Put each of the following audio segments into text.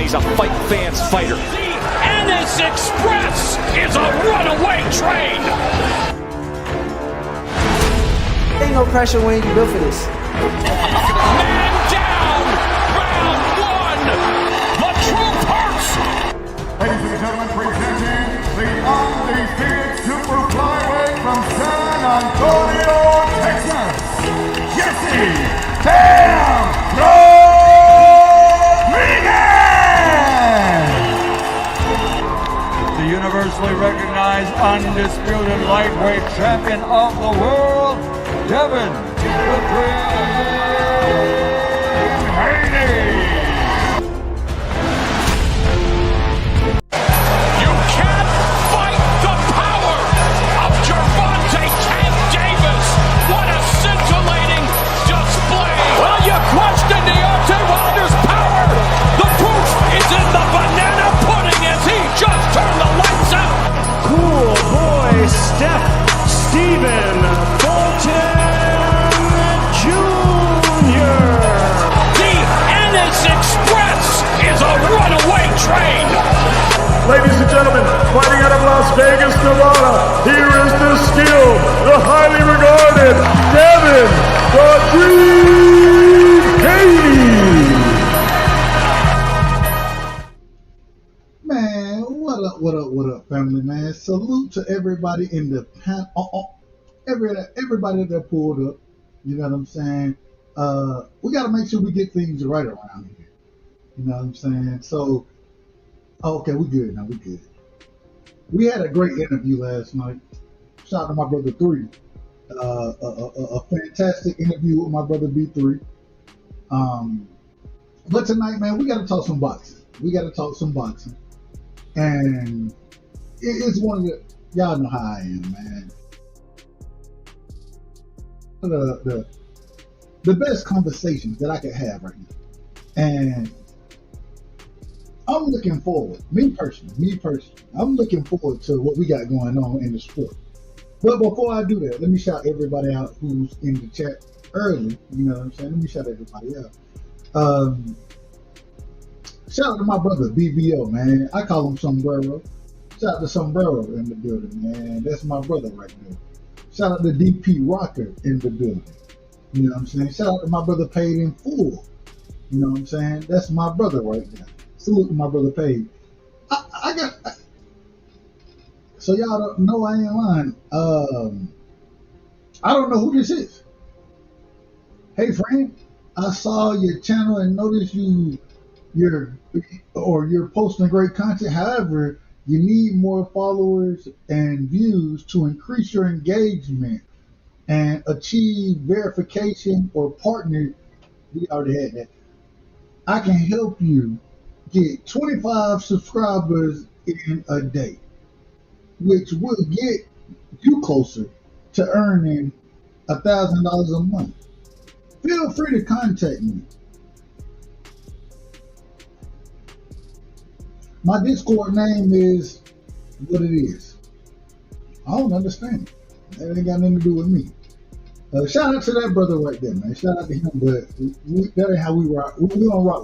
He's a fight fans fighter. The Ennis Express is a runaway train. Ain't no pressure when you built for this. Man down, round one. The truth hurts. Ladies and gentlemen, presenting the undefeated super flyweight from San Antonio, Texas, Jesse Bam Rodriguez! The universally recognized undisputed lightweight champion of the world, Devin the Dream Haney! Question Deontay Wilder's power. The proof is in the banana pudding as he just turned the lights out. Cool boy Steph Stephen Fulton Jr. The Ennis Express is a runaway train. Ladies and gentlemen, fighting out of Las Vegas, Nevada, here is the skill, the highly regarded Devin the Dream Haney. Man, what up, family, man. Salute to everybody in the panel, everybody that pulled up. You know what I'm saying? We got to make sure we get things right around here. You know what I'm saying? So, okay, we good now. We good. We had a great interview last night. Shout out to my brother 3. A fantastic interview with my brother B3. But tonight, man, we got to talk some boxing. And it's one of the, y'all know how I am, man. The best conversations that I could have right now. And I'm looking forward, me personally, I'm looking forward to what we got going on in the sport. But before I do that, let me shout everybody out who's in the chat early. You know what I'm saying? Let me shout everybody out. Shout out to my brother BBO, man. I call him Sombrero. Shout out to Sombrero in the building, man. That's my brother right there. Shout out to DP Rocker in the building. You know what I'm saying? Shout out to my brother Paid in Full. You know what I'm saying? That's my brother right there. Salute to my brother Paid. So y'all don't know I ain't lying. I don't know who this is. Hey friend, I saw your channel and noticed you're posting great content. However, you need more followers and views to increase your engagement and achieve verification or partner. We already had that. I can help you get 25 subscribers in a day, which will get you closer to earning $1,000 a month. Feel free to contact me. My Discord name is what it is. I don't understand it. That ain't got nothing to do with me. Shout out to that brother right there, man. Shout out to him, but that ain't how we rock. We don't rock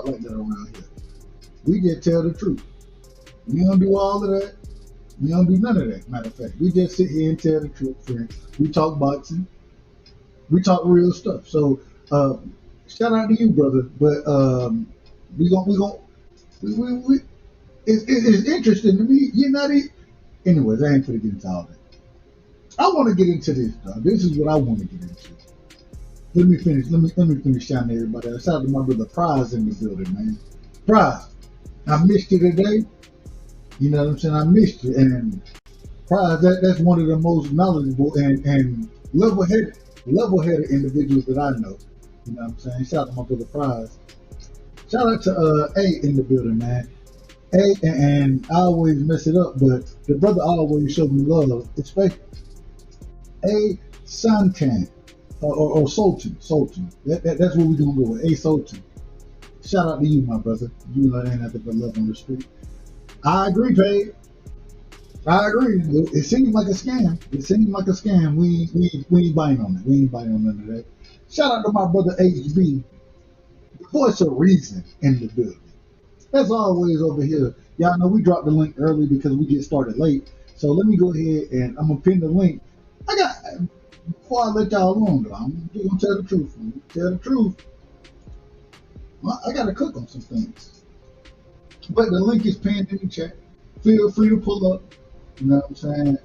like that around here. We just tell the truth. We don't do all of that. We don't do none of that, matter of fact. We just sit here and tell the truth, friend. We talk boxing. We talk real stuff. So, shout out to you, brother. But it's interesting to me. You're not anyways, I ain't gonna get into all that. I want to get into this, dog. This is what I want to get into. Let me finish shouting everybody out. Shout out to my brother Prize in the building, man. Prize, I missed you today. You know what I'm saying? I missed you. And Prize, that's one of the most knowledgeable and level-headed individuals that I know. You know what I'm saying? Shout out to my brother Prize. Shout out to A in the building, man. A, and I always mess it up, but the brother always showed me love, especially A Santan or Sultan. That's what we're gonna go with. A Sultan. Shout out to you, my brother. You know that ain't nothing but love and respect. I agree, Paige. I agree. It seems like a scam. We ain't buying on it. We ain't buying on none of that. Shout out to my brother HB, the voice of reason in the building. As always over here, y'all know we dropped the link early because we get started late. So let me go ahead and I'm gonna pin the link. Before I let y'all alone, though, I'm just gonna tell the truth. Tell the truth. I gotta cook on some things. But the link is pinned in the chat. Feel free to pull up. You know what I'm saying?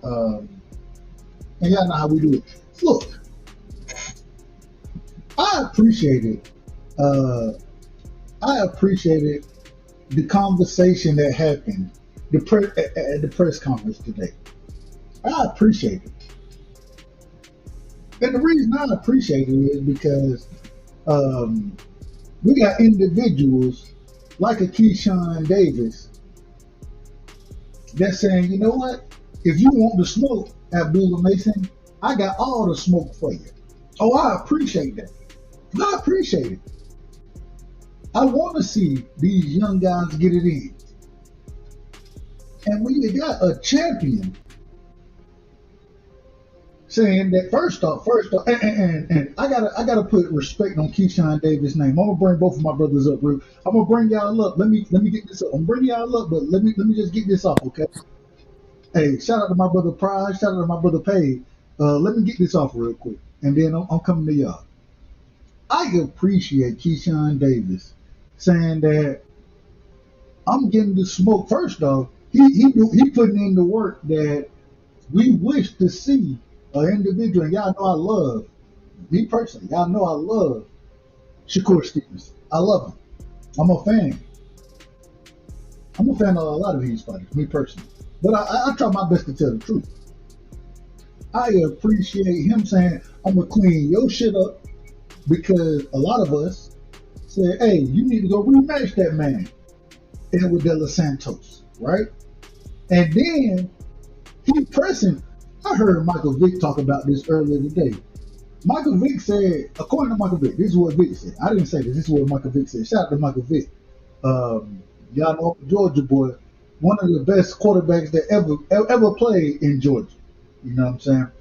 And y'all know how we do it. Look, I appreciated the conversation that happened at the press conference today. I appreciate it. And the reason I appreciate it is because we got individuals like a Keyshawn Davis that's saying, you know what? If you want the smoke, Abdullah Mason, I got all the smoke for you. Oh, I appreciate that. I appreciate it. I want to see these young guys get it in. And when you got a champion saying that first off, and I gotta put respect on Keyshawn Davis' name. I'm gonna bring both of my brothers up, real. I'm gonna bring y'all up. Let me get this up. I'm bringing y'all up, but let me just get this off, okay? Hey, shout out to my brother Pride. Shout out to my brother Pay. Let me get this off real quick, and then I'm coming to y'all. I appreciate Keyshawn Davis saying that I'm getting the smoke. First off, he putting in the work that we wish to see an individual. And y'all know I love me personally. Y'all know I love Shakur Stevens. I love him. I'm a fan. I'm a fan of a lot of these fighters, me personally. But I try my best to tell the truth. I appreciate him saying, I'm going to clean your shit up because a lot of us said, hey, you need to go rematch that man. And with Santos, right? And then he pressing. I heard Michael Vick talk about this earlier today. Michael Vick said, according to Michael Vick, this is what Vick said. I didn't say this. This is what Michael Vick said. Shout out to Michael Vick. Y'all know Georgia boy, one of the best quarterbacks that ever played in Georgia. You know what I'm saying?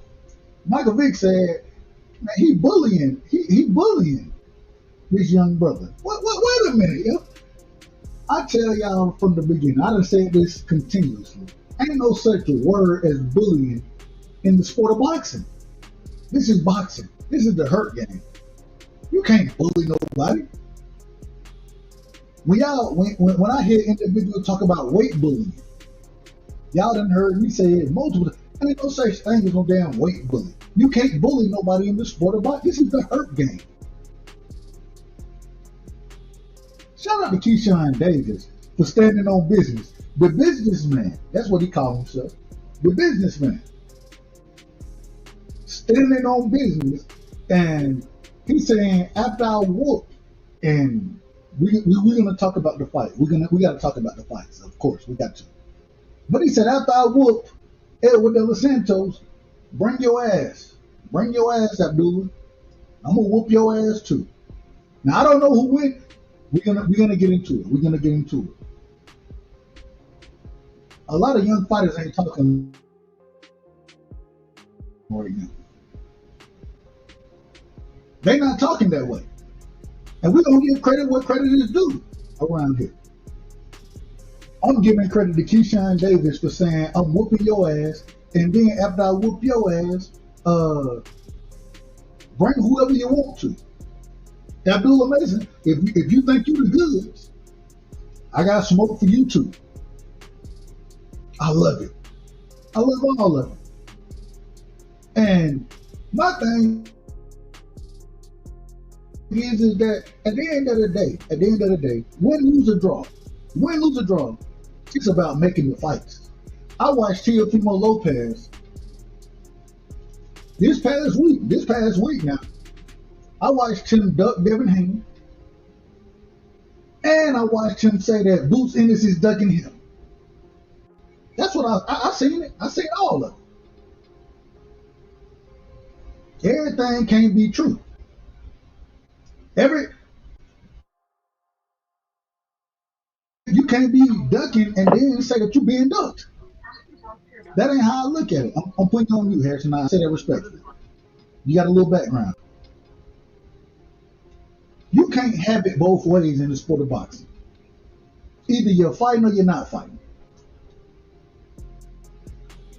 Michael Vick said, man, he bullying this young brother. Wait a minute, yo. I tell y'all from the beginning, I done said this continuously. Ain't no such a word as bullying in the sport of boxing. This is boxing. This is the hurt game. You can't bully nobody. When I hear individuals talk about weight bullying, y'all done heard me say it multiple times. Ain't no such thing as no damn weight bully. You can't bully nobody in the sport of boxing. This is the hurt game. Shout out to Keyshawn Davis for standing on business. The businessman, that's what he called himself. The businessman. Standing on business. And he's saying, after I whoop, and we're gonna talk about the fight. We gotta talk about the fights, of course, we got to. But he said, after I whoop Edward Santos, bring your ass. Bring your ass, Abdullah. I'm gonna whoop your ass too. Now I don't know who win. We're gonna get into it. We're gonna get into it. A lot of young fighters ain't talking right now. They not talking that way. And we're gonna give credit where credit is due around here. I'm giving credit to Keyshawn Davis for saying I'm whooping your ass, and then after I whoop your ass, bring whoever you want to. Abdullah Mason, if you think you the goods, I got smoke for you too. I love it. I love all of it. And my thing is that at the end of the day, win, lose, or draw, it's about making the fights. I watched Teofimo Lopez this past week now. I watched him duck Devin Haney, and I watched him say that Boots Ennis is ducking him. That's what I seen it. I seen all of it. Everything can't be true. You can't be ducking and then say that you're being ducked. That ain't how I look at it. I'm putting you on you, Harrison. I say that respectfully. You got a little background. You can't have it both ways in the sport of boxing. Either you're fighting or you're not fighting.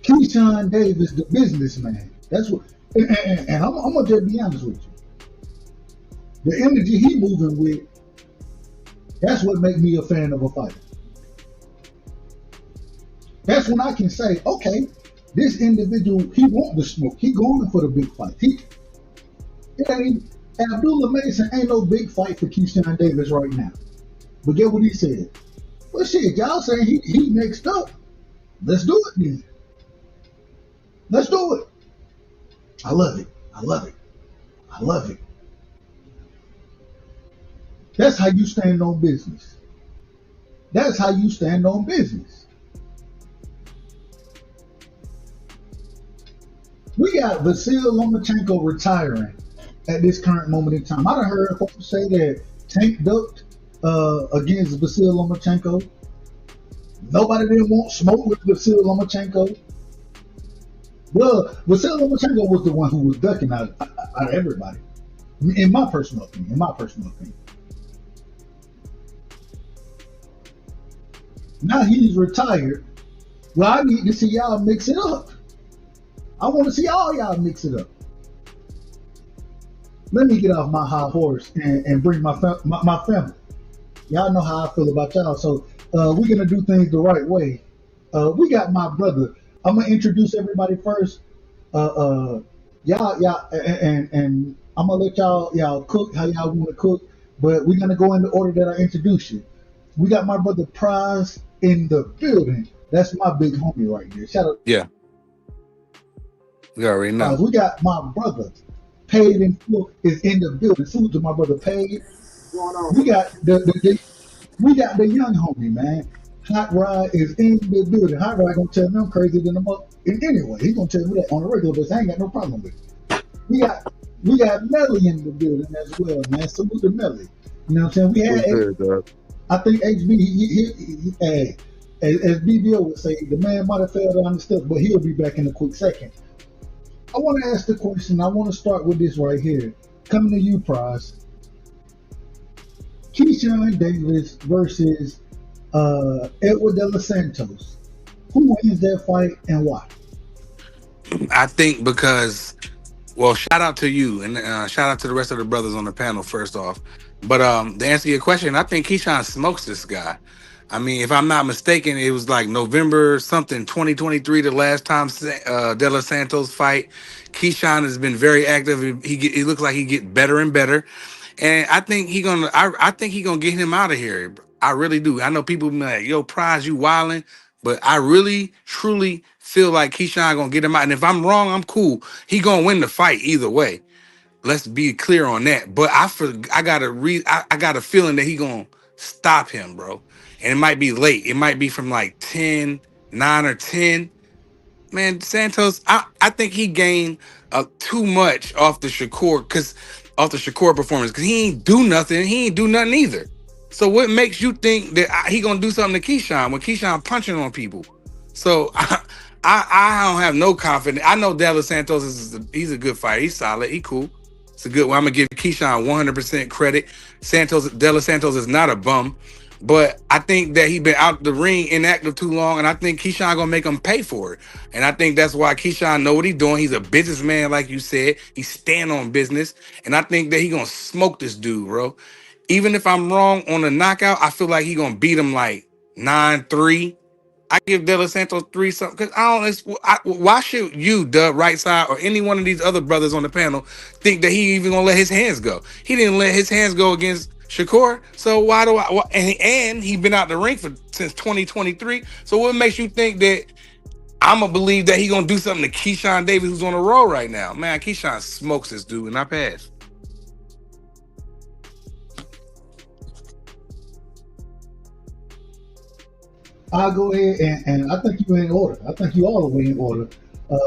Keyshawn Davis, the businessman. That's what. And I'm gonna just be honest with you. The energy he moving with, that's what makes me a fan of a fighter. That's when I can say, okay, this individual, he want the smoke. He going for the big fight. Abdullah Mason ain't no big fight for Keyshawn Davis right now. But get what he said. Well, shit, y'all saying he next up. Let's do it then. Let's do it. I love it. I love it. I love it. That's how you stand on business. That's how you stand on business. We got Vasyl Lomachenko retiring at this current moment in time. I done heard folks say that Tank ducked against Vasyl Lomachenko. Nobody didn't want smoke with Vasyl Lomachenko. Well, Vasyl Lomachenko was the one who was ducking out of everybody. In my personal opinion. Now he's retired. Well, I need to see y'all mix it up. I want to see all y'all mix it up. Let me get off my high horse and bring my family. Y'all know how I feel about y'all. So we're going to do things the right way. We got my brother. I'm going to introduce everybody first. Y'all, and I'm going to let y'all cook how y'all want to cook. But we're going to go in the order that I introduced you. We got my brother Prize in the building. That's my big homie right there. Shout out. Yeah. We already know. We got my brother Paid in Full is in the building. Salute to my brother Paid. We got the young homie, man. Hot Rod is in the building. Hot Rod gonna tell me I'm crazy than him up. Anyway, he's gonna tell me that on a regular basis. I ain't got no problem with it. We got Melly in the building as well, man. Salute to Melly. You know what I'm saying? We had I think HB, as BBO would say, the man might have fell down the steps, but he'll be back in a quick second. I want to ask the question. I want to start with this right here. Coming to you, Prize. Keyshawn Davis versus Edward De Los Santos. Who wins that fight and why? I think because, well, shout out to you and shout out to the rest of the brothers on the panel first off. But to answer your question, I think Keyshawn smokes this guy. I mean, if I'm not mistaken, it was like November something 2023, the last time De Los Santos fight. Keyshawn has been very active. He looks like he get better and better, and I think I think he gonna get him out of here. I really do. I know people be like, "Yo, Prize, you wilding," but I really, truly feel like Keyshawn gonna get him out. And if I'm wrong, I'm cool. He gonna win the fight either way. Let's be clear on that. But I got a feeling that he gonna stop him, bro. And it might be late. It might be from like 10, 9 or 10. Man, Santos, I think he gained too much off the Shakur performance because he ain't do nothing. He ain't do nothing either. So what makes you think that he gonna do something to Keyshawn when Keyshawn punching on people? So I don't have no confidence. I know De Los Santos he's a good fighter. He's solid. He cool. It's a good one. I'm gonna give Keyshawn 100% credit. De Los Santos is not a bum, but I think that he been out the ring inactive too long, and I think Keyshawn gonna make him pay for it. And I think that's why Keyshawn know what he's doing. He's a businessman, like you said. He stand on business, and I think that he gonna smoke this dude, bro. Even if I'm wrong on the knockout, I feel like he gonna beat him like 9-3. I give De Los Santos 3 something because why should you, Dub, right side, or any one of these other brothers on the panel think that he even gonna let his hands go? He didn't let his hands go against Shakur, so why do I? And he been out the ring since 2023. So what makes you think that I'm gonna believe that he gonna do something to Keyshawn Davis, who's on a roll right now? Man, Keyshawn smokes this dude, and I pass. I'll go ahead and I think you're in order. I think you all the way in order.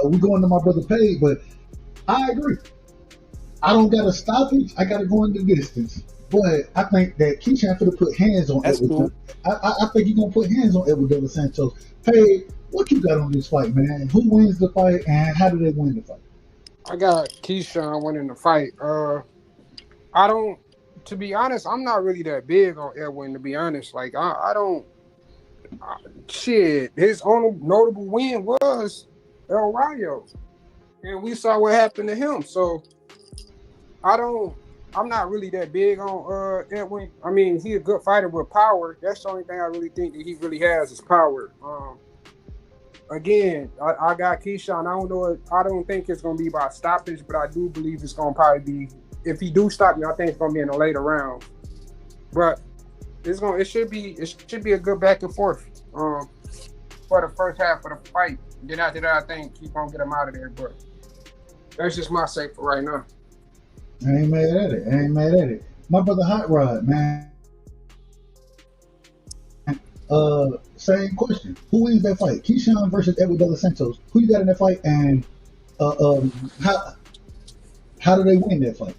We're going to my brother Paid, but I agree. I don't got to stop it. I got to go in the distance. But I think that Keyshawn could have put hands on Edward. Cool. I think he's going to put hands on Edward De Los Santos. Paid, what you got on this fight, man? Who wins the fight and how do they win the fight? I got Keyshawn winning the fight. I don't to be honest, I'm not really that big on Edwin. To be honest, like I don't. Shit, his only notable win was El Rayo, and we saw what happened to him. So I don't. I'm not really that big on Edwin. I mean, he's a good fighter with power. That's the only thing I really think that he really has is power. Again, I got Keyshawn. I don't know. I don't think it's gonna be by stoppage, but I do believe it's gonna probably be. If he do stop me, I think it's gonna be in the later round. But it should be a good back and forth. For the first half of the fight. Then after that, I think he's gonna get him out of there. But that's just my say for right now. I ain't mad at it. My brother Hot Rod, man. Same question. Who wins that fight? Keyshawn versus Edwin De Los Santos. Who you got in that fight, and how do they win that fight?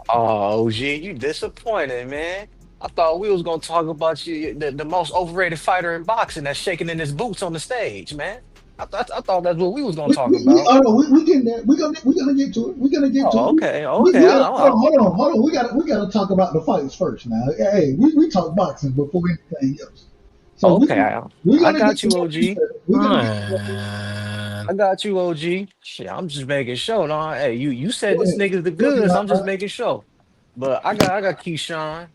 Oh, OG, you disappointed, man. I thought we was gonna talk about you, the most overrated fighter in boxing that's shaking in his boots on the stage, man. I thought that's what we was gonna talk about. We getting there. We're gonna get to it. We're gonna get to Oh, it. okay, We okay. gotta, hold on. We gotta talk about the fights first now. Hey, we talk boxing before anything else. So Okay, we I gotta got get you, to OG. Man. I got you, OG. Shit, I'm just making sure. No, hey, you said Go this ahead. nigga's the Go ahead, goods. I'm Hot just Rod. making sure. But I got Keyshawn.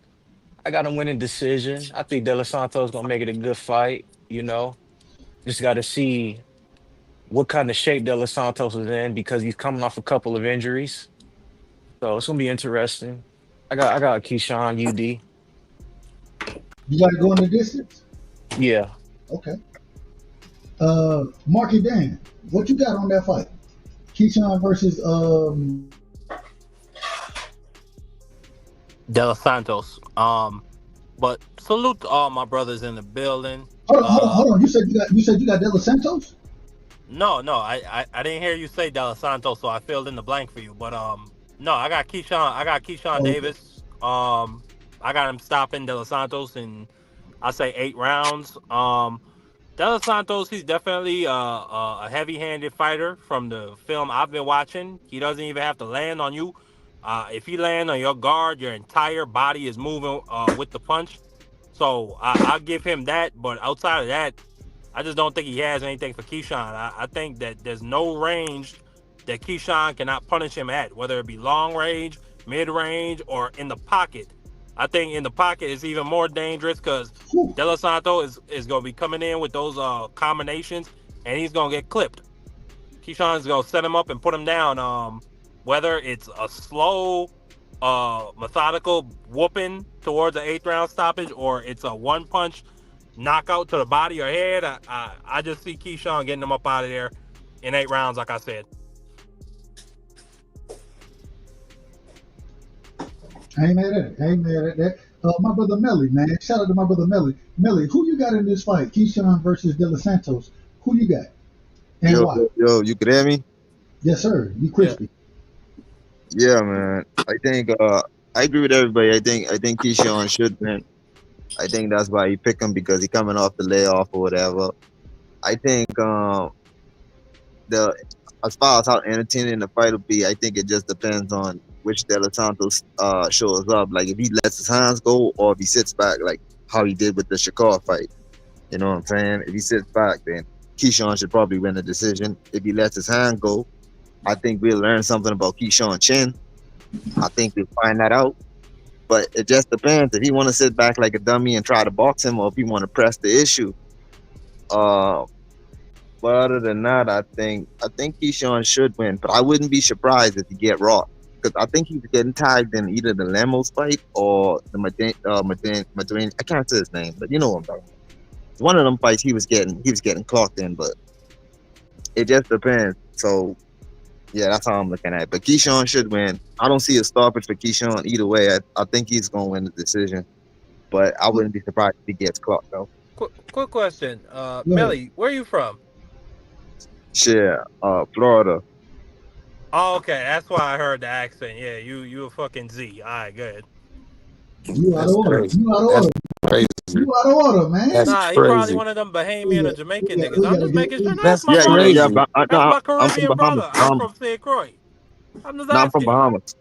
I got him winning decision. I think De Los Santos gonna make it a good fight. Just got to see what kind of shape De Los Santos is in because he's coming off a couple of injuries. So it's gonna be interesting. I got Keyshawn UD. You gotta go in the distance. Yeah. Okay. Marky Dan, what you got on that fight? Keyshawn versus De Los Santos. But salute to all my brothers in the building. Hold on. You said you got De Los Santos? No, I didn't hear you say De Los Santos, so I filled in the blank for you. But no, I got Keyshawn Okay. Davis. I got him stopping De Los Santos in I say 8 rounds. De Los Santos, he's definitely a heavy-handed fighter from the film I've been watching. He doesn't even have to land on you. If he land on your guard, your entire body is moving with the punch. So I'll give him that. But outside of that, I just don't think he has anything for Keyshawn. I think that there's no range that Keyshawn cannot punish him at, whether it be long range, mid range, or in the pocket. I think in the pocket is even more dangerous because De Los Santos is going to be coming in with those combinations, and he's going to get clipped. Keyshawn's going to set him up and put him down. Whether it's a slow, methodical whooping towards the 8th round stoppage, or it's a one-punch knockout to the body or head, I just see Keyshawn getting him up out of there in 8 rounds, like I said. I ain't mad at that. My brother Melly, man. Shout out to my brother Melly. Melly, who you got in this fight? Keyshawn versus De Los Santos. Who you got? And Yo, why? you can hear me? Yes, sir. You Yeah. crispy. Yeah, man. I think I agree with everybody. I think Keyshawn should win. I think that's why he picked him because he coming off the layoff or whatever. I think the as far as how entertaining the fight will be, I think it just depends on which De Los Santos shows up. Like if he lets his hands go or if he sits back, like how he did with the Shakur fight. You know what I'm saying? If he sits back, then Keyshawn should probably win the decision. If he lets his hand go, I think we'll learn something about Keyshawn Chin. I think we'll find that out. But it just depends if he want to sit back like a dummy and try to box him, or if he want to press the issue. But other than that, I think Keyshawn should win. But I wouldn't be surprised if he get rocked because I think he's getting tagged in either the Lemos fight or the Madrid. I can't say his name, but you know what I'm talking about. One of them fights he was getting clocked in, but it just depends. So yeah, that's how I'm looking at it. But Keyshawn should win. I don't see a stoppage for Keyshawn either way. I think he's gonna win the decision, but I wouldn't be surprised if he gets clocked though. Quick question, Yeah. Melly, where are you from? Shit, Florida. Oh, okay, that's why I heard the accent. Yeah, you a fucking Z. All right, good. You out That's of order. crazy. You out of That's order. crazy. You out of order, man. That's Nah, he probably crazy. one of them We Bahamian or got, Jamaican we niggas. I'm gotta just get. making sure. No, that's That's my Yeah, brother. yeah. crazy. But That's no, my I'm from Caribbean Bahamas. brother. I'm from St. Croix. I'm just No, I'm from asking. Bahamas.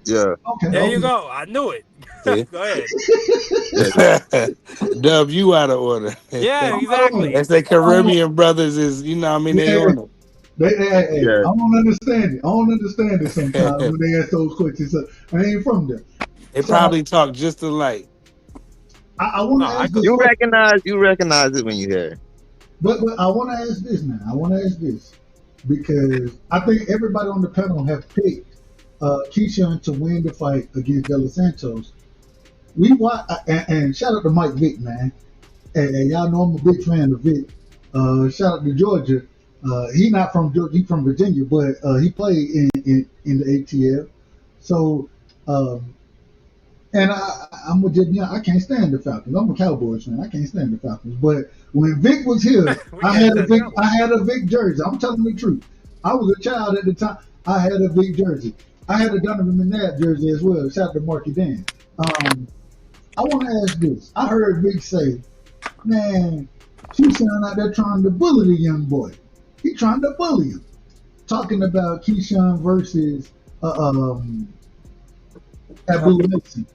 Yeah. Okay, There you okay. go. I knew it. See? Go ahead. Dub, you out of order. Yeah, I'm not on exactly. That's the it. Caribbean brothers is, you know what I mean, they Yeah, on it. hey, Yeah. I don't understand it. I don't understand it sometimes when they ask those questions. I ain't from there. They So probably talk just alike. I want No, to I ask this You question, recognize it when you hear it. but I want to ask this now. I want to ask this because I think everybody on the panel have picked Keyshawn to win the fight against De Los Santos. We watch, and shout out to Mike Vick, man. And y'all know I'm a big fan of Vic. Shout out to Georgia. He not from Georgia, he from Virginia, but he played in the ATL. So, and I'm with you. I can't stand the Falcons. I'm a Cowboys fan. I can't stand the Falcons. But when Vic was here, we I can't had a stand Vic. that. I had a Vic jersey. I'm telling the truth. I was a child at the time. I had a Vic jersey. I had a Donovan McNabb jersey as well. Shout out to Marky Dan. I want to ask this. I heard Vic say, man, Keyshawn out there trying to bully the young boy. He trying to bully him. Talking about Keyshawn versus Abdullah Mason.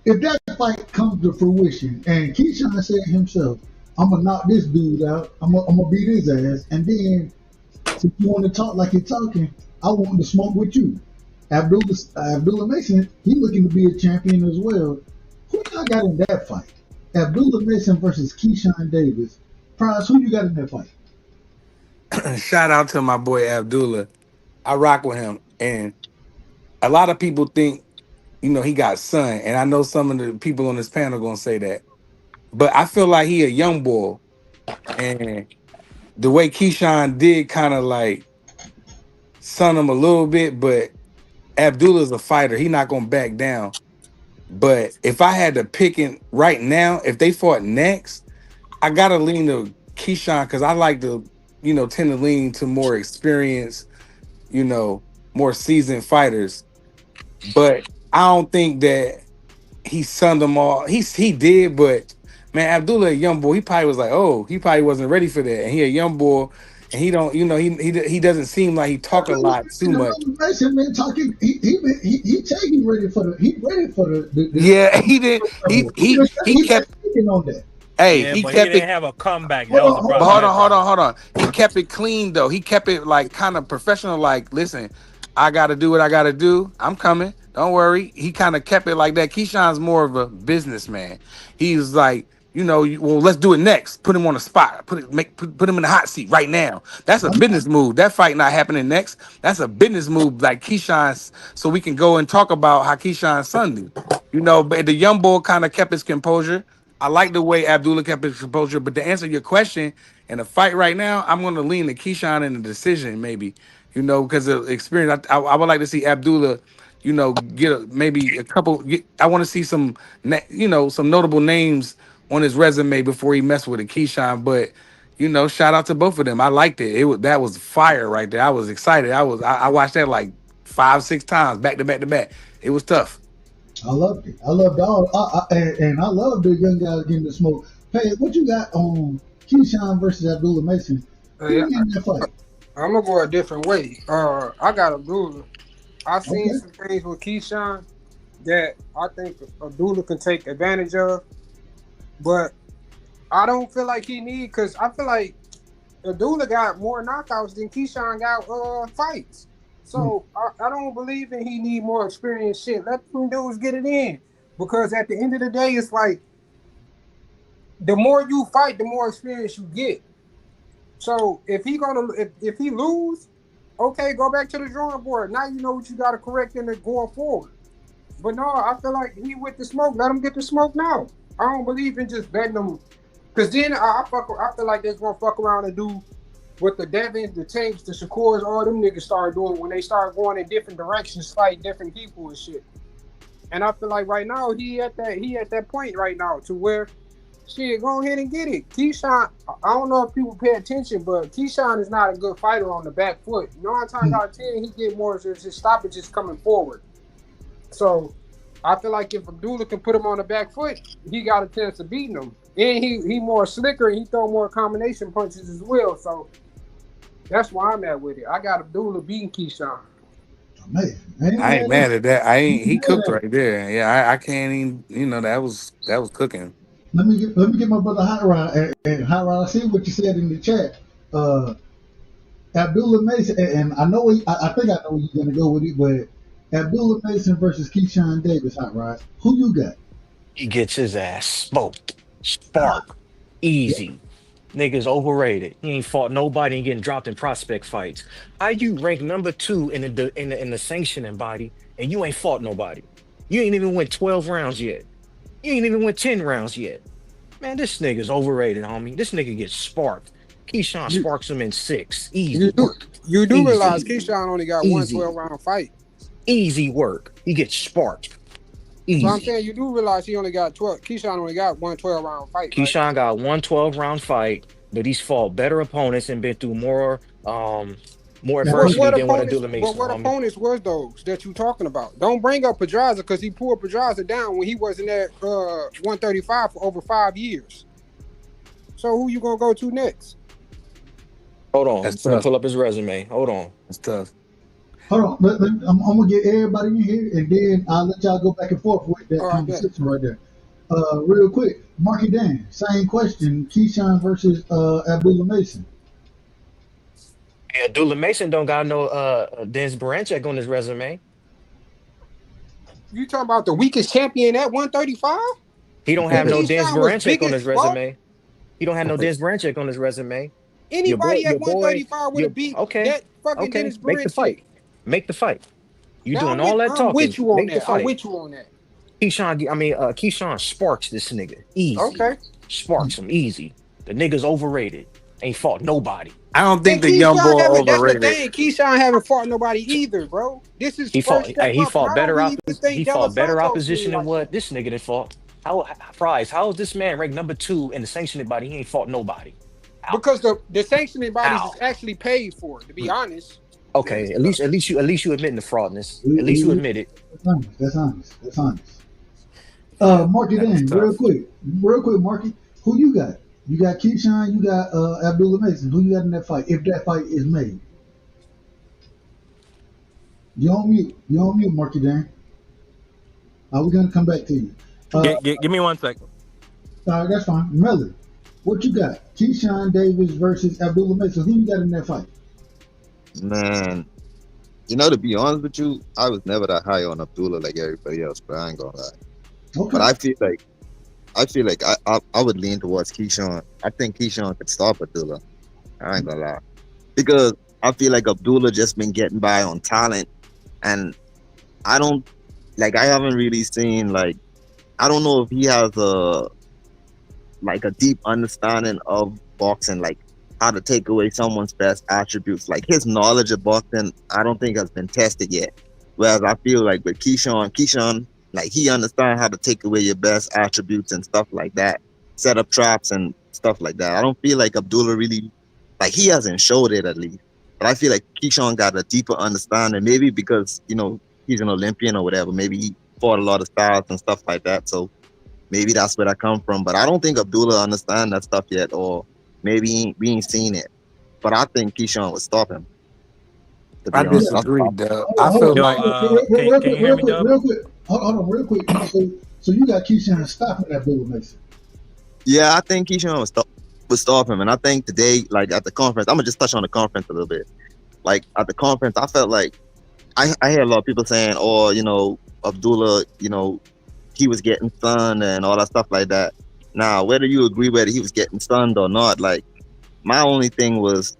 If that fight comes to fruition, and Keyshawn said himself, I'm gonna knock this dude out. I'm gonna beat his ass, and then if you want to talk like you're talking, I want to smoke with you. Abdullah Mason, he looking to be a champion as well. Who y'all got in that fight? Abdullah Mason versus Keyshawn Davis. Prize, who you got in that fight? Shout out to my boy Abdullah. I rock with him. And a lot of people think, you know, he got son. And I know some of the people on this panel gonna say that. But I feel like he a young boy. And the way Keyshawn did kind of like son him a little bit, but Abdullah's a fighter. He not gonna back down. But if I had to pick it right now, if they fought next, I gotta lean to Keyshawn because I like to, you know, tend to lean to more experienced, you know, more seasoned fighters. But I don't think that he sunned them all. He did, but man, Abdullah, a young boy, he probably was like, oh, he probably wasn't ready for that. And he a young boy, and he don't, you know, he doesn't seem like he talk a lot too much. Abdullah Mason been talking. He tell you ready for the. He ready for the Yeah, he did. He he been kept. speaking on that. Hey, Yeah, he but he kept it. didn't have a comeback. Hold That was on, the hold But problem. on. hold on. He kept it clean though. He kept it like kind of professional. Like, listen, I got to do what I got to do. I'm coming. Don't worry. He kind of kept it like that. Keyshawn's more of a businessman. He's like, you know, well, let's do it next. Put him on the spot. Put him in the hot seat right now. That's a business move. That fight not happening next. That's a business move, like Keyshawn's, so we can go and talk about how Keyshawn's Sunday. You know, but the young boy kind of kept his composure. I like the way Abdullah kept his composure. But to answer your question, in a fight right now, I'm going to lean to Keyshawn in the decision, maybe. You know, because of experience. I would like to see Abdullah, you know, maybe a couple. I want to see some, you know, some notable names on his resume before he messed with a Keyshawn. But you know, shout out to both of them. I liked it. That was fire right there. I was excited. I watched that like 5-6 times back to back to back. It was tough. I loved it. I loved all. And I love the young guys getting the smoke. Hey, what you got on Keyshawn versus Abdullah Mason? Who Yeah, in that fight? I'm gonna go a different way. I got Abdullah. I seen Okay. some things with Keyshawn that I think Abdullah can take advantage of, but I don't feel like he need because I feel like Abdullah got more knockouts than Keyshawn got fights. So I don't believe that he need more experience. Shit, let them dudes get it in because at the end of the day, it's like the more you fight, the more experience you get. So if he lose, okay, go back to the drawing board. Now you know what you got to correct in it going forward. But no, I feel like he with the smoke. Let him get the smoke now. I don't believe in just betting them, because then I feel like they're gonna fuck around and do what the Devins, the Tanks, the Shakurs, all them niggas start doing when they start going in different directions, fight different people and shit. And I feel like right now he at that point right now to where shit, go ahead and get it. Keyshawn, I don't know if people pay attention, but Keyshawn is not a good fighter on the back foot. 9 times out of 10, he get more of his stoppages coming forward. So I feel like if Abdullah can put him on the back foot, he got a chance of beating him. And he more slicker and he throw more combination punches as well. So that's where I'm at with it. I got Abdullah beating Keyshawn. Amazing. I ain't mad at that. I ain't. He cooked Let right there. Yeah, I can't even. That was cooking. me get my brother Hot Rod and Hot Rod. I see what you said in the chat. Uh, Abdullah Mason, and I know I think I know where you're gonna go with it, but Abdullah Mason versus Keyshawn Davis, Hot Rod. Who you got? He gets his ass smoked. Spark. Easy. Niggas overrated. He ain't fought nobody and getting dropped in prospect fights. How you rank number 2 in the sanctioning body and you ain't fought nobody? You ain't even went 12 rounds yet. You ain't even went 10 rounds yet. Man, this nigga's overrated, homie. This nigga gets sparked. Keyshawn You, sparks him in 6. you Easy do work. you do realize Easy. Keyshawn only got one Easy. 12-round fight. Easy work. He gets sparked. So I'm Easy. saying you do realize Keyshawn only got one 12-round fight, right? Keyshawn got one 12-round fight, but he's fought better opponents and been through more Now, adversity than what Abdullah Mason, What homie. opponents was those that you talking about? Don't bring up Pedraza because he pulled Pedraza down when he wasn't at 135 for over 5 years. So who you gonna go to next? Hold on. I'm That's gonna tough. pull up his resume. Hold on. That's tough. hold on. I'm gonna get everybody in here, and then I'll let y'all go back and forth with that All right, bet. conversation right there. Real quick, Marky Dan, same question: Keyshawn versus Abdullah Mason. Yeah, Abdullah Mason don't got no Dennis Baranchek on his resume. You talking about the weakest champion at 135? He don't have And no Dennis Keyshawn was Baranchek big on as his fuck. resume. He don't have no Dennis Baranchek on his resume. Anybody at Your boy, 135 would have beat okay, that fucking okay. Dennis Make the fight. Berinchick. Make the fight. You Now doing all that I'm talking. with you on Make the that. I'm fight. with you on that. Keyshawn sparks this nigga. Easy. Okay. Sparks him easy. The nigga's overrated. Ain't fought nobody. I don't And think the young Keyshawn boy haven't. That's the overrated. thing. Keyshawn haven't fought nobody either, bro. This is He fought. first step He up. fought How do better. we even think He De Los fought better Santos did opposition than like that? what this nigga did fought. How is this man ranked number 2 in the sanctioning body? He ain't fought nobody. How? Because the sanctioning bodies is How? actually paid for. To be honest, Okay, at least you admitting the fraudness. At least you We- admit it. That's honest. That's honest. Yeah, Marky that was Dan, tough. real quick, Marky. Who you got? You got Keyshawn. You got Abdullah Mason. Who you got in that fight? If that fight is made, you on mute. You on mute, Marky Dan. We're gonna come back to you. Give me 1 second. All right, that's fine. Melly, what you got? Keyshawn Davis versus Abdullah Mason. Who you got in that fight? Man, to be honest with you, I was never that high on Abdullah like everybody else, but I ain't gonna lie. Okay. But I feel like I would lean towards Keyshawn. I think Keyshawn could stop Abdullah. I ain't gonna lie. Because I feel like Abdullah just been getting by on talent, and I haven't really seen I don't know if he has a deep understanding of boxing, like how to take away someone's best attributes. Like his knowledge of boxing, I don't think has been tested yet. Whereas I feel like with Keyshawn, like he understands how to take away your best attributes and stuff like that, set up traps and stuff like that. I don't feel like Abdullah really, he hasn't showed it at least. But I feel like Keyshawn got a deeper understanding, maybe because he's an Olympian or whatever. Maybe he fought a lot of styles and stuff like that. So maybe that's where I come from. But I don't think Abdullah understands that stuff yet, or maybe we ain't seen it. But I think Keyshawn would stop him. To I be honest, disagree, Dub. I Hold feel on. Yo, like can you hear me, Dub? Real quick. Hold on, real quick. So you got Keyshawn stopping Abdullah Mason. yeah, I think Keyshawn would stop him. And I think today, at the conference, I'm gonna just touch on the conference a little bit. Like at the conference, I felt like I hear a lot of people saying, "Oh, Abdullah, he was getting stunned and all that stuff like that." Now, whether you agree whether he was getting stunned or not, my only thing was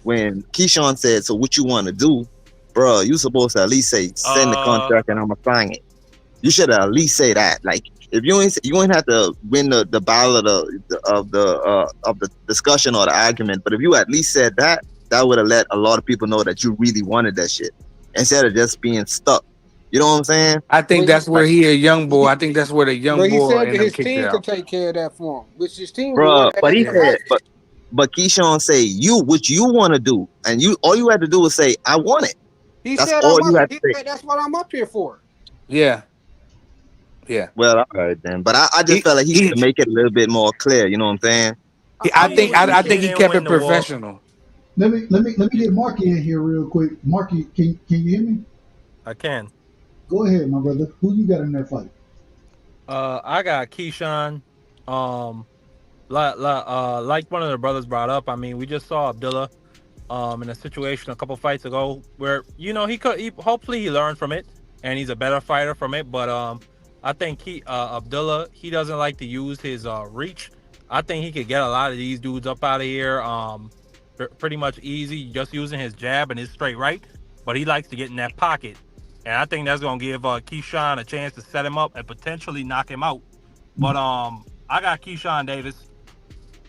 when Keyshawn said, "So what you want to do, bro? You supposed to at least say send the contract and I'm gonna sign it." You should at least say that. If you ain't have to win the battle of the discussion or the argument, but if you at least said that, that would have let a lot of people know that you really wanted that shit instead of just being stuck. You know what I'm saying? I think that's where he a young boy. I think that's where the young but he boy said and that them his kicked team could out. take care of that for him, which his team the Bro, one that but he had said, the but Keyshawn say what you want to do, and all you had to do was say I want it. He That's said all you had to say. that's what I'm up here for. Yeah. Well, all right then. But I just felt like he should make it a little bit more clear. You know what I'm saying? I think I think he didn't kept win it the war. professional. Let me get Marky in here real quick. Marky, can you hear me? I can. Go ahead, my brother. Who you got in that fight? I got Keyshawn. Um, like one of the brothers brought up. I mean, we just saw Abdullah in a situation a couple fights ago where he hopefully he learned from it and he's a better fighter from it. But I think Abdullah, he doesn't like to use his reach. I think he could get a lot of these dudes up out of here pretty much easy, just using his jab and his straight right. But he likes to get in that pocket, and I think that's gonna give Keyshawn a chance to set him up and potentially knock him out. But I got Keyshawn Davis.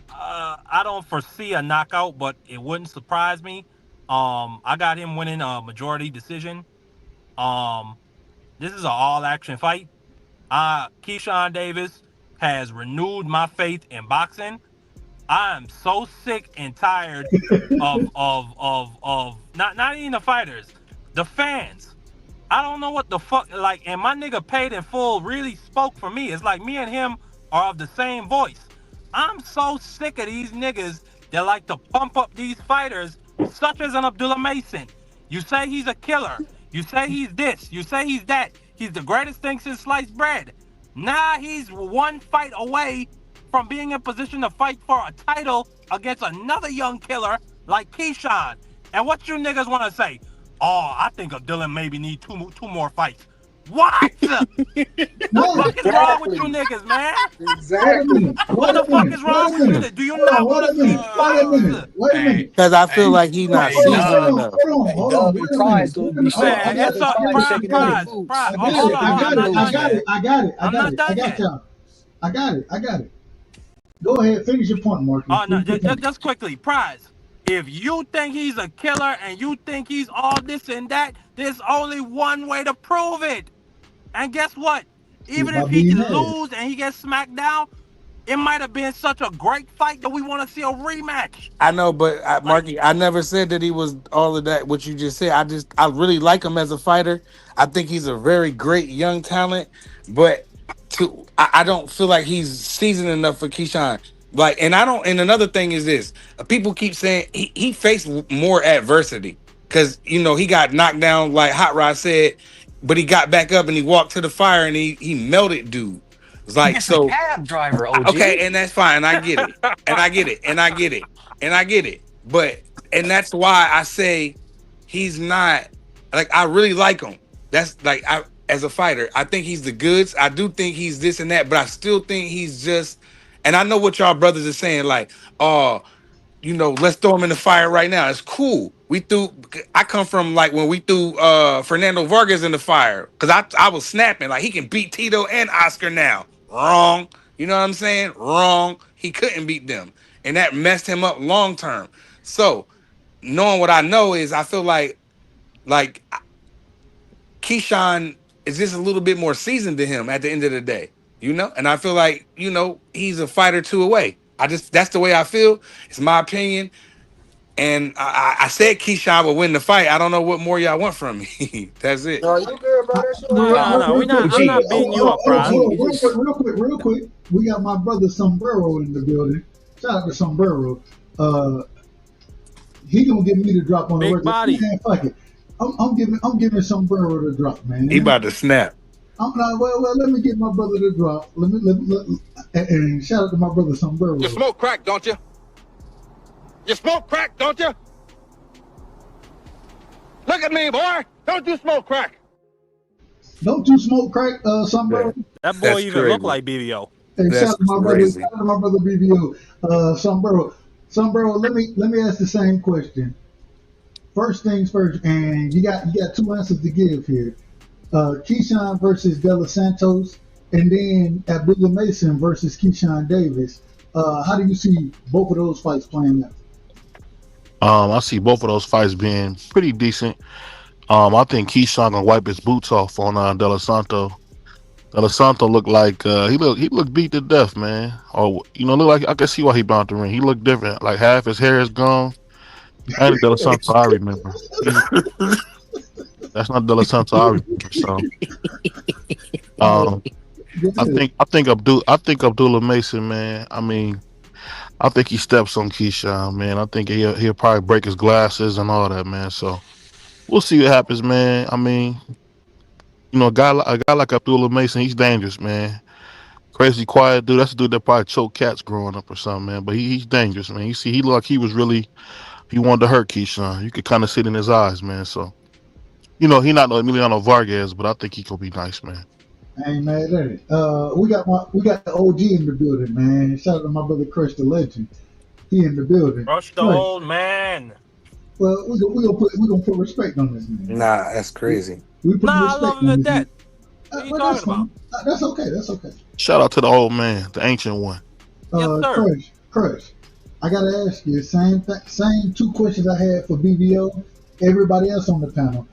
I don't foresee a knockout, but it wouldn't surprise me. I got him winning a majority decision. Um, this is an all-action fight. Keyshawn Davis has renewed my faith in boxing. I am so sick and tired of not even the fighters, the fans. I don't know what the fuck, like, and my nigga Paid in Full really spoke for me. It's like me and him are of the same voice. I'm so sick of these niggas that like to pump up these fighters, such as an Abdullah Mason. You say he's a killer. You say he's this. You say he's that. He's the greatest thing since sliced bread. Nah, he's one fight away from being in position to fight for a title against another young killer like Keyshawn. And what you niggas want to say? Oh, I think Abdullah maybe need two more fights. What? What the fuck is wrong with you niggas, man? Exactly. What the fuck is wrong with you? Do you not want to see fights? Wait a minute. Because I feel like he's not Hey, seasoned Dub. enough. Hold on. Dub Wait and a Prize minute. gonna be shaking. Man, Dub it's and a Prize shaking in their prize. boots. Prize. I Hold got on, it. I'm not done yet. I'm not done I got yet. y'all. I got it. Go ahead. Finish your point, Marcus. Oh no, just quickly, Prize. If you think he's a killer and you think he's all this and that, there's only one way to prove it. And guess what? Even if he lose and he gets smacked down, it might have been such a great fight that we want to see a rematch. I know, but Marky, I never said that he was all of that. What you just said, I really like him as a fighter. I think he's a very great young talent, but I don't feel like he's seasoned enough for Keyshawn. Like, and I don't. And another thing is this: people keep saying he faced more adversity because he got knocked down, like Hot Rod said, but he got back up and he walked to the fire and he melted dude. It's like Against a so. cab driver, OG. Okay, and that's fine. I get it. And I get it. And I get it. And I get it. But and that's why I say he's not like I really like him. That's like I as a fighter, I think he's the goods. I do think he's this and that, but I still think he's just and I know what y'all brothers are saying, like, oh, let's throw him in the fire right now. It's cool. I come from like when we threw Fernando Vargas in the fire because I was snapping like he can beat Tito and Oscar now. Wrong. You know what I'm saying? Wrong. He couldn't beat them. And that messed him up long term. So knowing what I know is I feel like Keyshawn is just a little bit more seasoned than him at the end of the day. And I feel like, he's a fighter two away. That's the way I feel. It's my opinion. And I said Keyshawn would win the fight. I don't know what more y'all want from me. That's it. No, you good, bro? That shit No, we're not. I'm not beating you up, Prize. Real quick. We got my brother Sombrero in the building. Shout out to Sombrero. He gonna give me the drop on the Big record. body. Man, fuck it. I'm giving Sombrero the drop, man. He about to snap. I'm like, well, let me get my brother the drop. And shout out to my brother Sombrero. You smoke crack, don't you? You smoke crack, don't you? Look at me, boy. Don't you smoke crack? Don't you smoke crack, Sombrero? That boy That's even crazy. look like BBO. Hey, That's shout out to my brother. crazy. Shout out to my brother BBO. Sombrero. Let me ask the same question. First things first, and you got two answers to give here. Keyshawn versus De Los Santos, and then Abdullah Mason versus Keyshawn Davis. How do you see both of those fights playing out? I see both of those fights being pretty decent. I think Keyshawn gonna wipe his boots off on De Los Santos. De Los Santos looked like he looked beat to death, man. Or look like I can see why he bounced the ring. He looked different. Like half his hair is gone. And De Los Santos I remember. That's not De Los Santos I remember. So I think Abdullah Mason, man. I mean, I think he steps on Keyshawn, man. I think he'll probably break his glasses and all that, man. So we'll see what happens, man. I mean, A guy like Abdullah Mason, he's dangerous, man. Crazy quiet dude. That's a dude that probably choked cats growing up or something, man. But he's dangerous, man. You see, he looked like he was really he wanted to hurt Keyshawn. You could kind of see it in his eyes, man. So he not no Emiliano Vargas, but I think he could be nice, man. I ain't mad at it. We got the OG in the building, man. Shout out to my brother Crush the Legend. He in the building. Rush the Crush. old man. Well, we gonna put respect on this man. Nah, that's crazy. We put Nah, I respect love him on to this man. death. What are you Well, talking about? That's okay. That's okay. Shout out to the old man, the ancient one. Yes, sir. Crush. I gotta ask you same two questions I had for BBO. Everybody else on the panel.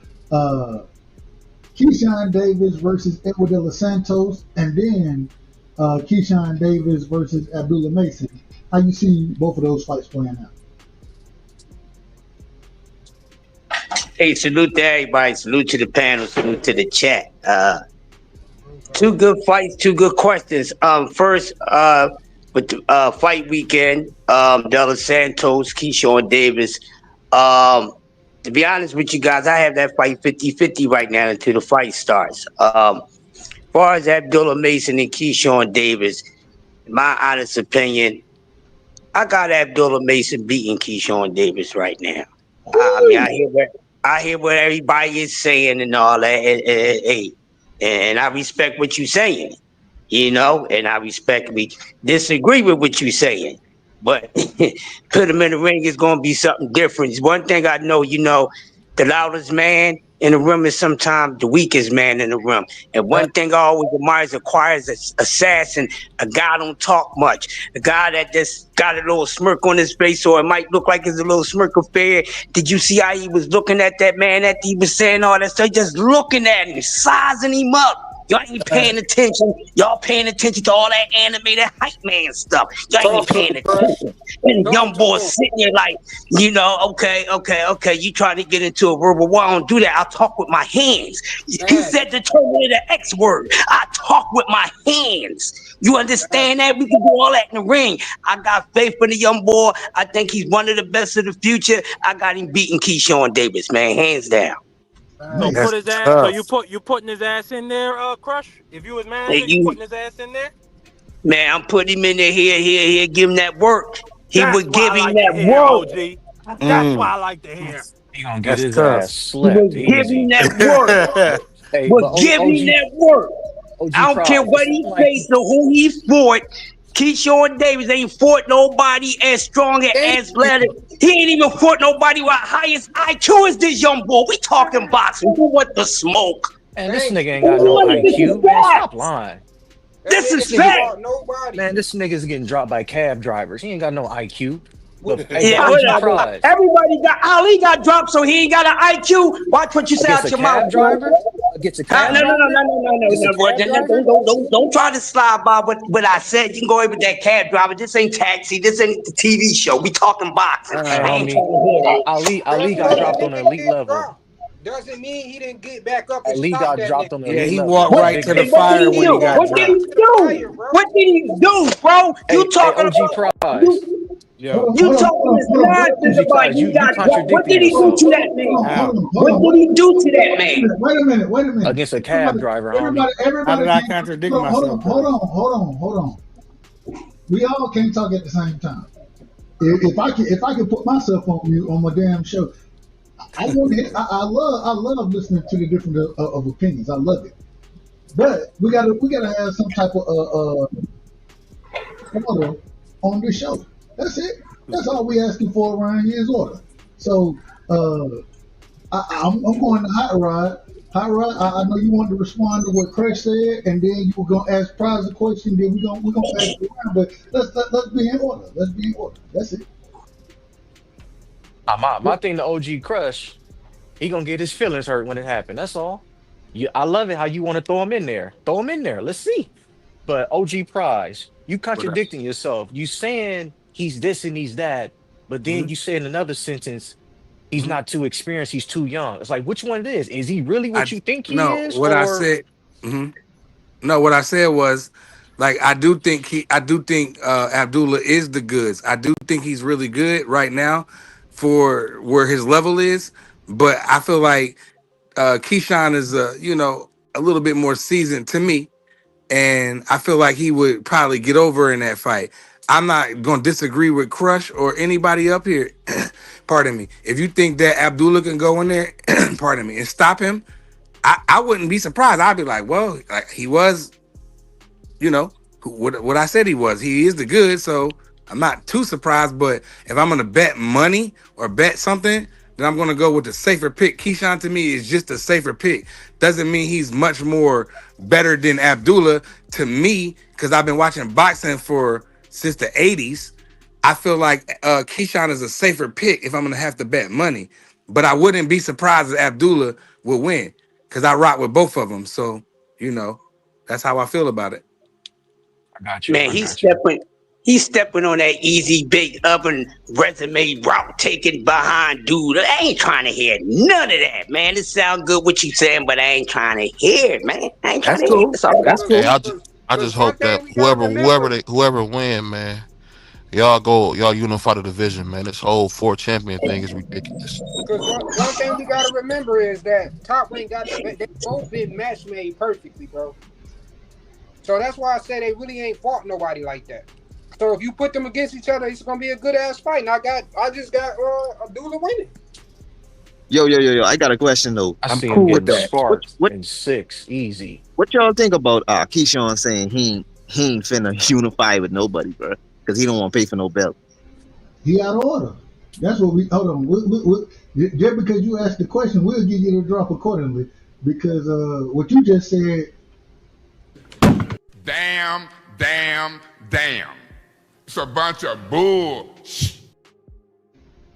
Keyshawn Davis versus Edward De Los Santos, and then Keyshawn Davis versus Abdullah Mason. How you see both of those fights playing out? Hey, salute to everybody. Salute to the panel. Salute to the chat. Two good fights, two good questions. First, with the fight weekend, De Los Santos, Keyshawn Davis. To be honest with you guys, I have that fight 50-50 right now until the fight starts. As far as Abdullah Mason and Keyshawn Davis, in my honest opinion, I got Abdullah Mason beating Keyshawn Davis right now. I mean, I hear what everybody is saying and all that, and I respect what you're saying, and we disagree with what you're saying. But put him in the ring is going to be something different. One thing I know, the loudest man in the room is sometimes the weakest man in the room. And one thing I always admire is Acquire's assassin, a guy don't talk much, a guy that just got a little smirk on his face, or it might look like it's a little smirk affair. Did you see how he was looking at that man after he was saying all that stuff? Just looking at him, sizing him up. Y'all ain't paying attention. Y'all paying attention to all that animated hype man stuff. Y'all ain't paying attention. And the young boy sitting there like, okay. You trying to get into a verbal war. I don't do that. I talk with my hands. He said the Terminator X word. I talk with my hands. You understand that? We can do all that in the ring. I got faith in the young boy. I think he's one of the best of the future. I got him beating Keyshawn Davis, man, hands down. So put his ass. So you putting his ass in there, Crush? If you was manager, you putting his ass in there? Man, I'm putting him in there. Here. Give him that work. He was giving that work. That's why I like to hear. He gonna get his ass slept. He was giving that work. Hey, but giving that work. I don't care what he faced or who he fought. Keyshawn Davis ain't fought nobody as strong and as athletic. He ain't even fought nobody with highest IQ as this young boy. We talking boxing. Who want the smoke? And this nigga ain't got no IQ. Man, stop lying. This is fact. Man, this nigga's getting dropped by cab drivers. He ain't got no IQ. Yeah, whatever. Everybody got Ali got dropped, so he ain't got an IQ. Watch what you say out your mouth. Driver? Gets a cab No. Don't try to slide by what I said. You can go over with that cab driver. This ain't taxi. This ain't the TV show. We talking boxing. Ali got dropped on an elite level. Doesn't mean he didn't get back up. Ali got dropped on the elite he level. walked right to the fire when he got dropped. What did he do, bro? You talking about Prize. You talking this nonsense about you got dropped. What did he do to that man? What did he do to that man? Wait a minute. Against a cab driver, everybody How did I contradict myself? Hold on. We all can't talk at the same time. If I can put myself on mute on my damn show, I love listening to the different of opinions. I love it, but we gotta have some type of order on this show. That's it. That's all we asking for around here is order. So I'm going to Hot Rod. Hot Rod, I know you wanted to respond to what Crash said, and then you were gonna ask Prize a question. Then we're gonna pass it around. But let's be in order. Let's be in order. That's it. My thing to OG Crush, he gonna get his feelings hurt when it happened. That's all. I love it how you want to throw him in there. Throw him in there. Let's see. But OG Prize, you contradicting yourself. You saying he's this and he's that, but then you say in another sentence, he's not too experienced. He's too young. It's like, which one it is? Is he really what you think he is? I said. No, what I said was, like, I do think Abdullah is the goods. I do think he's really good right now for where his level is. But I feel like Keyshawn is a little bit more seasoned to me, and I feel like he would probably get over in that fight. I'm not gonna disagree with Crush or anybody up here. Pardon me. If you think that Abdullah can go in there, pardon me, and stop him, I wouldn't be surprised. I'd be like, well, like he was, you know, what I said he was. He is the good, so I'm not too surprised. But if I'm gonna bet money or bet something, then I'm gonna go with the safer pick. Keyshawn to me is just a safer pick. Doesn't mean he's much more better than Abdullah to me, because I've been watching boxing since the 80s. I feel like Keyshawn is a safer pick if I'm gonna have to bet money. But I wouldn't be surprised if Abdullah would win, because I rock with both of them. So, that's how I feel about it. I got you. Man, I got you. he's stepping on that easy bake oven resume route taking behind dude. I ain't trying to hear none of that, man. It sound good what you saying, but I ain't trying to hear it, man. I ain't trying That's to hear it. cool. That's all I That's got. cool. Hey, I just hope that whoever win, man, y'all unify the division, man. This whole 4 champion thing is ridiculous. Because one thing we gotta remember is that Top Rank they both been match made perfectly, bro. So that's why I say they really ain't fought nobody like that. So if you put them against each other, it's gonna be a good ass fight. And I just got Abdullah winning. Yo, I got a question though. I I'm see him cool with getting that. sparked What in 6 easy. what y'all think about Keyshawn saying he ain't finna unify with nobody, bro? Because he don't want to pay for no belt. He out of order. That's what we hold on. Just because you asked the question, we'll give you the drop accordingly. Because what you just said, Damn. It's a bunch of bull.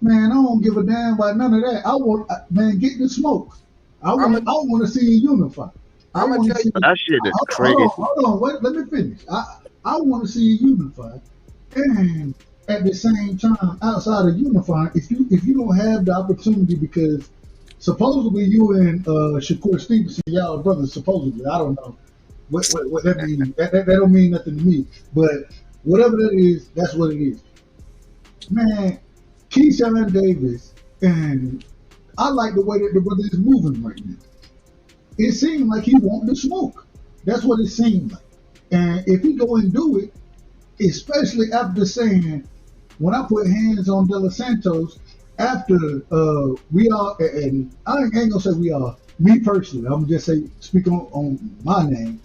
man, I don't give a damn about none of that. I want, man, get the smoke. I want to see you unify. I want to see. That shit is crazy. Hold on. Wait, let me finish. I want to see you unify, and at the same time, outside of unifying, if you don't have the opportunity, because supposedly you and Shakur Stevenson, y'all brothers, supposedly, I don't know what that means. That don't mean nothing to me. But whatever that is, that's what it is. Man, Keyshawn Davis, and I like the way that the brother is moving right now. It seemed like he wanted to smoke. That's what it seemed like. And if he go and do it, especially after saying, when I put hands on De Los Santos, after we are, and I ain't gonna say we are, me personally, I'm gonna just say, speak on my name.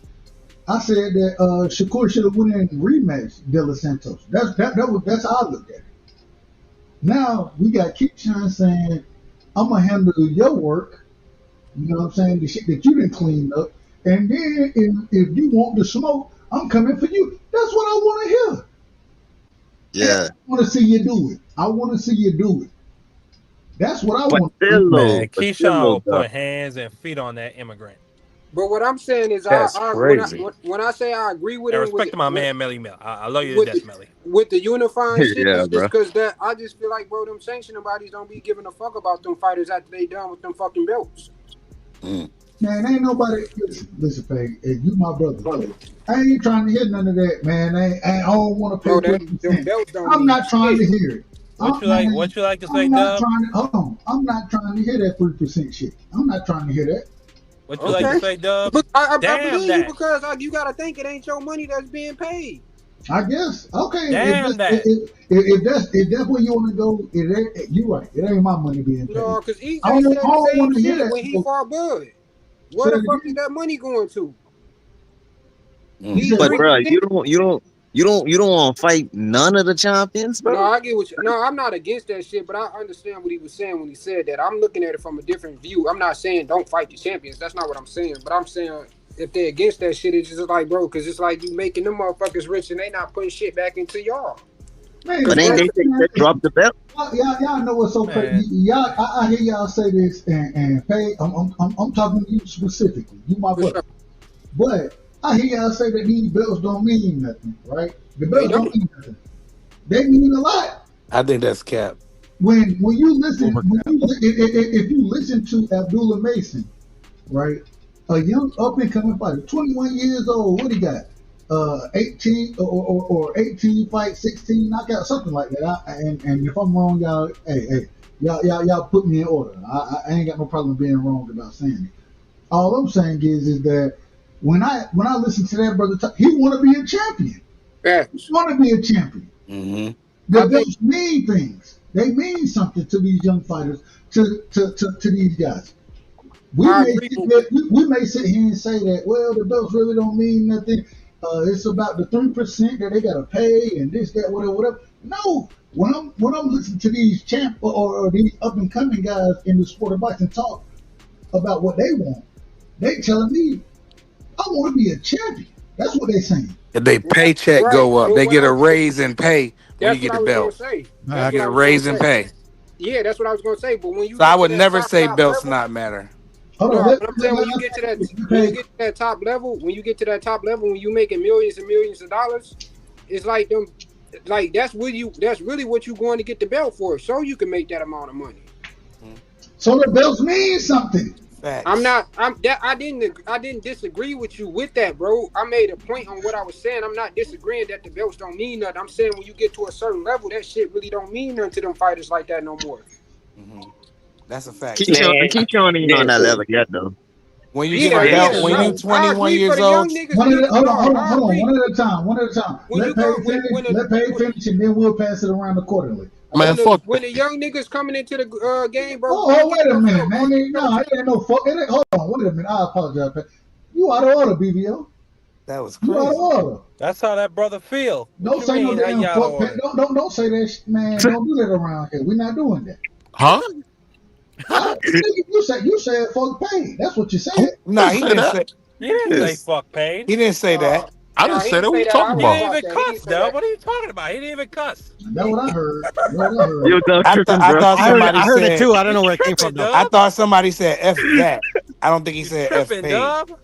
I said that Shakur should have went in and rematched De Los Santos. That's how I looked at it. Now we got Keyshawn saying, I'm gonna handle your work, you know what I'm saying, the shit that you didn't clean up. And then if you want the smoke, I'm coming for you. That's what I want to hear. Yeah. I want to see you do it. That's what I want. Man, Keyshawn will put hands and feet on that immigrant. But what I'm saying is, That's crazy. when I say I agree with And him, respect to my man Melly Mel. I love you to death, Melly. With the unifying shit, Yeah, it's bro. because that I just feel like, bro, them sanctioning bodies don't be giving a fuck about them fighters after they done with them fucking belts. Man, ain't nobody. Listen, Peg, you my brother. I ain't trying to hear none of that, man. I don't want to pay. Them belts don't I'm not trying to hear it. What you like to say, Dub? Hold on. I'm not trying to hear that 3% shit. I'm not trying to hear that. What you like to say, Dub? But I Damn believe that. you because you got to think it ain't your money that's being paid. I guess. Okay. Damn that. If that's where you want to go, you're right. It ain't my money being paid. No, because EJ I don't said the want to same hear shit that. when he fought Bud. Where the fuck is that money going to? But bro, you don't want to fight none of the champions, bro. No, I get what you. No, I'm not against that shit, but I understand what he was saying when he said that. I'm looking at it from a different view. I'm not saying don't fight the champions. That's not what I'm saying. But I'm saying if they're against that shit, it's just like, bro, because it's like you making them motherfuckers rich and they not putting shit back into y'all. Man, But ain't they drop the belt? Y'all know what's so crazy. Y'all, I hear y'all say this, and Pay, I'm talking to you specifically. You my brother. But I hear y'all say that these belts don't mean nothing, right? The belts don't mean nothing. They mean a lot. I think that's cap. When you listen, if you listen to Abdullah Mason, right, a young up and coming fighter, 21 years old, what he got? 18 or 18 fights, 16 knockouts, something like that. And if I'm wrong, y'all, y'all put me in order. I ain't got no problem being wrong about saying it. All I'm saying is that when I listen to that brother talk, he want to be a champion. Facts. He want to be a champion. Mm-hmm. The belts mean things. They mean something to these young fighters, to these guys. We may sit here and say that, well, the belts really don't mean nothing. It's about the 3% that they gotta pay and this, that, whatever. No, when I'm listening to these champ or these up and coming guys in the sport of boxing talk about what they want, they telling me, I want to be a champion. That's what they saying. If they paycheck go up, they get a raise in pay when you That's get what I the was gonna belt. say. You get a raise in pay. Yeah, that's what I was gonna say. But when you So I get would to that never say top belts level, not matter. Hold no, on, but I'm saying when you get to that top level, when you you making millions and millions of dollars, it's like them, like that's really what you going to get the belt for, so you can make that amount of money. So the belts mean something. Facts. I didn't disagree with you with that, bro. I made a point on what I was saying. I'm not disagreeing that the belts don't mean nothing. I'm saying when you get to a certain level, that shit really don't mean nothing to them fighters like that no more. Mm-hmm. That's a fact. Keyshawn ain't on that level yet, though. When you get a belt, when you 21 years old, Hold on, one at a time. Let Paige finish, and then we'll pass it around accordingly. Man, fuck when the young niggas coming into the game, bro. Oh, wait a minute, man. No, it ain't no fuck. Hold on, wait a minute. I apologize, man. You out of order, BBO. That was crazy. You out of order. That's how that brother feel. Don't say no damn fuck. Don't say that, man. Don't do that around here. We're not doing that. Huh? You said fuck Pain. That's what you said. No, he didn't say. He didn't say fuck Pain. He didn't say that. I didn't say that. What are you talking about? He didn't even cuss, Del. What are you talking about? He didn't even cuss. That's what I heard. I thought somebody I heard said it too. I don't know where it came from. Though. I thought somebody said F that. I don't think he said F Pain.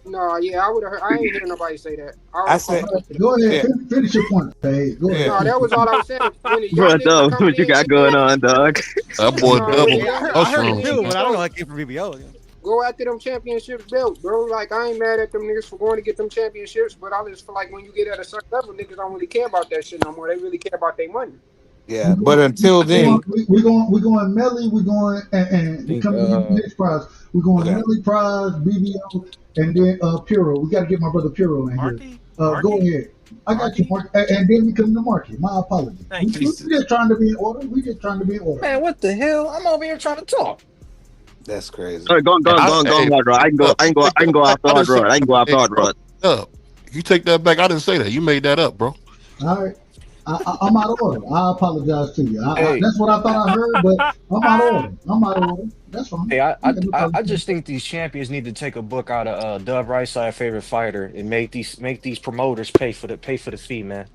No, yeah, I would have heard. I ain't hear nobody say that. I said, go ahead, finish your point, Paige. Go ahead. No, that was all I was saying. Bro, Dub, what you got going on, dog? That boy double. I heard it too, but I don't know. I came from BBO. Go after them championship belts, bro. Like, I ain't mad at them niggas for going to get them championships, but I just feel like when you get at a certain level, niggas don't really care about that shit no more. They really care about their money. Yeah, but until then, we're going Melly, we're going and we coming to the next prize. We're going Melly prize, BBO, and then Puro. We got to get my brother Puro in here. Go ahead. I got you, Mark. And then we come to Marky. My apologies. We just trying to be in order. Man, what the hell? I'm over here trying to talk. That's crazy. All right, go on, hard road. I can go after hard road. I can go after hard road. You take that back. I didn't say that. You made that up, bro. All right. I'm out of order. I apologize to you. That's what I thought I heard, but I'm out of order. That's fine. Hey, I just think these champions need to take a book out of Dub Right Side Favorite Fighter and make these promoters pay for the fee, man.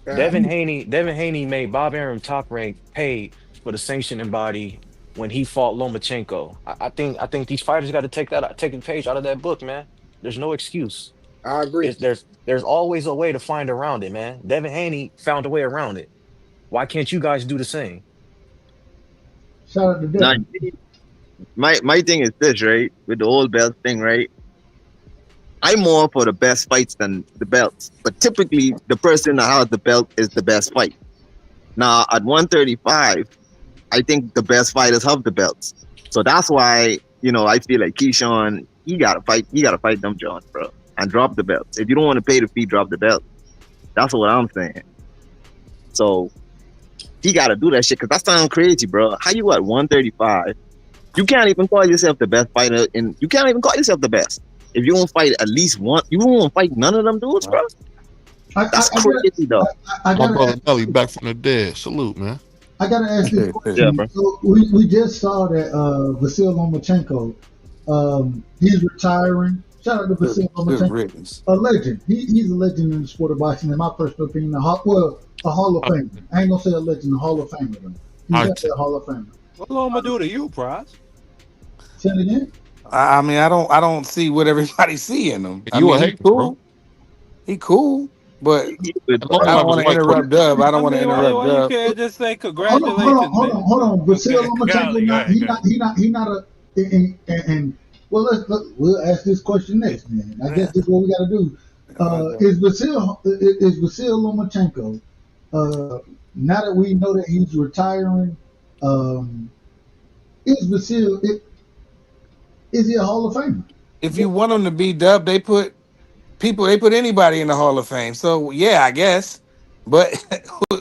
Devin Haney made Bob Arum Top Rank pay for the sanctioning body when he fought Lomachenko. I think these fighters got to take a page out of that book, man. There's no excuse. I agree. There's always a way to find around it, man. Devin Haney found a way around it. Why can't you guys do the same? Shout out to Devin. My thing is this, right? With the old belt thing, right? I'm more for the best fights than the belts. But typically, the person that has the belt is the best fight. Now, at 135, I think the best fighters have the belts. So that's why, I feel like Keyshawn, you gotta fight them Johns, bro. And drop the belts. If you don't want to pay the fee, drop the belt. That's what I'm saying. So he gotta do that shit, because that sounds crazy, bro. How you at 135? You can't even call yourself the best fighter, and you can't even call yourself the best. If you don't fight at least one, you won't fight none of them dudes, bro. That's crazy, though. My brother Melly back from the dead. Salute, man. I gotta ask this question. Yeah, bro. So we just saw that Vasil Lomachenko, he's retiring. Shout out to Vasil Lomachenko, a legend. He's a legend in the sport of boxing. In my personal opinion, a Hall of Famer. I ain't gonna say a legend, a Hall of Famer though. He's actually a Hall of Famer. What Loma do to you, Prize? Say it again. I mean, I don't see what everybody's seeing him. You a hater, bro. He cool, but I don't want to interrupt Dub. I don't want to interrupt Dub. You can't just say congratulations. Hold on. Vasil Lomachenko, he not a. And well, we'll ask this question next, man. I guess this is what we got to do. Is Vasil Lomachenko? Now that we know that he's retiring, is Vasil? Is he a Hall of Famer? If you want him to be dubbed, they put anybody in the Hall of Fame. So yeah, I guess. But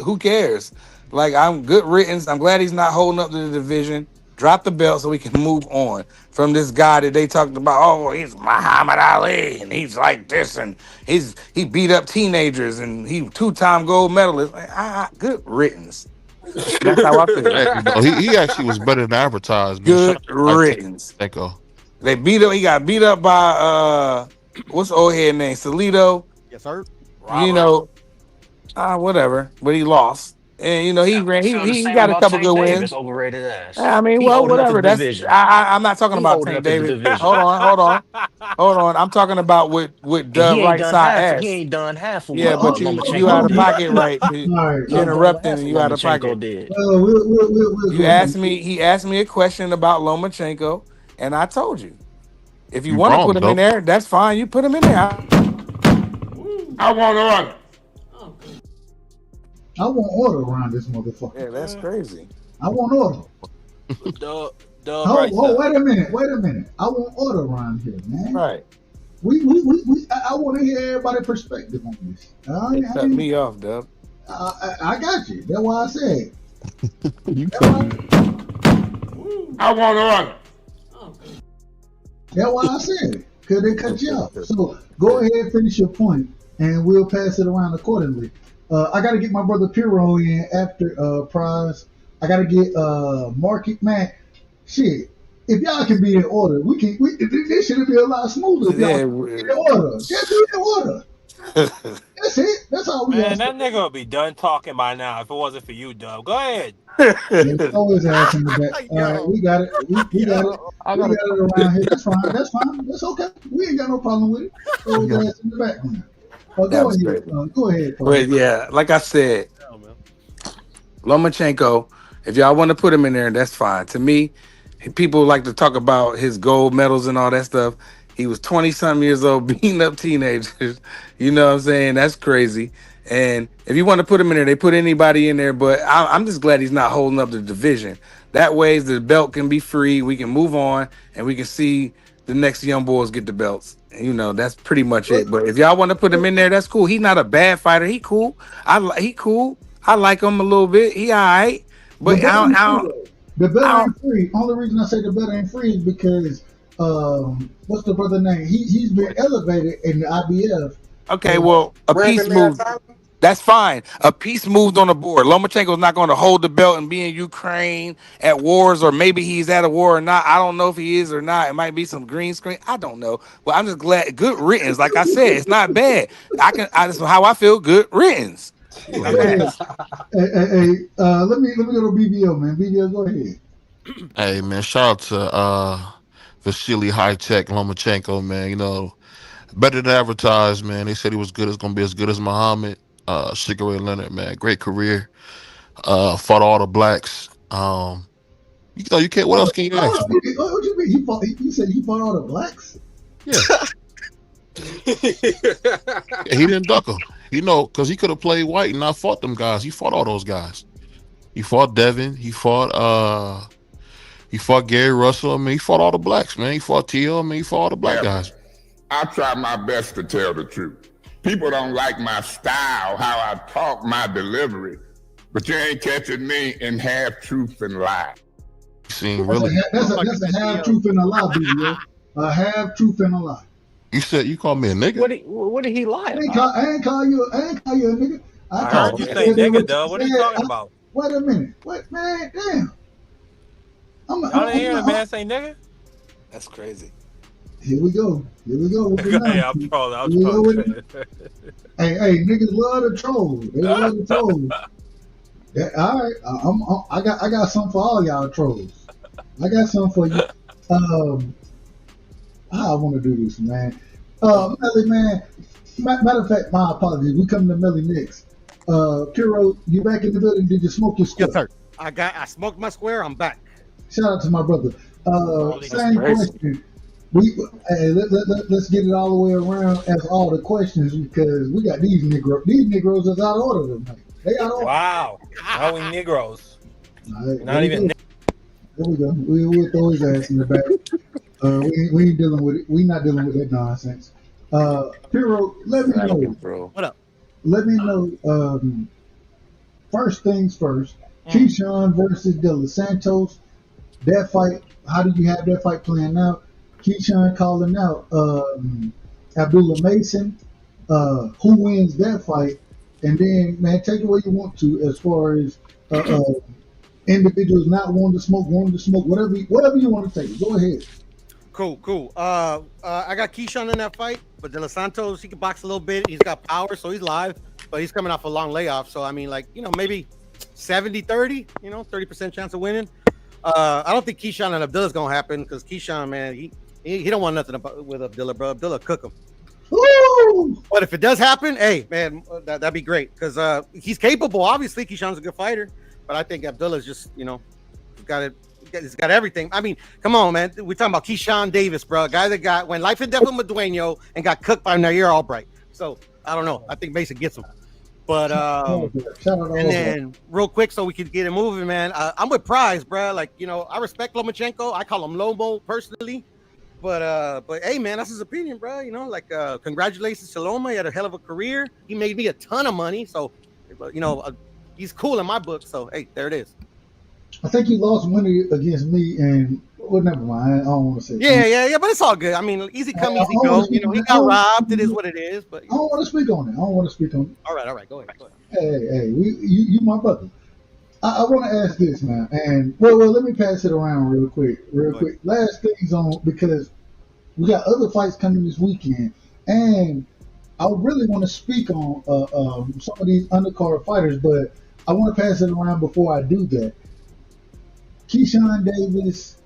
who cares? Like I'm good riddance. I'm glad he's not holding up to the division. Drop the belt so we can move on from this guy that they talked about. Oh, he's Muhammad Ali and he's like this and he beat up teenagers and he 2-time gold medalist. Like, good riddance. That's how I feel. Hey, no, he actually was better than advertised, man. Shout Good out to riddance. Lomachenko. They beat up. He got beat up by what's the old head name? Salito. Yes, sir. You know, whatever. But he lost, and you know he ran. Feel the He same got a about couple Tank good wins. Davis, overrated ass. I mean, He well, holding up his whatever. That's division. I'm not talking He about holding Tank up his Davis. division. Hold on. I'm talking about with And Dub he ain't right done side half. He ass. ain't done half of Yeah, what but you out Lomachenko of did. pocket right. You All right. He ain't done interrupting half and of you out of Lomachenko pocket. did. Well, we'll You go asked ahead. me. He asked me a question about Lomachenko, and I told you. If you You want to put wrong, him in though. there, that's fine. You put him in there. I want order. I want order around this motherfucker. Yeah, that's crazy. I want order. Dub Oh, right wait a minute. I want order around here, man. Right. I want to hear everybody's perspective on this. They cut me off, Dub. I got you. That's why I said. I want order. That's why I said it. Because they cut you off. So go ahead and finish your point, and we'll pass it around accordingly. I got to get my brother Piro in after Prize. I got to get Market. Man, shit. If y'all can be in order, this should be a lot smoother. If y'all can be in order. Just be in order. That's it. That's all we Man, got. that nigga would be done talking by now if it wasn't for you, Dub. Go ahead. Always ass in the back. All right, we got it. We got it. We got it around here. That's fine. That's okay. We ain't got no problem with it. Always ass in the background. That was great. Go ahead. But yeah, like I said, Lomachenko, if y'all want to put him in there, that's fine. To me, people like to talk about his gold medals and all that stuff. He was 20-something years old beating up teenagers. You know what I'm saying? That's crazy. And if you want to put him in there, they put anybody in there. But I'm just glad he's not holding up the division. That way, the belt can be free. We can move on, and we can see the next young boys get the belts. And, you know, that's pretty much it. But if y'all want to put him in there, that's cool. He's not a bad fighter. He cool. He cool. I like him a little bit. He all right. But the belt ain't free. Only reason I say the belt ain't free is because what's the brother name? He's been elevated in the IBF. Okay, well, a piece moved. That's fine. A piece moved on the board. Lomachenko's not going to hold the belt and be in Ukraine at wars, or maybe he's at a war or not. I don't know if he is or not. It might be some green screen. I don't know. Well, I'm just glad. Good riddance. Like I said, it's not bad. That's how I feel. Good riddance. Hey, let me go to BBO, man. BBO, go ahead. Hey, man, shout out to Vasily High-Tech Lomachenko, man. You know, better than advertised, man. They said he was good. It's going to be as good as Muhammad. Sugar Ray Leonard, man. Great career. Fought all the blacks. You know, you can't. What else can you ask? What you mean? You said he fought all the blacks? Yeah. Yeah, he didn't duck him. You know, because he could have played white and not fought them guys. He fought all those guys. He fought Devin. He fought Gary Russell. I mean, he fought all the blacks, man. He fought T.O. I mean, he fought all the black guys. I try my best to tell the truth. People don't like my style, how I talk, my delivery, but you ain't catching me in half truth and lie. That's a half truth and a lie, BBO. A half truth and a lie. You said you called me a nigga. What did he lie about? I ain't call you a nigga. I heard you say nigga, Dub. What are you talking about? Wait a minute. What, man? Damn. Y'all didn't hear the man say nigga? That's crazy. Here we go. Yeah, I'm trolling. Hey, niggas love the trolls. They love the trolls. Yeah, all right. I got something for all y'all trolls. I got something for you. I want to do this, man. Melly, man. Matter of fact, my apologies. We come to Melly next. Piro, you back in the building? Did you smoke your square? Yes, sir. I smoked my square. I'm back. Shout out to my brother. Same question. Let's get it all the way around as all the questions because we got these Negroes. These Negroes is out of order tonight. They out of order. Wow. Now we Negroes. Right, not even. There we go. We'll throw his ass in the back. We ain't dealing with it. We not dealing with that nonsense. Piro, let me know. bro. What up? Let me know. First things first. Keyshawn versus De Los Santos. That fight. How do you have that fight playing out? Keyshawn calling out Abdullah Mason. Who wins that fight? And then, man, take it where you want to as far as individuals not wanting to smoke, whatever you want to take. Go ahead. Cool. I got Keyshawn in that fight, but De Los Santos, he can box a little bit. He's got power, so he's live, but he's coming off a long layoff. So, I mean, like, maybe 70-30, 30% chance of winning. I don't think Keyshawn and Abdullah's going to happen because Keyshawn, man, he don't want nothing with Abdullah, bro. Abdullah cook him. Woo! But if it does happen, hey, man, that'd be great because he's capable. Obviously, Keyshawn's a good fighter, but I think Abdullah's just, he's got everything. I mean, come on, man. We're talking about Keyshawn Davis, bro. A guy that went life and death with Madueño and got cooked by Nair Albright. So, I don't know. I think Mason gets him. But, and then real quick so we can get it moving, man. I'm with Prize, bro. Like, I respect Lomachenko. I call him Lomo personally. But hey, man, that's his opinion, bro. Congratulations to Loma. He had a hell of a career. He made me a ton of money. So, he's cool in my book. So, hey, there it is. I think he lost money against me, and never mind. I don't want to say. Yeah, but it's all good. I mean, easy come, easy go. He got robbed. It is what it is. But I don't want to speak on it. All right. Go ahead. Hey, you my brother. I want to ask this now, and well, let me pass it around real quick. Last things on because we got other fights coming this weekend, and I really want to speak on some of these undercard fighters, but I want to pass it around before I do that. Keyshawn Davis,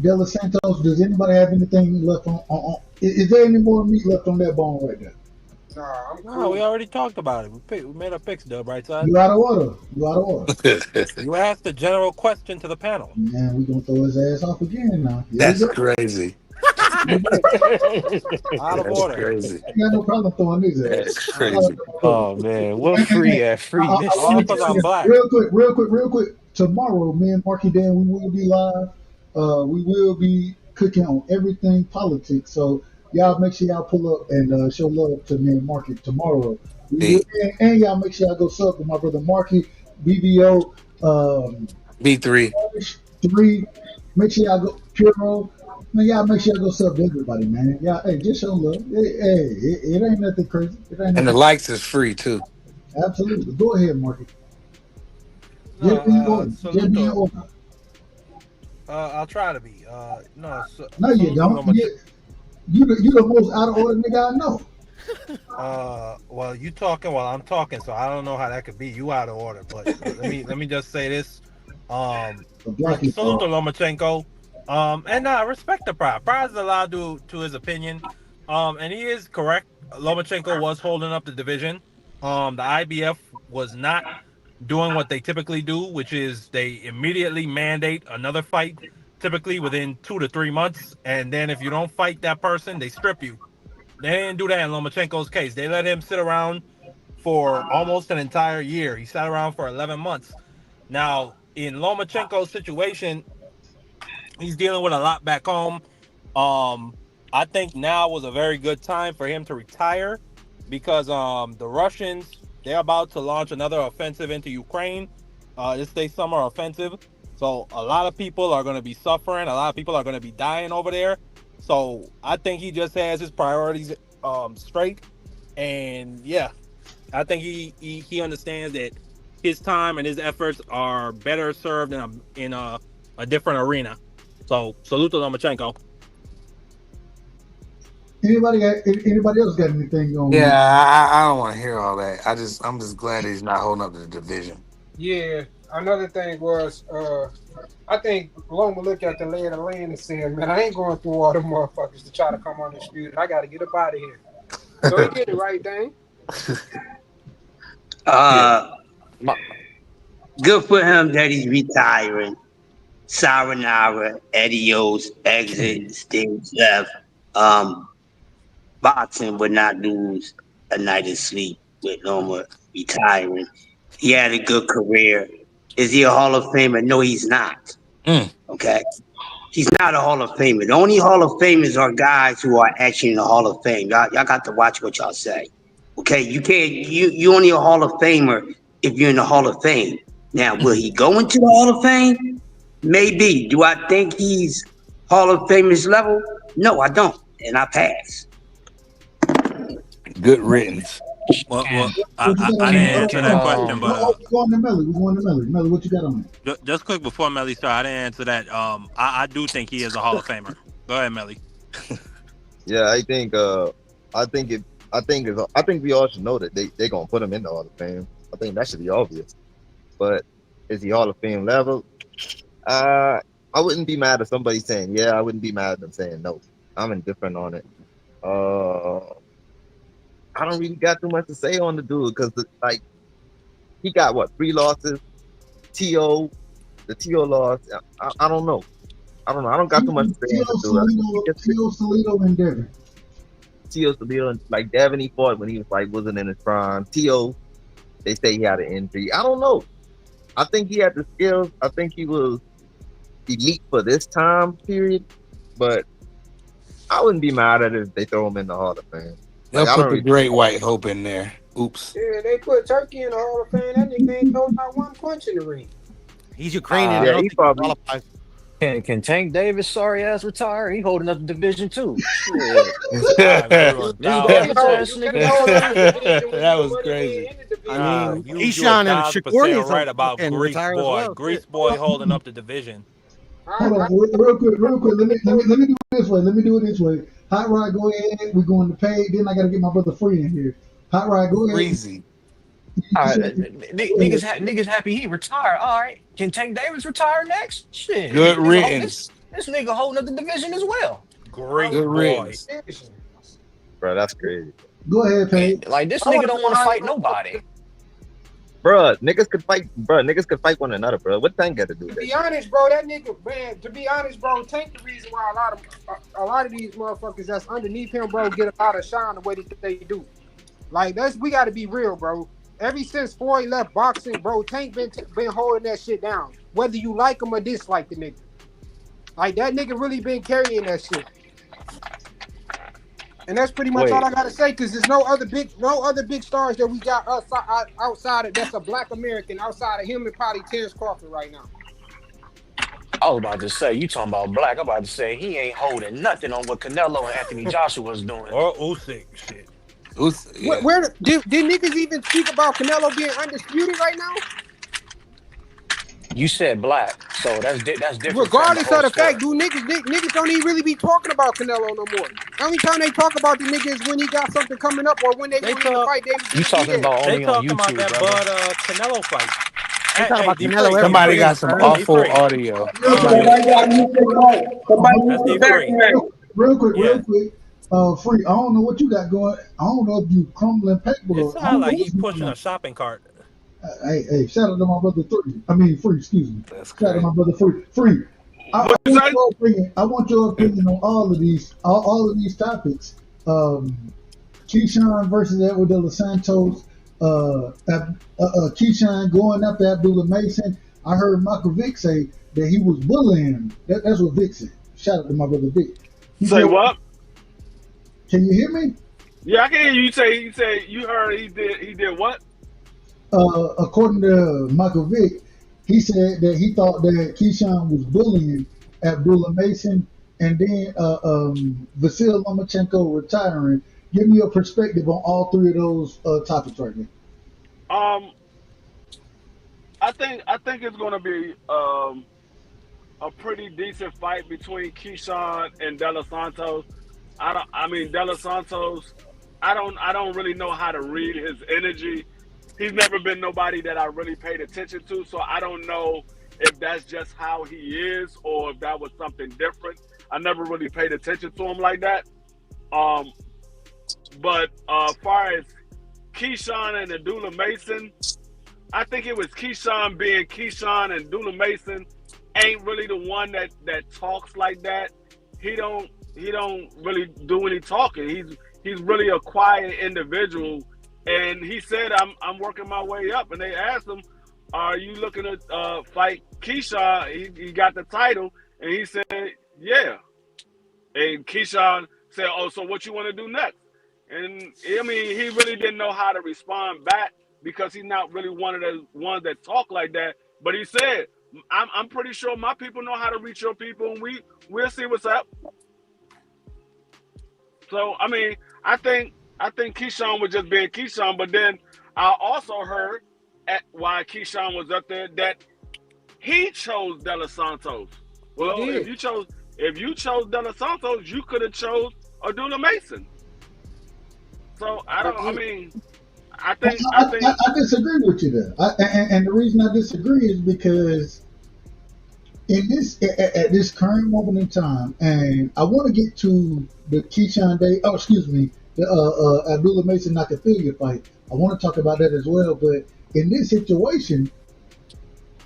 De Los Santos. Does anybody have anything left on? Is there any more meat left on that bone right there? No, we already talked about it. We made our picks, Dub, right side? You out of order. You asked the general question to the panel. Man, we gonna throw his ass off again now. That's crazy. Out of order. Crazy. I got no problem throwing his ass. That's crazy. Oh man, what free at free? Real quick. Tomorrow, me and Marky Dan, we will be live. We will be cooking on everything politics. So y'all make sure y'all pull up and show love to me and Marky tomorrow. And y'all make sure y'all go sub to my brother Marky, BBO, B3. 3. Make sure y'all go Puro. Man, y'all make sure y'all go sub to everybody, man. Y'all, hey, just show love. It ain't nothing crazy. And the likes is free too. Absolutely. Go ahead, Marky. I'll try to be. No, you don't. You the most out of order nigga I know. Well, you talking while I'm talking, so I don't know how that could be. You out of order, but let me just say this. Salute to Lomachenko. And I respect the Prize. Prize is allowed to his opinion. And he is correct. Lomachenko was holding up the division. The IBF was not doing what they typically do, which is they immediately mandate another fight, typically within 2 to 3 months. And then if you don't fight that person, they strip you. They didn't do that in Lomachenko's case. They let him sit around for almost an entire year. He sat around for 11 months. Now, in Lomachenko's situation, he's dealing with a lot back home. I think now was a very good time for him to retire because the Russians, they're about to launch another offensive into Ukraine. This summer offensive. So a lot of people are going to be suffering. A lot of people are going to be dying over there. So I think he just has his priorities straight. And yeah, I think he understands that his time and his efforts are better served in a different arena. So salute to Lomachenko. Anybody else got anything going? Yeah, I don't want to hear all that. I'm just glad he's not holding up the division. Yeah. Another thing was, I think Loma looked at the lay of the land and said, "Man, I ain't going through all the motherfuckers to try to come on this field. I got to get up out of here." So he did the right thing. Good for him that he's retiring. Sayonara, adios, exit, stage left. Boxing would not lose a night of sleep with Loma retiring. He had a good career. Is he a Hall of Famer? No, he's not. Okay. He's not a Hall of Famer. The only Hall of Famers are guys who are actually in the Hall of Fame. Y'all got to watch what y'all say. Okay, you can't. You only a Hall of Famer if you're in the Hall of Fame. Now, will he go into the Hall of Fame? Maybe. Do I think he's Hall of Famers level? No, I don't, and I pass. Good riddance. Well, What you I got on didn't that? answer that question, but We're going to Melly. We're going to Melly. Melly, what you got on that? just quick before Melly start, I didn't answer that. I do think he is a Hall of Famer. Go ahead, Melly. Yeah, I think we all should know that they gonna put him in the Hall of Fame. I think that should be obvious. But is he Hall of Fame level? I wouldn't be mad if somebody saying yeah. I wouldn't be mad at them saying no. I'm indifferent on it. I don't really got too much to say on the dude because like he got what 3 losses. The TO loss. I don't know. I don't got too much to say on the dude. Tio Salito and Devin. Tio Salito, like Devin, he fought when he was like wasn't in his prime. Tio, they say he had an injury. I don't know. I think he had the skills. I think he was elite for this time period, but I wouldn't be mad at it if they throw him in the Hall of Fame. They'll put the Great White Hope in there. Oops. Yeah, they put Turkey in the Hall of Fame. That nigga ain't thrown not one punch in the ring. He's Ukrainian. Yeah, he probably. Can Tank Davis sorry ass retire? He holding up the division too. That was crazy. I mean, Keyshawn and Shakur is right about and Grease retire as Boy. well. Grease Boy holding up the division. Hold on, real quick. Let me do it this way. Hot Rod, go ahead. We're going to pay. Then I got to get my brother Free in here. Hot Rod, go ahead. Crazy. All right, niggas happy he retired. All right, can Tank Davis retire next? Shit, Good riddance. This nigga holding up the division as well. Great Good boy. riddance. Bro, that's crazy. Go ahead, Pay. Like this nigga don't want to fight nobody. Bro, niggas could fight. Bro, niggas could fight one another, bro. What Tank got to do? To be honest, bro, that nigga, man. To be honest, bro, Tank the reason why a lot of these motherfuckers that's underneath him, bro, get a lot of shine the way that they do. Like we got to be real, bro. Ever since Floyd left boxing, bro, Tank been holding that shit down. Whether you like him or dislike the nigga, like that nigga really been carrying that shit. And that's pretty much all I gotta say, because there's no other big stars that we got outside of that's a black American outside of him and probably Terrence Crawford right now. I was about to say, you talking about black. I'm about to say he ain't holding nothing on what Canelo and Anthony Joshua's doing. Or Usyk, shit. Yeah. Where did niggas even speak about Canelo being undisputed right now? You said black, so that's different. Regardless of the fact, niggas don't even really be talking about Canelo no more. The only time they talk about the nigga is when he got something coming up or when they want to fight. You talking about only on YouTube, about that brother. Canelo fight. They talk about Canelo. Somebody got some awful audio. Real quick. Free. I don't know what you got going. I don't know if you crumbling paper. It sounds like he's pushing a shopping cart. Hey, shout out to my brother Free, excuse me. Shout out to my brother Free. I want your opinion on all of these topics. Keyshawn versus Edward De Los Santos. Keyshawn going after Abdullah Mason. I heard Michael Vick say that he was bullying him. That's what Vick said. Shout out to my brother Vick. Say what? Can you hear me? Yeah, I can hear you. You say you heard he did what? According to Michael Vick, he said that he thought that Keyshawn was bullying Abdullah Mason and then Vasyl Lomachenko retiring. Give me your perspective on all three of those topics right now. I think it's going to be a pretty decent fight between Keyshawn and De Los Santos. De Los Santos, I don't really know how to read his energy. He's never been nobody that I really paid attention to, so I don't know if that's just how he is or if that was something different. I never really paid attention to him like that. But as far as Keyshawn and Abdullah Mason, I think it was Keyshawn being Keyshawn, and Abdullah Mason ain't really the one that talks like that. He don't really do any talking. He's really a quiet individual. And he said, I'm working my way up. And they asked him, are you looking to fight Keyshawn? He got the title. And he said, Yeah. And Keyshawn said, "Oh, so what you want to do next?" And I mean, he really didn't know how to respond back because he's not really one of the ones that talk like that. But he said, "I'm pretty sure my people know how to reach your people, and we'll see what's up." So I mean, I think Keyshawn was just being Keyshawn. But then I also heard why Keyshawn was up there that he chose De Los Santos. He Well, did. if you chose De Los Santos, you could have chose Abdullah Mason. So I don't. I mean, I think. I disagree with you there. And the reason I disagree is because in this at this current moment in time, and I want to get to the Keyshawn Day. Oh, excuse me, the Abdullah Mason Nakafiliya fight. I want to talk about that as well. But in this situation,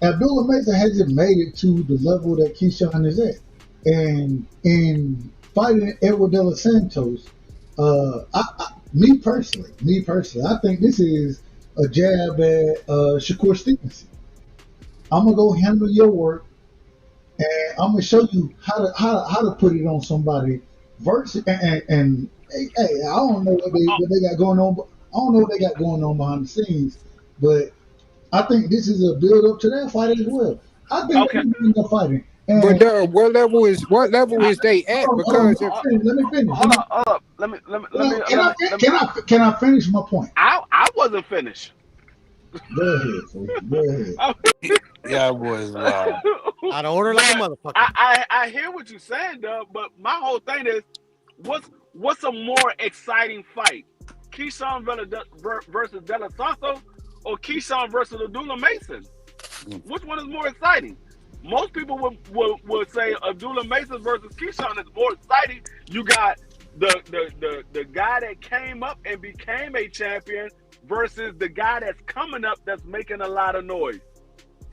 Abdullah Mason hasn't made it to the level that Keyshawn is at. And in fighting Edward De Los Santos, me personally, I think this is a jab at Shakur Stevenson. I'm gonna go handle your work, and I'm gonna show you how to put it on somebody. Versus and hey, I don't know what they got going on. I don't know what they got going on behind the scenes, but I think this is a build up to that fight as well. I think they're in the fighting. But what level is they at? Because if let me finish. Hold up. Let me. Can I finish my point? I wasn't finished. Go ahead, folks. Go ahead. Yeah, boys, wow. Out of order like a motherfucker. I hear what you're saying, Doug, but my whole thing is, what's a more exciting fight? Keyshawn versus De Los Santos or Keyshawn versus Abdullah Mason? Which one is more exciting? Most people would say Abdullah Mason versus Keyshawn is more exciting. You got the guy that came up and became a champion versus the guy that's coming up that's making a lot of noise.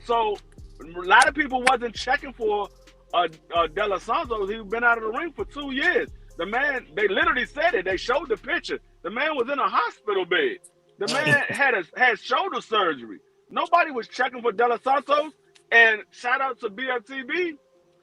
So a lot of people wasn't checking for De Los Santos. He's been out of the ring for 2 years. The man, they literally said it. They showed the picture. The man was in a hospital bed. The man had shoulder surgery. Nobody was checking for De Los Santos. And shout out to BFTB.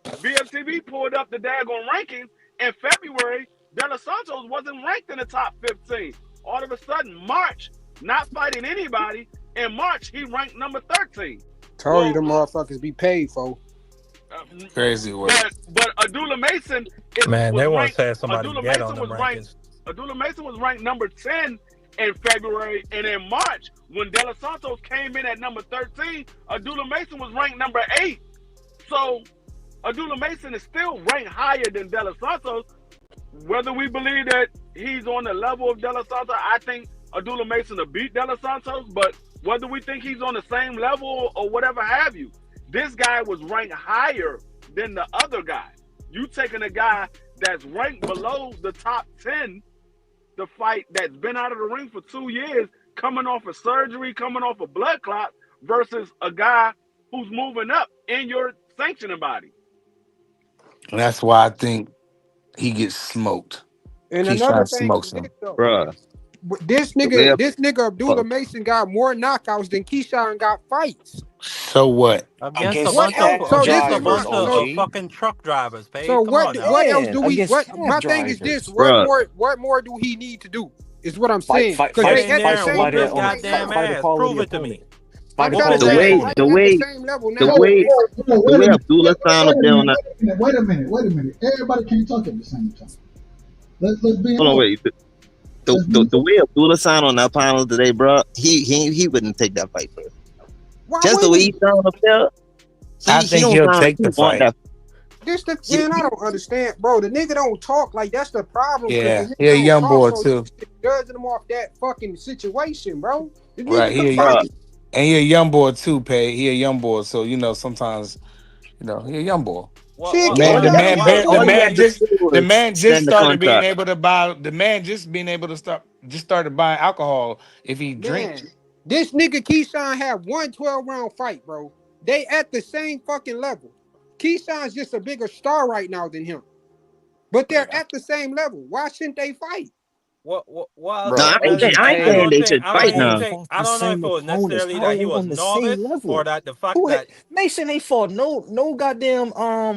BFTB pulled up the daggone rankings in February. De Los Santos wasn't ranked in the top 15. All of a sudden, March, not fighting anybody. In March, he ranked number 13. Told you the motherfuckers be paid for. Crazy work. But Abdullah Mason they want to say somebody get on the rankings. Abdullah Mason was ranked number 10 in February, and in March, when De Los Santos came in at number 13, Abdullah Mason was ranked number 8. So Abdullah Mason is still ranked higher than De Los Santos. Whether we believe that he's on the level of De Los Santos, I think Abdullah Mason will beat De Los Santos, but whether we think he's on the same level or whatever have you, this guy was ranked higher than the other guy. You taking a guy that's ranked below the top 10 to fight that's been out of the ring for 2 years, coming off of surgery, coming off a blood clot, versus a guy who's moving up in your sanctioning body. And that's why I think he gets smoked. And Keyshawn another thing, smokes him. Bruh. This nigga Abdullah Mason got more knockouts than Keyshawn got fights. So what? Against a bunch of fucking truck drivers, babe. So what else do we? My thing is this: what more do he need to do? Is what I'm saying. Fight somebody on goddamn ass. Prove it to me. The way Abdullah sounded down. Wait a minute. Everybody can't talk at the same time. Let's be. Hold on, wait. The way Abdullah sounded on that panel today, bro, he wouldn't take that fight, bro. Just the way he sounded up there. I think he'll take the fight. Man, I don't understand, bro. The nigga don't talk like that's the problem. Yeah, he a young boy too. Judging him off that fucking situation, bro. Right, he a young boy too, Pay. He a young boy, so sometimes, he a young boy. The man just started being able to buy. The man just started buying alcohol if he drinks. This nigga Keyshawn had one 12-round fight, bro. They at the same fucking level. Keyshawn's just a bigger star right now than him, but they're at the same level. Why shouldn't they fight? What I No, Bro, say, I ain't Melly, saying, I I ain't ain't saying gonna OGK, they say should fight they now. fought I the don't know if same it was opponents. necessarily How are that he they was on the same novice or level? that the fact Who that Mason ain't fought no goddamn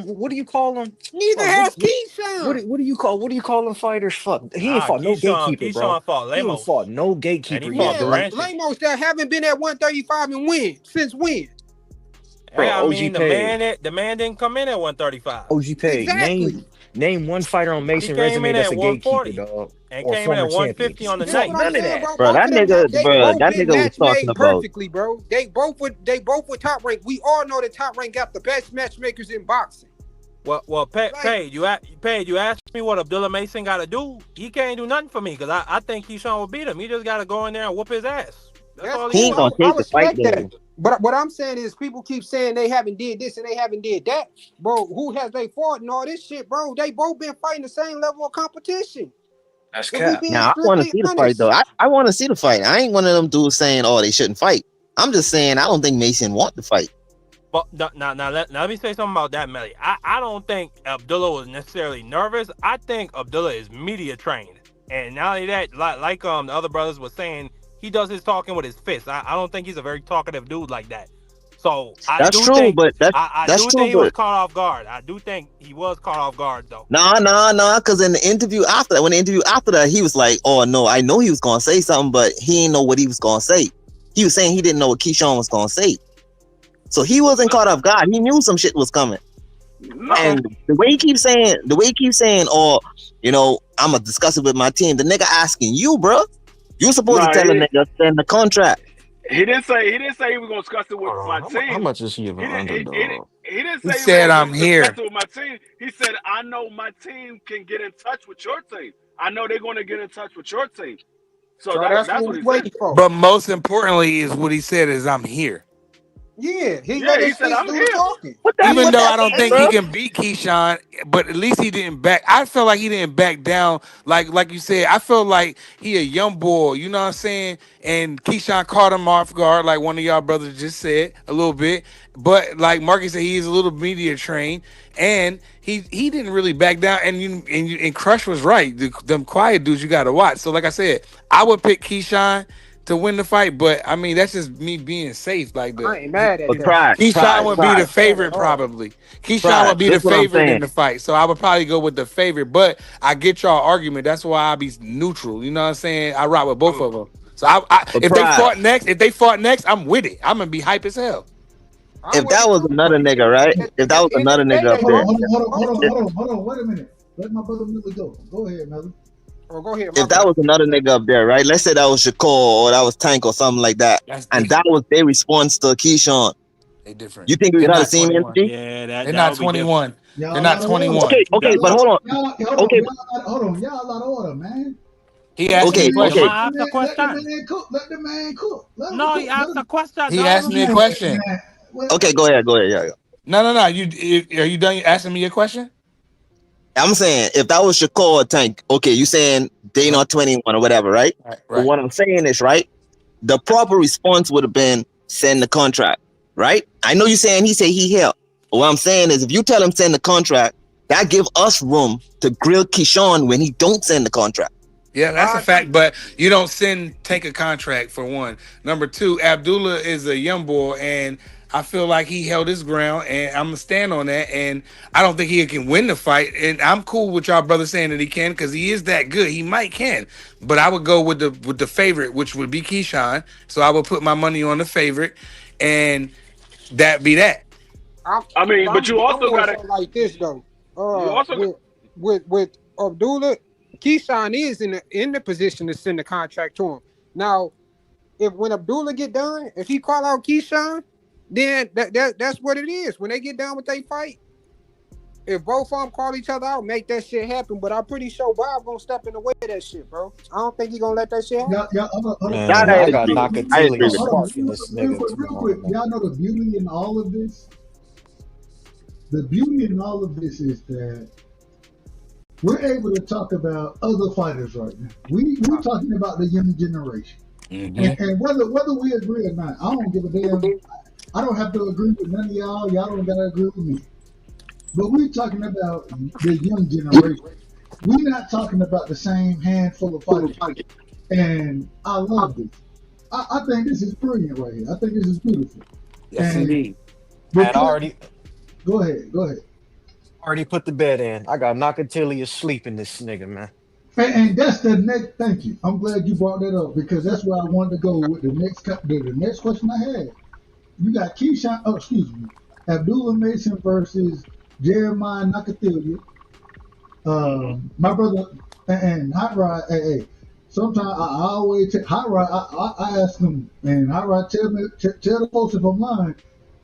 what do you call them? Neither Fuck, has Keyshawn. what do you call them fighters? Fuck, he ain't fought no Keyshawn gatekeeper, bro. Keyshawn fought He ain't Lemos fought no and he gatekeeper fought yet, Yeah, dude. Duranty. Lamos that haven't been at 135 and win since when? Hey, Bro, I mean OGK, the man didn't come in at 135. OGK, Exactly. name one fighter on He Mason came resume in that's at a gatekeeper, 140 dog, and or came in former at champion. 150 on the He That's fought what night. I'm none of saying, that. bro. Bro, Both of them, they both that been nigga was match talking made about. perfectly, bro. They both were top rank. We all know that top rank got the best matchmakers in boxing. Well, Like, you asked me what Abdullah Mason got to do. He can't do nothing for me because I think Keyshawn will beat him. He just got to go in there and whoop his ass. That's that's all he He can ain't cool. gonna do. I take the fight respect that. though. But what I'm saying is people keep saying they haven't did this and they haven't did that. Bro, who has they fought and all this shit, bro? They both been fighting the same level of competition. That's If we cap. being Now I want to strictly see the fight though. honest. I want to see the fight. I ain't one of them dudes saying, "Oh, they shouldn't fight." I'm just saying I don't think Mason want to fight. But now let me say something about that, Melly. I don't think Abdullah was necessarily nervous. I think Abdullah is media trained, and not only that, like the other brothers were saying, he does his talking with his fists. I don't think he's a very talkative dude like that. So I That's do true, think but I that's do true, think he was but caught off guard. I do think he was caught off guard though. nah. Because in the interview after that, when the interview after that, he was like, "Oh no, I know he was gonna say something, but he didn't know what he was gonna say." He was saying he didn't know what Keyshawn was gonna say, so he wasn't caught off guard. He knew some shit was coming. No, And the way he keeps saying, "Oh, I'm gonna discuss it with my team." The nigga asking you, bro. You supposed to no, tell a nigga send the contract. he didn't say he was gonna discuss it with Hold my on, how team. much is he giving underdog? He didn't He say he was said, gonna "I'm discuss here." it with my team. He said, I know my team can get in touch with your team. I know they're gonna get in touch with your team. So So that's that's what what we he said. waiting for. But most importantly, is what he said is, "I'm here." Yeah, he let Yeah, he his said, fist I'm do the here. talking. What Even though that I don't mean, think he bro? can beat Keyshawn, but at least he didn't back. I feel like he didn't back down. Like you said, I feel like he a young boy. You know what I'm saying? And Keyshawn caught him off guard, like one of y'all brothers just said a little bit. But like Marcus said, he is a little media trained, and he didn't really back down. And Crush was right. Them quiet dudes you got to watch. So like I said, I would pick Keyshawn to win the fight, but I mean that's just me being safe. Like I ain't mad at But that. Keyshawn would be I the ain't mad at favorite all. probably. Keyshawn would be This the is what I'm favorite saying. in the fight, so I would probably go with the favorite. But I get y'all argument. That's why I be neutral. You know what I'm saying? I rock with both of them. So But if they fought next, I'm with it. I'm gonna be hype as hell. I'm if with that it was too. another But nigga, right? If that at was the end of another the day, nigga up they Hold there, on, both hold on, hold on, both hold on, two. hold on. Wait a minute. Let my brother Millie go. Go ahead, Millie. Oh, go ahead, my if that bad. was another nigga up there, right? Let's say that was Shakur or that was Tank or something like that, That's and that different. was their response to Keyshawn. They different. You think we They're had the not same 21. energy? Yeah, They're that not would be different. 21. They're Y'all not out of order. 21. Okay, but hold on. Okay, Hold on. Y'all out of order, man. He Let asked the me a okay, man, question. okay. Jamal asked a let the question. man cook. Let the man cook. Let him No, he cook. Let asked a him. question, He asked dog. me a Man, question. man. Well, Okay, go ahead. Yeah. No. Are you done asking me a question? I'm saying if that was Shakur or Tank, okay, you saying they Right. not 21 or whatever, right? But Right. what I'm saying is, right, the proper response would have been send the contract, right? I know you saying he said he helped. But what I'm saying is if you tell him send the contract, that give us room to grill Keyshawn when he don't send the contract. Yeah, that's a I fact. agree. But you don't take a contract for one. Number two, Abdullah is a young boy, and I feel like he held his ground, and I'm gonna stand on that. And I don't think he can win the fight. And I'm cool with y'all brother saying that he can because he is that good. He might can, but I would go with the favorite, which would be Keyshawn. So I would put my money on the favorite, and that be that. I mean, but I'm you also doing gotta something like this though. you also With Abdullah, Keyshawn is in the position to send the contract to him. Now, if when Abdullah get done, if he call out Keyshawn, then that's what it is. When they get done with they fight, if both of them call each other out, make that shit happen. But I'm pretty sure Bob gonna step in the way of that shit, bro. I don't think he gonna let that shit happen. Hold on. That Man, I I got agree. I Nakatili agree with that. sparking this nigga Real tomorrow, quick. man. Y'all know the beauty in all of this? The beauty in all of this is that we're able to talk about other fighters right now. We're talking about the young generation. Mm-hmm. And whether we agree or not, I don't give a damn. I don't have to agree with none of y'all. Y'all don't gotta agree with me. But we're talking about the young generation. we're not talking about the same handful of fighters. And I love this. I think this is brilliant right here. I think this is beautiful. Yes, And indeed. Man, go ahead. already put the bed in. I got Nakatili asleep in this nigga, man. And that's the next. Thank you. I'm glad you brought that up because that's where I wanted to go with the next question I had. You got Keyshawn. Oh, excuse me. Abdullah Mason versus Jeremiah Nakatili. My brother and Hot Rod. Hey. Sometimes I always Hot Rod. I ask him, and Hot Rod tell the folks if I'm lying.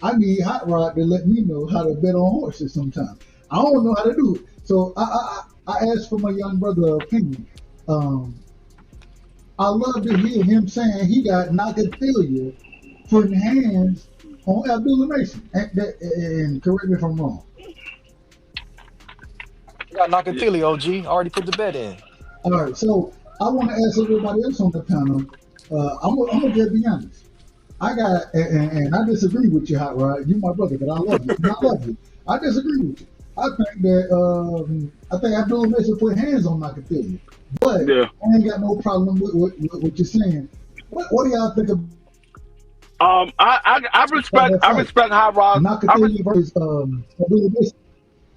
I need Hot Rod to let me know how to bet on horses. Sometimes I don't know how to do it, so I asked for my young brother's opinion. I love to hear him saying he got Nakatili putting hands on Abdullah Mason, and correct me if I'm wrong. I got Nakatili, OG. Already put the bed in. All right, so I want to ask everybody else on the panel. I'm gonna just be honest. I got, and I disagree with you, Hot Rod. You my brother, but I love you. I love you. I disagree with you. I think that I think Abdullah Mason put hands on Nakatili, but I ain't got no problem with what you're saying. What do y'all think of? I respect Hot Rod. Nakatili versus Abdullah Mason.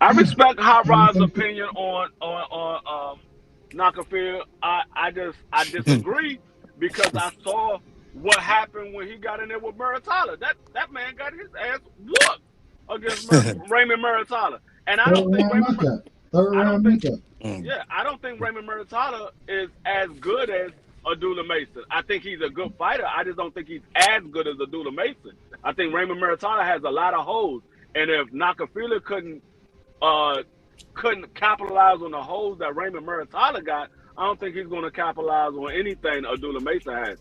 I respect Hot Rod's opinion on Nakafil. I disagree because I saw what happened when he got in there with Muratalla. That man got his ass whooped against Raymond Muratalla. And I don't think Raymond Muratalla is as good as Abdullah Mason. I think he's a good fighter. I just don't think he's as good as Abdullah Mason. I think Raymond Muratalla has a lot of holes. And if Nakafila couldn't capitalize on the holes that Raymond Muratalla got, I don't think he's going to capitalize on anything Abdullah Mason has.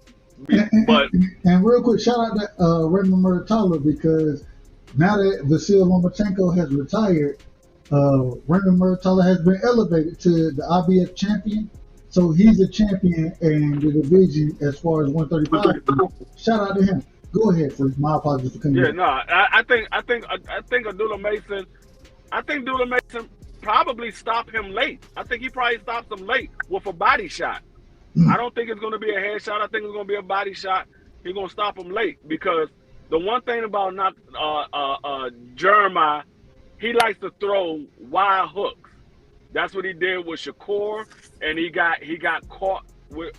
And real quick, shout out to Raymond Muratalla because now that Vasil Lomachenko has retired, Raymond Muratalla has been elevated to the IBF champion. So he's a champion in the division as far as 135. Shout out to him. Go ahead, Freak. My apologies for coming. Yeah, no, I think Abdullah Mason. I think Abdullah Mason probably stopped him late. I think he probably stopped him late with a body shot. I don't think it's going to be a headshot. I think it's going to be a body shot. He's going to stop him late because the one thing about Jeremiah, he likes to throw wide hooks. That's what he did with Shakur, and he got caught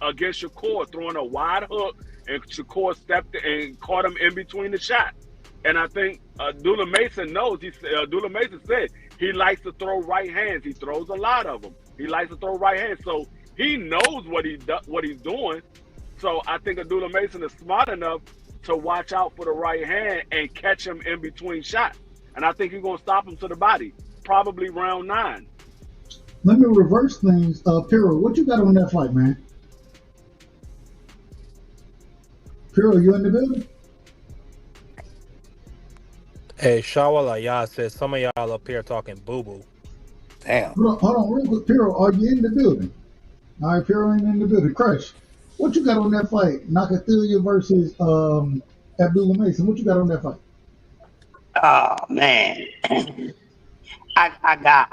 against Shakur throwing a wide hook, and Shakur stepped and caught him in between the shots. And I think Abdullah Mason knows. Abdullah Mason said he likes to throw right hands. He throws a lot of them. He likes to throw right hands, so he knows what he's doing. So I think Abdullah Mason is smart enough to watch out for the right hand and catch him in between shots. And I think he's going to stop him to the body, probably round 9. Let me reverse things. Piro, what you got on that fight, man? Piro, you in the building? Hey, Shawala, y'all said some of y'all up here talking boo-boo. Damn. Hold on, real quick. Piro, are you in the building? All right, Piro ain't in the building. Crush, what you got on that fight? Nakatili versus Abdullah Mason. What you got on that fight? Oh man, I got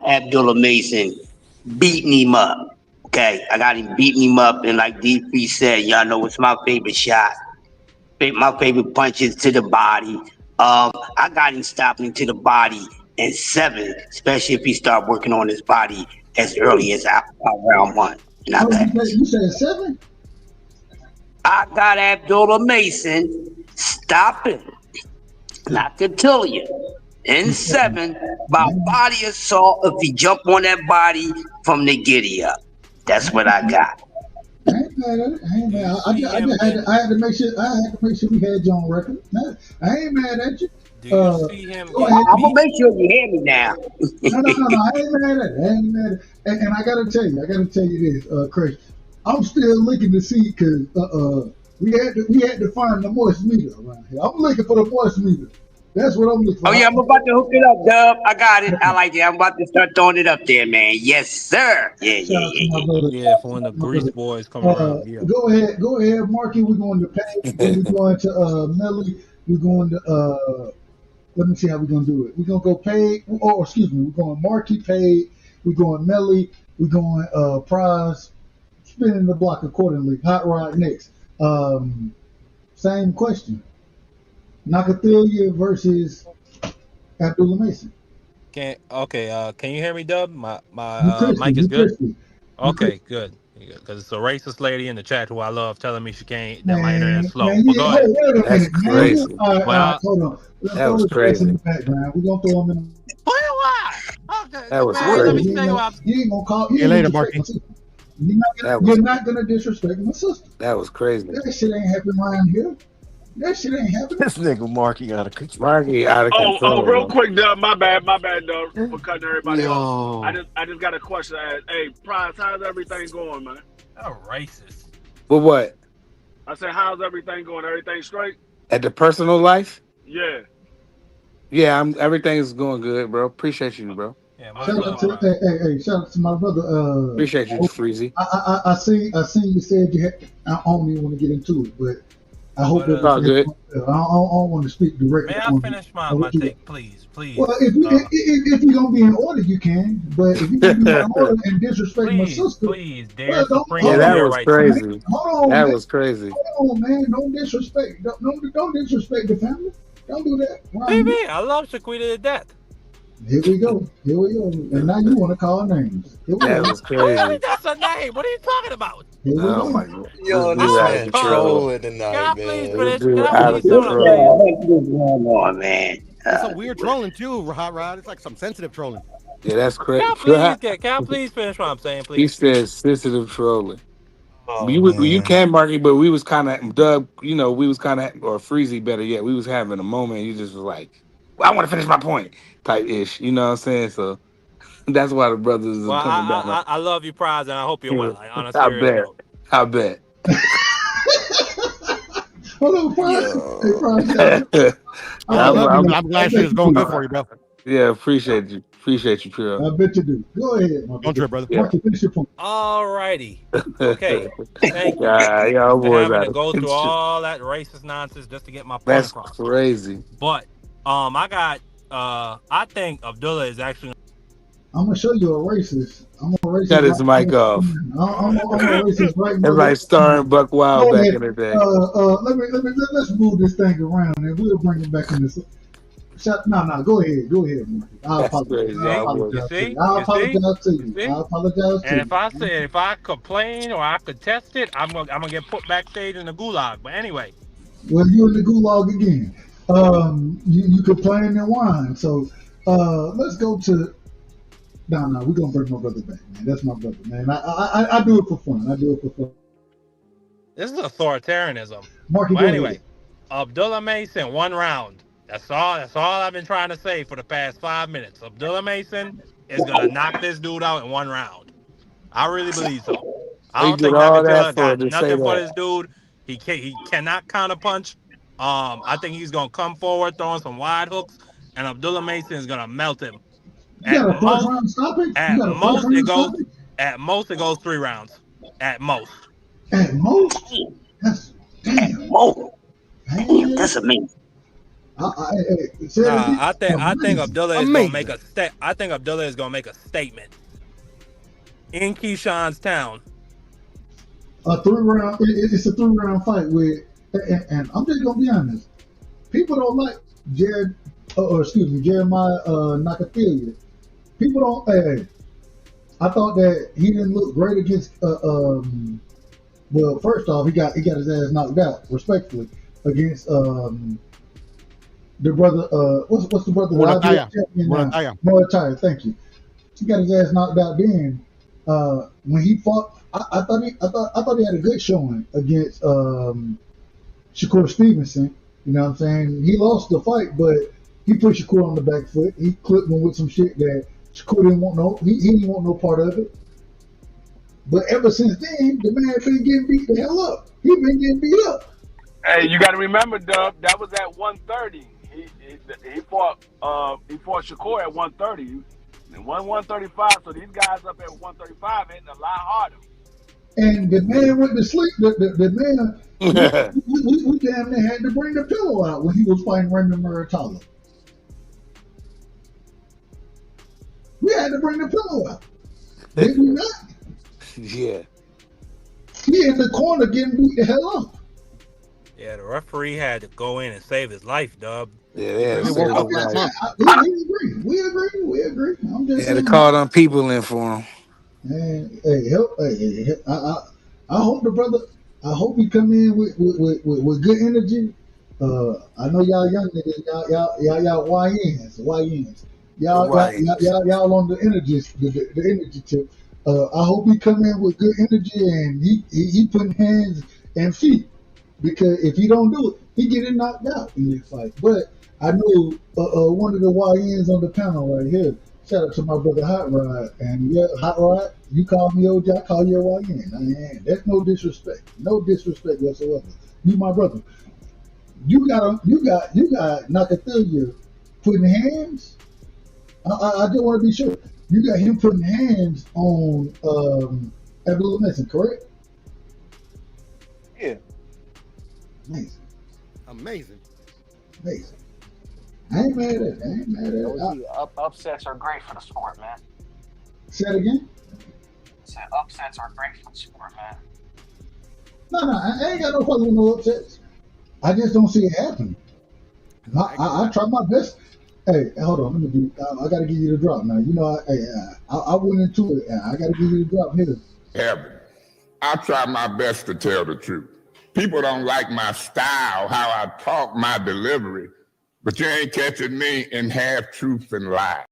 Abdullah Mason beating him up. Okay, I got him beating him up, and like D3 said, y'all know what's my favorite shot. My favorite punches to the body. I got him stopping to the body in 7, especially if he start working on his body as early as round 1. You said 7? I got Abdullah Mason stopping, not to tell you, in 7 by body assault if he jump on that body from the giddy up. That's what I got. I ain't mad at it. I had to make sure we had you on record. I ain't mad at you. Do you see him? I'm gonna make sure you hear me now. No. I ain't mad at it. And I gotta tell you this, Chris. I'm still looking to see because we had to find the moist meter around here. I'm looking for the moist meter. That's what I'm looking for. Oh yeah, I'm about to hook it up, Dub. I got it. I like it. I'm about to start throwing it up there, man. Yes, sir. Yeah, for when the Grease boys come around. Yeah. Go ahead, Marky. We're going to Pat. We're going to Melly. We're going to Let me see how we're gonna do it. We're gonna go paid. Oh, excuse me. We're going Marquee paid. We're going Melly. We're going Prize. Spinning the block accordingly. Hot Rod next. Same question. Nakathilia versus Abdullah Mason. Can you hear me, Dub? My You crispy. mic is You good. crispy. You Okay, crispy. good. Because it's a racist lady in the chat who I love telling me she can't that my internet's Man, slow. man, But you, go hold ahead. on, wait a That's minute, man. You, crazy. all right, Well, hold on. Let's That throw was this ass in crazy. the background. We're gonna throw him in. why? That was Man, let me crazy. You ain't tell you gonna, what. you ain't gonna call. See You you ain't gonna later, disrespect Marky. my sister. You're not gonna. That was You're not gonna disrespect my sister. that was crazy. That shit ain't happening around here. That shit ain't happening. This nigga Marky got a control. Marky out of control, Real man. quick, Dub. My bad, Dub, for cutting everybody off. Yo. I just got a question to ask. Hey, Prize, how's everything going, man? Oh, racist. But what? I said, how's everything going? Everything straight? At the personal life? Yeah. Yeah, everything's going good, bro. Appreciate you, bro. Yeah, All much right, Shout good, out love, good. to bro. shout out to my brother. Appreciate you, Freezy. I seen you said you had. I don't even want to get into it, but I hope But It's all everything. good. I don't want to speak directly may I on finish my what you got. take, please? Well, if you're gonna be in order, you can. But if you're gonna be out of order and disrespect my sister, Please, well, Dare don't Supreme Yeah, for that your was rights, man. please. crazy. Hold on, That man. was crazy. Hold on, man. Don't disrespect. Don't disrespect the family. Don't do that. Around here. BB, I love Shaquita to death. Here we go. Here we go. And now you want to call names. Here we That go. was Clearly, crazy. that's a name. What are you talking about? Here we Oh go. my god. This Yo, dude this out of man control. trolling Can tonight, I please man. This finish? Can dude I out please of say what I'm control. saying? What's going on, man? It's some weird trolling too, Hot Rod. It's like some sensitive trolling. Yeah, that's Can crazy. can I please finish what I'm saying, He please? said sensitive trolling. Oh You man. can, Marky, but we was kind of Doug. You know, we was kind of or Freezy better yet. We was having a moment. You just was like, "Well, I want to finish my point," type ish. You know what I'm saying? So that's why the brothers are Well, coming down. I love you, Prize, and I hope you're well. Like, on a I serious bet. note. I bet. Hold on, Frank. Hey, Yo. Frank. Yeah, I love you, I'm, but I'm I glad shit bet is you going do. good for you, bro. yeah, appreciate you. Appreciate you, Pure. I bet you do. Go ahead, my Don't brother. trip, brother. Yeah. Marky, finish your point. All righty. Okay. Thank you Yeah, y'all for boys having out to of go through control. all that racist nonsense just to get my point That's across. crazy. But I got I think Abdullah is actually. I'm gonna show you a racist. I'm a racist. Cut his Right mic off. I'm a racist right It's mother. like starring Buck Wild Go back ahead. in the day. Let's move this thing around and we'll bring it back in this. No. Go ahead, Marky. I That's apologize. crazy. I See, Y'all boys. you apologize to see, you. I you see, apologize to you you. see. I apologize to And you. if I complain or I contest it, I'm gonna get put backstage in the gulag. But anyway, Well, you in the gulag again. You complain and whine. So let's go to. No, we're gonna bring my brother back, man. That's my brother, man. I do it for fun. I do it for fun. this is authoritarianism. Marky, But go anyway, ahead. Abdullah Mason, 1 round. That's all I've been trying to say for the past 5 minutes. Abdullah Mason is gonna knock this dude out in 1 round. I really believe so. I He don't did think all that Nakatila for got to say nothing for that. this dude. He cannot counter punch. I think he's gonna come forward throwing some wide hooks, and Abdullah Mason is gonna melt him. You got a first round stoppage? You got a first round stoppage? At most it goes 3 rounds. At most. At most? That's damn. Damn, that's amazing. I think Abdullah is gonna make I think Abdullah is gonna make a statement in Keyshawn's town. A 3-round. It's a 3-round fight with, and I'm just gonna be honest. People don't like Jeremiah Nakathilia. People don't. I thought that he didn't look great against. Well, first off, he got his ass knocked out, respectfully, against the brother. What's the brother? Morataya. Thank you. He got his ass knocked out. Then when he fought, I thought he had a good showing against Shakur Stevenson. You know what I'm saying? He lost the fight, but he put Shakur on the back foot. He clipped him with some shit that Shakur didn't want he didn't want no part of it. But ever since then, the man been getting beat the hell up. He been getting beat up. Hey, you got to remember, Dub. That was at 130. He fought Shakur at 130 and won 135. So these guys up at 135 hitting a lot harder. And the man went to sleep. The man, we damn near had to bring the pillow out when he was fighting Raymond Muratalo. We had to bring the pillow out. Did we not? Yeah. He in the corner getting beat the hell up. Yeah, the referee had to go in and save his life, dub. Yeah, they had to Really save woke up his last life. month. We agree. I'm They just had to saying. call them people in for him. Man, hey, help! Hey, I hope the brother. I hope he come in with good energy. I know y'all young niggas, y'all YNs. Y'all on the energy, the energy tip. I hope he come in with good energy and he putting hands and feet, because if he don't do it, he getting knocked out in this fight. But I know one of the YNs on the panel right here. Shout out to my brother Hot Rod. And yeah, Hot Rod, you call me OJ, I call you a YN. That's no disrespect. No disrespect whatsoever. You my brother. You got Nakathilia putting hands. I just want to be sure. You got him putting hands on Abdullah Mason, correct? Yeah. Amazing. I ain't mad at it. Upsets are great for the sport, man. Say it again? Said upsets are great for the sport, man. No, I ain't got no problem with no upsets. I just don't see it happening. I try my best. Hey, hold on. I got to give you the drop now. You know, I went into it. I got to give you the drop here. Heaven. I try my best to tell the truth. People don't like my style, how I talk, my delivery, but you ain't catching me in half truth and lie.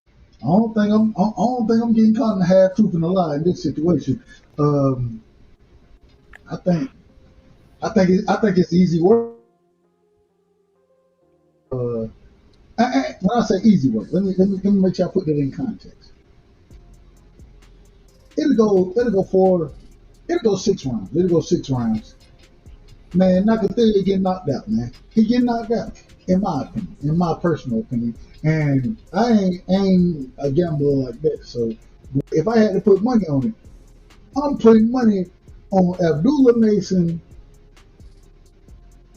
I don't think I'm getting caught in the half truth and a lie in this situation. I think it's easy work. When I say easy work, let me make sure I put that in context. It'll go 6 rounds. It'll go 6 rounds. Man, Nakathilia get knocked out, man. He get knocked out, in my opinion, in my personal opinion. And I ain't a gambler like that. So if I had to put money on it, I'm putting money on Abdullah Mason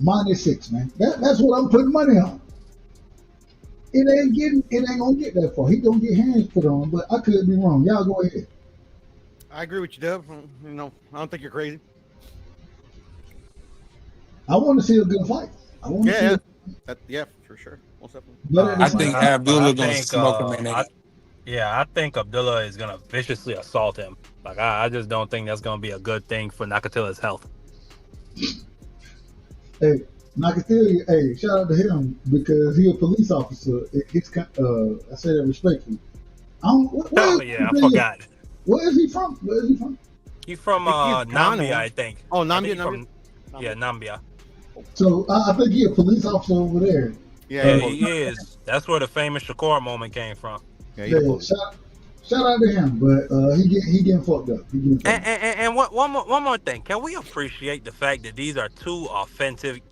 -6, man. That's what I'm putting money on. It ain't gonna get that far. He gonna get hands put on, but I could be wrong. Y'all go ahead. I agree with you, Dub. You know, I don't think you're crazy. I want to see a good fight. Yeah, for sure. Most definitely. I think Abdullah gonna smoke him in 8. I think Abdullah is gonna viciously assault him. Like I just don't think that's gonna be a good thing for Nakatila's health. Hey, Nakathilia, hey, shout out to him because he a police officer. I say that respectfully. I forgot. Where is he from? He's from Nambia, I think. Oh, Nambia. Yeah, Nambia. So I think he's a police officer over there. Yeah, he is. That's where the famous Shakur moment came from. Yeah, shout out to him, but he getting fucked up. And one more thing. Can we appreciate the fact that these are two authentic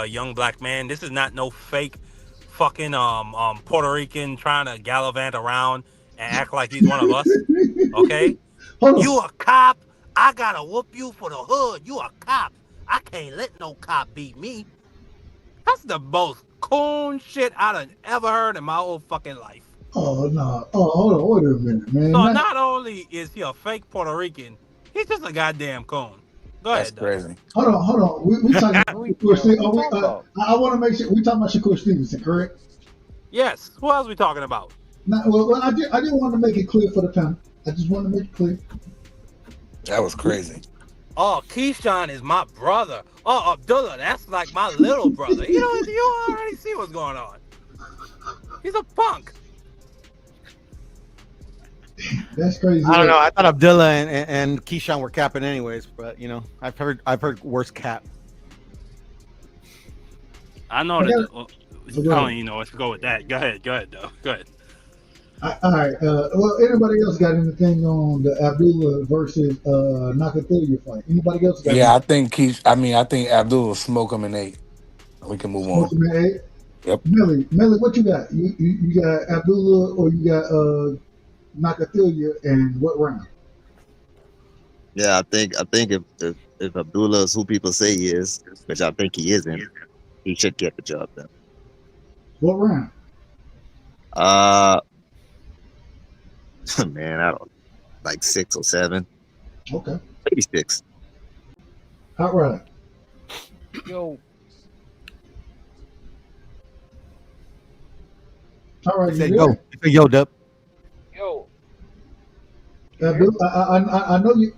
young black men? This is not no fake fucking Puerto Rican trying to gallivant around and act like he's one of us. Okay? You a cop. I gotta whoop you for the hood. You a cop. I can't let no cop beat me. That's the most coon shit I done ever heard in my whole fucking life. Oh, no. Oh, hold on. Wait a minute, man. So not only is he a fake Puerto Rican, he's just a goddamn coon. Go ahead. That's crazy. Hold on. We talking Shakur Stevenson. I want to make sure we talking about Shakur Stevenson, correct? Yes. Who else are we talking about? Now, well, I didn't want to make it clear for the panel. I just want to make it clear. That was crazy. Oh, Keyshawn is my brother. Oh, Abdullah, that's like my little brother. You already see what's going on. He's a punk. That's crazy. I don't know. I thought Abdullah and Keyshawn were capping anyways, but you know, I've heard worse cap. I know that. I don't even know what to go with that. Go ahead, though. Go ahead. All right. Well, anybody else got anything on the Abdullah versus Nakathilia fight? Anybody else got anything? I think Abdullah will smoke him in 8. We can move on. Smoke him in 8? Yep. Millie, what you got? You got Abdullah or you got Nakathilia, and what round? Yeah, I think if Abdullah is who people say he is, which I think he isn't, he should get the job done. What round? Man, I don't like 6 or 7, Okay. maybe 6. Hot rod. Yo, All right, He you said, yo. there? He said, yo, Dub. yo. I know you.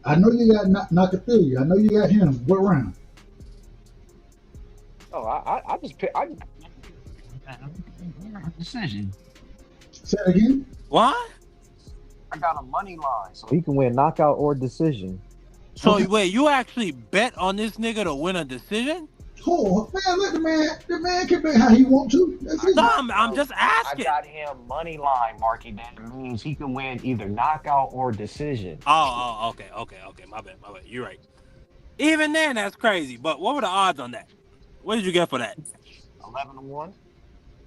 I know you got Nakatili. I know you got him. What round? Oh, I just pick. I just decision. Say it again. What? I got a money line, so he can win knockout or decision. So Okay. wait, you actually bet on this nigga to win a decision? Oh man, let the man can bet how he want to. That's it. No, I'm just I asking. got him money line, Marky. That means he can win either knockout or decision. Okay. My bad. You're right. Even then, that's crazy. But what were the odds on that? What did you get for that? 11-1.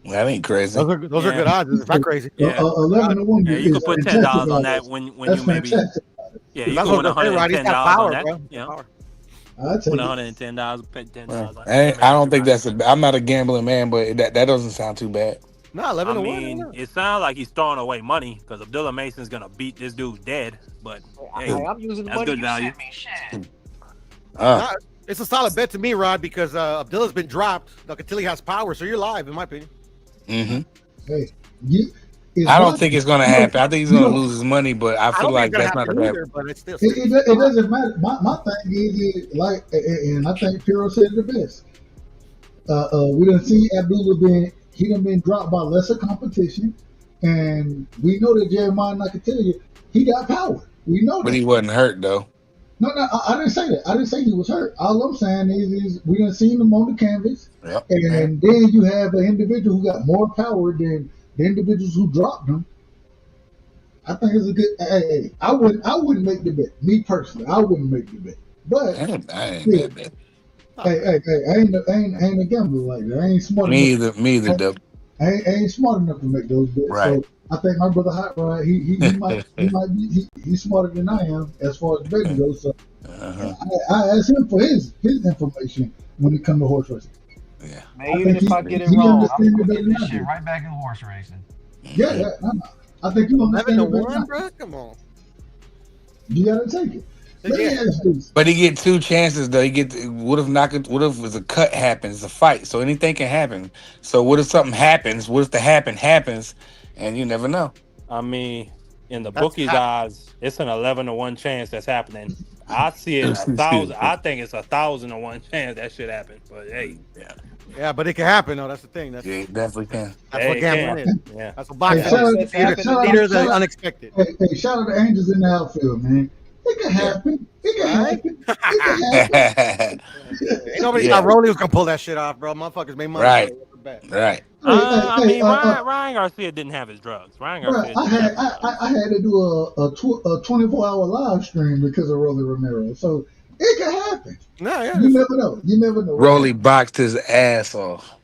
That ain't crazy. Those are good odds. It's not crazy. Yeah. 11-1. Yeah, you could put $10 on that when That's you maybe. fantastic. Yeah, you That's could what win I'm saying, Rod. He's $110 got on power, that. bro. You know, Power. I take win it. $110, put $10 on I don't think that's I'm not a gambling man, but that doesn't sound too bad. No, I 11-1. mean, it sounds like he's throwing away money because Abdullah Mason's gonna beat this dude dead. But hey, I'm using the that's money good you value. sent me. Shit. Nah, it's a solid bet to me, Rod, because Abdullah's been dropped. Locatelli has power, so you're live, in my opinion. Mm-hmm. Hey, I don't think it's gonna happen. I think he's gonna lose his money, but I I feel don't like think it's that's not gonna a happen bad. either, but it's still. It doesn't matter. My thing is like, and I think Piro said it the best. We done see Abdullah been dropped by lesser competition, and we know that Jeremiah Nakatili, he got power. We know But that. he wasn't hurt though. No, I didn't say that. I didn't say he was hurt. All I'm saying is we done seen him on the canvas, Yep. and then you have an individual who got more power than the individuals who dropped him. I think it's a good. Hey, I wouldn't make the bet. Me personally, I wouldn't make the bet. But I ain't yeah, mad bet. hey, I ain't a gambler like that. I ain't smart Me enough. either, Dope. I ain't smart enough to make those bets. Right. So I think my brother Hot Rod, he might be he's smarter than I am as far as betting goes. So I asked him for his information when it comes to horse racing. Yeah. Man, even if I get it wrong, I'm gonna get this shit right back in horse racing. Yeah. I think you understand it better than I. Bro, come on. You gotta take it. Let me ask this. But he get 2 chances though. He get what if a cut happens, a fight, so anything can happen. So what if something happens? What if the happens, and you never know. I mean, in the bookies' odds, it's an 11-1 chance that's happening. I see it 1,000. I think it's 1,000-1 chance that should happen. But hey, Yeah, but it can happen though. That's the thing. That's it definitely can. That's what gambling is. Yeah. That's what boxing is. Shout Leaders out- are unexpected. Hey, shout out to Angels in the outfield, man. It can happen. It can happen. Ain't nobody thought Rolly was gonna pull that shit off, bro. Motherfuckers made money. Right. Right. I mean, Ryan Garcia didn't have his drugs. Ryan Garcia. I had to do a 24-hour live stream because of Rolly Romero. So it can happen. No, yeah. You never know. You never know. Rolly boxed his ass off.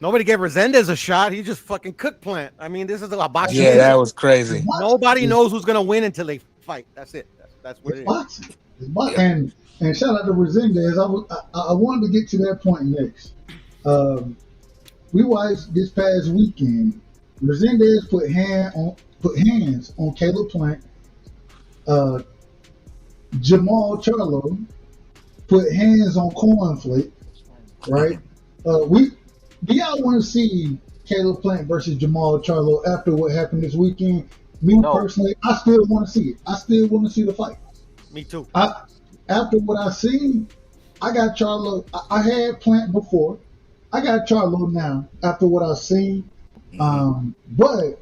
Nobody gave Resendez a shot. He just fucking cooked Plant. I mean, this is a boxing. Yeah, that was crazy. Nobody knows who's gonna win until they fight. That's it. That's what it is. Boxing. It's boxing. And shout out to Resendez. I wanted to get to that point next. We watched this past weekend. Resendez put hands on Caleb Plant. Jamal Charlo put hands on Cornflake. Right? Do y'all want to see Caleb Plant versus Jamal Charlo after what happened this weekend? Me personally, I still want to see it. I still want to see the fight. Me too. After what I seen, I got Charlo. I had Plant before. I got Charlo now after what I've seen. But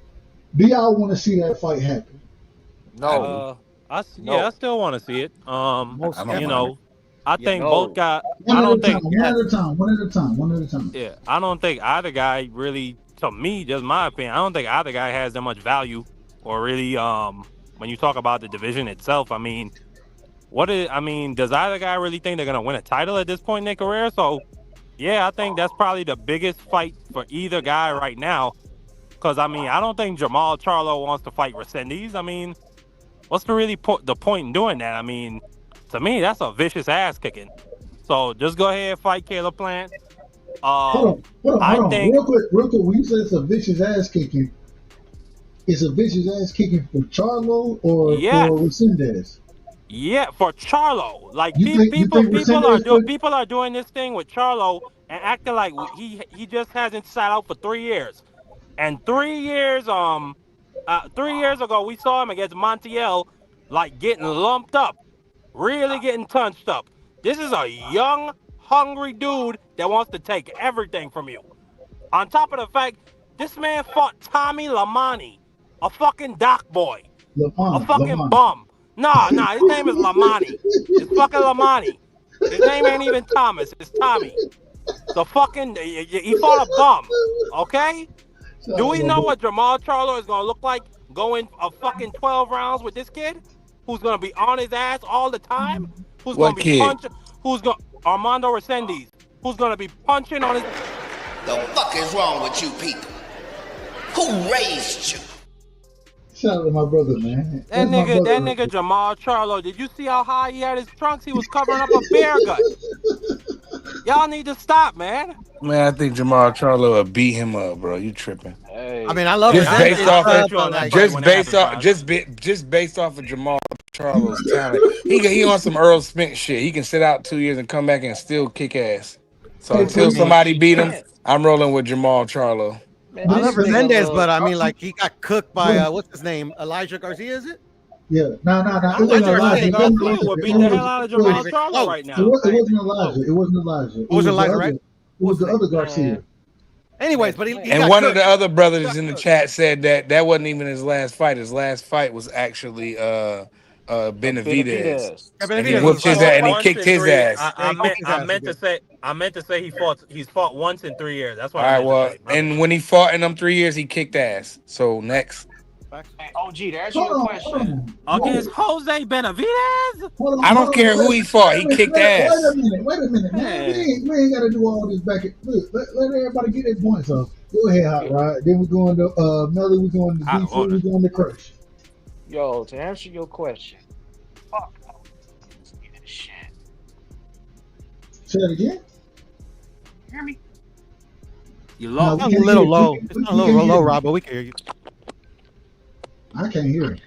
do y'all want to see that fight happen? No. I still want to see it. I think both guys. One at a time. Yeah, I don't think either guy really. To me, just my opinion, I don't think either guy has that much value, or really. When you talk about the division itself, I mean, does either guy really think they're gonna win a title at this point in their career? So, yeah, I think that's probably the biggest fight for either guy right now. Because I don't think Jamal Charlo wants to fight Resendez. I mean, what's the point in doing that? I mean, to me, that's a vicious ass kicking. So just go ahead and fight Caleb Plant. Hold on. Real quick. When you say it's a vicious ass kicking, It's a vicious ass kicking for Charlo or Yes. for Resendez. Yeah, for Charlo. Like You think Resendez people are doing this thing with Charlo and acting like he just hasn't sat out for 3 years. And 3 years 3 years ago we saw him against Montiel like getting lumped up, really getting touched up. This is a young, hungry dude that wants to take everything from you. On top of the fact, this man fought Tommy Lamani, a fucking dock boy, a fucking bum. Nah, his name is Lamani. It's fucking Lamani. His name ain't even Thomas. It's Tommy. So fucking, he fought a bum. Okay? Do we know what Jamal Charlo is gonna look like going a fucking 12 rounds with this kid, who's gonna be on his ass all the time? Who's What gonna be kid? punching? Armando Resendiz? Who's gonna be punching on his? The fuck is wrong with you people? Who raised you? Shout out to my brother, man. That nigga Jamal Charlo. Did you see how high he had his trunks? He was covering up a bear gut. Y'all need to stop, man. Man, I think Jamal Charlo will beat him up, bro. You tripping? I mean, I love just it. based off Like, just based off of Jamal Charlo's talent. He on some Earl Spence shit. He can sit out 2 years and come back and still kick ass. So until somebody beat him, I'm rolling with Jamal Charlo. Man, I love Resendez, but I mean, like, he got cooked by what's his name, Elijah Garcia, is it? Yeah, no. It wasn't Elijah. Would beat the hell out of Jamal Charlo right now. It wasn't Elijah. It was Elijah, right? It was the other Garcia. Anyways, but he and got one cooked. of the other brothers in the chat said that wasn't even his last fight. His last fight was actually Benavidez. And he whooped his ass and he kicked his ass. I meant to say he's fought once in 3 years. That's why. All right, well, and when he fought in them 3 years, he kicked ass. So next. Hey, OG, to answer your question. Against Jose Benavidez? I don't care who he fought. He kicked ass. Wait a minute, man. We ain't got to do all this back. Look, let everybody get their points off. Go ahead, Hot Rod. Then we're going to Melly. We're going to D4. We're going to Crush. Yo, to answer your question. Fuck no. Shit. Say it again. Hear me? You low. No, It's a little low. It's not a little low, Rob, but we can hear you. I can't hear him.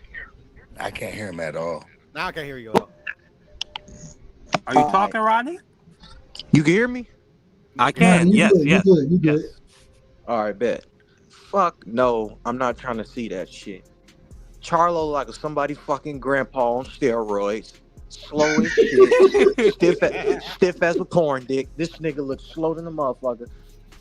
I can't hear him at all. Now I can hear you. Are you talking, Rodney? You can hear me? I can. Yes. You good. All right, bet. Fuck no, I'm not trying to see that shit. Charlo like somebody fucking grandpa on steroids. Slow as shit. stiff as a corn dick. This nigga looks slow than a motherfucker.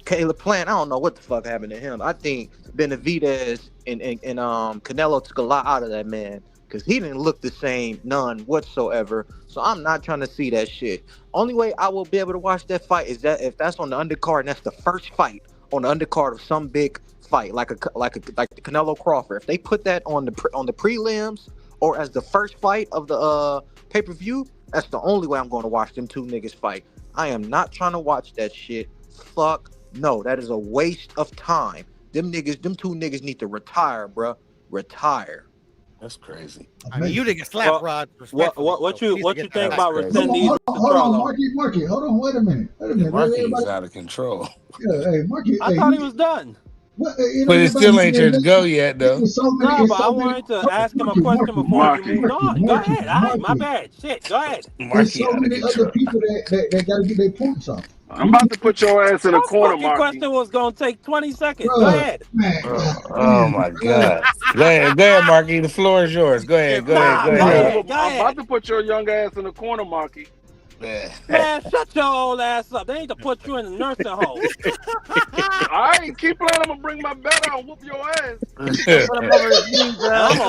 Caleb Plant, I don't know what the fuck happened to him. I think Benavidez and Canelo took a lot out of that man because he didn't look the same, none whatsoever. So I'm not trying to see that shit. Only way I will be able to watch that fight is that if that's on the undercard and that's the first fight on the undercard of some big fight, like the Canelo Crawford. If they put that on the prelims or as the first fight of the pay-per-view, that's the only way I'm going to watch them two niggas fight. I am not trying to watch that shit. Fuck no, that is a waste of time. Them two niggas need to retire, bruh. Retire. That's crazy. I mean, you didn't get slapped, Rod. What you think about Resendiz? Hold on, Marky. Hold on, wait a minute. Marky's out of control. Yeah, hey, Marky. I thought he was done. But it still ain't your go yet, though. No, but I wanted to ask him a question before you moved on. Go ahead. All right, my bad. Shit, go ahead. There's so many other people that got to get their points off. I'm about to put your ass in a corner, Your Marky. question was gonna take 20 seconds. Go ahead. Oh my God. Go ahead, Marky. The floor is yours. Go ahead. I'm about to put your young ass in the corner, Marky. Man, shut your old ass up. They need to put you in the nursing home. All right, keep playing. I'm gonna bring my bat out and whoop your ass. I'm gonna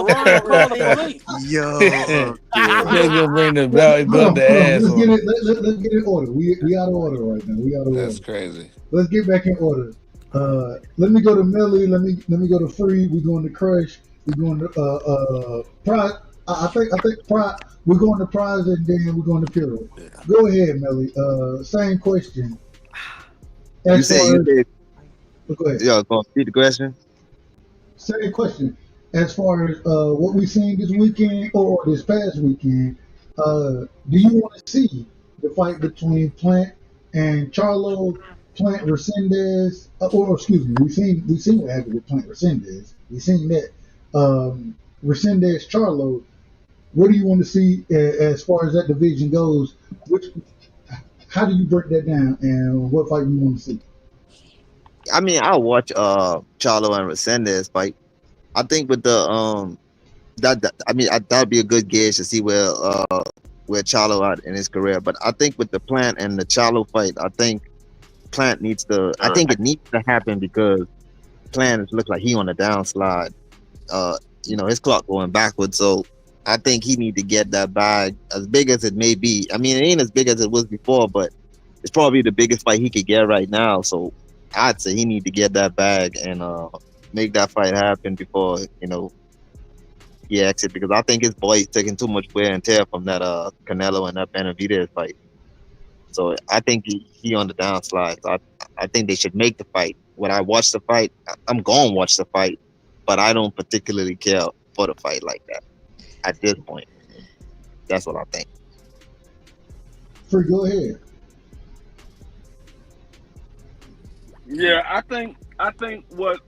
run and call the police. Yo. They're gonna bring the belly build the ass. Let's get in order. We out of order right now. We out of order. That's crazy. Let's get back in order. Let me go to Melly. Let me go to Free. We're going to Crush. We're going to Pride. I think Pride. We're going to Prize and then we're going to Pyro. Go ahead, Melly. Same question. You said you did. Go ahead. Yo, go repeat the question. Same question. As far as what we've seen this weekend or this past weekend, do you want to see the fight between Plant and Charlo, Plant Resendez, or excuse me, we've seen what happened with Plant Resendez. We've seen that. Resendez Charlo. What do you want to see as far as that division goes? How do you break that down, and what fight do you want to see? I mean, I'll watch Charlo and Resendez fight. I think with the that'd be a good gauge to see where Charlo at in his career. But I think with the Plant and the Charlo fight, I think Plant needs to. I think it needs to happen because Plant looks like he on a downslide. His clock going backwards. So I think he need to get that bag as big as it may be. I mean, it ain't as big as it was before, but it's probably the biggest fight he could get right now. So I'd say he need to get that bag and make that fight happen before he exit, because I think his body's taking too much wear and tear from that Canelo and that Benavidez fight. So I think he on the downslide. So I think they should make the fight. When I watch the fight, I'm going to watch the fight, but I don't particularly care for the fight like that at this point. That's what I think. Free, go ahead. Yeah, I think what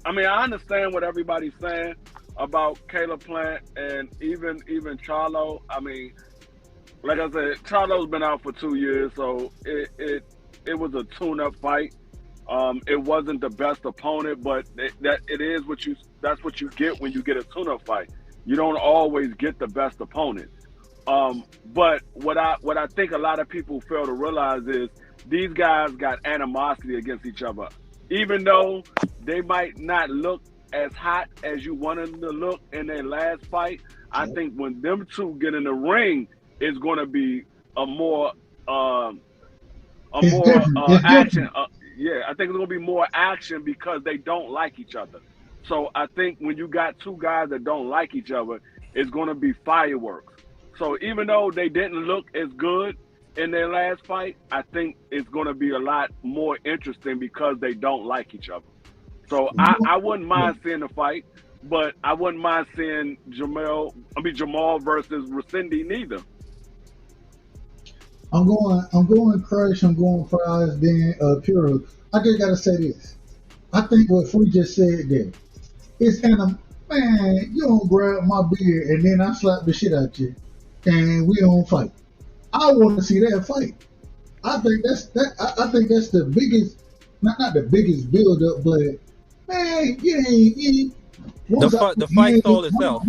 I mean, I understand what everybody's saying about Caleb Plant and even Charlo. I mean, like I said, Charlo's been out for 2 years, so it was a tune-up fight. It wasn't the best opponent, but that's what you get when you get a tune-up fight. You don't always get the best opponent. But what I think a lot of people fail to realize is these guys got animosity against each other. Even though they might not look as hot as you wanted them to look in their last fight, I think when them two get in the ring, it's going to be a more action. I think it's going to be more action because they don't like each other. So I think when you got two guys that don't like each other, it's going to be fireworks. So even though they didn't look as good in their last fight, I think it's going to be a lot more interesting because they don't like each other. So I wouldn't mind seeing the fight, but I wouldn't mind seeing Jamal versus Resendez neither. I'm going Crush, I'm going Prize, then Puro. I just gotta say this. I think what Free just said there, it's man, you don't grab my beard and then I slap the shit out you and we don't fight. I want to see that fight. I think that's the biggest, not the biggest build up, but man, the fight sold itself.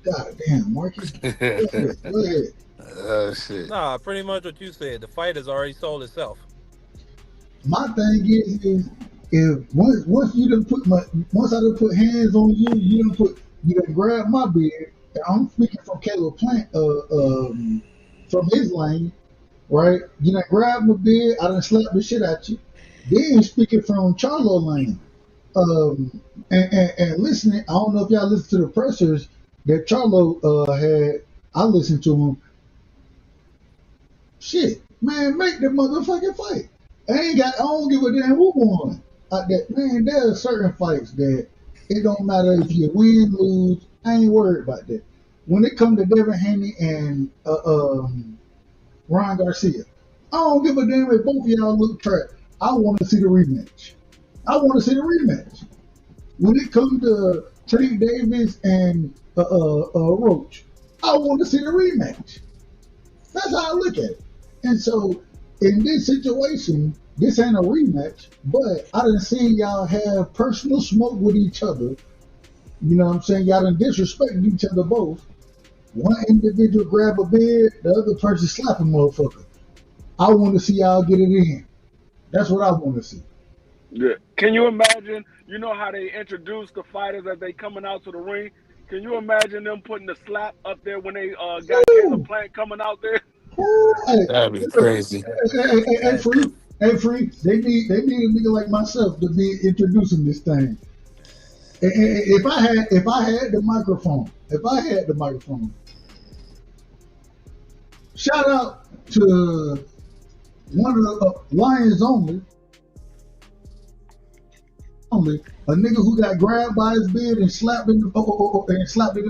God damn, Marcus. Go ahead. Oh shit. Nah, pretty much what you said. The fight has already sold itself. My thing is if once I done put hands on you, you done grab my beard. I'm speaking from Caleb Plant, from his lane, right? You done grab my beard, I done slap the shit at you. Then speaking from Charlo lane, and listening, I don't know if y'all listen to the pressers that Charlo had. I listened to him. Shit, man, make the motherfucking fight. I don't give a damn who won. Man, there are certain fights that it don't matter if you win, lose. I ain't worried about that. When it comes to Devin Haney and Ryan Garcia, I don't give a damn if both of y'all look trash. I want to see the rematch. When it comes to Tank Davis and Roach, I want to see the rematch. That's how I look at it. And so, in this situation, this ain't a rematch, but I done seen y'all have personal smoke with each other. You know what I'm saying? Y'all done disrespected each other both. One individual grab a beard, the other person slap a motherfucker. I want to see y'all get it in. That's what I want to see. Yeah. Can you imagine, you know how they introduce the fighters as they coming out to the ring? Can you imagine them putting the slap up there when they got Caleb Plant coming out there? That'd be crazy. Hey, Free. They need a nigga like myself to be introducing this thing. If I had the microphone, shout out to one of the Lions only, a nigga who got grabbed by his beard and slapped in the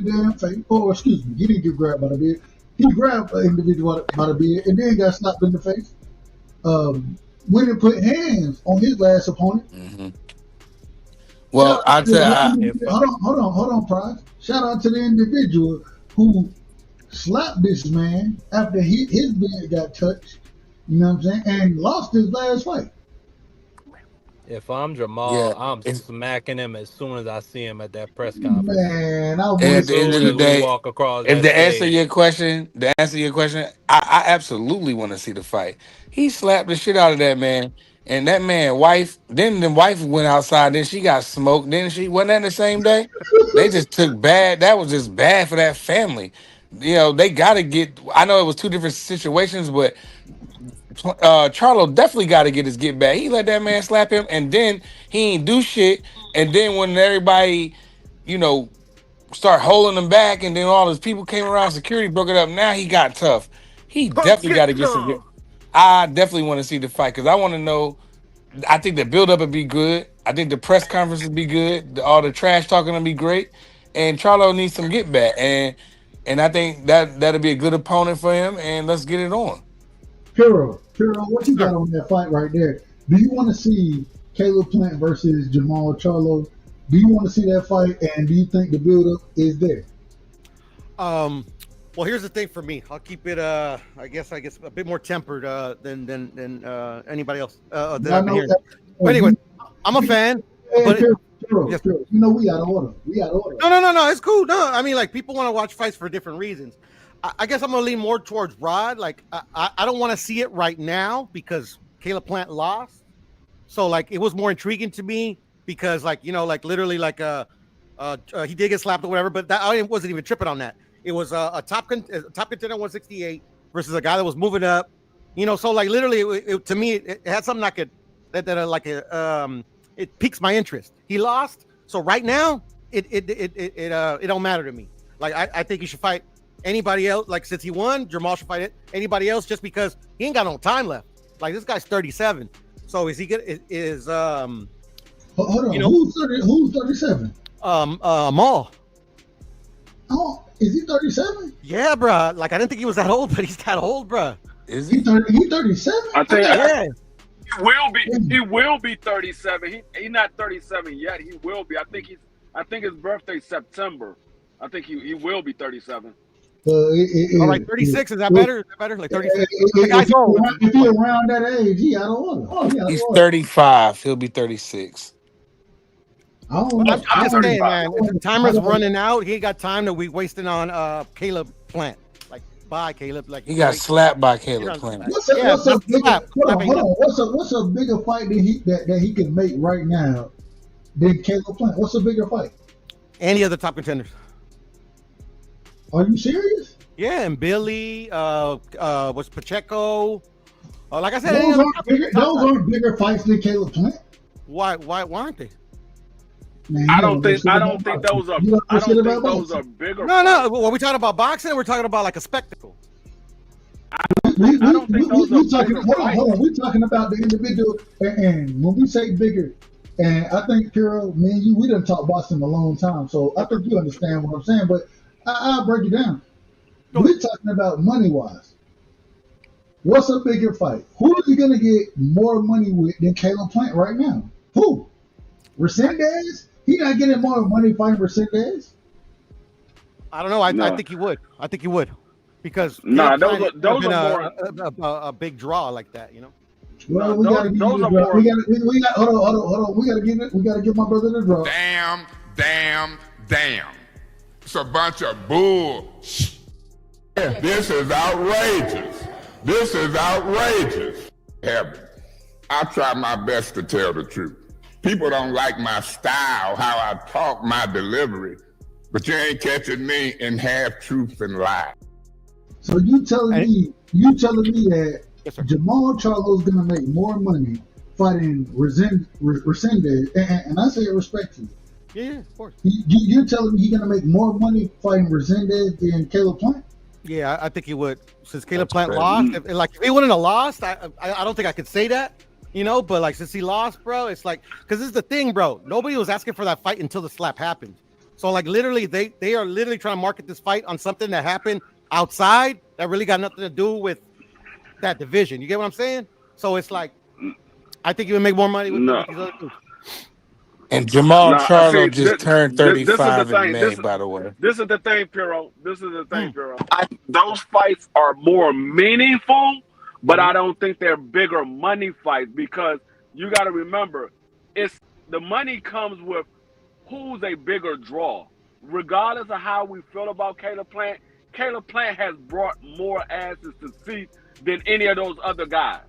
damn face. Oh, excuse me, he didn't get grabbed by the beard. He grabbed an individual by the beard and then got slapped in the face. Went and put hands on his last opponent. Mm-hmm. Well, I tell hold on, Prize. Shout out to the individual who slapped this man after his beard got touched. You know what I'm saying? And lost his last fight. If I'm Jamal, yeah. I'm It's, smacking him as soon as I see him at that press conference. Man, I and want at to the end see of Soon the as we day, walk across if that the answer stage. your question, I absolutely want to see the fight. He slapped the shit out of that man, and that man wife. Then the wife went outside. Then she got smoked. Then she wasn't that the same day. They just took bad. That was just bad for that family. You know they got to get. I know it was two different situations, but Charlo definitely got to get his get back. He let that man slap him, and then he ain't do shit. And then when everybody, you know, start holding him back, and then all his people came around, security broke it up. Now he got tough. He Come definitely got get to get some. some. I definitely want to see the fight because I want to know. I think the build up would be good. I think the press conference would be good. All the trash talking would be great, and Charlo needs some get back, and I think that'll be a good opponent for him. And let's get it on. Puro, what you got on that fight right there? Do you want to see Caleb Plant versus Jamal Charlo? Do you want to see that fight? And do you think the build-up is there? Well, here's the thing for me. I'll keep it. I guess a bit more tempered than anybody else that I've been hearing. But anyway, I'm a fan. But Puro, you know we out of order. No. It's cool. No, I mean like people want to watch fights for different reasons. I guess I'm gonna lean more towards Rod. Like I don't want to see it right now because Caleb Plant lost. So like it was more intriguing to me because like like literally like he did get slapped or whatever, but I wasn't even tripping on that. It was a top contender 168 versus a guy that was moving up. So like literally to me it had something I could it piques my interest. He lost, so right now it don't matter to me. Like I think he should fight anybody else. Like since he won, Jamal should fight it. Anybody else just because he ain't got no time left. Like this guy's 37. So is he good? Hold on. Who's 37? Maul. Oh, is he 37? Yeah, bro. Like I didn't think he was that old, but he's that old, bro. Is he? He 37? I think yeah. He will be 37. He's not 37 yet. He will be. I think his birthday's September. I think he will be 37. All right, 36. Is that better? Is that better? Like 36. The guy's old. If he's around that age, he out of order. He's 35. He'll be 36. I'm just saying, man. If the timer's running out, he ain't got time that we wasting on Caleb Plant. Like, bye, Caleb. Like he got slapped by Caleb Plant. What's a bigger fight that he can make right now than Caleb Plant? What's a bigger fight? Any other top contenders? Are you serious? Yeah, and Billy, was Pacheco. Like I said, those aren't bigger fights than Caleb Plant. Why aren't they? Man, I don't think those are bigger. No. Well, we talking about boxing, or we're talking about like a spectacle. I don't think those are bigger. Hold on. We're talking about the individual, and when we say bigger, and I think Puro, me and you, we done talk boxing a long time, so I think you understand what I'm saying. But I'll break it down. We're talking about money wise. What's a bigger fight? Who is he gonna get more money with than Caleb Plant right now? Who? Resendez? He not getting more money fighting Resendez? I don't know. I think he would. Because those are more a big draw like that, Well, we gotta hold on. We gotta give my brother the draw. Damn. It's a bunch of bull. This is outrageous. Heaven. I try my best to tell the truth. People don't like my style, how I talk, my delivery, but you ain't catching me in half truth and lie. So you telling me that Jamal Charlo's gonna make more money fighting Resendez, and I say it respectfully. Yeah, of course. You're telling me he's gonna make more money fighting Resendez than Caleb Plant? Yeah, I think he would. Since Caleb Plant lost, if he wouldn't have lost, I don't think I could say that. But like since he lost, bro, it's like because this is the thing, bro. Nobody was asking for that fight until the slap happened. So like literally, they are literally trying to market this fight on something that happened outside that really got nothing to do with that division. You get what I'm saying? So it's like I think you would make more money with these other two. And Jamal Now, I Charlo see. just turned This is the 35 in thing. May, by the way. This is the thing, Piro. This is the thing, Piro. Those fights are more meaningful, but I don't think they're bigger money fights because you got to remember, it's the money comes with who's a bigger draw. Regardless of how we feel about Caleb Plant has brought more asses to seats than any of those other guys.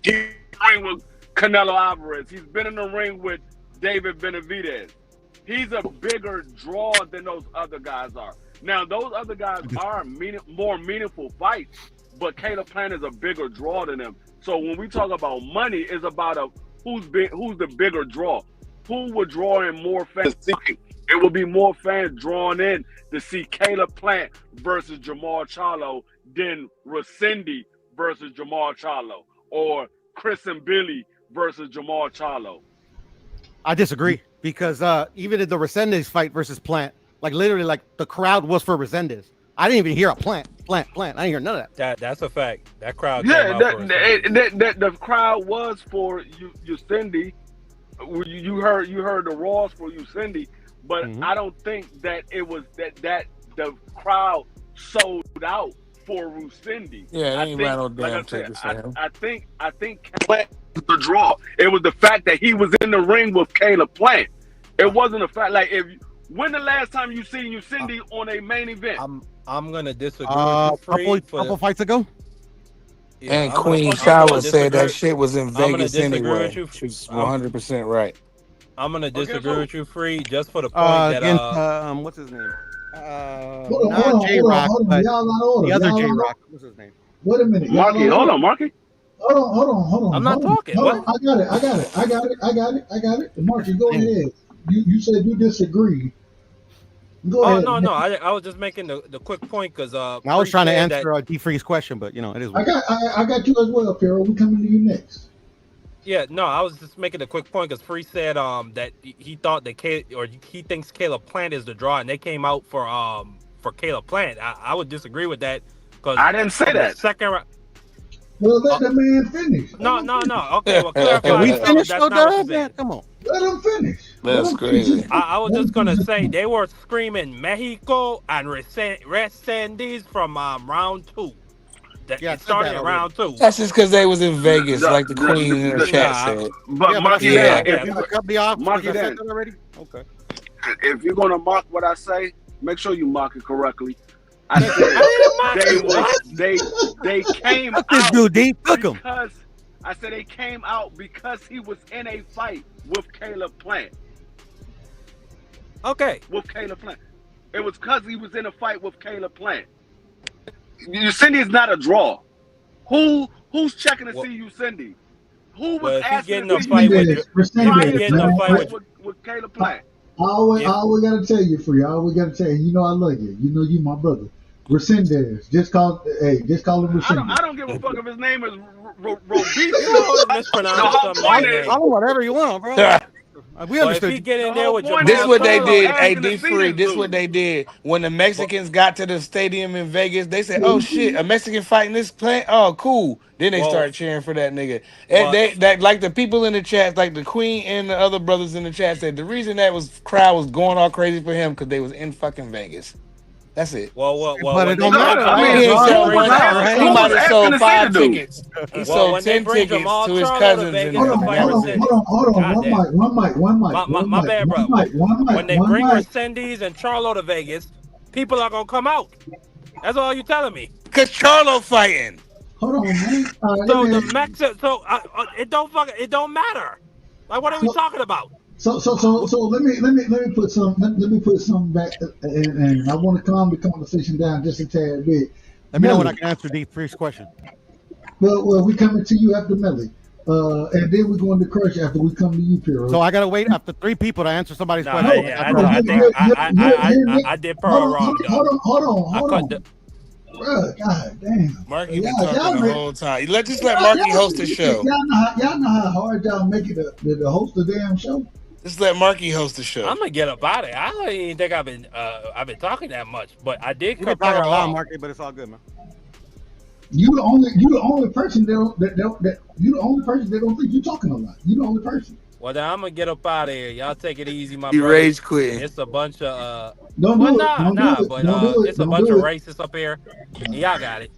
He's in the ring with Canelo Alvarez. He's been in the ring with David Benavidez. He's a bigger draw than those other guys are. Now, those other guys are more meaningful fights, but Caleb Plant is a bigger draw than them. So when we talk about money, it's about who's the bigger draw. Who would draw in more fans? It will be more fans drawn in to see Caleb Plant versus Jamal Charlo than Rossindi versus Jamal Charlo or Chris and Billy versus Jamal Charlo. I disagree because even in the Resendez fight versus Plant, like literally, like the crowd was for Resendez. I didn't even hear a Plant. I didn't hear none of that. That's a fact. That crowd. Yeah, the crowd was for Cindy. You heard the Raws for Cindy, but I don't think that it was that the crowd sold out for Rusindi. Yeah, ain't ran no damn like tickets for him. I think Plant was the draw. It was the fact that he was in the ring with Caleb Plant. It wasn't a fact like when the last time you seen Cindy on a main event? I'm gonna disagree with you, couple fights ago. Yeah, and Queen Shower said that shit was in Vegas anyway. She's 100% right. I'm gonna disagree with you, Free, just for the point that what's his name? Not J Rock, but the other J Rock. What's his name? Wait a minute, Marky. Hold on, Marky. Hold on. I'm not talking. Hold on. I got it. Marky, go ahead. You said you disagree. Go ahead. No. I was just making the quick point because I was trying to answer D Free's question, but it is. I got you as well, Pierre. We coming to you next. Yeah, no, I was just making a quick point because Free said that he thought that he thinks Caleb Plant is the draw, and they came out for Caleb Plant. I would disagree with that because I didn't say that. Second round. Well, let the man finish. No. Okay, well, clarify. Can we finish? That's not what you said. Come on. Let him finish. That's crazy. I was just gonna say they were screaming Mexico and Resendez from round 2. It started in round 2. That's just because they was in Vegas, like the Queen in the chat said. But Marky, already. Okay. If you're gonna mark what I say, make sure you mark it correctly. I said they came out because I said they came out because he was in a fight with Caleb Plant. Okay. With Caleb Plant. It was because he was in a fight with Caleb Plant. Cindy is not a draw. Who's checking to see Cindy? Who was asking to see with Caleb Plant? I always gotta tell you, Free. I always gotta tell you. You know I love you. You know you my brother. Resendez. Just call him Resendez. I don't give a fuck if his name is Robito. Call him whatever you want, bro. We understood. If he get in there with Jamal This is what they did. Hey, Charlo, D3, this is what they did. When the Mexicans got to the stadium in Vegas, they said, oh shit, a Mexican fighting this Plant? Oh, cool. Then they started cheering for that nigga. And like the people in the chat, like the Queen and the other brothers in the chat said, the reason that crowd was going all crazy for him because they was in fucking Vegas. That's it. But it don't matter. He might have sold 5 tickets. He sold 10 tickets to his cousins. Hold on. One mic. My bad, bro. When they bring Resendez and Charlo to Vegas, people are gonna come out. That's all you telling me. Cause Charlo fighting. Hold on, man. So the Mexican, it don't matter. Like, what are we talking about? So let me put some back, and I want to calm the conversation down just a tad bit. Let me know when I can answer D3's question. Well, we coming to you after Melly, and then we're going to Crush after we come to you, Pierre. So I gotta wait after 3 people to answer somebody's question. I did Pearl wrong. Hold on. Bro, God damn. Marky been talking the whole time. Just let Marky host the show. Y'all know how hard y'all make it to host the damn show. Just let Marky host the show. I'm gonna get up out of it. I don't even think I've been talking that much, but I did. You've been talking a lot, Marky, but it's all good, man. You the only person that don't think you're talking a lot. You the only person. Well, then I'm gonna get up out of here. Y'all take it easy, my You brothers. rage quitting. It's a bunch of Don't well, do it. Don't do it. but Don't do it. it's a Don't bunch do of it. racists up here. And y'all got it.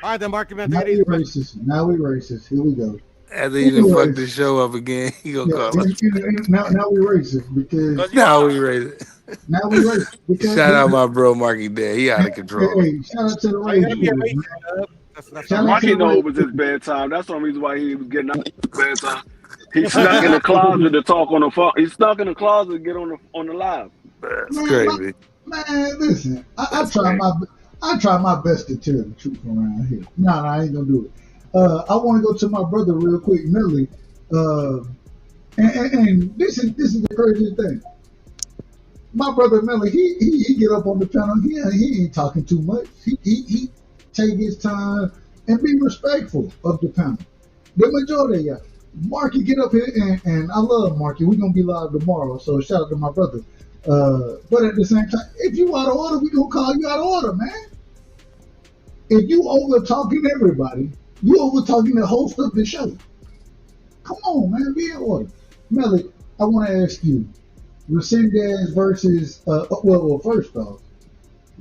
All right, then, Marky, man. Now Take it we easy, man. racist. Now we racist. Here we go. After you done fucked Anyways, the show up again, he gonna yeah. call us. Now we racist because Cause you Now we are. racist. now we racist because Shout out my bro Marky Dad. He out of control. hey, shout out to the Why you rage gotta be a quitters, man. racist, Dub? That's Shout out to Marky the know rage it was his quitters. bedtime. That's the reason why he was getting out of his bedtime. He snuck in the closet to talk on the phone. He snuck in the closet to get on the live. That's Man, crazy. man, listen. I That's try crazy. I try my best to tell the truth around here. No, I ain't gonna do it. I want to go to my brother real quick, Millie. And this is the craziest thing. My brother Millie, he get up on the panel. He ain't talking too much. He take his time and be respectful of the panel. The majority of y'all. Marky, get up here, and I love Marky. We're going to be live tomorrow, so shout out to my brother. But at the same time, if you out of order, we going to call you out of order, man. If you over talking everybody, you over talking the host of the show. Come on, man, be in order. Melly, I want to ask you, Resendez versus, well, first off,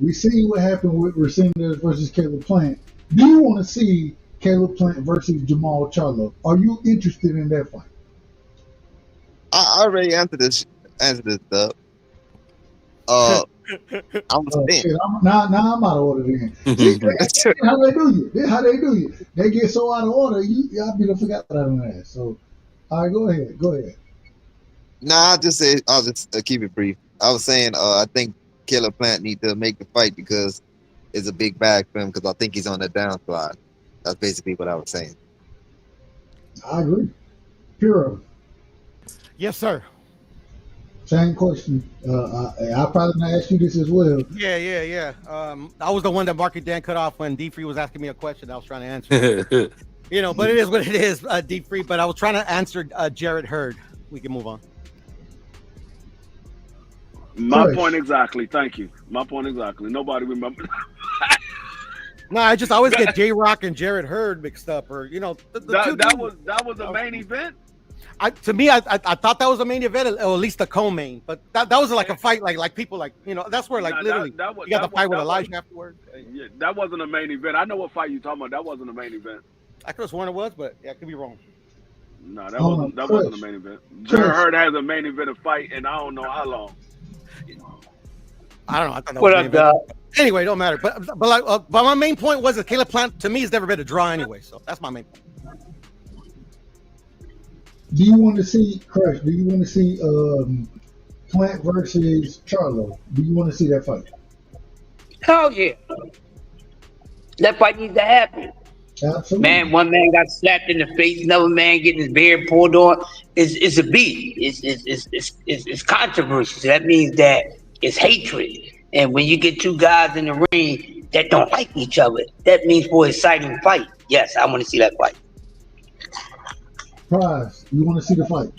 we seen what happened with Resendez versus Caleb Plant. Do you want to see Caleb Plant versus Jamal Charlo? Are you interested in that fight? I already answered this stuff. I was Shit, now I'm out of order then. See, this how they do you. This how they do you. They get so out of order, y'all be the forgot what I done asked. So, all right, go ahead. Nah, I'll just keep it brief. I was saying, I think Caleb Plant need to make the fight because it's a big bag for him because I think he's on the downslide. That's basically what I was saying. I agree. Puro. Yes, sir. Same question. I probably gonna ask you this as well. Yeah. I was the one that Marky Dan cut off when D3 was asking me a question I was trying to answer. But it is what it is, D3. But I was trying to answer Jarrett Hurd. We can move on. My point exactly. Thank you. My point exactly. Nobody remembers. No, I always get J Rock and Jarrett Hurd mixed up, or that was a main event. To me, I thought that was a main event, or at least the co-main. But that was like a fight, like people that's where literally you got the fight with Elijah afterwards. Yeah, that wasn't a main event. I know what fight you're talking about. That wasn't a main event. I could have sworn it was, but yeah, I could be wrong. No, that wasn't a main event. Jarrett Hurd has a main event fight, and I don't know how long. I don't know. I thought that was main event. Anyway, it don't matter. But my main point was that Caleb Plant to me has never been a draw anyway. So that's my main point. Do you want to see Crush? Do you want to see Plant versus Charlo? Do you want to see that fight? Hell yeah. That fight needs to happen. Absolutely. Man, one man got slapped in the face, another man getting his beard pulled on. It's a beef. It's controversy. So that means that it's hatred. And when you get two guys in the ring that don't like each other, that means for an exciting fight. Yes, I want to see that fight. Prize, you want to see the fight?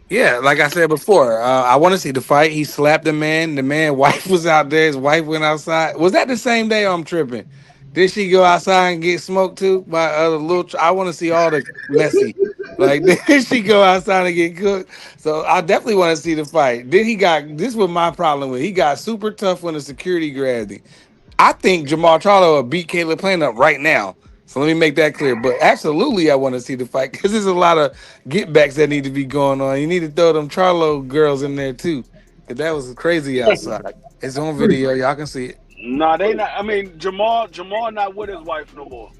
Yeah, like I said before, I want to see the fight. He slapped the man. The man's wife was out there. His wife went outside. Was that the same day? Or I'm tripping. Did she go outside and get smoked too by other little? I want to see all the messy. Like, did she go outside and get cooked? So I definitely want to see the fight. Then this was my problem with. He got super tough when the security grabbed him. I think Jamal Charlo will beat Caleb Plant up right now. So let me make that clear. But absolutely, I want to see the fight because there's a lot of get backs that need to be going on. You need to throw them Charlo girls in there too. Because that was crazy outside. It's on video. Y'all can see it. No, they not. I mean, Jamal not with his wife no more.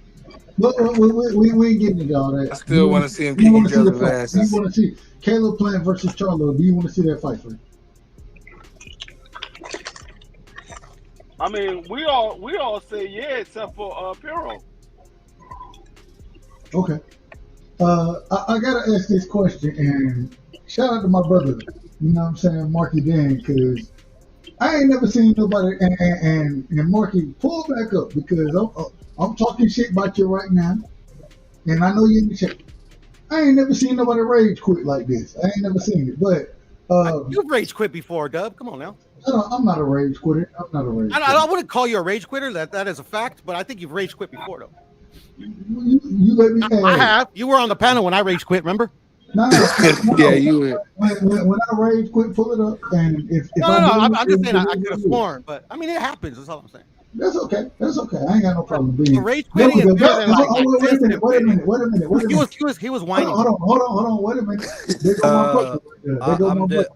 We ain't getting into all that. I still want to see him kick each other's asses. You want to see Caleb Plant versus Charlo? Do you want to see that fight, friend? I mean, we all say yeah, except for Piro. Okay. I gotta ask this question, and shout out to my brother. You know what I'm saying, Marky Dan, because I ain't never seen nobody. And Marky, pull back up because I'm talking shit about you right now, and I know you in the chat. I ain't never seen nobody rage quit like this. I ain't never seen it, but you've rage quit before, Dub. Come on now. I'm not a rage quitter. I wouldn't call you a rage quitter. That is a fact, but I think you've rage quit before, though. You let me. I have. You were on the panel when I rage quit. Remember? Yeah, you would. When I rage, quick, pull it up, and if I No. do, I'm just saying I could have sworn, but I mean it happens. That's all I'm saying. That's okay. That's okay. I ain't got no problem being. Rage There quitting we is go. better than like Wait a minute. Wait a minute. Wait a minute. Wait a minute. He was whining. Hold on. Wait a minute. There go my brother. Right there. There go my brother.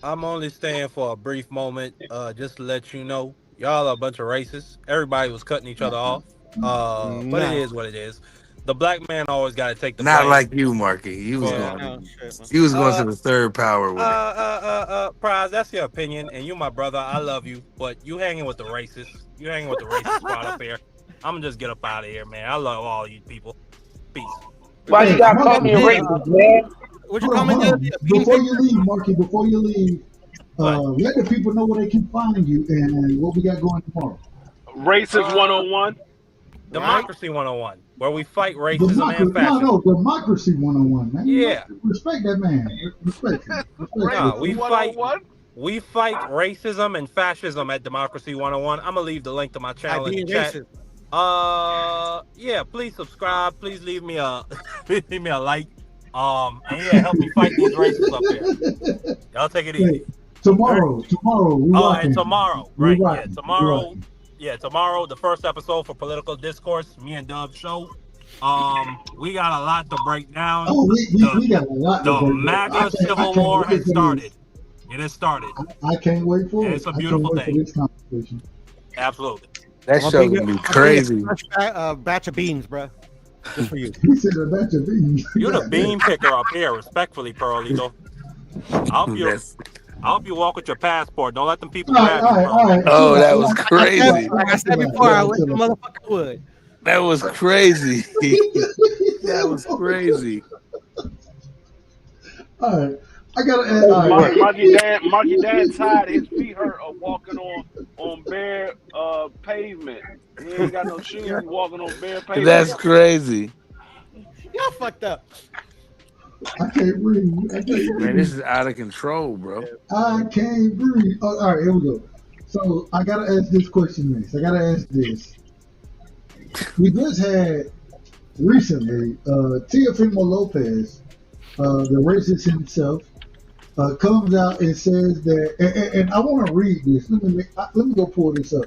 I'm only staying for a brief moment, just to let you know, y'all are a bunch of racists. Everybody was cutting each other off. But it is what it is. The black man always got to take the Not blame. like you, Marky. You was going. You was going to the third power with it. Prize, that's your opinion, and you my brother. I love you, but you hanging with the racists. You hanging with the racist squad up here. I'm gonna just get up out of here, man. I love all you people. Peace. Why you gotta call me a racist, man? Would you call me Before you leave, Marky, before you leave, let the people know where they can find you and what we got going tomorrow. Racist 101. Democracy 101, where we fight racism and fascism. No, Democracy 101, man. Yeah. Respect that man. Respect him. No, we fight racism and fascism at Democracy 101. I'm gonna leave the link to my channel in the chat. Yeah, please subscribe. Please leave me a like. And yeah, help me fight these racists up there. Y'all take it easy. Tomorrow. And tomorrow, right? Yeah, tomorrow, the first episode for Political Discourse, me and Dub show. We got a lot to break down. We got a lot to break down. The MAGA Civil War has started. It has started. I can't wait for it. It's a beautiful thing. This conversation. Absolutely. That show gonna be crazy. Batch of beans, bro. Just for you. He said a batch of beans. You're the bean picker up here, respectfully, Pearlito. I hope you walk with your passport. Don't let them people grab you, bro. Oh, that was crazy. Like I said before, I wish the motherfucker would. That was crazy. That was crazy. All right. I gotta add. Marky Dan tired. His feet hurt of walking on bare pavement. He ain't got no shoes. Walking on bare pavement. That's crazy. Y'all fucked up. I can't breathe. Man, this is out of control, bro. I can't breathe. Oh, all right, here we go. So I gotta ask this question next. I gotta ask this. We just had recently Teofimo Lopez, the racist himself, comes out and says that, and I want to read this. Let me go pull this up.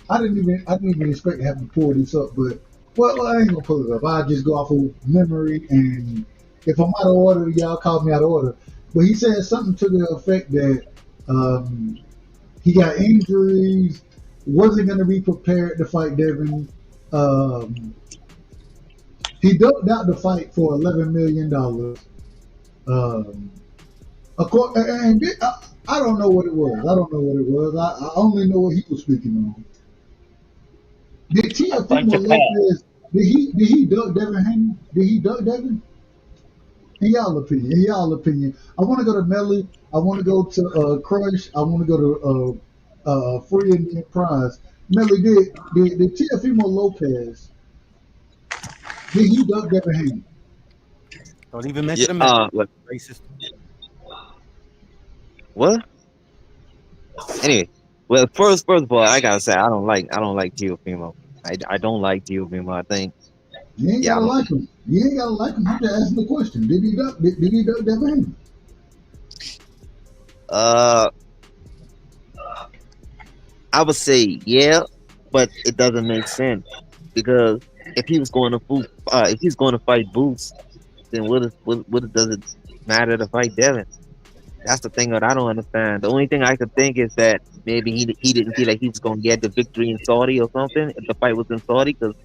I didn't even expect to have to pull this up, but well, I ain't gonna pull it up. I'll just go off of memory, and if I'm out of order, y'all call me out of order. But he said something to the effect that he got injuries, wasn't going to be prepared to fight Devin. He ducked out the fight for $11 million. I don't know what it was. I only know what he was speaking on. Did Teofimo Lopez? Did he duck Devin Haney? Did he duck Devin? In y'all opinion. I want to go to Melly. I want to go to Crush. I want to go to Free and Prize. Melly, did Teofimo Lopez? Did he duck Devin Haney? Don't even mention him. What? Racist. What? Anyway, well, first of all, I gotta say I don't like Teofimo. I don't like Teofimo. I think you ain't gotta like him. You ain't gotta like him. I'm just asking the question. Did he duck Devin Haney? I would say yeah, but it doesn't make sense because if he's going to fight Boots, then what does it matter to fight Devin? That's the thing that I don't understand. The only thing I could think is that maybe he didn't feel like he was going to get the victory in Saudi or something if the fight was in Saudi, because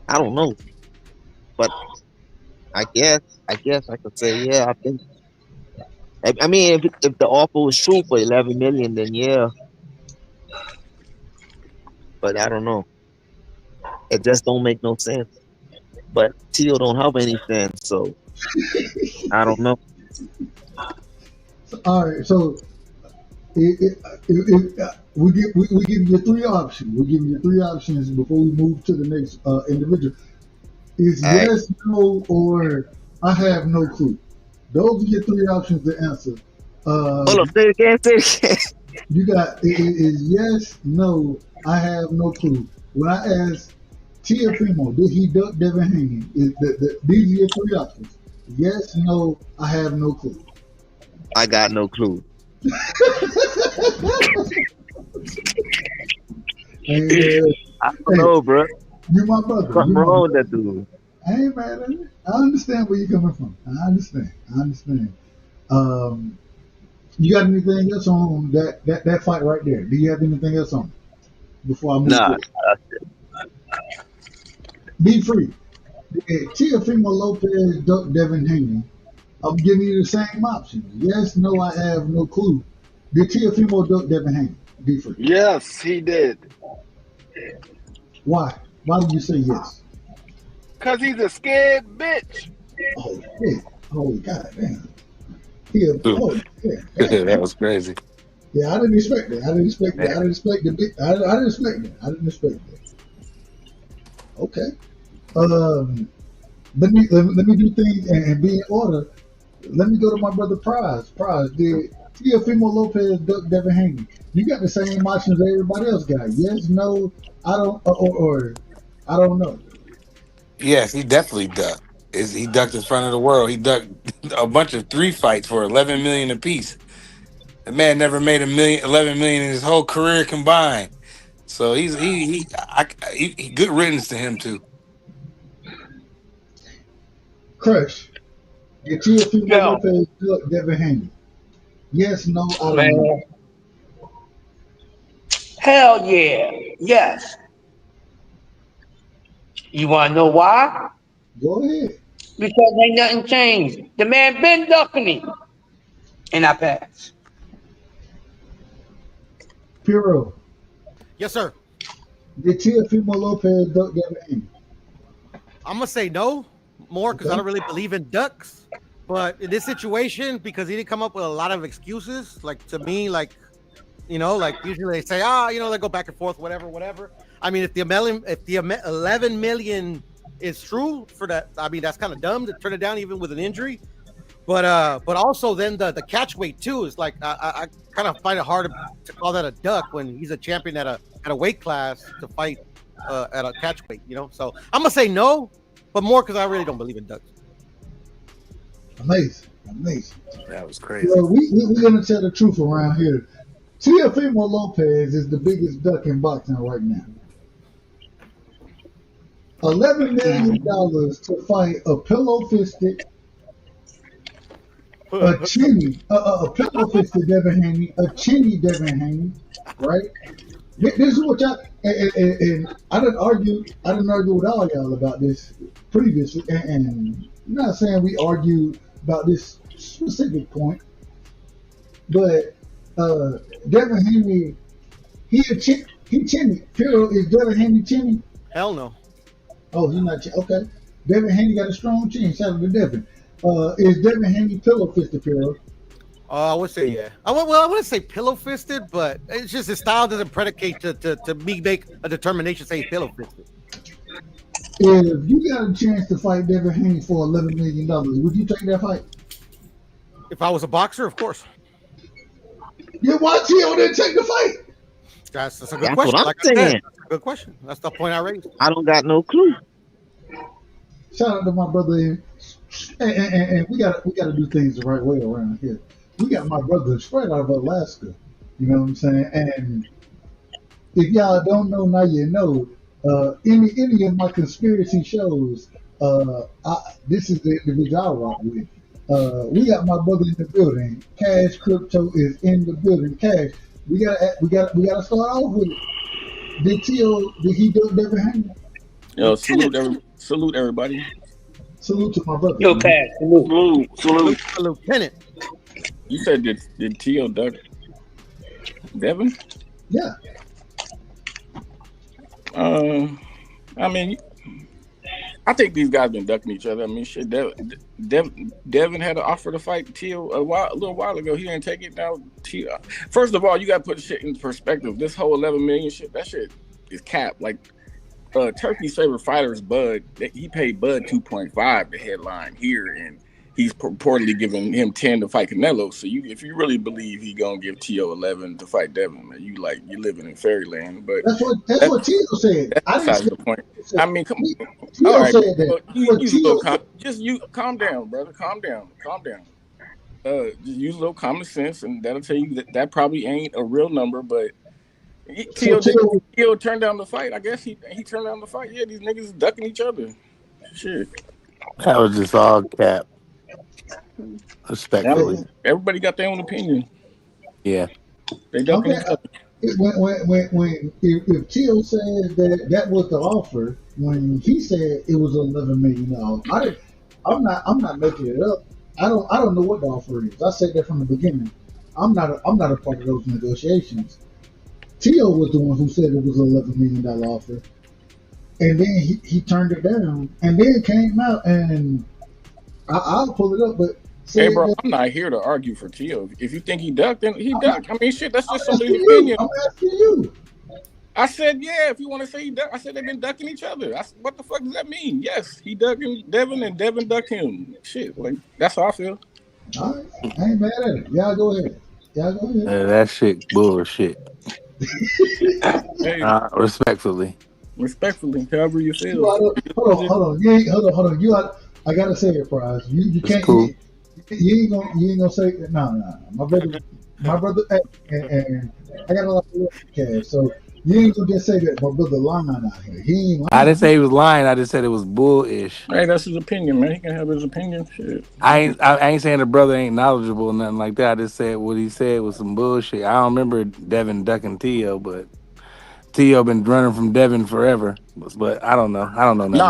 I don't know. But I guess I could say yeah. I think. I mean, if the offer was true for $11 million, then yeah. But I don't know. It just don't make no sense. But Teo don't have any sense, so I don't know. All right, so we give you three options. We give you three options before we move to the next individual. Is yes, no, or I have no clue. Those are your three options to answer. Hold on, say it again. You got it is yes, no, I have no clue. When I asked Teofimo, did he duck Devin Haney? These are your three options. Yes, no, I have no clue. I got no clue. Hey, I don't know, bro. you my brother. Something You my wrong with brother. that dude. I ain't mad at it. I understand where you're coming from. I understand. Um, you got anything else on that fight right there? Do you have anything else on it before I move Nah, forward? Be free. Teofimo Lopez, Duck Devin Haney. I'm giving you the same options. Yes, no, I have no clue. Did Teofimo duck Devin Haney? Be free. Yes, he did. Why? Why did you say yes? Cause he's a scared bitch. Oh shit! Oh god damn! Yeah. Oh yeah. That was crazy. Yeah, I didn't expect that. I didn't expect that. I didn't expect the. I didn't expect that. I didn't expect that. Okay. Let me do things and be in order. Let me go to my brother Prize. Prize, did Teofimo Lopez duck Devin Haney? You got the same options everybody else got. Yes, no, I don't, or I don't know. Yes, he definitely ducked. He ducked in front of the world. He ducked a bunch of 3 fights for 11 million apiece. The man never made 11 million in his whole career combined. So he good riddance to him too. Crush, did Teofimo Yo, Lopez duck Devin Haney? Yes, no, I don't know. man. Hell yeah. Yes. You wanna know why? Go ahead. Because ain't nothing changed. The man been ducking me. And I pass. Piro, Yes, sir. did Teofimo Lopez duck Devin Haney? I'm gonna say no more because I Okay. don't really believe in ducks. But in this situation, because he didn't come up with a lot of excuses, like to me, like like usually they say, they go back and forth, whatever. I mean, if the 11 million is true for that, I mean that's kind of dumb to turn it down even with an injury. But also then the catch weight too is like I kind of find it hard to call that a duck when he's a champion at a weight class to fight at a catch weight, So I'm gonna say no, but more because I really don't believe in ducks. Amazing. That was crazy. Well, we're gonna tell the truth around here. Teofimo Lopez is the biggest duck in boxing right now. $11 million to fight a pillow fisted, a pillow fisted Devin Haney, a chinny Devin Haney, right? This is what y'all and I didn't argue with all y'all about this previously, and I'm not saying we argued about this specific point, but Devin Haney, he chinny. Piro, is Devin Haney chinny? Hell no. Oh, he's not chinny. Okay. Devin Haney got a strong chin. Shout out to Devin. Is Devin Haney pillow fisted, Piro? I would say yeah. I wouldn't say pillow fisted, but it's just his style doesn't predicate to me make a determination say pillow fisted. If you got a chance to fight Devin Haney for $11 million, would you take that fight? If I was a boxer, of course. Yeah, why T.O. didn't take the fight? That's a good That's question. what I'm Like I said, saying. that's a good question. That's the point I raised. I don't got no clue. Shout out to my brother, and we got to do things the right way around here. We got my brother straight out of Alaska. You know what I'm saying? And if y'all don't know, now you know. Any of my conspiracy shows, this is the individual I rock with. We got my brother in the building. Cash Crypto is in the building. Cash, we gotta start off with it. Did he do Devin Haney? Yo, salute everybody. Salute to my brother. Yo, Cash, salute. Lieutenant. You said did T.O. duck Devin? Yeah. I mean, I think these guys been ducking each other. I mean, shit. Devin had an offer to fight T.O. a little while ago. He didn't take it. Now, T.O. First of all, you got to put shit in perspective. This whole 11 million shit, that shit is capped. Like, Turkey's favorite fighter is Bud. He paid Bud 2.5 to headline here, and he's purportedly giving him 10 to fight Canelo. So if you really believe he gonna give T.O. 11 to fight Devin, man, you're living in fairyland. But That's what Tio said. that's I didn't besides say the point. said. I mean, come. Tio All right, said bro. that. Use a little calm down, brother. Calm down. Just use a little common sense, and that'll tell you that probably ain't a real number. But Tio turned down the fight. I guess he turned down the fight. Yeah, these niggas is ducking each other. Shit. That was just all cap. Respectfully. Everybody got their own opinion. Yeah. They ducking Okay. each other. If Tio says that was the offer, when he said it was $11 million, I'm not making it up. I don't know what the offer is. I said that from the beginning. I'm not a part of those negotiations. Tio was the one who said it was an $11 million offer, and then he turned it down, and then came out and I'll pull it up, but. Hey, bro, I'm not here to argue for Tio. If you think he ducked, then he ducked. I mean, shit, that's just somebody's opinion. I'm asking you. I said, yeah, if you want to say he ducked, I said they've been ducking each other. What the fuck does that mean? Yes, he ducking Devin and Devin ducked him. Shit, like, that's how I feel. All right. I ain't mad at it. Y'all go ahead. That shit bullshit. Hey, respectfully. Respectfully, however you feel. Hold on. I gotta say it, Prize. You can't. Cool. You ain't gonna say no. My brother, and I got a lot of cash, so you ain't gonna just say that my brother lying out here. He ain't lying. I didn't say he was lying. I just said it was bullish. Hey, that's his opinion, man. He can have his opinion. Shit. I ain't saying the brother ain't knowledgeable or nothing like that. I just said what he said was some bullshit. I don't remember Devin ducking Tio, but Tio been running from Devin forever. But I don't know. I don't know nothing. No,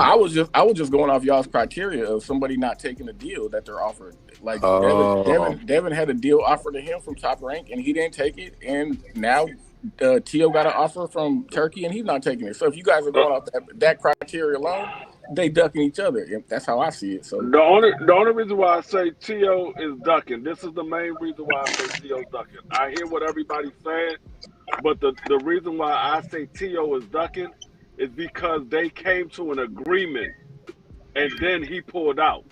I was just going off y'all's criteria of somebody not taking a deal that they're offered. Like Devin had a deal offered to him from Top Rank, and he didn't take it. And now Tio got an offer from Turkey, and he's not taking it. So if you guys are going off that criteria alone, they ducking each other. That's how I see it. So the only reason why I say Tio is ducking. This is the main reason why I say Tio's ducking. I hear what everybody's saying, but the reason why I say Tio is ducking is because they came to an agreement and then he pulled out.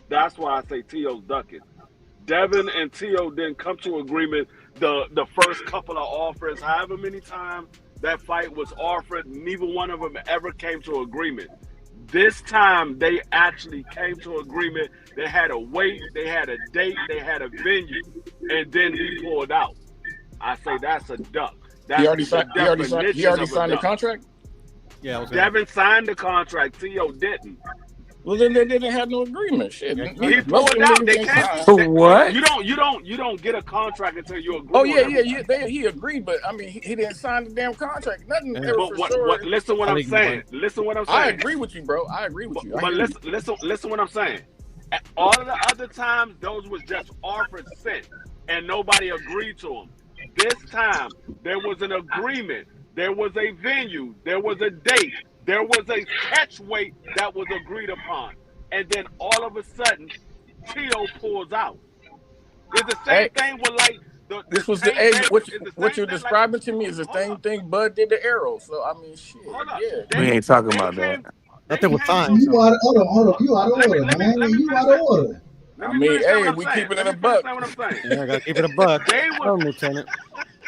That's why I say Tio's ducking. Devin and Tio didn't come to agreement the first couple of offers, however many times that fight was offered, neither one of them ever came to agreement. This time they actually came to agreement. They had a weight, they had a date, they had a venue, and then he pulled out. I say that's a duck. That's he already signed the contract? Yeah, Devin signed the contract. Tio didn't. Well, then they didn't have no agreement. Shit. He pulled out. They can't. What? You don't get a contract until you agree. Oh yeah. He agreed, but I mean, he didn't sign the damn contract. Nothing. But listen what I'm saying. Listen what I'm saying. I agree with you, bro. I agree with you. But listen what I'm saying. All of the other times, those was just offers sent, and nobody agreed to them. This time, there was an agreement. There was a venue. There was a date. There was a catch weight that was agreed upon. And then all of a sudden, Tio pulls out. It's the same thing with like what you're describing to me is the same thing Bud did to Arrow. So I mean, shit. Yeah. We ain't talking about that. Nothing was fine. You out of You out of order, man. You out of order. I mean, hey, we keep it in a buck. What I'm saying. Yeah, I gotta keep it a buck. Lieutenant.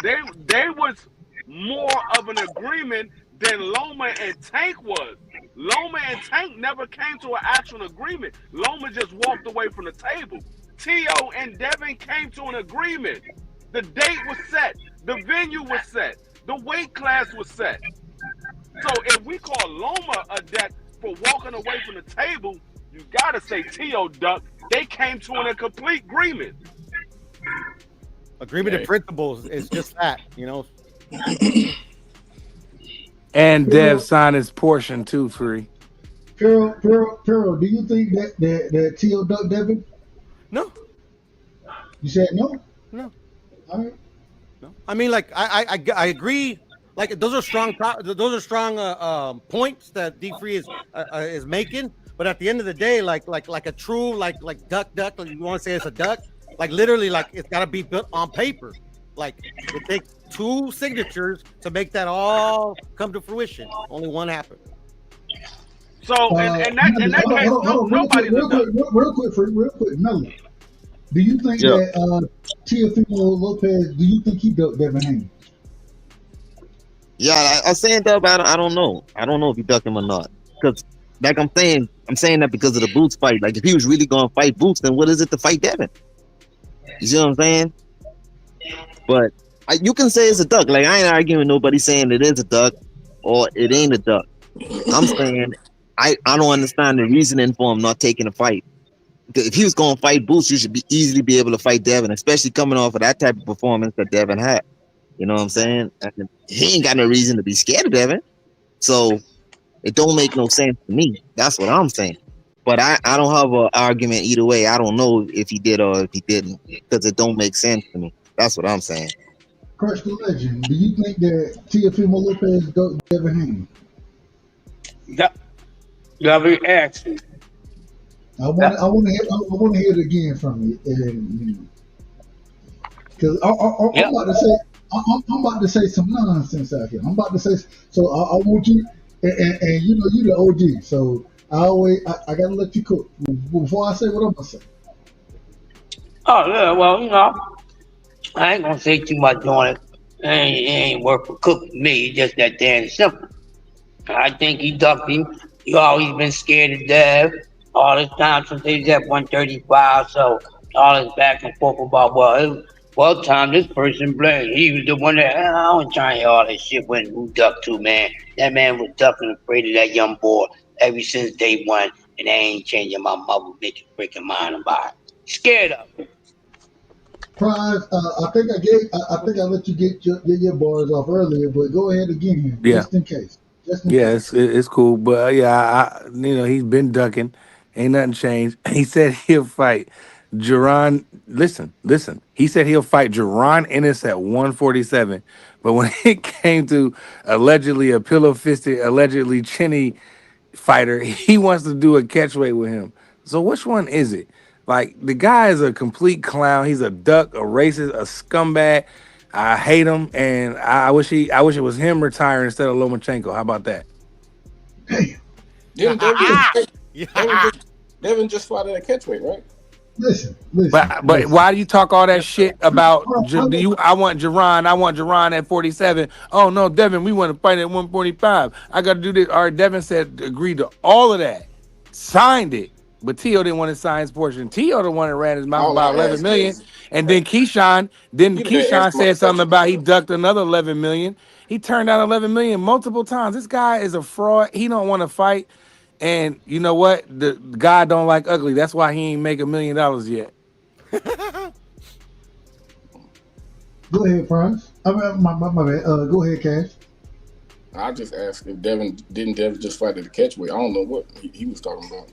They was more of an agreement than Loma and Tank was. Loma and Tank never came to an actual agreement. Loma just walked away from the table. Tio and Devin came to an agreement. The date was set. The venue was set. The weight class was set. So if we call Loma a duck for walking away from the table, you gotta say Tio duck. They came to a complete agreement. Agreement in principles is just that, you know. And Dev signed his portion too, free. Carol, do you think that Tio ducked Devin? No. You said no? No. All right. No. I mean, like I agree. Like those are strong points that D Free is making. But at the end of the day, like a true like duck, like you want to say it's a duck, like literally like it's got to be built on paper. Like it takes 2 signatures to make that all come to fruition. Only one happened. So in that case, nobody's a duck. Real quick, Melo. Do you think Yeah. that Teofimo Lopez? Do you think he ducked Devin Haney? Yeah, I'm saying that, but I don't know. I don't know if he ducked him or not. Because, like I'm saying that because of the Boots fight. Like, if he was really going to fight Boots, then what is it to fight Devin? You see what I'm saying? But you can say it's a duck. Like, I ain't arguing with nobody saying it is a duck or it ain't a duck. I'm saying I don't understand the reasoning for him not taking a fight. If he was going to fight Boots, you should easily be able to fight Devin, especially coming off of that type of performance that Devin had. You know what I'm saying? And he ain't got no reason to be scared of Devin. So it don't make no sense to me. That's what I'm saying. But I don't have an argument either way. I don't know if he did or if he didn't because it don't make sense to me. That's what I'm saying. Crush the Legend. Do you think that Teofimo Lopez ducked Devin Haney? Love you, action. I want to hear it again from you, because I'm about to say some nonsense out here. I'm about to say so. I want you, and you the OG, so I gotta let you cook before I say what I'm gonna say. Oh yeah, well, I ain't gonna say too much on it. It ain't worth for cooking me. It's just that damn simple. I think he ducked him. He always been scared of Dev all this time since he was at 135. So all this back and forth about what time this person blamed. He was the one that I don't try to hear all this shit when who ducked to, man. That man was ducking afraid of that young boy ever since day one, and they ain't changing my mother bitch freaking mind about it. Scared of him. Prize, I think I let you get your bars off earlier, but go ahead again, just in case. Yeah, it's cool, but he's been ducking. Ain't nothing changed. He said he'll fight Jerron. Listen. He said he'll fight Jerron Ennis at 147, but when it came to allegedly a pillow-fisted, allegedly chinny fighter, he wants to do a catchweight with him. So which one is it? Like, the guy is a complete clown. He's a duck, a racist, a scumbag. I hate him, and I wish it was him retiring instead of Lomachenko. How about that? Devin just fought at a catchweight, right? Listen. But why do you talk all that shit about? I want Jerron at 47. Oh no, Devin, we want to fight at 145. I got to do this. All right, Devin said agreed to all of that, signed it. But Tio didn't want to sign his portion. Tio the one that ran his mouth about 11 million. And then Keyshawn said something about he ducked another 11 million. He turned down 11 million multiple times. This guy is a fraud. He don't want to fight. And you know what? The guy don't like ugly. That's why he ain't make $1 million yet. Go ahead, Franz. I mean, my bad. Go ahead, Cash. I just asked if Devin just fight at the catchweight. I don't know what he was talking about.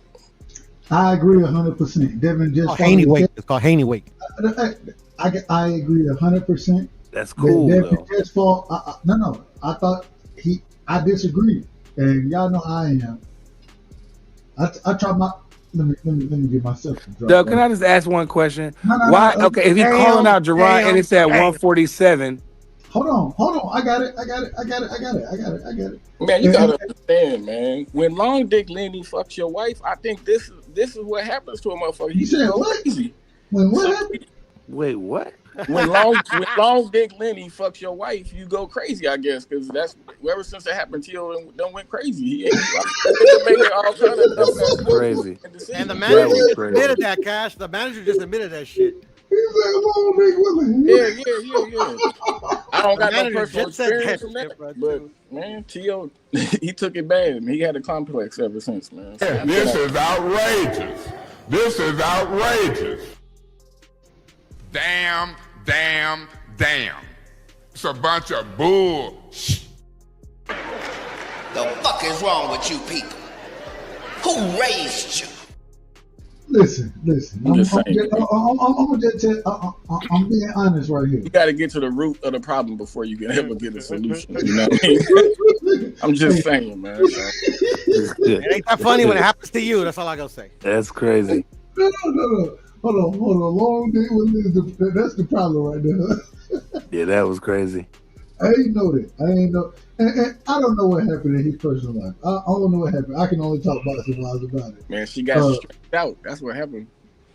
I agree 100%. Devin just fought Haney weight. It's called Haney weight. I agree 100%. That's cool. Devin just fought. No. I thought I disagree, and y'all know I am. I try my. Let me get myself some drop. Doug, can I just ask one question? Why? Okay, if he's calling out Jerron and it's at 147. Hold on. I got it. Man, you gotta understand, man. When Long Dick Lenny fucks your wife, I think this is what happens to a motherfucker. You said what? Crazy. When what happened? Wait, what? When Long Dick Lenny fucks your wife, you go crazy, I guess, because that's ever since it happened, Tio done went crazy. Crazy. And the manager just admitted that, Cash. The manager just admitted that shit. Yeah. I don't got no personal experience from that, but man, Tio, he took it bad. He had a complex ever since, man. This is outrageous. Damn. It's a bunch of bull. The fuck is wrong with you people? Who raised you? Listen. I'm being honest right here. You got to get to the root of the problem before you can ever get a solution. You know what I mean? I'm just saying, man. It ain't that funny when it happens to you. That's all I gotta say. That's crazy. No. Hold on. Long day with that's the problem right there. Yeah, that was crazy. I ain't know that. I ain't know. And I don't know what happened in his personal life. I don't know what happened. I can only talk boxing wise about it. Man, she got stretched out. That's what happened.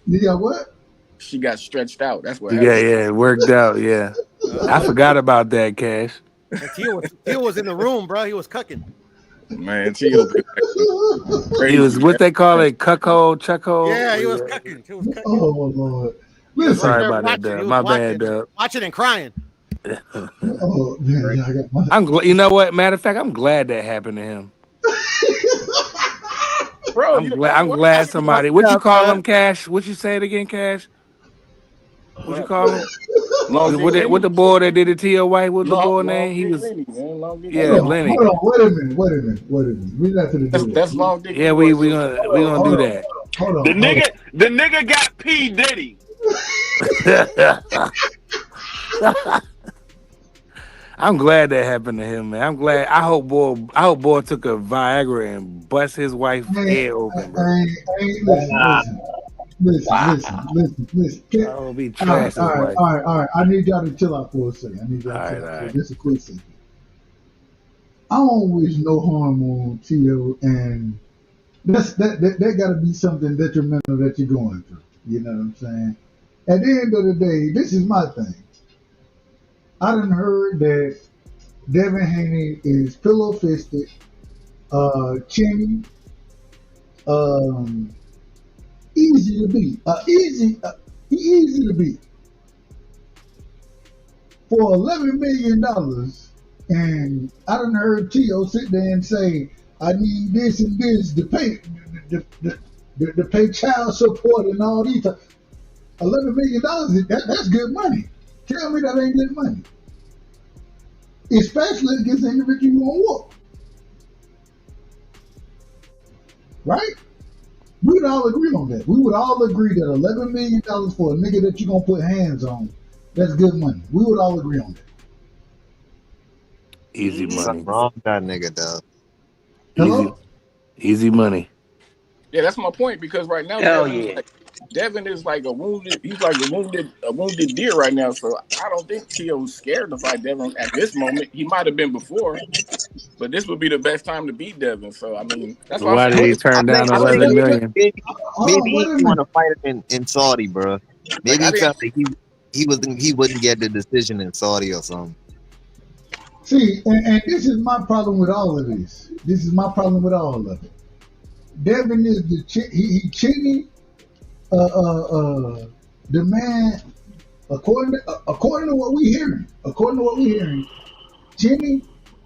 You got what? She got stretched out. That's what Yeah, happened. yeah, it worked out. Yeah, I forgot about that, Cash. And Tio was in the room, bro. He was cooking. Man, Tio been He was what they call it, cuckold, chuckhole. Yeah, he was cooking. He was cooking. Oh Lord! He was Sorry right there about that, watching. Dub. My bad, watching, Dub. watching and crying. Oh man, I got my. I'm glad. You know what? Matter of fact, I'm glad that happened to him. Bro, I'm glad somebody. What you call him, Cash? What you say it again, Cash? What you call him? Long Dick What the boy that did it to your wife? What the boy Long name? He Dick was. Lenny, man. Long Dick Yeah, Lenny. Lenny. Hold on, wait a minute. We're not gonna do That's that. Long Dick. Yeah, we gonna do that. Hold on. The nigga got P Diddy. I'm glad that happened to him, man. I'm glad. I hope boy took a Viagra and bust his wife's head open, bro. Listen. I will be trash. All right. I need y'all to chill out for a second. I need y'all to chill out. All right. Just a quick second. I don't wish no harm on Tio, and that got to be something detrimental that you're going through. You know what I'm saying? At the end of the day, this is my thing. I done heard that Devin Haney is pillow fisted, chinny, easy to beat, easy to beat for $11 million. And I done heard Tio sit there and say, "I need this and this to pay to pay child support and all these." $11 million, that's good money. Tell me that ain't good money. Especially against the individual you want to whoop. Right? We would all agree on that. We would all agree that $11 million for a nigga that you're going to put hands on, that's good money. We would all agree on that. Easy money. Something wrong with that nigga, though. Hello? Easy money. Yeah, that's my point because right now, Devin is like a wounded. He's like a wounded deer right now. So I don't think Tio's scared to fight Devin at this moment. He might have been before, but this would be the best time to beat Devin. So I mean, that's why did he turn down $11 million? Maybe he want to fight him in Saudi, bro. Maybe he felt like he wouldn't get the decision in Saudi or something. See, and this is my problem with all of this. This is my problem with all of it. Devin is he chinny. The man, according to what we hearing, Jimmy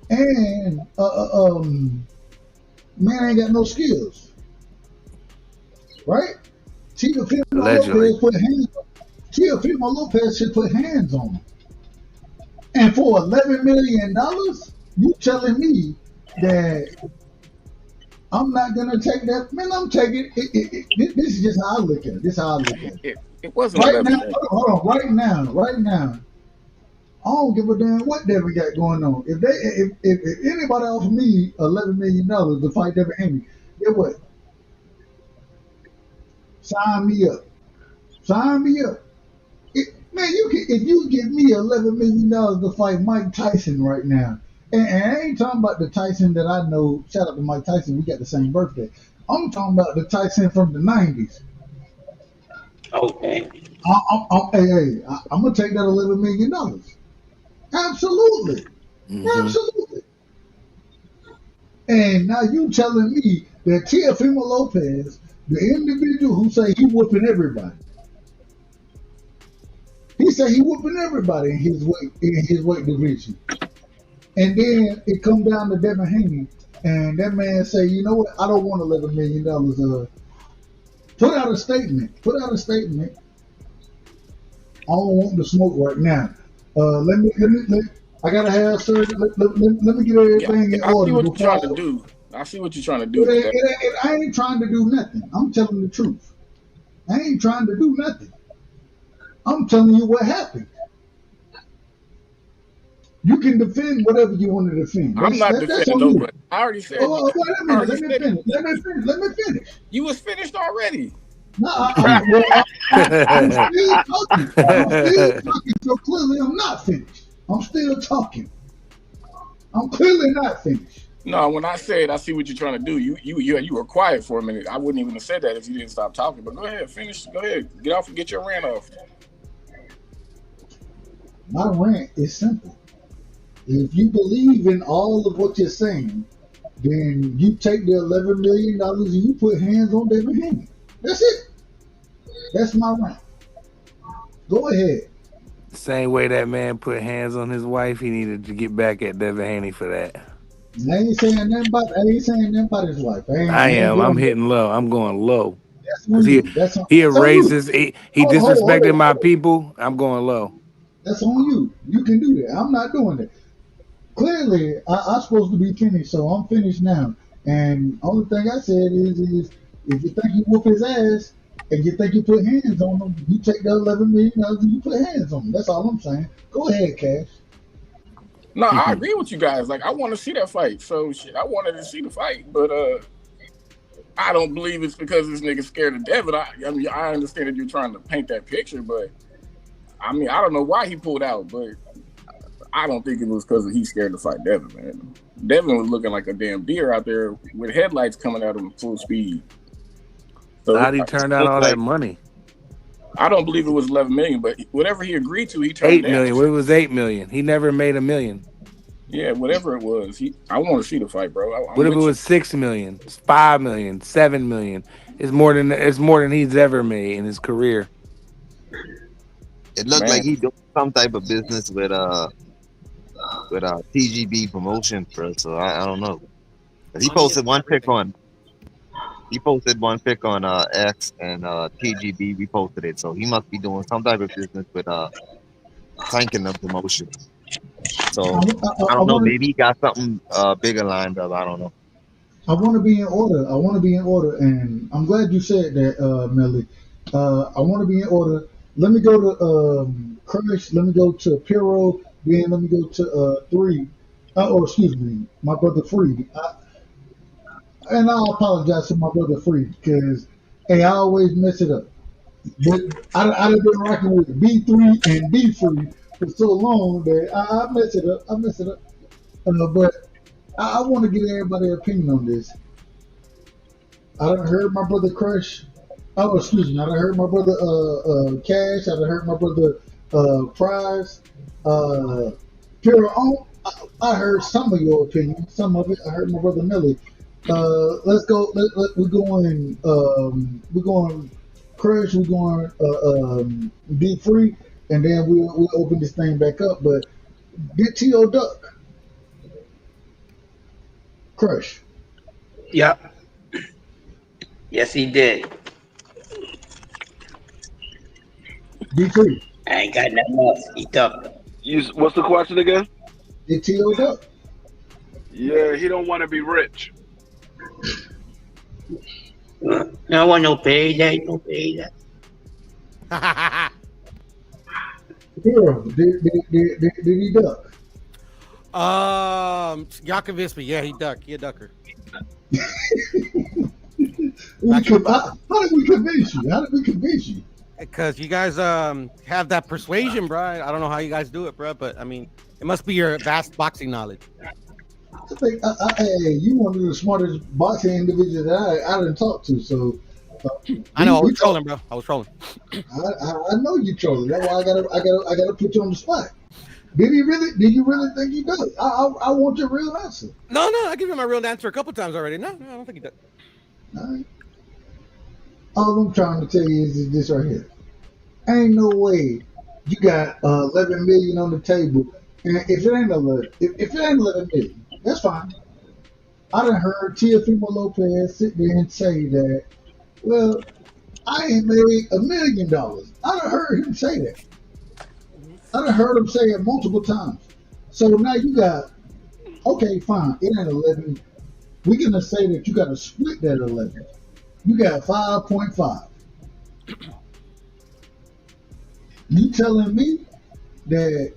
and man ain't got no skills, right? Teofimo Lopez should put hands on him, and for $11 million, you telling me that I'm not gonna take that? Man, I'm taking it. This is just how I look at it. This is how I look at it. It wasn't right now. Hold on. Right now, I don't give a damn what Devin got going on. If anybody offer me $11 million to fight Devin Haney, get what? Sign me up. Man, if you give me $11 million to fight Mike Tyson right now. And I ain't talking about the Tyson that I know. Shout out to Mike Tyson. We got the same birthday. I'm talking about the Tyson from the 90s. Okay. I'm going to take that $11 million. Absolutely. Mm-hmm. Absolutely. And now you telling me that Teofimo Lopez, the individual who say he whooping everybody, he say he whooping everybody in his weight division. And then it come down to Devin Haney, and that man say, you know what? I don't want $11 million. Put out a statement. I don't want the smoke right now. Let me. I gotta have surgery. Let me get everything in order. I see what you're trying to do. I ain't trying to do nothing. I'm telling the truth. I ain't trying to do nothing. I'm telling you what happened. You can defend whatever you want to defend. I'm not defending nobody. I already said. Wait a minute. Let me finish. You was finished already. No, I'm still talking. So clearly I'm not finished. I'm still talking. I'm clearly not finished. No, when I said I see what you're trying to do, you were quiet for a minute. I wouldn't even have said that if you didn't stop talking. But go ahead, finish. Go ahead, get off and get your rant off. My rant is simple. If you believe in all of what you're saying, then you take the $11 million and you put hands on Devin Haney. That's it. That's my rant. Go ahead. Same way that man put hands on his wife, he needed to get back at Devin Haney for that. I ain't saying nothing about his wife. I ain't am. I'm doing that. hitting low. I'm going low. That's Cause on you. That's on he you. erases. He Hold disrespected my on. people. I'm going low. That's on you. You can do that. I'm not doing it. Clearly, I'm supposed to be finished, so I'm finished now. And only thing I said is if you think you whoop his ass and you think you put hands on him, you take the $11 million and you put hands on him. That's all I'm saying. Go ahead, Cash. No, I agree with you guys. Like, I want to see that fight. So shit, I wanted to see the fight, but I don't believe it's because this nigga's scared of Devin. I mean, I understand that you're trying to paint that picture, but I mean, I don't know why he pulled out, but I don't think it was because he's scared to fight Devin, man. Devin was looking like a damn deer out there with headlights coming at him full speed. So How'd he turn down all that money? I don't believe it was 11 million, but whatever he agreed to, he turned 8 down. million. Well, it was 8 million. He never made $1 million. Yeah, whatever it was. I want to see the fight, bro. What if it was 6 million, 5 million, 7 million? It's more than he's ever made in his career. It looked like he doing some type of business with TGB Promotions, bro. So I don't know. But he posted one pic on. He posted one pic on X and TGB reposted it. So he must be doing some type of business with tanking the promotion. So I don't know. Maybe he got something bigger lined up. I don't know. I want to be in order. And I'm glad you said that, Melly. I want to be in order. Let me go to Crush. Let me go to Piro. Then let me go to Three. Excuse me, my brother Free. And I apologize to my brother Free because, hey, I always mess it up. But I've been rocking with B3 and B Free for so long that I mess it up. But I want to get everybody's opinion on this. I done heard my brother Crush. Oh, excuse me. I done heard my brother Cash. I done heard my brother Prize. Pure. I heard some of your opinion. Some of it. I heard my brother Millie. Let's go. We're going Crush. We're going Be Free, and then we'll open this thing back up. But get T.O. Duck. Crush. Yep. Yes, he did. Be Free. I ain't got nothing else. He ducked. What's the question again? Get T.O. Duck. Yeah, he don't want to be rich. I want no payday. No payday. Hero, did he duck? Y'all convinced me. Yeah, he ducked. He a ducker. How did we convince you? Because you guys have that persuasion, bro. I don't know how you guys do it, bro, but I mean, it must be your vast boxing knowledge. I think you one of the smartest boxing individuals that I didn't talk to. So I know I was trolling, bro. I was trolling. I know you trolling. That's why I gotta put you on the spot. Did you really think he does? I want your real answer. No, I give you my real answer a couple times already. No, I don't think he does. All right. All I'm trying to tell you is this right here. Ain't no way you got 11 million on the table, and if it ain't 11 million, that's fine. I done heard Teofimo Lopez sit there and say that, well, I ain't made $1 million. I done heard him say that. I done heard him say it multiple times. So now you got, okay, fine, it ain't 11. We're gonna say that you got to split that 11. You got 5.5. You telling me that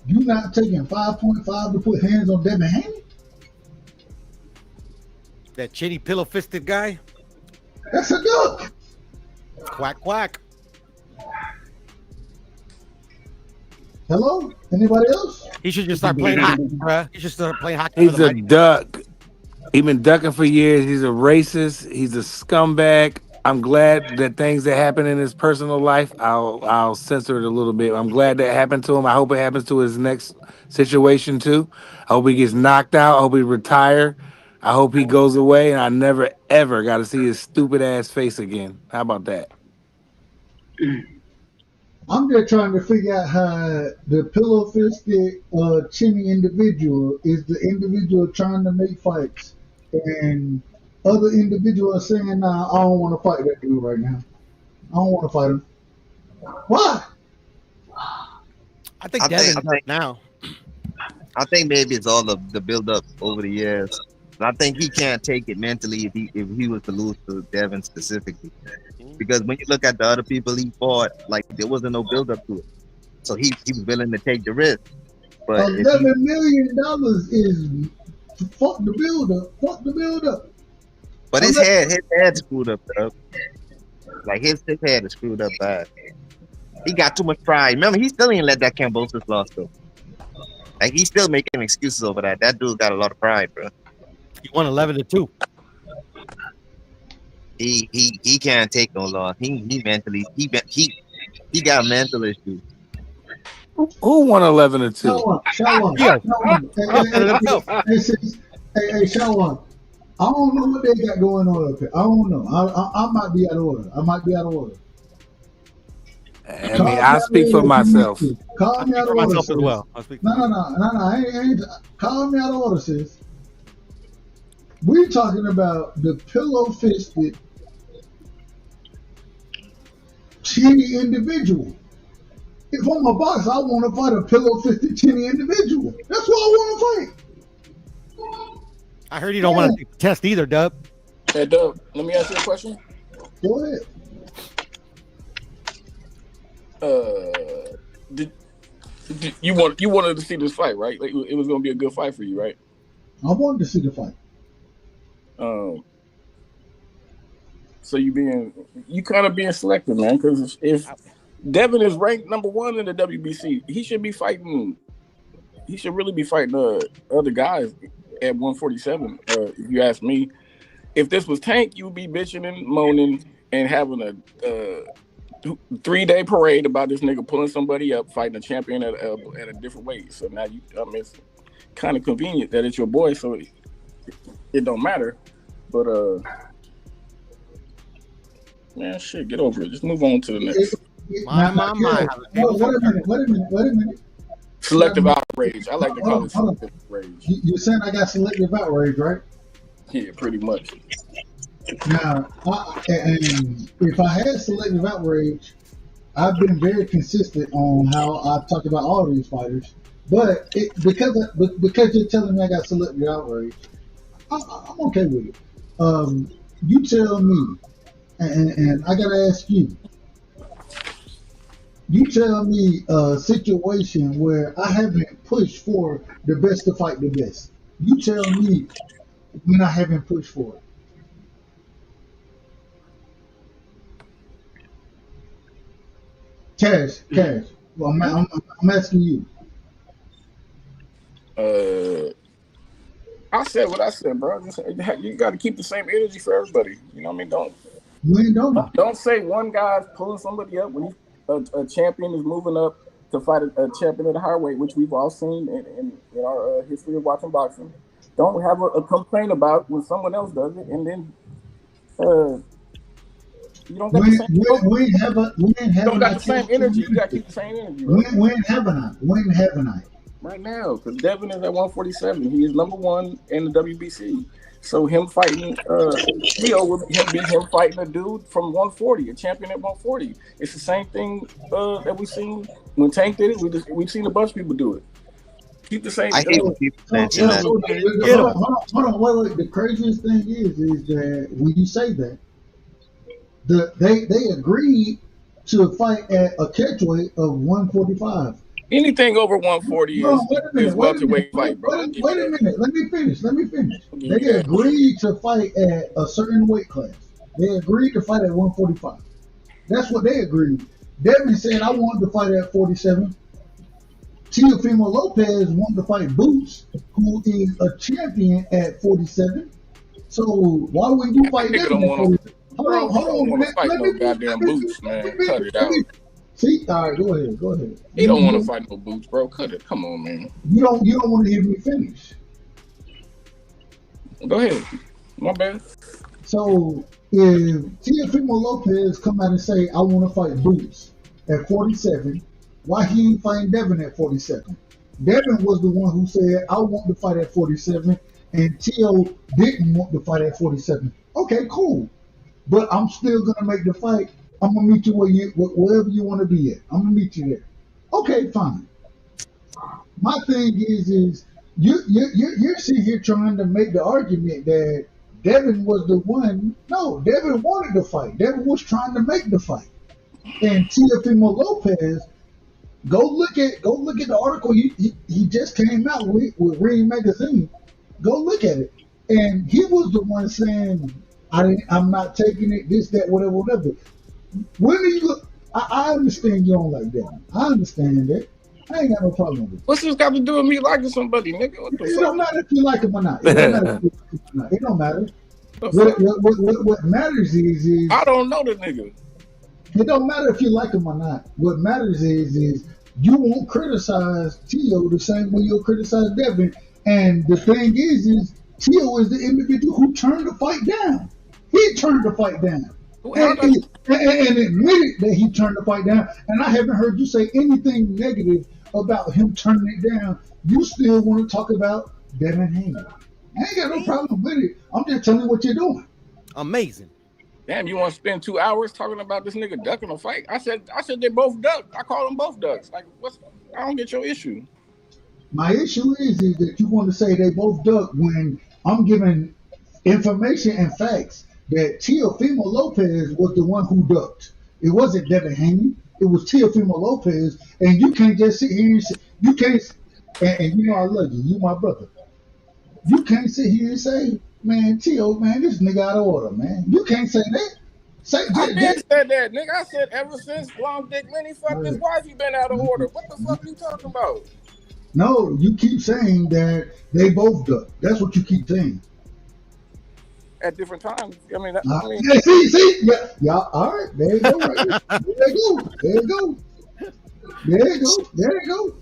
you not taking 5.5 to put hands on Devin Haney? That chitty pillow-fisted guy? That's a duck. Quack, quack. Hello? Anybody else? He should just start playing hockey, bruh. He should start playing hockey for He's the a Mighty. duck. He's been ducking for years. He's a racist. He's a scumbag. I'm glad that things that happen in his personal life, I'll censor it a little bit. I'm glad that happened to him. I hope it happens to his next situation too. I hope he gets knocked out. I hope he retire. I hope he goes away, and I never ever got to see his stupid ass face again. How about that? I'm just trying to figure out how the pillow fisted chinny individual is the individual trying to make fights, and other individuals are saying, "Nah, I don't want to fight that dude right now. I don't want to fight him." Why? I think Devin's up now. I think maybe it's all of the build up over the years. And I think he can't take it mentally if he was to lose to Devin specifically. Because when you look at the other people he fought, like there wasn't no build up to it. So he was willing to take the risk. But $11 million is fuck the build up. Fuck the build up. But his head screwed up, though. Like his head is screwed up bad. He got too much pride. Remember, he still ain't let that Kambosos loss though. Like he's still making excuses over that. That dude got a lot of pride, bro. He won 11-2. He can't take no loss. He mentally he got mental issues. Who won 11-2? Shawan. Hey, Shawan. I don't know what they got going on up here. I don't know. I might be out of order. I mean, I speak for myself. Call me out of order, as well. No. Call me out of order, sis. We're talking about the pillow-fisted, chinny individual. If I'm a boxer, I want to fight a pillow-fisted, chinny individual. That's what I want to fight. I heard you don't want to test either, Dub. Hey, Dub, let me ask you a question. Go ahead. Did you wanted to see this fight, right? Like, it was going to be a good fight for you, right? I wanted to see the fight. So you kind of being selective, man. Because if Devin is ranked number 1 in the WBC, he should be fighting. He should really be fighting other guys at 147. If you ask me, if this was Tank, you would be bitching and moaning and having a 3-day parade about this nigga pulling somebody up, fighting a champion at a different weight. So now it's kind of convenient that it's your boy, so it don't matter. But man, shit, get over it. Just move on to the next. Wait a minute. Selective outrage. I like to call it selective outrage. You're saying I got selective outrage, right? Yeah, pretty much. Now, and if I had selective outrage, I've been very consistent on how I talk about all these fighters. But because you're telling me I got selective outrage, I'm okay with it. You tell me, and I gotta ask you. You tell me a situation where I haven't pushed for the best to fight the best. You tell me when I haven't pushed for it. Cash. Well, I'm asking you. I said what I said, bro. You got to keep the same energy for everybody. You know what I mean? Don't say one guy's pulling somebody up when a champion is moving up to fight a champion at a higher weight, which we've all seen in our history of watching boxing. Don't have a complaint about when someone else does it, and then you don't got the same energy. You got to keep the same energy. When haven't I? Right now, because Devin is at 147. He is number 1 in the WBC. So him fighting Theo would be him fighting a dude from 140, a champion at 140. It's the same thing that we seen when Tank did it. We've seen a bunch of people do it. Keep the same. I hate when people mention that. Hold on, wait. The craziest thing is that when you say that, they agreed to fight at a catchweight of 145. Anything over 140 is welterweight fight, bro. Wait a minute. Let me finish. They agreed to fight at a certain weight class. They agreed to fight at Teofimo Lopez wanted to fight Boots, who is a champion at 47. So why wouldn't you fight Nigga Devin don't at want 47? to. Bro, he don't want to fight no goddamn Boots, man. Cut it out. See, all right, go ahead. He don't want to fight no Boots, bro. Cut it. Come on, man. You don't want to hear me finish. Go ahead. My bad. So if Teofimo Lopez come out and say, I want to fight Boots at 47, why he ain't fighting Devin at 47? Devin was the one who said, I want to fight at 47, and Teo didn't want to fight at 47. Okay, cool. But I'm still going to make the fight. I'm going to meet you wherever you want to be at. I'm going to meet you there. Okay, fine. My thing is you're sitting here trying to make the argument that Devin was the one. No, Devin wanted to fight. Devin was trying to make the fight. And Teofimo Lopez, go look at the article he just came out with Ring Magazine. Go look at it. And he was the one saying, I'm not taking it, this, that, whatever. When do you look? I understand you don't like that. I understand that. I ain't got no problem with it. What's this got to do with me liking somebody, nigga? What the It fuck? don't matter if you like him or not. It don't matter if you like him or not. It don't matter. What matters is I don't know the nigga. It don't matter if you like him or not. What matters is you won't criticize Teo the same way you'll criticize Devin. And the thing is Teo is the individual who turned the fight down. He turned the fight down. And admitted that he turned the fight down. And I haven't heard you say anything negative about him turning it down. You still want to talk about Devin Haney. I ain't got no problem with it. I'm just telling you what you're doing. Amazing. Damn, you want to spend 2 hours talking about this nigga ducking a fight? I said they both ducked. I call them both ducks. Like, I don't get your issue. My issue is that you want to say they both ducked when I'm giving information and facts that Teofimo Lopez was the one who ducked. It wasn't Devin Haney. It was Teofimo Lopez. And you can't just sit here and say, you can't, and you know I love you. You my brother. You can't sit here and say, man, Teo, man, this nigga out of order, man. You can't say that. I did say that, nigga. I said ever since Long Dick Lenny fucked his wife, he been out of order. What the fuck are you talking about? No, you keep saying that they both ducked. That's what you keep saying. At different times. I mean, yeah, see, yeah, all right, there you go, right there you go.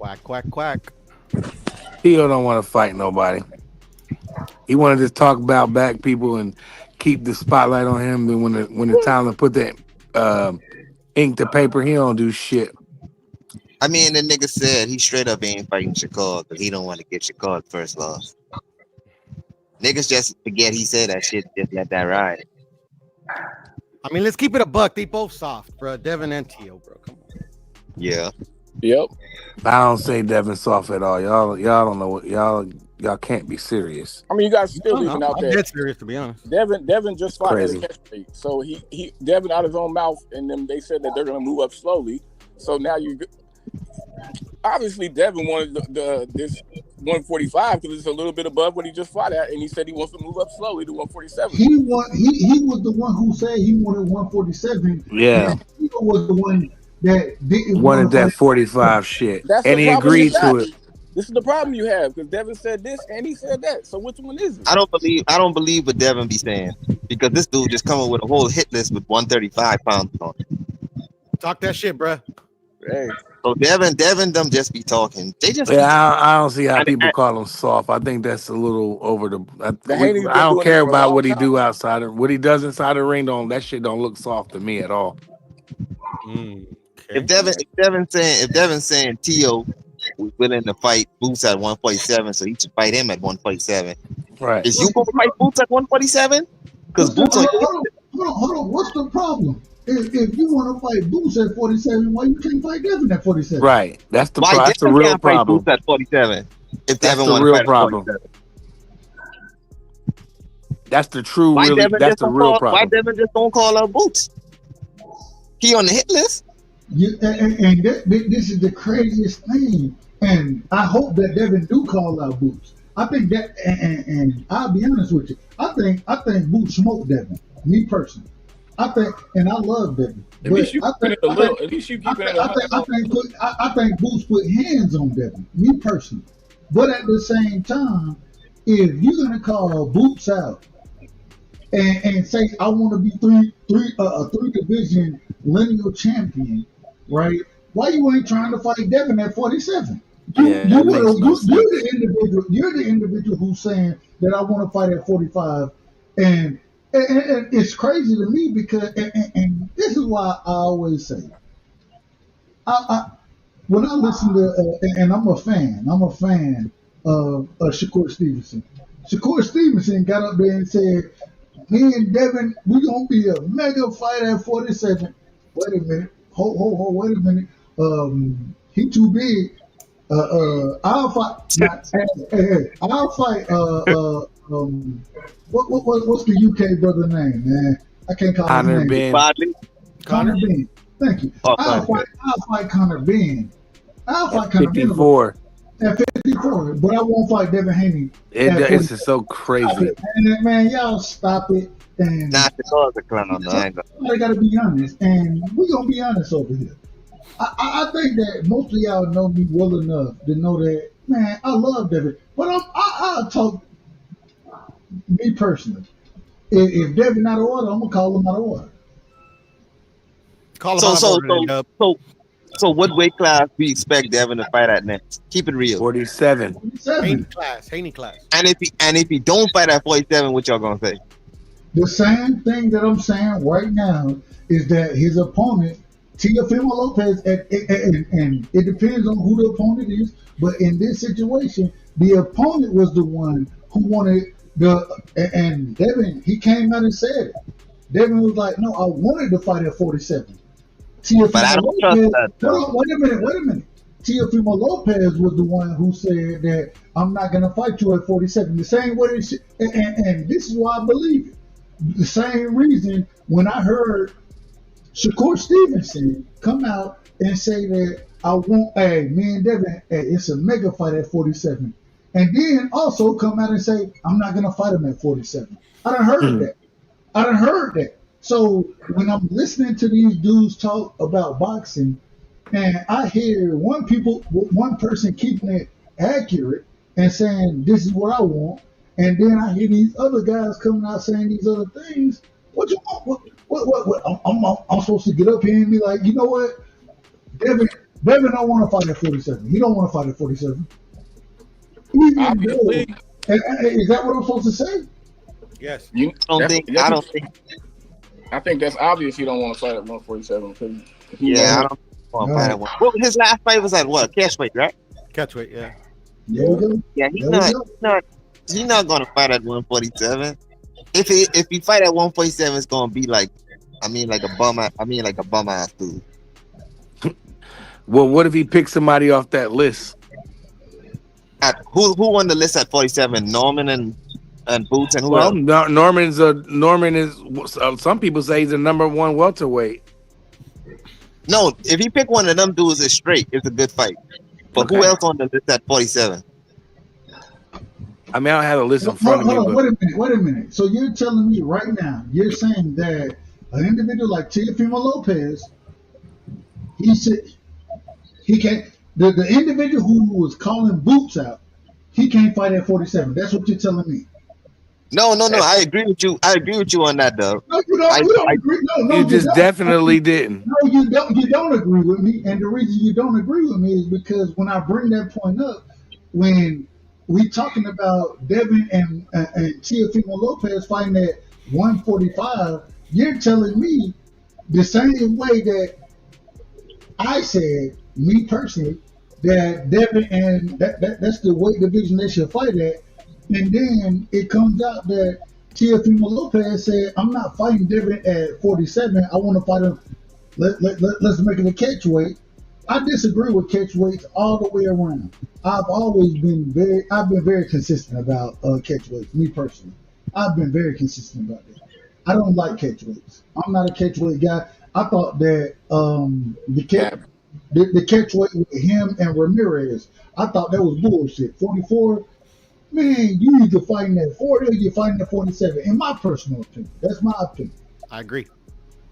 Quack. Teo don't want to fight nobody. He wanted to talk about black people and keep the spotlight on him. But when the time to put that ink to paper, he don't do shit. I mean, the nigga said he straight up ain't fighting Shakur because he don't want to get Shakur first loss. Niggas just forget he said that shit. Just let that ride. I mean, let's keep it a buck. They both soft, bro. Devin and Teo, bro. Come on. Yeah. Yep. I don't say Devin soft at all. Y'all don't know what y'all can't be serious. I mean, you guys still leaving out I'm there. dead serious, to be honest. Devin just fought at a Crazy. catch weight. So he Devin out his own mouth, and then they said that they're gonna move up slowly. So now you obviously Devin wanted this 145 because it's a little bit above what he just fought at, and he said he wants to move up slowly to 147. He was the one who said he wanted 147. Yeah. He was the one that didn't Wanted want that 45 shit. That's And the he problem agreed you got. to it. This is the problem you have because Devin said this and he said that. So which one is it? I don't believe what Devin be saying because this dude just coming with a whole hit list with 135 pounds on it. Talk that shit, bro. Hey. So Devin them just be talking. They just I don't see how people call him soft. I think that's a little over the. Haney's been I don't doing care it for a about long what he time. do outside of what he does inside the ring. That shit don't look soft to me at all. Okay. If Devin's saying Teo was willing to fight Boots at 147, so he should fight him at 147. Right. Is you gonna fight Boots at 147? Because Boots hold on. What's the problem? If you want to fight Boots at 47, why you can't fight Devin at 47? Right. That's the why that's the Devin real can't fight problem. Boots at 47? If That's Devin the want real to fight problem. at 47. That's the true. Why Really, Devin that's just the don't real call? problem. Why Devin just don't call out Boots? He on the hit list. This is the craziest thing, and I hope that Devin do call out Boots. I think that, and I'll be honest with you, I think Boots smoked Devin. Me personally, I think, and I love Devin. At But least you keeping it a little. At least you keeping it a I think Boots put hands on Devin, me personally. But at the same time, if you're gonna call Boots out and say I want to be a three division lineal champion, right? Why you ain't trying to fight Devin at 47? Yeah, that makes no sense. You're the individual who's saying that I want to fight at 45, and it's crazy to me because and this is why I always say, when I listen to and I'm a fan of Shakur Stevenson. Shakur Stevenson got up there and said, "Me and Devin, we gonna be a mega fight at 47." Wait a minute, hold, wait a minute. He too big. I'll fight. I'll fight. What's the UK brother name, man? I can't call Conor his name. Ben. Connor Ben. Thank you. I'll fight Connor Ben. I'll fight Connor Ben 54. at 54, but I won't fight Devin Haney. It's just so crazy. And man, y'all stop it. And Not the cause of clown. I gotta be honest, and we're gonna be honest over here. I think that most of y'all know me well enough to know that, man, I love Devin, but I'll talk me personally. If Devin out of order, I'm gonna call him out of order. So what weight class we expect Devin to fight at next? Keep it real. 47. Haney class. And if he don't fight at 47, what y'all gonna say? The same thing that I'm saying right now is that his opponent, Teofimo Lopez, and it depends on who the opponent is, but in this situation, the opponent was the one who wanted and Devin, he came out and said it. Devin was like, "No, I wanted to fight at 47." But I don't trust that. Wait a minute. Teofimo Lopez was the one who said that I'm not going to fight you at 47. The same way, and this is why I believe it. The same reason when I heard Shakur Stevenson come out and say that me and Devin, it's a mega fight at 47. And then also come out and say, I'm not going to fight him at 47. I done heard that. So when I'm listening to these dudes talk about boxing, and I hear one person keeping it accurate and saying, this is what I want, and then I hear these other guys coming out saying these other things. What you want? What? I'm supposed to get up here and be like, you know what? Devin don't want to fight at 47. He don't want to fight at 47. Obviously. Is that what I'm supposed to say? Yes. I think that's obvious. You don't want to fight at 147. I don't want to fight at one. Well, his last fight was at what? Catchweight, right? Catchweight, yeah. Yeah, he's not going to fight at 147. If he fight at 147, it's going to be like a bum ass dude. Well, what if he picks somebody off that list? Who won the list at 47? Norman and Boots and who else? Norman is. Some people say he's the number one welterweight. No, if he pick one of them dudes, it's straight. It's a good fight. But who else on the list at 47? I mean, I don't have a list in front of me. Wait a minute. So you're telling me right now, you're saying that an individual like Teofimo Lopez, he can't. The individual who was calling Boots out, he can't fight at 47. That's what you're telling me. No. I agree with you. I agree with you on that, though. No, you don't agree. No, you just definitely didn't. No, you don't. You don't agree with me. And the reason you don't agree with me is because when I bring that point up, when we talking about Devin and Teofimo Lopez fighting at 145, you're telling me the same way that I said, me personally, that Devin and that's the weight division they should fight at. And then it comes out that Teofimo Lopez said, I'm not fighting Devin at 47. I want to fight him. Let's make it a catch weight. I disagree with catch weights all the way around. I've been very consistent about catch weights, me personally. I've been very consistent about that. I don't like catch weights. I'm not a catch weight guy. I thought that the catch weight with him and Ramirez, I thought that was bullshit. 44, man, you either fighting at 40 or you're fighting at 47. In my personal opinion, that's my opinion. I agree.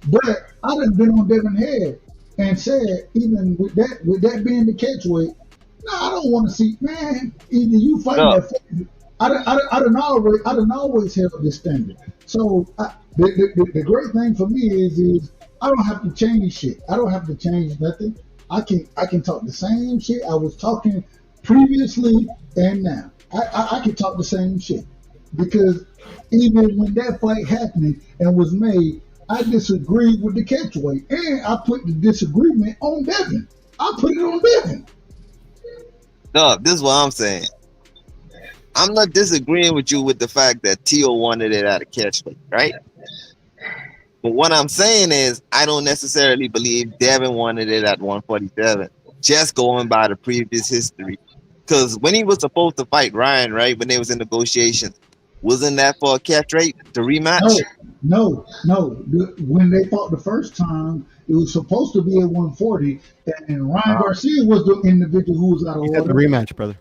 But I done been on Devin Head and said, even with that being the catch weight, no, I don't want to see, man. Either you fighting No. that fight. I done always held this standard. So the great thing for me is I don't have to change shit. I don't have to change nothing. I can talk the same shit I was talking previously and now. I can talk the same shit because even when that fight happened and was made, I disagreed with the catch weight, and I put the disagreement on Devin. I put it on Devin. No, this is what I'm saying. I'm not disagreeing with you with the fact that Tio wanted it at a catch weight, right? But what I'm saying is, I don't necessarily believe Devin wanted it at 147, just going by the previous history. Because when he was supposed to fight Ryan, right, when they was in negotiations, wasn't that for a catch rate, the rematch? No. When they fought the first time, it was supposed to be at 140, and Ryan Garcia was the individual who was out of You got order. the rematch, brother.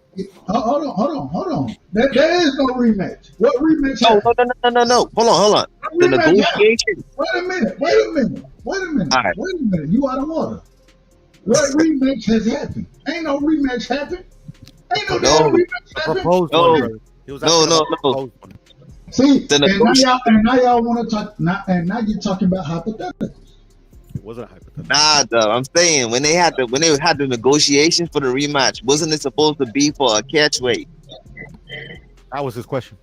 Hold on. There is no rematch. What rematch? No. Hold on. The negotiation. Wait a minute. All right. Wait a minute. You out of order. What rematch has happened? Ain't no rematch happened. Ain't no damn rematch happened. Proposed No. one, brother. He was asking about the proposed one. See, and now y'all want to talk, and now you're talking about hypotheticals. It wasn't a hypothetical. Nah, though. I'm saying when they had the negotiations for the rematch, wasn't it supposed to be for a catch weight? That was his question.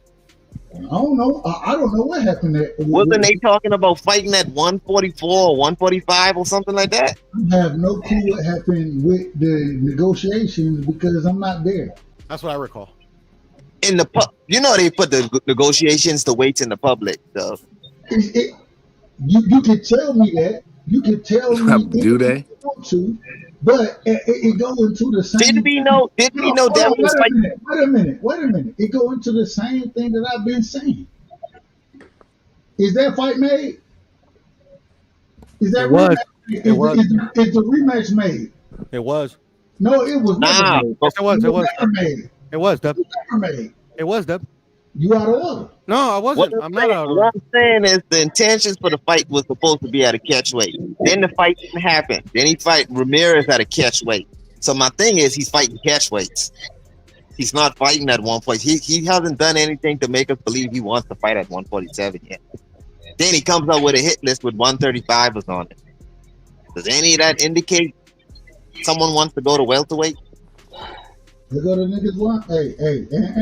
I don't know. I don't know what happened there. Wasn't they talking about fighting at 144 or 145 or something like that? I have no clue what happened with the negotiations because I'm not there. That's what I recall. In the they put the negotiations, the weights in the public, though. You can tell me that. You can tell me Do they? if you want to, but it go into the same. Did we know that was fighting? Wait a minute. It go into the same thing that I've been saying. Is that fight made? Is that It was. Is the rematch made? It was. No, it was never made. Yes, it was. It was. Never made. It was, Dub. It was never made. It was, Dub. You out of order. No, I wasn't. I'm not out of order. What I'm saying is the intentions for the fight was supposed to be at a catch weight. Then the fight didn't happen. Then he fight Ramirez at a catch weight. So my thing is he's fighting catch weights. He's not fighting at 140. He hasn't done anything to make us believe he wants to fight at 147 yet. Then he comes up with a hit list with 135 on it. Does any of that indicate someone wants to go to welterweight? They go to niggas want. Hey.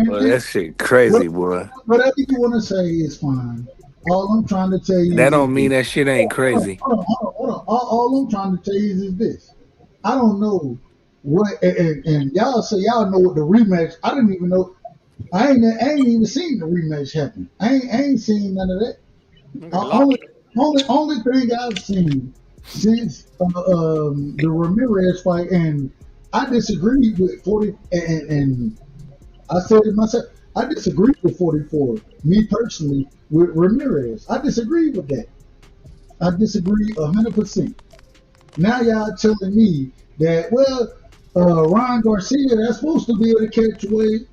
Well, that shit crazy, boy. Whatever you want to say is fine. All I'm trying to tell you. That don't mean that shit ain't crazy. Hold on. All I'm trying to tell you is this. I don't know what, and y'all say y'all know what the rematch. I didn't even know. I ain't even seen the rematch happen. I ain't seen none of that. Only thing I've seen since the Ramirez fight, and I disagreed with 40, and I said it myself. I disagreed with 44. Me personally, with Ramirez, I disagree with that. I disagree 100%. Now y'all telling me that Ryan Garcia, that's supposed to be able to catch weight.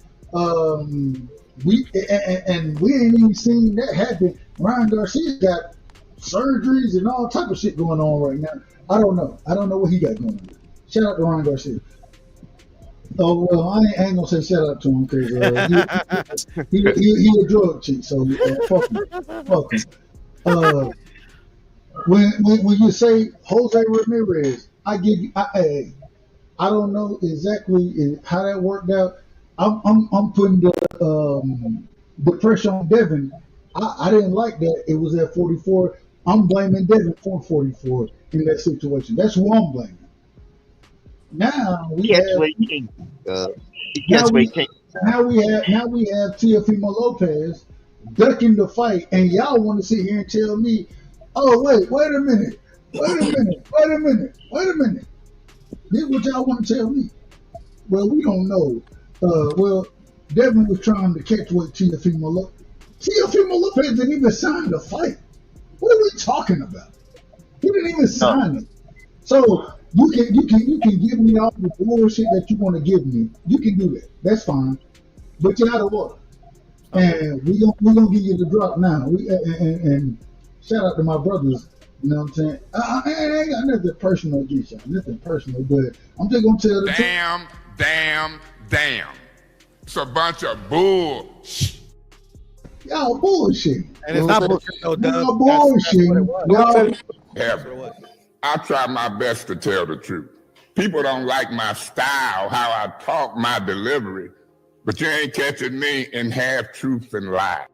We ain't even seen that happen. Ryan Garcia got surgeries and all type of shit going on right now. I don't know what he got going on. Shout out to Ryan Garcia. Oh well, I ain't gonna say shout out to him because he a drug cheat. So fuck him. When you say Jose Ramirez, I give you. I don't know exactly how that worked out. I'm putting the pressure on Devin. I didn't like that it was at 44. I'm blaming Devin for 44 in that situation. That's who I'm blaming. Now we have Teofimo Lopez ducking the fight, and y'all want to sit here and tell me, "Oh wait a minute. This is what y'all want to tell me." Well, we don't know. Devin was trying to catch what Teofimo Lopez. Teofimo Lopez didn't even sign the fight. What are we talking about? He didn't even sign it. So you can give me all the bullshit that you want to give me. You can do that. That's fine. But you're out of order. And we're gonna give you the drop now. And shout out to my brothers You know what I'm saying? I ain't got nothing personal against y'all, nothing personal, but I'm just gonna tell the truth. Damn. It's a bunch of bull. Y'all bullshit. And it's not bullshit, though, Doug. Y'all bullshit. Y'all. I try my best to tell the truth. People don't like my style, how I talk, my delivery, but you ain't catching me in half truth and lie.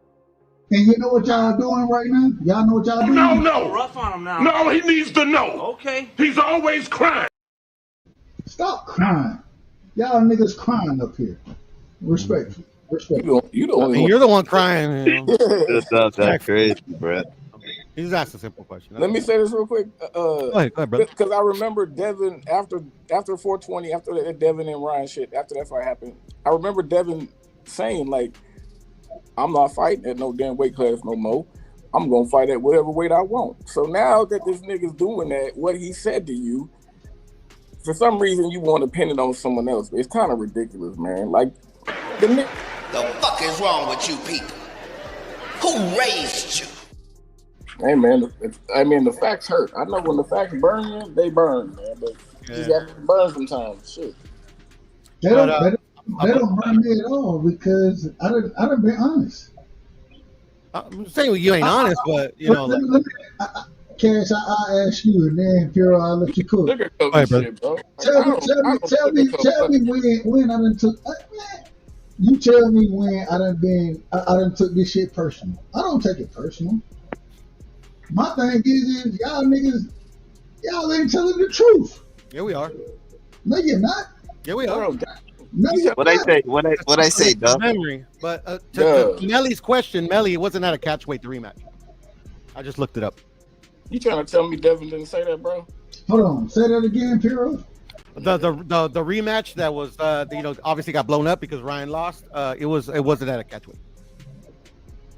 And you know what y'all doing right now? Y'all know what y'all doing? No. Rough on him now. No, he needs to know. Okay. He's always crying. Stop crying. Y'all niggas crying up here. Respectfully. You the only You're the one crying. You know? That's crazy, bro. He just asked a simple question. Let me say this real quick. Go ahead, brother. Because I remember Devin after 420, after that Devin and Ryan shit, after that fight happened, I remember Devin saying, like, I'm not fighting at no damn weight class no more. I'm gonna fight at whatever weight I want. So now that this nigga's doing that, what he said to you, for some reason you want to pin it on someone else. It's kind of ridiculous, man. Like The fuck is wrong with you people? Who raised you? Hey man, the facts hurt. I know when the facts burn you, they burn, man. But you got to burn sometimes. Shit. They don't burn me at all because I done been honest. I'm saying you ain't honest, but you know. Cash, I ask you, and then Piro, I'll let you cook. Look at shit, bro. Tell me when I done took. You tell me when I done took this shit personal. I don't take it personal. My thing is y'all niggas, y'all ain't telling the truth. Yeah, we are. No, you're not. Yeah, we are. No, you're What not. I say, Doug? Memory, but to Melly's question, Melly, it wasn't at a catchweight the rematch. I just looked it up. You trying to tell me Devin didn't say that, bro? Hold on, say that again, Piro. The rematch that was obviously got blown up because Ryan lost. It wasn't at a catchweight.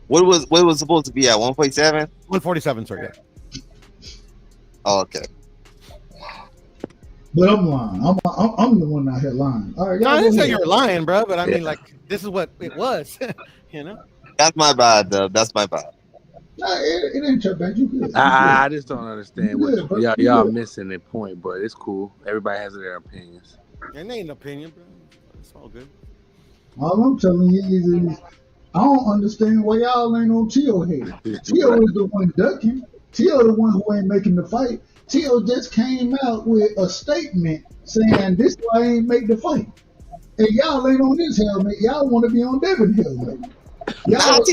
What was supposed to be at 147? 147, sir. Yeah. Oh, okay. But I'm lying. I'm the one out here lying. All right, no, I didn't say you were lying, bro. But I mean, like, this is what it was. You know. That's my bad, Doug. That's my bad. Nah, it ain't your bad. You good. I just don't understand what good, y'all missing the point, but it's cool. Everybody has their opinions. It ain't an opinion, bro. It's all good. All I'm telling you is I don't understand why y'all ain't on Tio head. Tio is the one ducking. Tio the one who ain't making the fight. Tio just came out with a statement saying this why I ain't make the fight. And y'all ain't on this helmet. Y'all want to be on Devin helmet. Y'all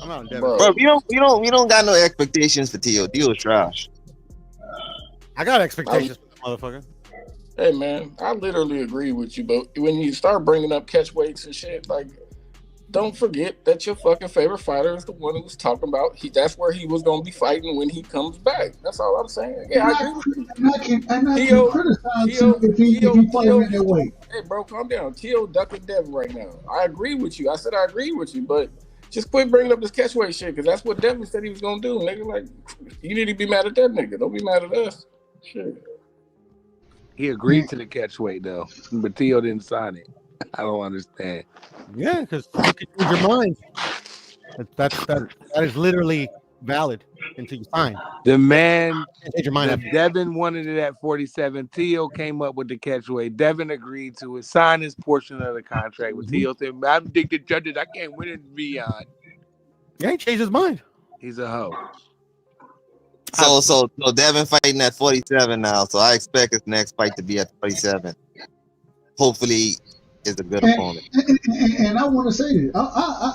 I'm out Devin. Bro, we don't got no expectations for Tio. Tio's trash. I got expectations for the motherfucker. Hey man, I literally agree with you, but when you start bringing up catch weights and shit, like, don't forget that your fucking favorite fighter is the one who was talking about. That's where he was gonna be fighting when he comes back. That's all I'm saying. Yeah, I agree with you. And I can criticize him if he fighting that way. Hey bro, calm down. Tio ducking Devin right now. I agree with you. I said I agree with you, but just quit bringing up this catch weight shit because that's what Devin said he was gonna do, nigga. Like, you need to be mad at that nigga. Don't be mad at us. Shit. He agreed to the catch weight though, but Tio didn't sign it. I don't understand. Yeah, because you can change your mind. That is literally valid until you sign. The man, change your mind. Devin wanted it at 47. Tio came up with the catch weight. Devin agreed to it, signed his portion of the contract. With Tio said, "I'm addicted judges. I can't win it beyond." Yeah, he changed his mind. He's a hoe. So Devin fighting at 47 now. So I expect his next fight to be at 47. Hopefully, is a good opponent. And I want to say this. I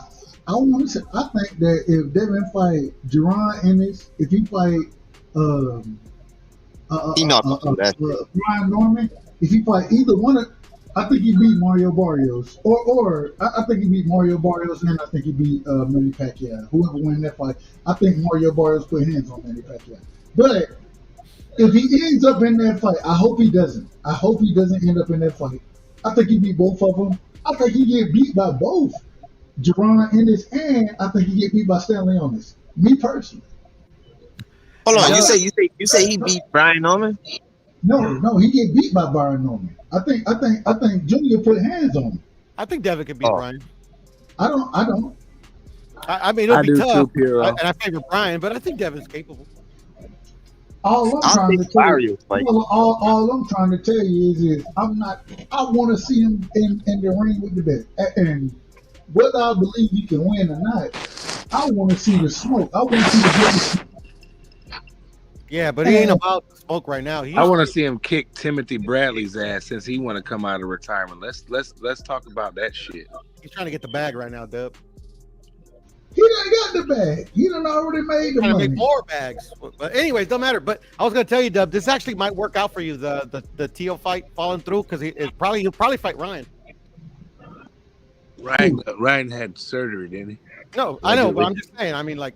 want to say I think that if Devin fight Jerron Ennis, if he fight Brian Norman, if he fight either one of, I think he beat Mario Barrios, or I think he beat Mario Barrios, and I think he beat Manny Pacquiao. Whoever wins that fight, I think Mario Barrios put hands on Manny Pacquiao. But if he ends up in that fight, I hope he doesn't. I hope he doesn't end up in that fight. I think he beat both of them. I think he get beat by both Jerron Ennis, and I think he get beat by Stanley Onis. Me personally. Hold on, you say he beat Brian Norman? No, he get beat by Brian Norman. I think Junior put hands on him. I think Devin can beat Brian. I don't. I mean, it'll I be do tough, too, Piero. and I favor Brian, but I think Devin's capable. All I'm I'll trying to take tell Mario you, fight. all I'm trying to tell you is I'm not. I want to see him in the ring with the best, and whether I believe he can win or not, I want to see the smoke. I want to see the good. Yeah, but he ain't about to smoke right now. I want to see him kick Timothy Bradley's ass since he want to come out of retirement. Let's talk about that shit. He's trying to get the bag right now, Dub. He done got the bag. He done already made the Trying to money. make more bags. But anyways, don't matter. But I was gonna tell you, Dub, this actually might work out for you. The Tio fight falling through because he'll probably fight Ryan. Ryan had surgery, didn't he? No, I know, but I'm just saying. I mean, like,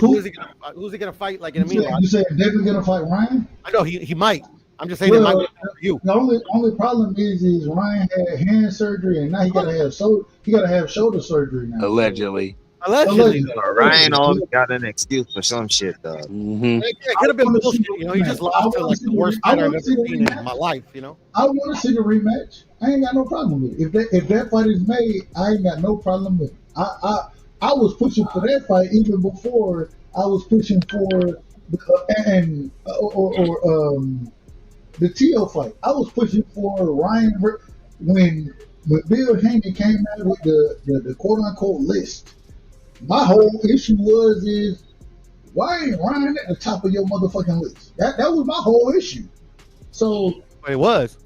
who's he gonna fight? Like in a meanwhile, You said Devin's gonna fight Ryan? I know he might. I'm just saying it might work out for you. The only problem is Ryan had hand surgery and now he gotta have shoulder surgery now. Allegedly. Ryan always got an excuse for some shit, though. Yeah, it could have been bullshit. You know, he just lost to like the worst fighter I've ever seen in my life. You know. I want to see the rematch. I ain't got no problem with it. If that fight is made, I ain't got no problem with it. I was pushing for that fight even before I was pushing for the Tio fight. I was pushing for Ryan when Bill Haney came out with the quote unquote list. My whole issue is why ain't Ryan at the top of your motherfucking list? That was my whole issue. So but it was.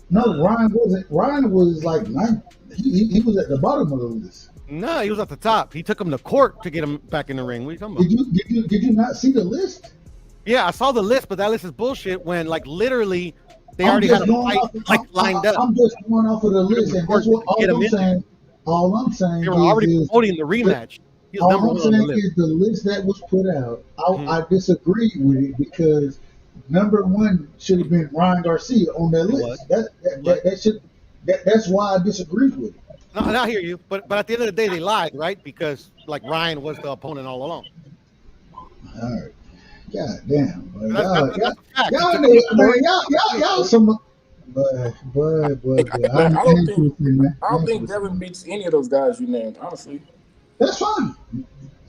No, Ryan wasn't. Ryan was like ninth. He was at the bottom of the list. No, he was at the top. He took him to court to get him back in the ring. What are you talking about? Did you not see the list? Yeah, I saw the list, but that list is bullshit. When like literally they already had a fight lined up. I'm just going off of the list, and that's what all I'm saying. They were already promoting the rematch. All I'm saying is the list that was put out. I disagree with it because number one should have been Ryan Garcia on that list. That's why I disagree with it. No, I hear you, but at the end of the day, they lied, right? Because like Ryan was the opponent all along. All right. God damn. Y'all some. But I don't think Devin beats any of those guys you named, honestly. That's fine.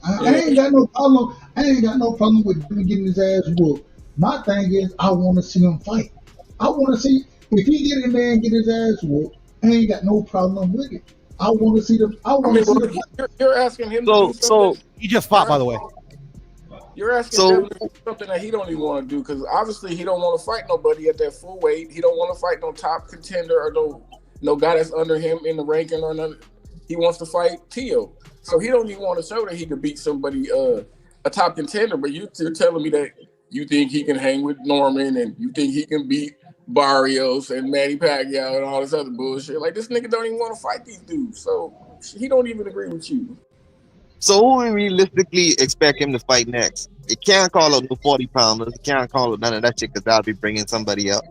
I ain't got no problem. I ain't got no problem with Devin getting his ass whooped. My thing is, I want to see him fight. I want to see if he get in there and get his ass whooped. I ain't got no problem with it. I want to see them. You're asking him to do something. So he just fought, by the way. You're asking him to do something that he don't even want to do because obviously he don't want to fight nobody at that full weight. He don't want to fight no top contender or no guy that's under him in the ranking or nothing. He wants to fight Tio, so he don't even want to show that he could beat somebody a top contender. But you're telling me that you think he can hang with Norman and you think he can beat Barrios and Manny Pacquiao and all this other bullshit. Like, this nigga don't even want to fight these dudes. So he don't even agree with you. So who we realistically expect him to fight next? It can't call up no 40-pounders. It can't call up none of that shit because I'll be bringing somebody up.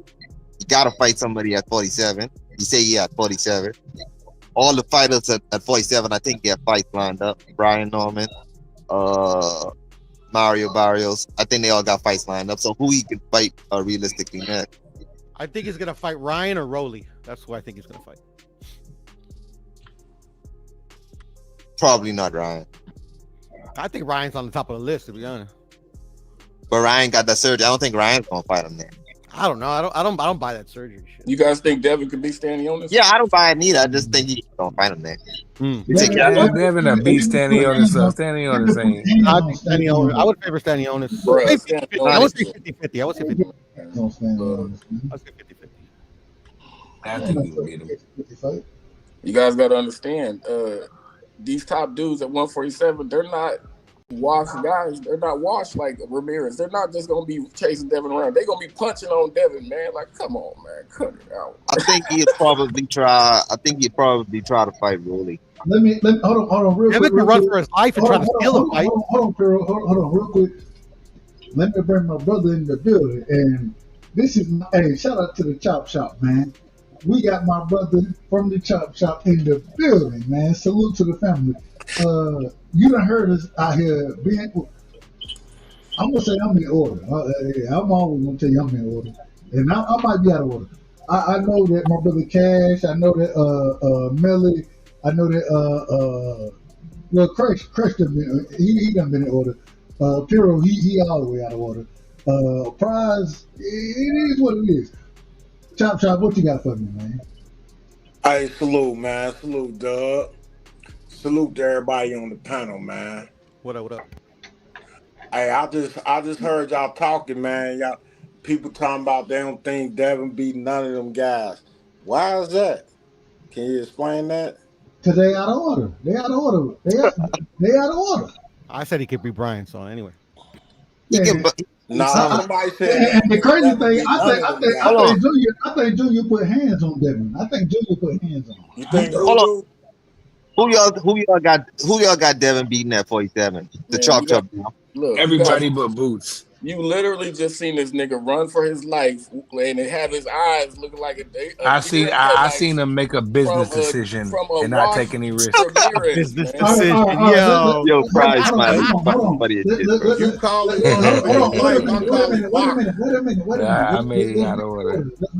You got to fight somebody at 47. You say he at 47. All the fighters at 47, I think, get fights lined up. Brian Norman, Mario Barrios. I think they all got fights lined up. So who he can fight realistically next? I think he's gonna fight Ryan or Rolly. That's who I think he's gonna fight. Probably not Ryan. I think Ryan's on the top of the list, to be honest. But Ryan got that surgery. I don't think Ryan's gonna fight him there. I don't know. I don't buy that surgery shit. You guys think Devin could be standing on this? Yeah, I don't buy it neither. I just think he's gonna fight him there. Devin a beat standing on himself. Standing on his ain't. I would favor standing on this. I would say 50-50. I would say 50-50. I think he can beat him. You guys got to understand, these top dudes at 147, they're not washed guys. They're not washed like Ramirez. They're not just going to be chasing Devin around. They're going to be punching on Devin, man. Like, come on, man. Cut it out. I think he'd probably try to fight Rolly. Let me hold on real quick. Devin can run for his life and try to steal a fight. Hold on real quick. Let me bring my brother in the building. And this is shout out to the Chop Shop, man. We got my brother from the Chop Shop in the building, man. Salute to the family. You done heard us out here being. I'm gonna say I'm in order. I'm always gonna tell you I'm in order, and I might be out of order. I know that my brother Cash. I know that Melly. I know that Well, Crush done been, he done been in order. Piro, he all the way out of order. Prize, it is what it is. Chop, what you got for me, man? Hey, salute, man. Salute, Doug. Salute to everybody on the panel, man. What up? Hey, I just heard y'all talking, man. Y'all people talking about they don't think Devin beat none of them guys. Why is that? Can you explain that? Because they out of order. They out of order. I said he could beat Brian. So anyway. Yeah. Somebody said. And the crazy thing, I think Junior put hands on Devin. I think Junior put hands on him. You think? Hold on. Who y'all got Devin beating at 47? The chalk. Look, everybody but Boots. You literally just seen this nigga run for his life and have his eyes looking like I seen him make a business decision and not take any risk. Business decision, yo, prize money. You call it? Wait a minute. I made it out of order. Let's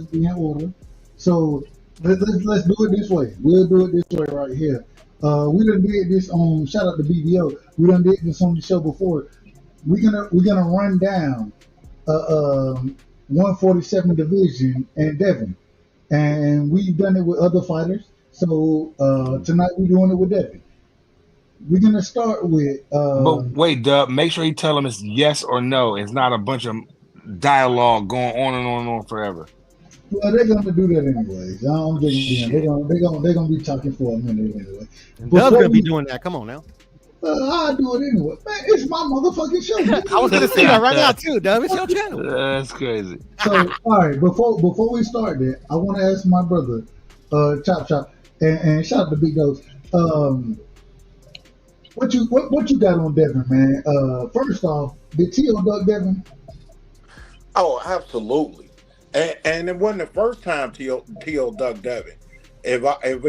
be in order. So let's do it this way. We'll do it this way right here. We done did this on shout out to BBO. We done did this on the show before. We're gonna run down 147 division and Devin, and we've done it with other fighters. So tonight we're doing it with Devin. We're gonna start with. But wait, Dub. Make sure you tell them it's yes or no. It's not a bunch of dialogue going on and on and on forever. Well, they're gonna do that anyways. I'm just they're gonna be talking for a minute anyway. Dub's gonna be doing that. Come on now. I'll do it anyway. Man, it's my motherfucking show. I was gonna say that right now too, Dub. It's your channel. That's crazy. So, all right, before we start that, I want to ask my brother, Chop, and shout out to Big Dose. What you got on Devin, man? First off, did T.O. duck Devin? Oh, absolutely. And it wasn't the first time T.O. ducked Devin. If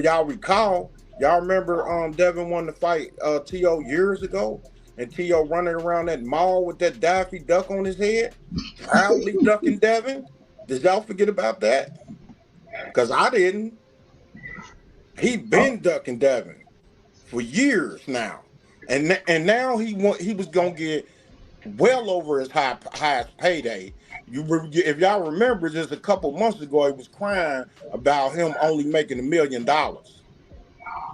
y'all recall. Y'all remember Devin won the fight T.O. years ago, and T.O. running around that mall with that Daffy Duck on his head, proudly ducking Devin? Did y'all forget about that? Because I didn't. He been ducking Devin for years now, and now he was gonna get well over his highest payday. If y'all remember, just a couple months ago, he was crying about him only making $1 million.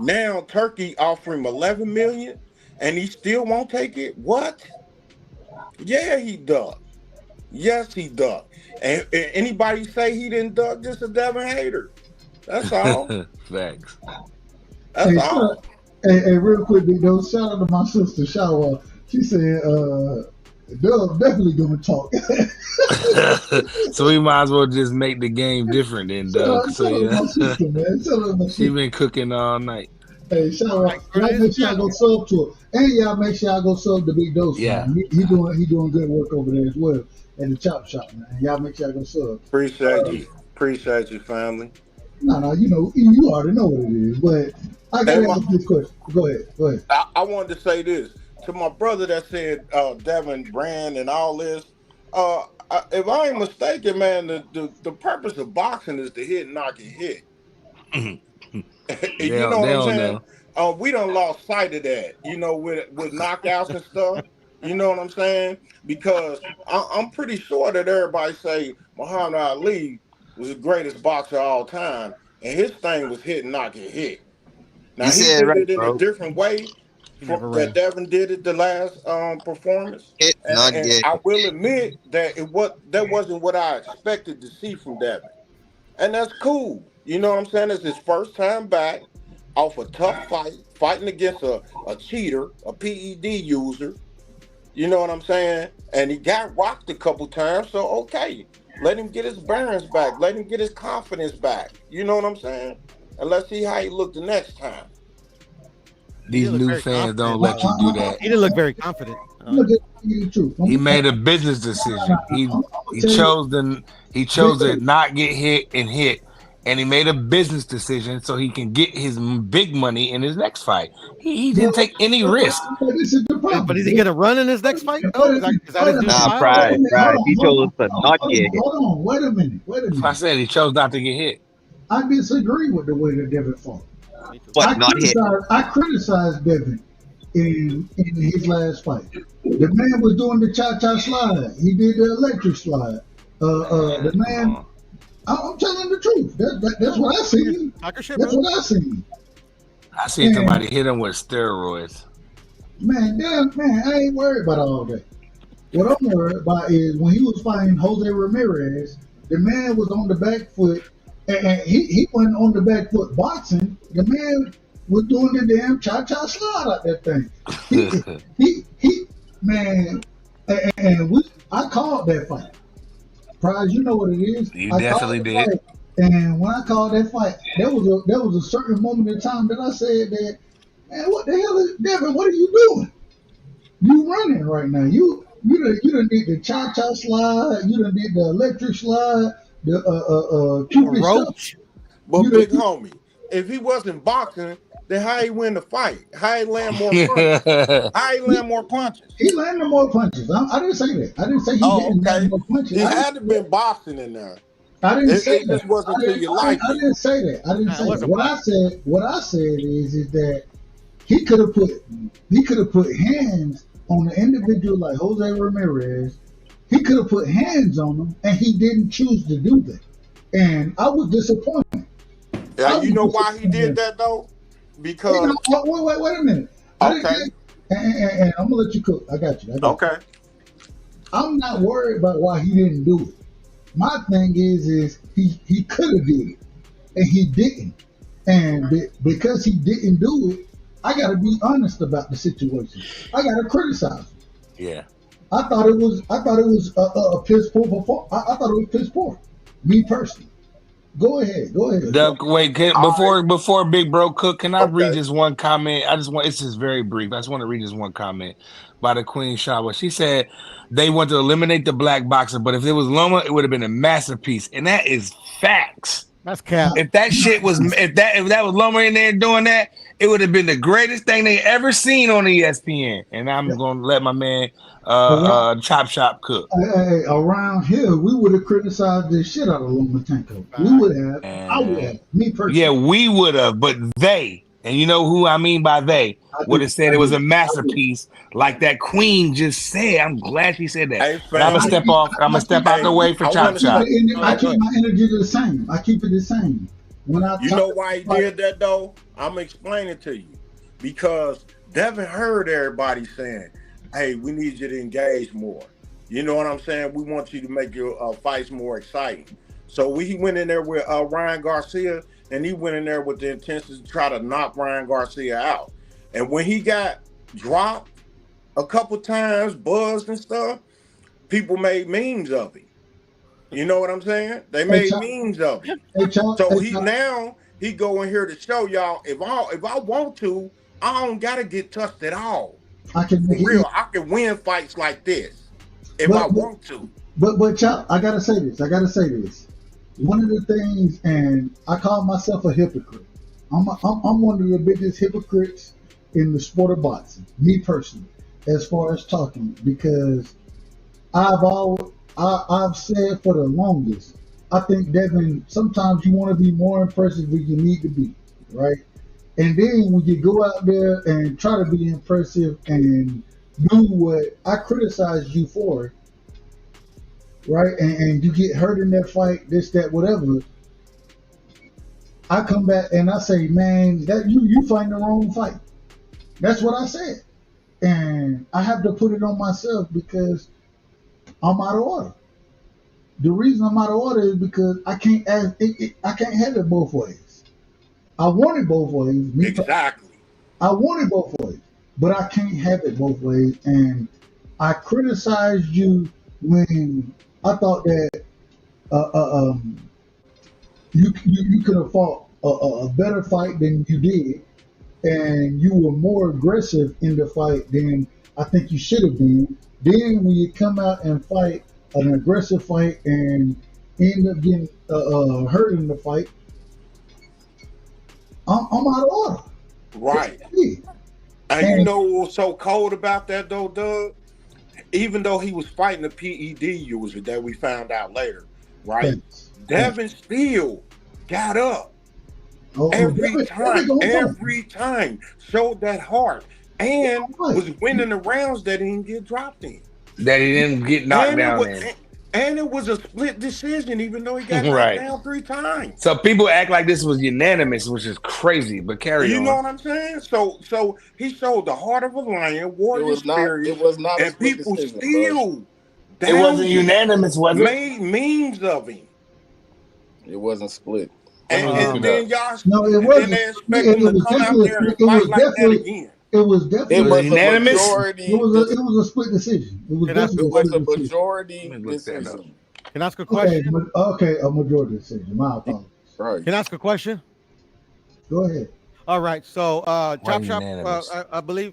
Now Turkey offering him $11 million, and he still won't take it. What? Yeah, he ducked. Yes, he ducked. And anybody say he didn't duck, just a Devin hater. That's all. Thanks. That's all. Hey, real quick, Big Dog, shout out to my sister Shawa. She said, Doug definitely gonna talk. So we might as well just make the game different then, Doug. So yeah, she been cooking all night. Hey, shout out! Y'all make sure I go sub to her, and y'all make sure I go sub to Big Dose. Yeah, man. He doing good work over there as well at the Chop Shop, man. Y'all make sure I go sub. Appreciate you, family. No, you already know what it is, but I got to ask this question. Go ahead. I wanted to say this to my brother that said Devin Brand and all this. If I ain't mistaken, man, the purpose of boxing is to hit, knock, and hit. You know what I'm saying? We done lost sight of that, with knockouts and stuff. You know what I'm saying? Because I'm pretty sure that everybody say Muhammad Ali was the greatest boxer of all time, and his thing was hit, knock, and hit. Now he did it in a different way that Devin did it the last performance. And I will admit that that wasn't what I expected to see from Devin. And that's cool. You know what I'm saying? It's his first time back off a tough fight, fighting against a cheater, a PED user. You know what I'm saying? And he got rocked a couple times, so okay. Let him get his bearings back. Let him get his confidence back. You know what I'm saying? And let's see how he look the next time. These new fans don't let you do that. He didn't look very confident. He made a business decision. He chose to not get hit, and he made a business decision so he can get his big money in his next fight. He didn't take any risk. But is he gonna run in his next fight? Oh, is that his new style? Pride. He chose to not get hit. Hold on, wait a minute. I said he chose not to get hit. I disagree with the way that Devin fought. but not hit. I criticized Devin in his last fight. The man was doing the cha-cha slide. He did the electric slide. The man, I'm telling the truth. That's what I seen. That's what I seen. I seen somebody hit him with steroids. Man, I ain't worried about all that. What I'm worried about is when he was fighting Jose Ramirez, the man was on the back foot, and he wasn't on the back foot boxing. The man was doing the damn cha-cha slide out that thing. He man, and I called that fight. Prize, you know what it is. You I definitely did. Fight, and when I called that fight, there was a certain moment in time that I said that, man, what the hell is Devin? What are you doing? You running right now. You done did the cha-cha slide. You done did the electric slide. The Cupid roach. But big homie, if he wasn't boxing, then how he win the fight? How he land more punches? How he land more punches? He landed more punches. I didn't say that. I didn't say he didn't land more punches. He had to been boxing in there. I didn't say it that. Just wasn't to you like I didn't say that. I didn't say that. What I said is that he could have put hands on an individual like Jose Ramirez. He could have put hands on him, and he didn't choose to do that. And I was disappointed. Yeah, you know why he did that though? Because wait a minute. Okay. And I'm gonna let you cook. I got you. Okay. I'm not worried about why he didn't do it. My thing is he could have did it, and he didn't. And because he didn't do it, I got to be honest about the situation. I got to criticize him. Yeah. I thought it was a piss poor performance. I thought it was piss poor. Me personally. Go ahead. Doug, wait, before Big Bro Cook, can I read just one comment? It's just very brief. I just want to read just one comment by the Queen Shawa. She said they want to eliminate the black boxer, but if it was Loma, it would have been a masterpiece. And that is facts. That's cap. If that shit was if that was Loma in there doing that, it would have been the greatest thing they ever seen on ESPN. And I'm gonna let my man Chop Shop cook. Hey, around here, we would have criticized the shit out of Lomachenko. We would have. I would have. Me personally. Yeah, we would have, but they, and you know who I mean by they, would have said it was a masterpiece, like that Queen just said. I'm glad she said that. Hey, I'm gonna step off. I'm gonna step out the way for Chop Shop. I keep my energy the same. I keep it the same. You know why he did that though? I'm gonna explain it to you. Because Devin heard everybody saying, hey, we need you to engage more. You know what I'm saying? We want you to make your fights more exciting. So he went in there with Ryan Garcia, and he went in there with the intention to try to knock Ryan Garcia out. And when he got dropped a couple times, buzzed and stuff, people made memes of him. You know what I'm saying? They made memes of him. So he go in here to show y'all, if I want to, I don't gotta get touched at all. I can win fights like this if I want to. But Chop, I gotta say this. One of the things, and I call myself a hypocrite. I'm one of the biggest hypocrites in the sport of boxing, me personally, as far as talking, because I've said for the longest, I think, Devin, sometimes you want to be more impressive than you need to be, right? And then when you go out there and try to be impressive and do what I criticize you for, right? And you get hurt in that fight, this, that, whatever. I come back and I say, man, that you fighting the wrong fight. That's what I said. And I have to put it on myself because I'm out of order. The reason I'm out of order is because I can't have it both ways. I want it both ways. Exactly. I want it both ways, but I can't have it both ways. And I criticized you when I thought that you could have fought a better fight than you did, and you were more aggressive in the fight than I think you should have been. Then when you come out and fight an aggressive fight and end up getting hurt in the fight, I'm out of order. Right. And you know what was so cold about that though, Doug? Even though he was fighting the PED user that we found out later, right? Devin still got up Every time showed that heart and was winning the rounds that he didn't get dropped in. That he didn't get knocked down in. And it was a split decision, even though he got knocked Right. down 3 times. So people act like this was unanimous, which is crazy. But carry on. You know what I'm saying? So he showed the heart of a lion, warrior spirit. It was not. And people decision, still. It wasn't unanimous, was it? Made memes of him. It wasn't split. And then y'all. No, it wasn't. Then they expect him to come out there and fight like that again. It was definitely It was unanimous. It was a split decision. It was definitely a majority decision. Can I ask a question? Okay, a majority decision. My apologies. Right. Can I ask a question? Go ahead. All right. So Chop Shop, unanimous? I believe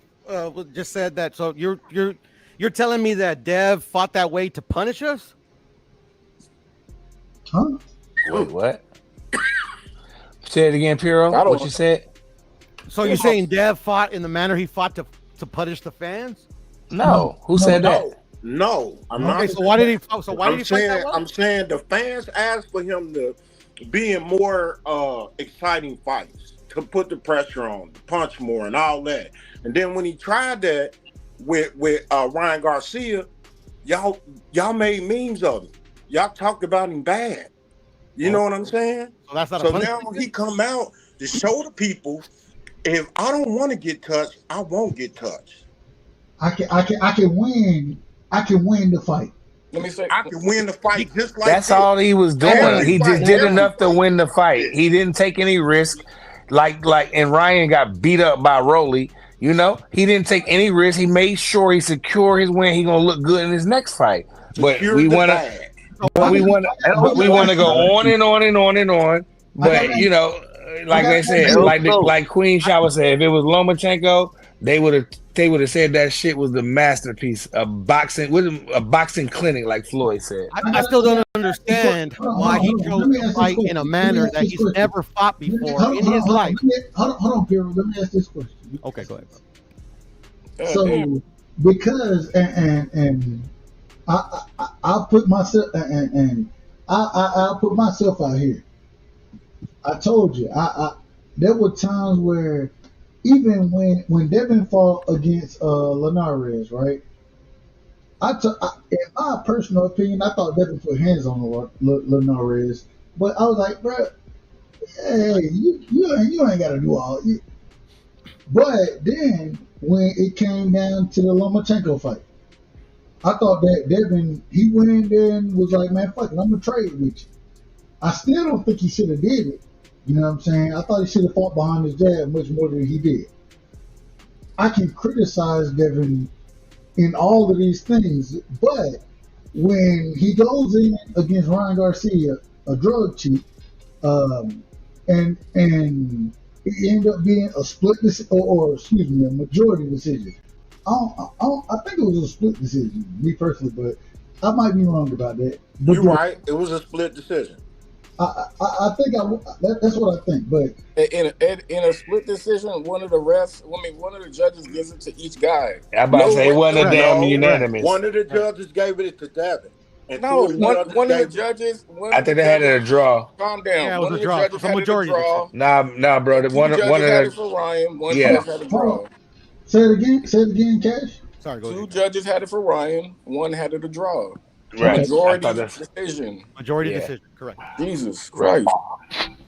just said that. So you're telling me that Dev fought that way to punish us? Huh? Wait, what? Say it again, Piero. What you said? So you're saying Dev fought in the manner he fought to punish the fans? No. Who said that? No, I'm not. Okay, so why did he? So why did he fight that way? I'm saying the fans asked for him to be in more exciting fights, to put the pressure on, to punch more, and all that. And then when he tried that with Ryan Garcia, y'all made memes of him. Y'all talked about him bad. You know what I'm saying? So that's not. So now when he come out to show the people, if I don't want to get touched, I won't get touched. I can win. I can win the fight. Let me say, I can win the fight just like That's this. all he was doing. Every He fight, just did every enough to fight. win the fight. He didn't take any risk. And Ryan got beat up by Rolly. You know, he didn't take any risk. He made sure he secured his win. He gonna look good in his next fight. But we want to go on and on and on and on. But you know, like they said, like Queen Shower said, if it was Lomachenko, they would have said that shit was the masterpiece of boxing, a boxing clinic, like Floyd said. I still don't understand why he chose to fight in a manner that he's never fought before in his life. Hold on, Pierre. Let me ask this question. Okay, go ahead. So, because and I'll put myself and I'll put myself out here. I told you, there were times where even when Devin fought against Linares, right? In my personal opinion, I thought Devin put hands on Linares, but I was like, bro, hey, you ain't got to do all. But then when it came down to the Lomachenko fight, I thought that Devin, he went in there and was like, man, fuck it, I'm gonna trade with you. I still don't think he should have did it. You know what I'm saying? I thought he should have fought behind his jab much more than he did. I can criticize Devin in all of these things, but when he goes in against Ryan Garcia, a drug cheat, and it ended up being a split or excuse me, a majority decision. I think it was a split decision, me personally, but I might be wrong about that. But You're right. It was a split decision. I think that's what I think. But in a split decision, one of the judges gives it to each guy. I'm about to say it wasn't a damn unanimous. One of the judges gave it to Devin. And no, one of the judges. I think they had it a draw. Calm down. Yeah, it was a draw. It's a majority. Nah, bro. One of had it for Ryan. One judge had a draw. Say it again, Cash. Sorry, go ahead. Two judges had it for Ryan. One had it a draw. Right. Majority decision. Majority decision. Correct. Jesus Christ.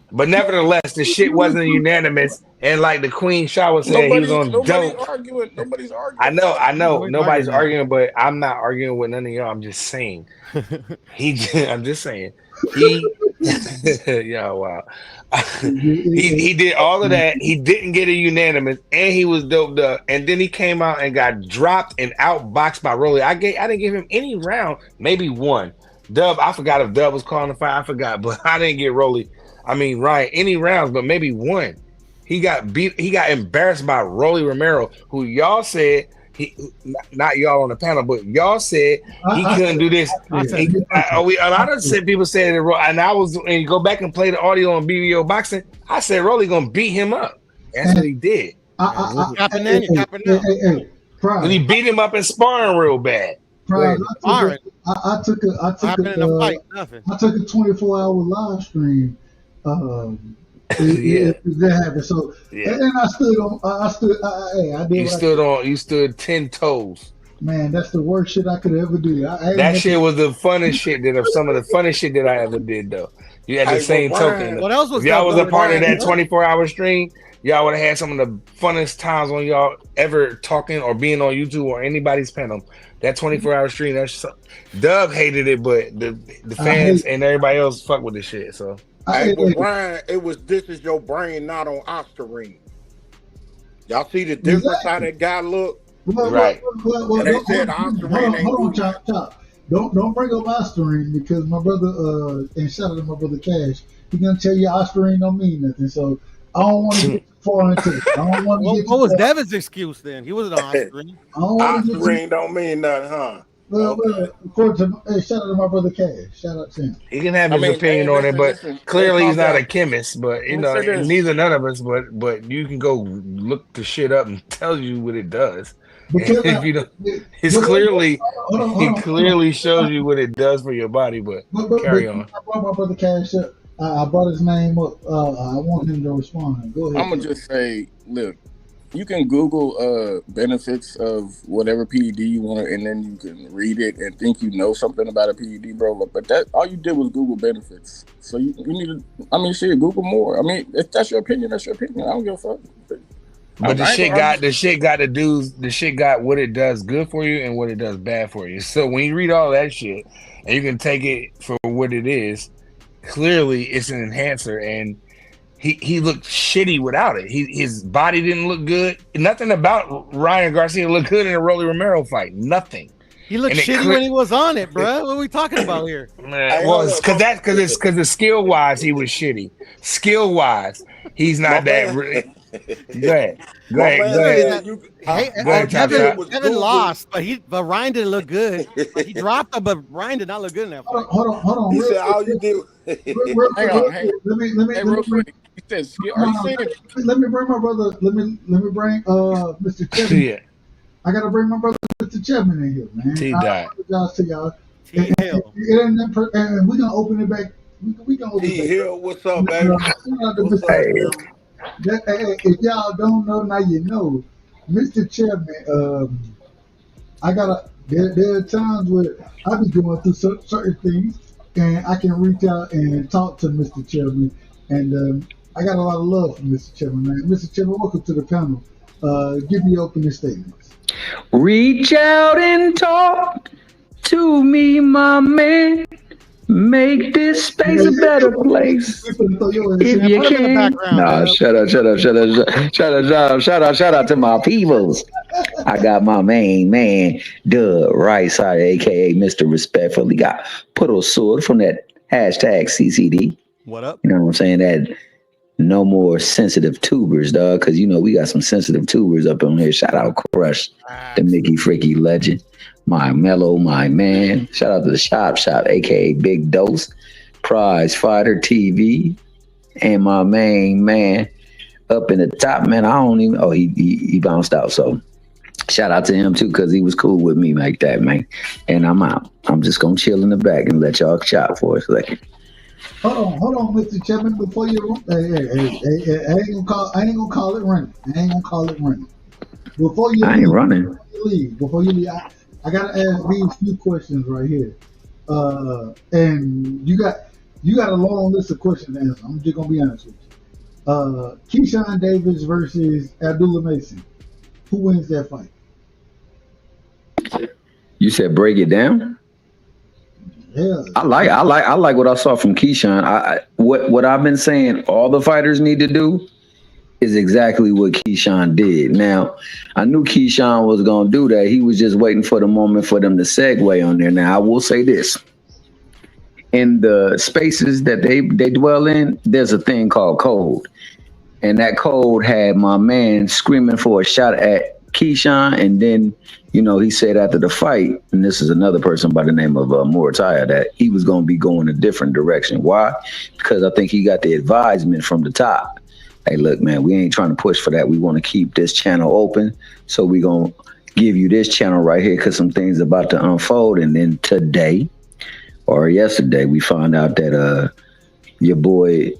But nevertheless, the shit wasn't unanimous. And like the Queen Shower said, he was on dope. Nobody's arguing. I know. Nobody's arguing, but I'm not arguing with none of y'all. I'm just saying. I'm just saying. Yeah, wow. he did all of that. He didn't get a unanimous, and he was doped up. And then he came out and got dropped and outboxed by Rolly. I didn't give him any round, maybe one. Dub, I forgot if Dub was calling the fight. I forgot, but I didn't get Ryan any rounds, but maybe one. He got beat. He got embarrassed by Rolly Romero, who y'all said not y'all on the panel, but y'all said he couldn't do this. A lot of people said it, and you go back and play the audio on BBO Boxing. I said Rolly gonna beat him up. That's what he did. And he beat him up in sparring real bad. I took a 24-hour live stream Yeah. If that happened. So, Yeah. and I stood on, I did You what I stood could. on. You stood 10 toes. Man, that's the worst shit I could ever do. I ain't That never. shit was the funnest shit that of some of the funnest shit that I ever did though. You had the Hey, well, same token. Brian, What else If was y'all tough was though, a part of Brian? that 24-hour stream, y'all would have had some of the funnest times on y'all ever talking or being on YouTube or anybody's panel. That 24-hour stream, Doug hated it, but the I fans hate. and everybody else fuck with this shit. So hey, but Hey, Brian, it was This Is Your Brain, not on Ostarine. Y'all see the difference how exactly. that guy look? right. And they Hold said on, Ostarine ain't hold on, do chop, chop. Don't bring up Ostarine because my brother, and shout out to my brother Cash, he gonna tell you Ostarine don't mean nothing. So I don't want to get too far into it. I don't want to get What too was far. Devin's excuse then? He was an nothing. Oscar. I don't want to get too. Ostarine don't mean nothing, huh? Okay. According to, hey, shout out to my brother Cash. Shout out to him. He can have I his mean, hey, opinion on it, but listen. They clearly he's called not a out. chemist. But Let me say and this. neither none of us. But you can go look the shit up and tell you what it does. And Because if you don't, it's but, clearly hold it on, hold on. clearly shows you what it does for your body. But But carry on. I brought my brother Cash up. I brought his name up. I want him to respond. Go ahead. I'm gonna just say, look, you can Google benefits of whatever PED you want, and then you can read it and think you know something about a PED, bro. But that all you did was Google benefits. So you need to. I mean, shit, Google more. I mean, if that's your opinion, that's your opinion. I don't give a fuck. But the I ain't shit gonna got argue. the shit got what it does good for you and what it does bad for you. So when you read all that shit and you can take it for what it is, clearly it's an enhancer and he looked shitty without it. His body didn't look good. Nothing about Ryan Garcia looked good in a Rolly Romero fight. Nothing. He looked And it shitty when he was on it, bro. What are we talking about here? Hey, well, hold it's up, because the skill wise he was shitty. Skill wise, he's my not that. man. Go ahead, go My ahead, man go Literally, ahead, said that you. go All ahead, you Chop did Chop. was Devin Google. lost, but Ryan didn't look good. He dropped him, but Ryan did not look good in that fight. Hold on, He real said quick, all you did. real Hang quick, on, real hang quick. on. Hey, Let me real bring. quick. You said skill. Are No, you no, saying? let me bring my brother. Let me bring Mr. Chevy. Yeah, I gotta bring my brother Mr. Chapman in here, man. T I dot. apologize to y'all. T Hill. And we're gonna open it back. We gonna open T it back. Hill, what's up, baby? Shout out to What's Mr. up, Chapman. man? If y'all don't know now, you know, Mr. Chapman. I gotta. There are times where I be going through certain things, and I can reach out and talk to Mr. Chapman, and I got a lot of love for Mr. Chapman, man. Mr. Chapman, welcome to the panel. Give me your opening statements. Reach out and talk to me, my man. Make this space a better place if Yeah, you put him in the can. background, No, Dev. shut up, shout out to my peoples. I got my main man, Doug Right Side, aka Mr. Respectfully. Got put a sword from that hashtag CCD. What up? You know what I'm saying? That no more sensitive tubers, dog, because you know we got some sensitive tubers up on here. Shout out Crush, the Mickey Freaky legend, my mellow, my man. Shout out to the Shop, aka Big Dose, Prize Fighter TV, and my main man up in the top, man. I don't even. Oh, he bounced out. So shout out to him too, because he was cool with me like that, man. And I'm out. I'm just gonna chill in the back and let y'all chop for a second. Hold on, Mr. Chapman. Before you, I ain't gonna call it running. I ain't gonna call it running. Before you I ain't leave, running. I gotta ask these few questions right here. And you got a long list of questions to answer. I'm just gonna be honest with you. Keyshawn Davis versus Abdullah Mason. Who wins that fight? You said break it down. Yeah. I like what I saw from Keyshawn. What I've been saying all the fighters need to do is exactly what Keyshawn did. Now, I knew Keyshawn was gonna do that. He was just waiting for the moment for them to segue on there. Now, I will say this. In the spaces that they dwell in, there's a thing called code. And that code had my man screaming for a shot at Keyshawn, and then he said after the fight, and this is another person by the name of Murataya, that he was going to be going a different direction. Why? Because I think he got the advisement from the top. Hey, look, man, we ain't trying to push for that. We want to keep this channel open, so we going to give you this channel right here because some things about to unfold. And then today or yesterday, we found out that your boy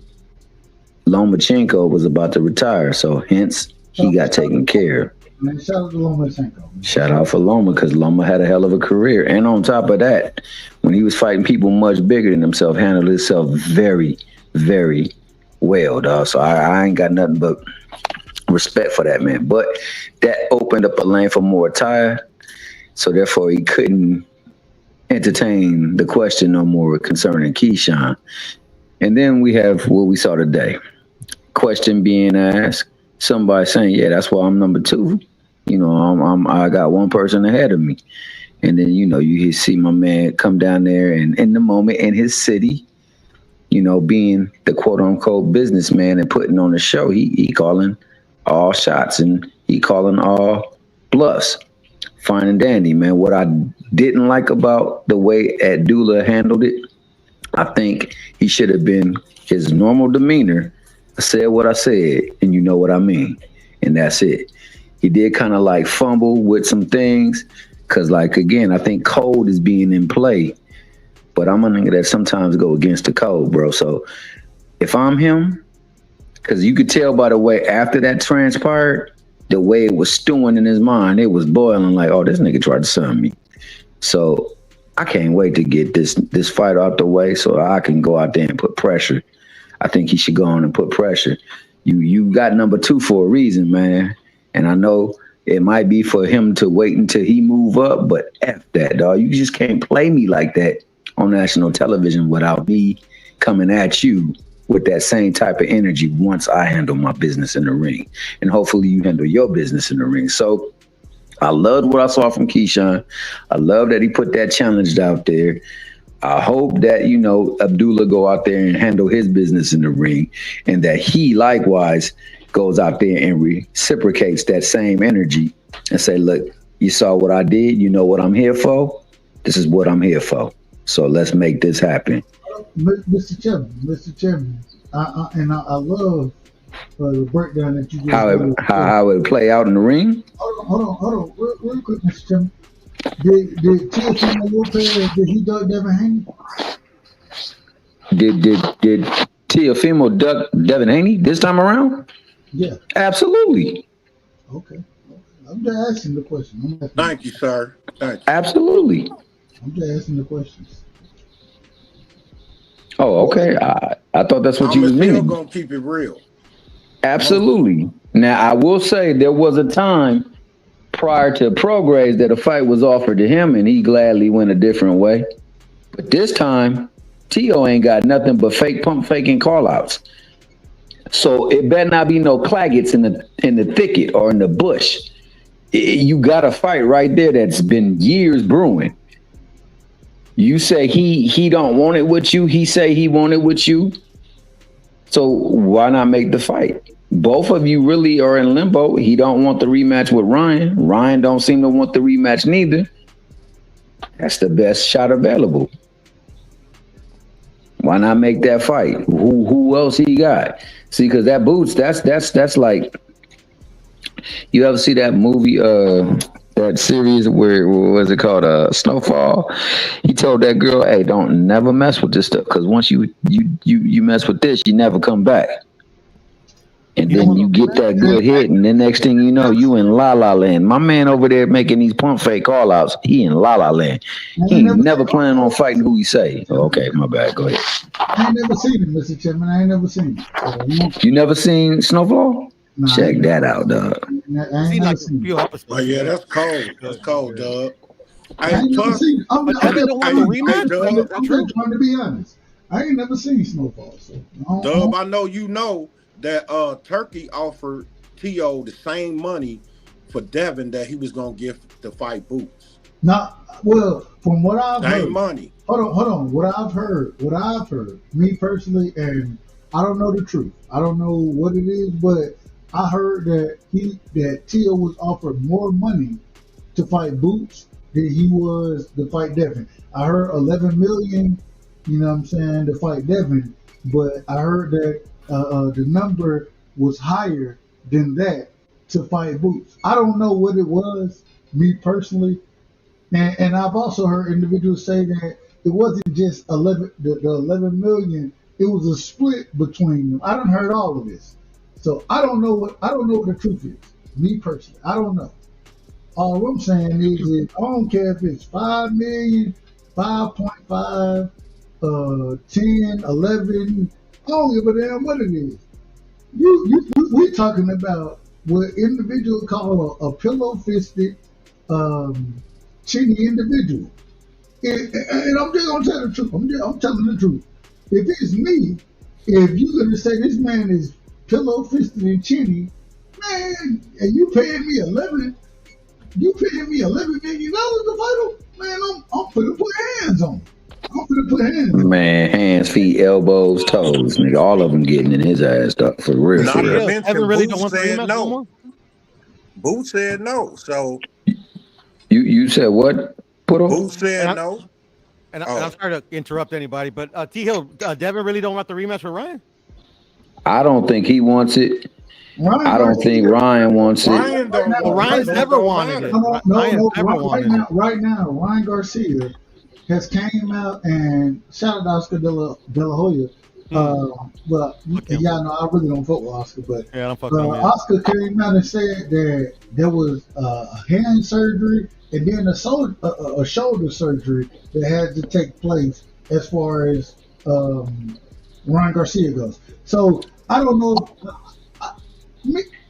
Lomachenko was about to retire, so hence he got taken care of. Man, shout out to Lomachenko. Shout out for Loma because Loma had a hell of a career. And on top of that, when he was fighting people much bigger than himself, handled himself very, very well, dog. So I ain't got nothing but respect for that man. But that opened up a lane for Morataya. So therefore he couldn't entertain the question no more concerning Keyshawn. And then we have what we saw today. Question being asked, somebody saying, yeah, that's why I'm number 2. You know, I got one person ahead of me. And then, you know, you see my man come down there and in the moment in his city, you know, being the quote unquote businessman and putting on the show, he calling all shots and he calling all bluffs. Fine and dandy, man. What I didn't like about the way Abdullah handled it, I think he should have been his normal demeanor. I said what I said, and you know what I mean. And that's it. He did kind of like fumble with some things because, like, again, I think code is being in play. But I'm a nigga that sometimes go against the code, bro. So if I'm him, because you could tell by the way after that transpired, the way it was stewing in his mind, it was boiling like, oh, this nigga tried to sum me. So I can't wait to get this fight out the way so I can go out there and put pressure. I think he should go on and put pressure. You got number 2 for a reason, man. And I know it might be for him to wait until he move up, but F that, dog. You just can't play me like that on national television without me coming at you with that same type of energy once I handle my business in the ring. And hopefully you handle your business in the ring. So I loved what I saw from Keyshawn. I love that he put that challenge out there. I hope that, you know, Abdullah go out there and handle his business in the ring and that he likewise goes out there and reciprocates that same energy and say, look, you saw what I did. You know what I'm here for. This is what I'm here for. So let's make this happen. Mr. Chairman, I love the breakdown that you just how it play out in the ring. Hold on, real quick, Mr. Chairman. Did Teofimo Lopez, did he duck Devin Haney? Did Teofimo duck Devin Haney this time around? Yeah. Absolutely. Okay. I'm just asking the question. Thank you, sir. Thank you. Absolutely. I'm just asking the questions. Oh, okay. I thought that's what you was meaning. I'm gonna keep it real. Absolutely. Now, I will say there was a time prior to Prograis that a fight was offered to him and he gladly went a different way. But this time, Tio ain't got nothing but fake pump faking call outs. So it better not be no Claggets in the thicket or in the bush. You got a fight right there that's been years brewing. You say he don't want it with you. He say he want it with you. So why not make the fight? Both of you really are in limbo. He don't want the rematch with Ryan. Ryan don't seem to want the rematch neither. That's the best shot available. Why not make that fight? Who else he got? See, because that Boots, that's like, you ever see that movie, that series where, what was it called, Snowfall? He told that girl, hey, don't never mess with this stuff, because once you mess with this, you never come back. And then you get that good hit, and the next thing you know, you in La La Land. My man over there making these pump fake call outs, he in La La Land. He ain't never planning on fighting who he say. Oh, okay, my bad. Go ahead. I ain't never seen it, Mr. Chairman. I ain't never seen it. You never seen Snowfall? Nah, check that out, dog. I ain't never seen it. Oh yeah, that's cold. That's cold, Doug. I ain't never seen it. I'm just trying to be honest. I ain't never seen Snowfall. So Dub, I know you know that Turkey offered T.O. the same money for Devin that he was gonna give to fight Boots. Well, from what I've heard, same money. Hold on. What I've heard, me personally, and I don't know the truth. I don't know what it is, but I heard that T.O. was offered more money to fight Boots than he was to fight Devin. I heard 11 million, you know what I'm saying, to fight Devin, but I heard that the number was higher than that to fight Boots. I don't know what it was, me personally, and I've also heard individuals say that it wasn't just the 11 million it was a split between them. I done heard all of this, so I don't know what the truth is. Me personally, I don't know. All I'm saying is I don't care if it's 5 million, 5.5, 10, 11. I don't give a damn what it is. We're talking about what individuals call a pillow-fisted, chinny individual. And I'm just gonna tell the truth. I'm telling the truth. If it's me, if you're gonna say this man is pillow-fisted and chinny, man, and you paying me $11 million to fight him, man, I'm finna put hands on him. Man, hands, feet, elbows, toes, nigga, all of them getting in his ass, dog, for real. Not For to real. mention, really Boo don't want the said rematch no no. more? Boo said no. So You said what? Boo said no. And I'm sorry to interrupt anybody, but T Hill, Devin really don't want the rematch with Ryan? I don't think he wants it. I don't think Ryan wants it. Ryan don't want Ryan's never wanted it. Right now, Ryan Garcia has came out and shout out to Oscar De La Hoya. But y'all know I really don't fuck with Oscar, but yeah, I'm fucking Oscar came out and said that there was a hand surgery and then a shoulder surgery that had to take place as far as Ryan Garcia goes. So I don't know.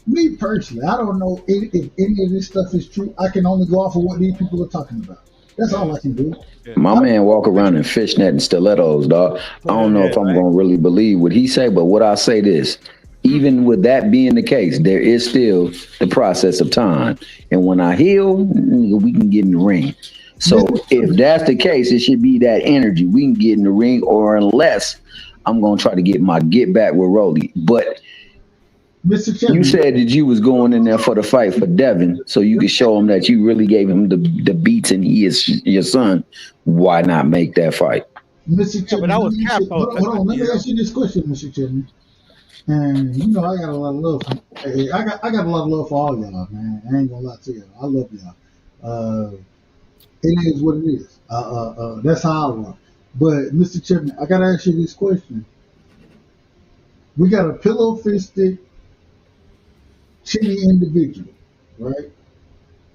Me personally, I don't know if any of this stuff is true. I can only go off of what these people are talking about. That's all I can do. My man walk around in fishnet and stilettos, dog. I don't know if I'm gonna really believe what he say, but what I say this, even with that being the case, there is still the process of time. And when I heal, we can get in the ring. So if that's the case, it should be that energy. We can get in the ring, or unless I'm gonna try to get my get back with Rolly. But you said that you was going in there for the fight for Devin, so you could show him that you really gave him the beats and he is your son. Why not make that fight? Mr. Chipman, hold on. Let me ask you this question, Mr. Chipman. And you know I got a lot of love. I got a lot of love for all y'all, man. I ain't gonna lie to y'all. I love y'all. It is what it is. That's how I rock. But Mr. Chipman, I gotta ask you this question. We got a pillow-fisted, chinny individual, right?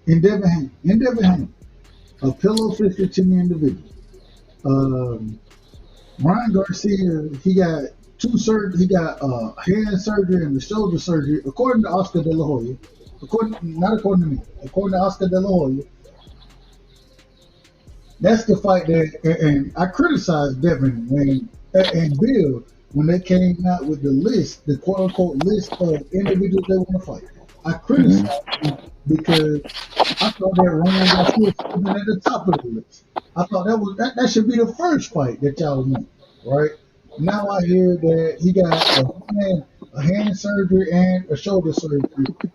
In Devin Haney, a pillow-fisted, chinny individual. Ryan Garcia, he got two surgeries. He got hand surgery and the shoulder surgery, according to Oscar De La Hoya. Not according to me. According to Oscar De La Hoya, that's the fight that. And I criticized Devin and Bill when they came out with the list, the quote unquote list of individuals they want to fight. I criticized them because I thought that Ryan Garcia should have been at the top of the list. I thought that should be the first fight that y'all want, right? Now I hear that he got a hand surgery and a shoulder surgery.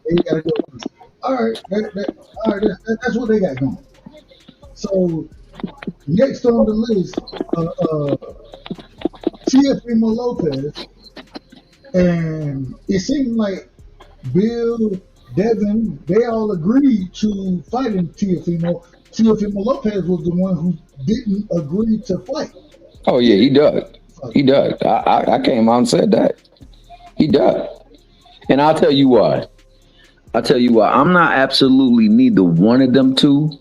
He got to go through. All right, that's what they got going. So next on the list, Teofimo Lopez, and it seemed like Bill, Devin, they all agreed to fighting Teofimo. Teofimo Lopez was the one who didn't agree to fight. Oh yeah, he does. He does. I came out and said that. He does. And I'll tell you why. I'm not absolutely neither one of them two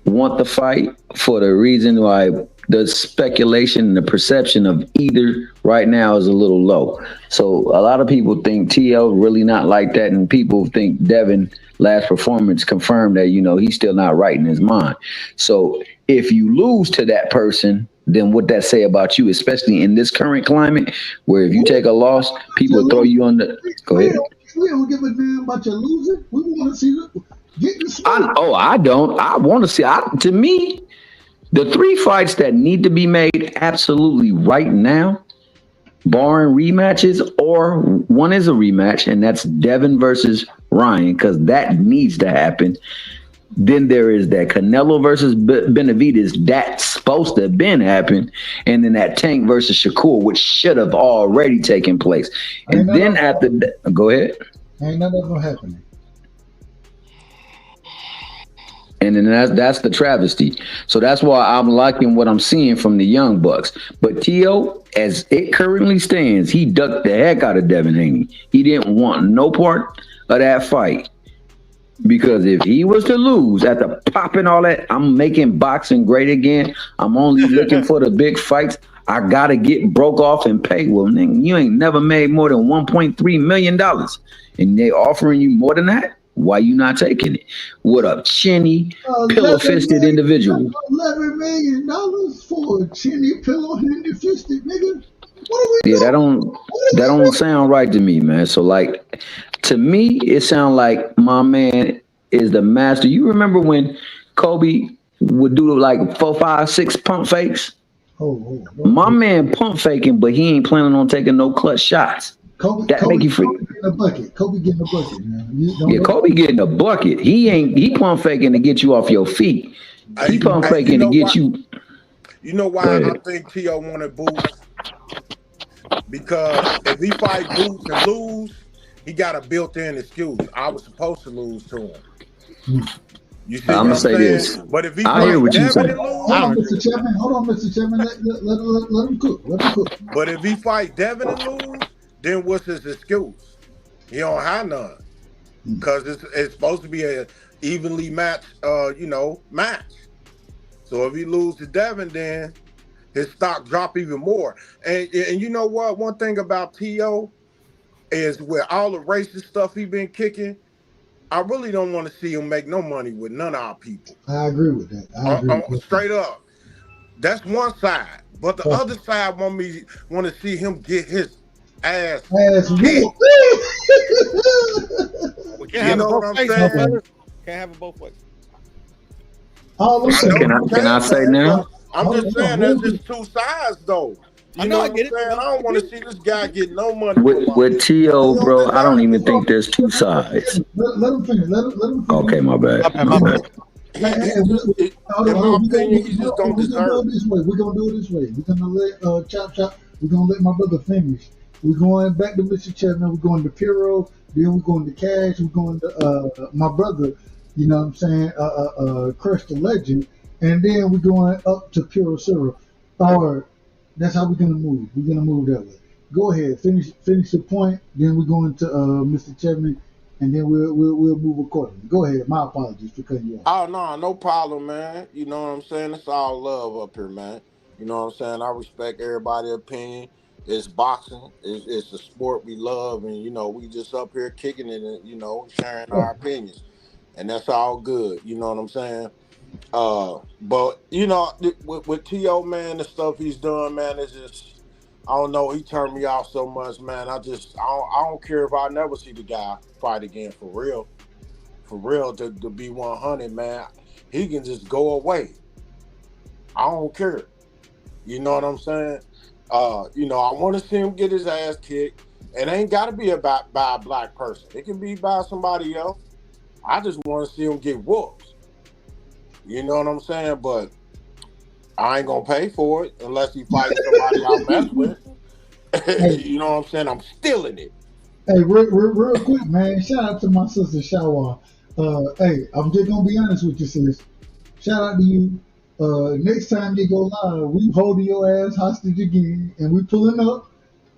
want the fight for the reason why the speculation and the perception of either right now is a little low. So a lot of people think TL really not like that, and people think Devin last performance confirmed that, he's still not right in his mind. So if you lose to that person, then what that say about you, especially in this current climate where if you take a loss, people throw you on the go ahead. We don't give a damn about your losing. We want to see getting smart. I don't. I want to see. To me, the three fights that need to be made absolutely right now, barring rematches, or one is a rematch, and that's Devin versus Ryan, because that needs to happen. Then there is that Canelo versus Benavidez, that's supposed to have been happened, and then that Tank versus Shakur, which should have already taken place. And then after that, go ahead. Ain't none of them happening. And then that's the travesty. So that's why I'm liking what I'm seeing from the Young Bucks. But T.O., as it currently stands, he ducked the heck out of Devin Haney. He didn't want no part of that fight. Because if he was to lose after popping all that, I'm making boxing great again. I'm only looking for the big fights. I gotta get broke off and pay. Well, nigga, you ain't never made more than $1.3 million. And they offering you more than that? Why you not taking it? What a chinny, pillow-fisted individual. $11 million for a chinny pillow-handed fisted nigga. What are we Yeah, doing? that don't sound right to me, man. So like, to me, it sounds like my man is the master. You remember when Kobe would do like 4, 5, 6 pump fakes? My man pump faking, but he ain't planning on taking no clutch shots. Kobe Make you freak. getting a bucket. Kobe getting a bucket, man. Kobe getting a bucket. He pump faking to get you off your feet. He pump faking to get you. You know why I think T.O. wanted Boots? Because if he fight Boots and lose, he got a built-in excuse. I was supposed to lose to him. You see I'm what gonna say saying? this. But if he I hear what you Devin saying. and lose, Hold on, Mr. Chairman. Let him cook. Let him cook. But if he fight Devin and lose, then what's his excuse? He don't have none. Because it's supposed to be a evenly matched, match. So if he lose to Devin, then his stock drop even more. And you know what? One thing about T.O. is with all the racist stuff he been kicking, I really don't want to see him make no money with none of our people. I agree with that. Straight up. That's one side. But the other side want to see him get his ass kicked. We can't have it both ways, fellas. Can't have it both ways. Can I say now? I'm just saying there's just two sides though. I know, I get it. I don't want to see this guy get no money. With T.O., bro, I don't even think there's two sides. Let him finish. Let him finish. Okay, my bad. My bad. In my opinion, he just don't deserve it. We're gonna do it this way. We're gonna let Chop. We're gonna let my brother finish. We're going back to Mr. Chapman. We're going to Piro. Then we're going to Cash. We're going to my brother. You know what I'm saying? Crush the Legend. And then we're going up to Puro Syrup. Or that's how we're gonna move. We're gonna move that way. Go ahead, finish the point. Then we're going to Mr. Chapman, and then we'll move accordingly. Go ahead. My apologies for cutting you off. Oh no problem, man. You know what I'm saying? It's all love up here, man. You know what I'm saying? I respect everybody's opinion. It's boxing. It's a sport we love, and we just up here kicking it and sharing our opinions, and that's all good. You know what I'm saying? But with T.O., man, the stuff he's done, man, it's just, I don't know, he turned me off so much, man. I don't care if I never see the guy fight again, for real to be 100, man. He can just go away. I don't care. You know what I'm saying? I want to see him get his ass kicked. It ain't got to be by a black person. It can be by somebody else. I just want to see him get whooped. You know what I'm saying? But I ain't gonna pay for it unless he fights somebody I mess with. You know what I'm saying? I'm stealing it. Hey, real quick, man. Shout out to my sister Shawa. Hey, I'm just gonna be honest with you, sis. Shout out to you. Next time you go live, we holding your ass hostage again, and we pulling up.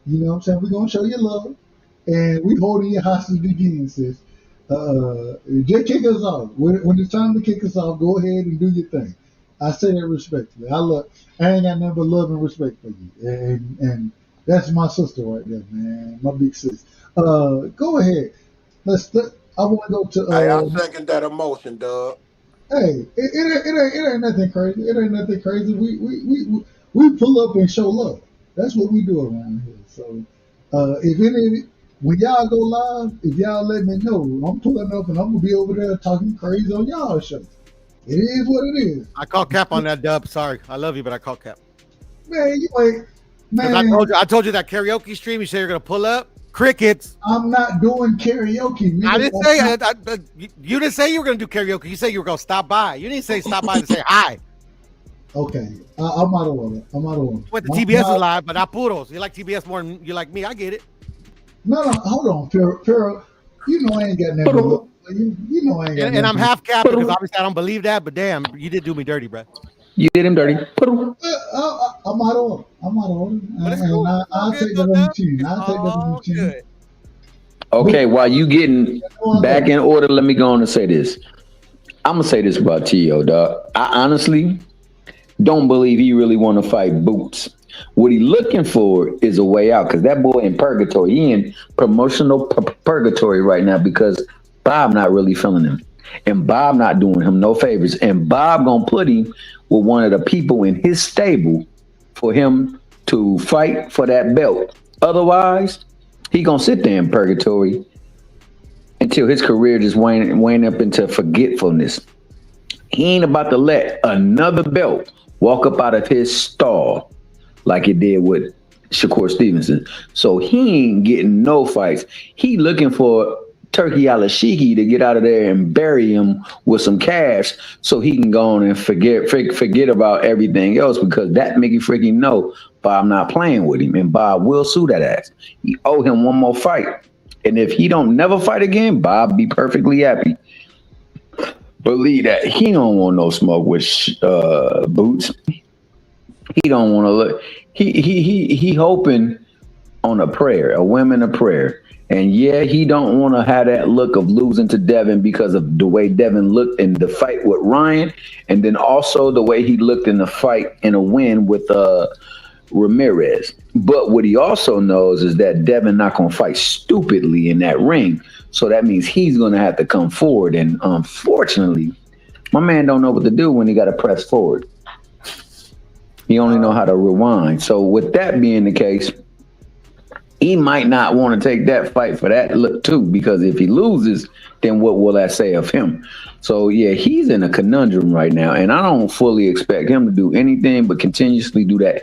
You know what I'm saying? We're gonna show you love, and we holding you hostage again, sis. Just kick us off. When it's time to kick us off, go ahead and do your thing. I say that respectfully. I ain't got nothing but love and respect for you, and that's my sister right there, man. My big sis. Go ahead. I want to go to. Hey, I second that emotion, Doug. Hey, it ain't nothing crazy. It ain't nothing crazy. We pull up and show love. That's what we do around here. So, when y'all go live, if y'all let me know, I'm pulling up and I'm gonna be over there talking crazy on y'all show. It is what it is. I call cap on that, Dub. Sorry, I love you, but I call cap. Man, you ain't. Man, I told you that karaoke stream. You said you're gonna pull up. Crickets. I'm not doing karaoke. Man. I didn't say. You didn't say you were gonna do karaoke. You said you were gonna stop by. You didn't say stop by to say hi. Okay, I'm out of order. Went to TBS is live, but not Puros. You like TBS more than you like me. I get it. No, hold on, Pero. You know I ain't got nothing. You know I ain't got And I'm nothing. half capping because obviously I don't believe that, but damn, you did do me dirty, bro. You did him dirty. I'm out of order. I'm out of order. But it's And cool. I'll It's all take good, that though, on the Dub. chin. It's I'll take that on the all chin. good. Okay, while you getting back in order, let me go on and say this. I'm gonna say this about T.O., dog. I honestly don't believe he really want to fight Boots. What he looking for is a way out because that boy in purgatory. He in promotional purgatory right now because Bob not really feeling him, and Bob not doing him no favors, and Bob gonna put him with one of the people in his stable for him to fight for that belt. Otherwise, he gonna sit there in purgatory until his career just wane up into forgetfulness. He ain't about to let another belt walk up out of his stall like it did with Shakur Stevenson. So he ain't getting no fights. He looking for Turkey Alashiki to get out of there and bury him with some cash so he can go on and forget about everything else because that Mickey freaking know Bob not playing with him and Bob will sue that ass. He owe him one more fight. And if he don't never fight again, Bob be perfectly happy. Believe that he don't want no smoke with Boots. He don't want to look. He hoping on a prayer, a women a prayer. And yeah, he don't want to have that look of losing to Devin because of the way Devin looked in the fight with Ryan, and then also the way he looked in the fight in a win with Ramirez. But what he also knows is that Devin not gonna fight stupidly in that ring. So that means he's gonna have to come forward. And unfortunately, my man don't know what to do when he got to press forward. He only know how to rewind. So with that being the case, he might not want to take that fight for that look too, because if he loses, then what will that say of him? So yeah, he's in a conundrum right now, and I don't fully expect him to do anything but continuously do that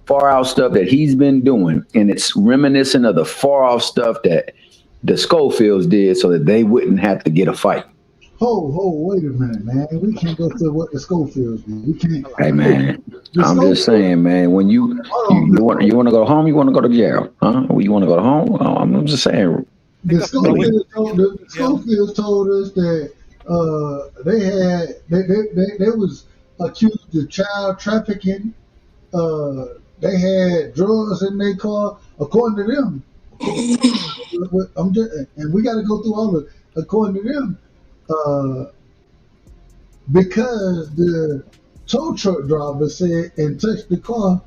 far out stuff that he's been doing, and it's reminiscent of the far off stuff that the Schofields did, so that they wouldn't have to get a fight. Wait a minute, man. We can't go to what the Schofields do. We can't. Hey man, I'm just saying, man. When you want to go home, you want to go to jail, huh? You want to go to home? I'm just saying. The Schofields told us that they was accused of child trafficking. They had drugs in their car, according to them. And we got to go through all of it. According to them, because the tow truck driver said and touched the car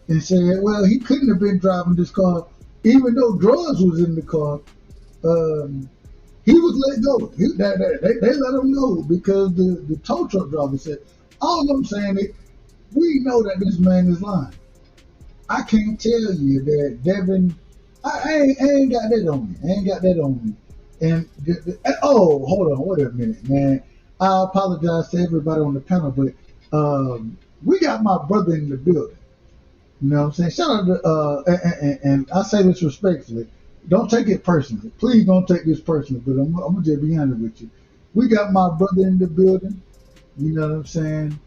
and said, well, he couldn't have been driving this car, even though drugs was in the car. He was let go. They let him go because the tow truck driver said, all I'm saying is, we know that this man is lying. I can't tell you that Devin, I ain't got that on me. I ain't got that on me. And, hold on, wait a minute, man. I apologize to everybody on the panel, but we got my brother in the building. You know what I'm saying? Shout out to, and I say this respectfully. Don't take it personally. Please don't take this personally, but I'm going to just be honest with you. We got my brother in the building. You know what I'm saying?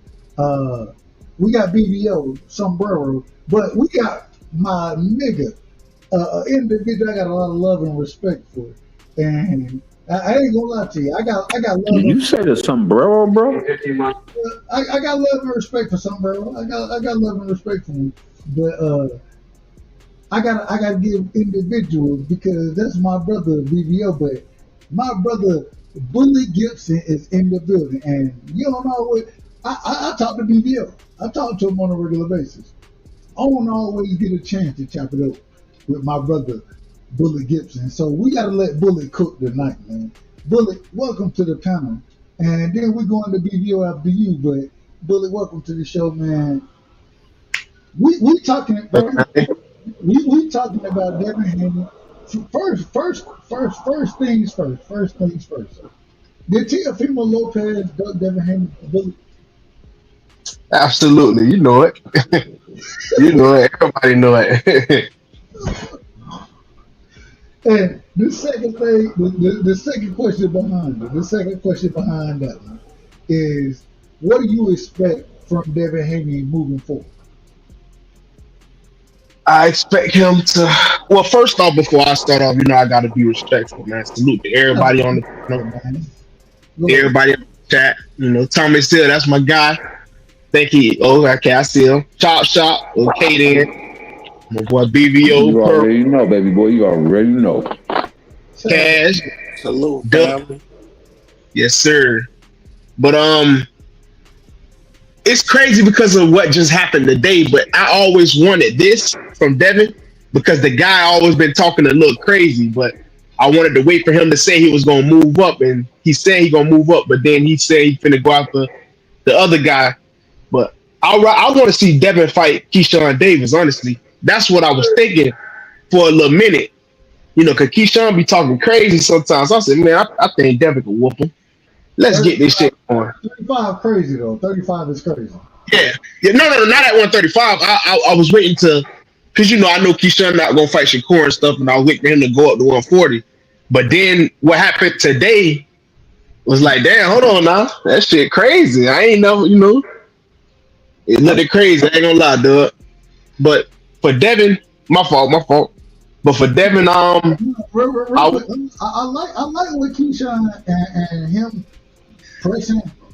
We got BBO, Sombrero, but we got my nigga, individual I got a lot of love and respect for. And I ain't gonna lie to you. I got love. Did you say the sombrero, bro? I got love and respect for Sombrero. I got love and respect for him. But I gotta give individuals because that's my brother BBO, but my brother Bully Gibson is in the building, and you don't know what I talk to BBO. I talk to him on a regular basis. I don't always get a chance to chop it up with my brother Bully Gibson, so we gotta let Bully cook tonight, man. Bully, welcome to the panel, and then we're going to BBO after you. But Bully, welcome to the show, man. We talking about. We talking about Devin Haney. First things first. Did Teofimo Lopez duck Devin Haney bully? Absolutely, you know it. You know it. Everybody know it. And the second thing, the second question behind that one is, what do you expect from Devin Haney moving forward? I expect him to. Well, first off, before I start off, I got to be respectful, man. Salute to everybody on the panel, Go ahead. everybody in the chat. Thomas Hill, that's my guy. Think he? Oh, okay, I see him. Chop shop. Okay, then. My boy BVO, You Pearl, already know, baby boy. You already know. Cash, Salute, Duck. family. Yes, sir. But it's crazy because of what just happened today. But I always wanted this from Devin because the guy always been talking a little crazy. But I wanted to wait for him to say he was gonna move up, and he said he gonna move up. But then he said he finna go after the other guy. But I want to see Devin fight Keyshawn Davis. Honestly, that's what I was thinking for a little minute. Cause Keyshawn be talking crazy sometimes. I said, man, I think Devin can whoop him. Let's get this shit going. 35 crazy though. 35 is crazy. Yeah. No, not at 135. I was waiting to, cause I know Keyshawn not gonna fight Shakur and stuff, and I was waiting for him to go up to 140. But then what happened today was like, damn, hold on now, that shit crazy. I ain't never, it's nothing crazy. I ain't gonna lie, dude. But for Devin, my fault. But for Devin, I like what Keyshawn and him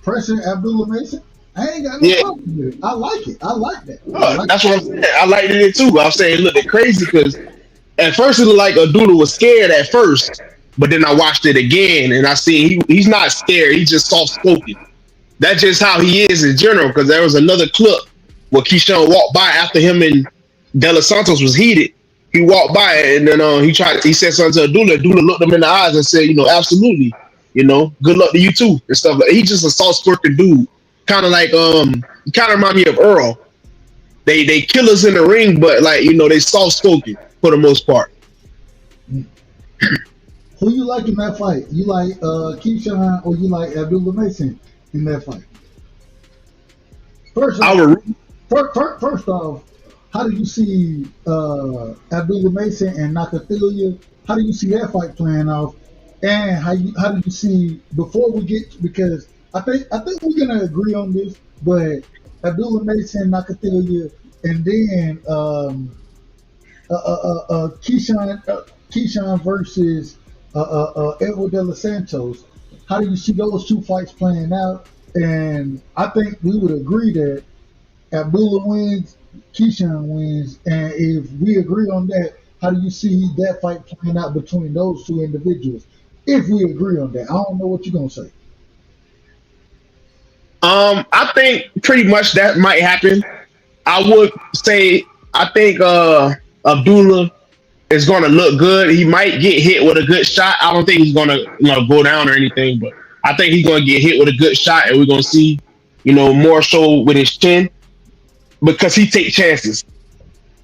pressing Abdullah Mason. I ain't got no problem with it. I like it. I like that. That's what I'm saying. I liked it too. I was saying, look, they're crazy because at first it looked like Abdullah was scared at first, but then I watched it again and I see he's not scared. He's just soft spoken. That's just how he is in general. Because there was another clip where Keyshawn walked by after him and De Los Santos was heated. He walked by and then he said something to Abdullah. Abdullah looked him in the eyes and said, absolutely, good luck to you too and stuff. He's just a soft spoken dude. Kind of like he kind of remind me of Earl. They kill us in the ring, but they soft spoken for the most part. Who you like in that fight? You like Keyshawn or you like Abdullah Mason in that fight? First off, how do you see Abdullah Mason and Nakathilia? How do you see that fight playing off? And how do you see before we get, because I think we're gonna agree on this, but Abdullah Mason, Nakathilia, and then Keyshawn versus Edward De Los Santos. How do you see those two fights playing out? And I think we would agree that Abdullah wins, Keyshawn wins, and if we agree on that, how do you see that fight playing out between those two individuals? If we agree on that, I don't know what you're gonna say. I think pretty much that might happen. I would say I think Abdullah is gonna look good. He might get hit with a good shot. I don't think he's gonna go down or anything, but I think he's gonna get hit with a good shot, and we're gonna see more so with his chin because he takes chances.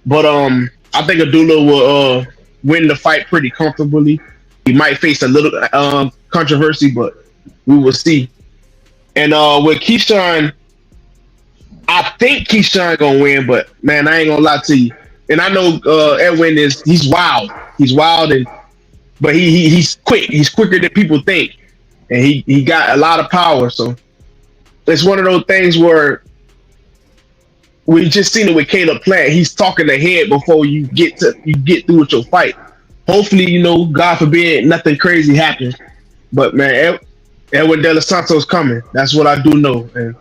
But I think Abdullah will win the fight pretty comfortably. He might face a little controversy, but we will see. And with Keyshawn, I think Keyshawn gonna win, but man, I ain't gonna lie to you. And I know Edwin he's wild. He's wild, but he's quick. He's quicker than people think, and he got a lot of power. So it's one of those things where we just seen it with Caleb Plant. He's talking ahead before you get through with your fight. Hopefully, God forbid, nothing crazy happens. But man, Edwin De Los Santos coming. That's what I do know, and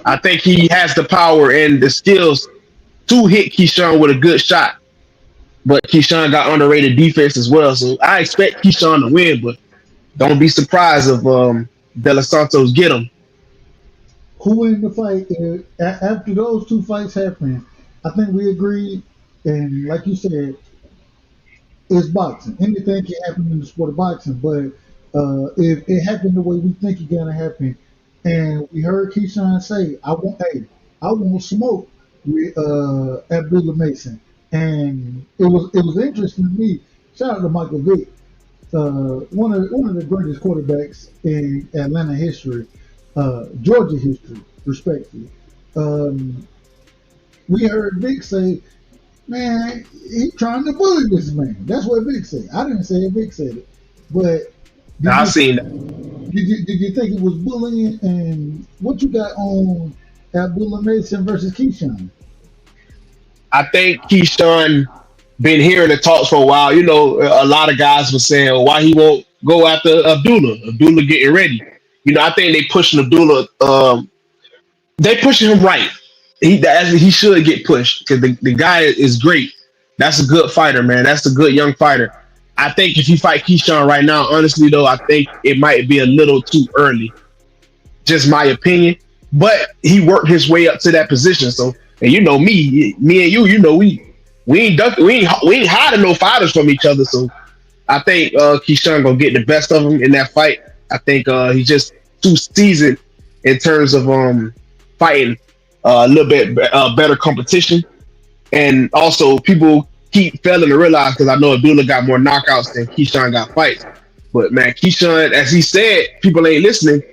I think he has the power and the skills to hit Keyshawn with a good shot. But Keyshawn got underrated defense as well, so I expect Keyshawn to win. But don't be surprised if De Los Santos get him. Who win the fight? After those two fights happen, I think we agreed, and like you said, it's boxing. Anything can happen in the sport of boxing, but if it happened the way we think it's gonna happen, and we heard Keyshawn say, "I want smoke with Abdullah Mason," and it was interesting to me. Shout out to Michael Vick, one of the greatest quarterbacks in Atlanta history, Georgia history, respectfully. We heard Vic say, "Man, he trying to bully this man." That's what Vic said. I didn't say it. Vic said it, but I seen that. Did you think it was bullying? And what you got on Abdullah Mason versus Keyshawn? I think Keyshawn been hearing the talks for a while. You know, a lot of guys were saying, well, why he won't go after Abdullah? Abdullah getting ready. You know, I think they pushing Abdullah. They pushing him right. He should get pushed because the guy is great. That's a good fighter, man. That's a good young fighter. I think if you fight Keyshawn right now, honestly though, I think it might be a little too early. Just my opinion. But he worked his way up to that position. So, and you know me and you know we ain't hiding no fighters from each other. So I think Keyshawn gonna get the best of him in that fight. I think he's just too seasoned in terms of fighting a little bit better competition. And also, people keep failing to realize because I know Abdullah got more knockouts than Keyshawn got fights. But man, Keyshawn, as he said, people ain't listening.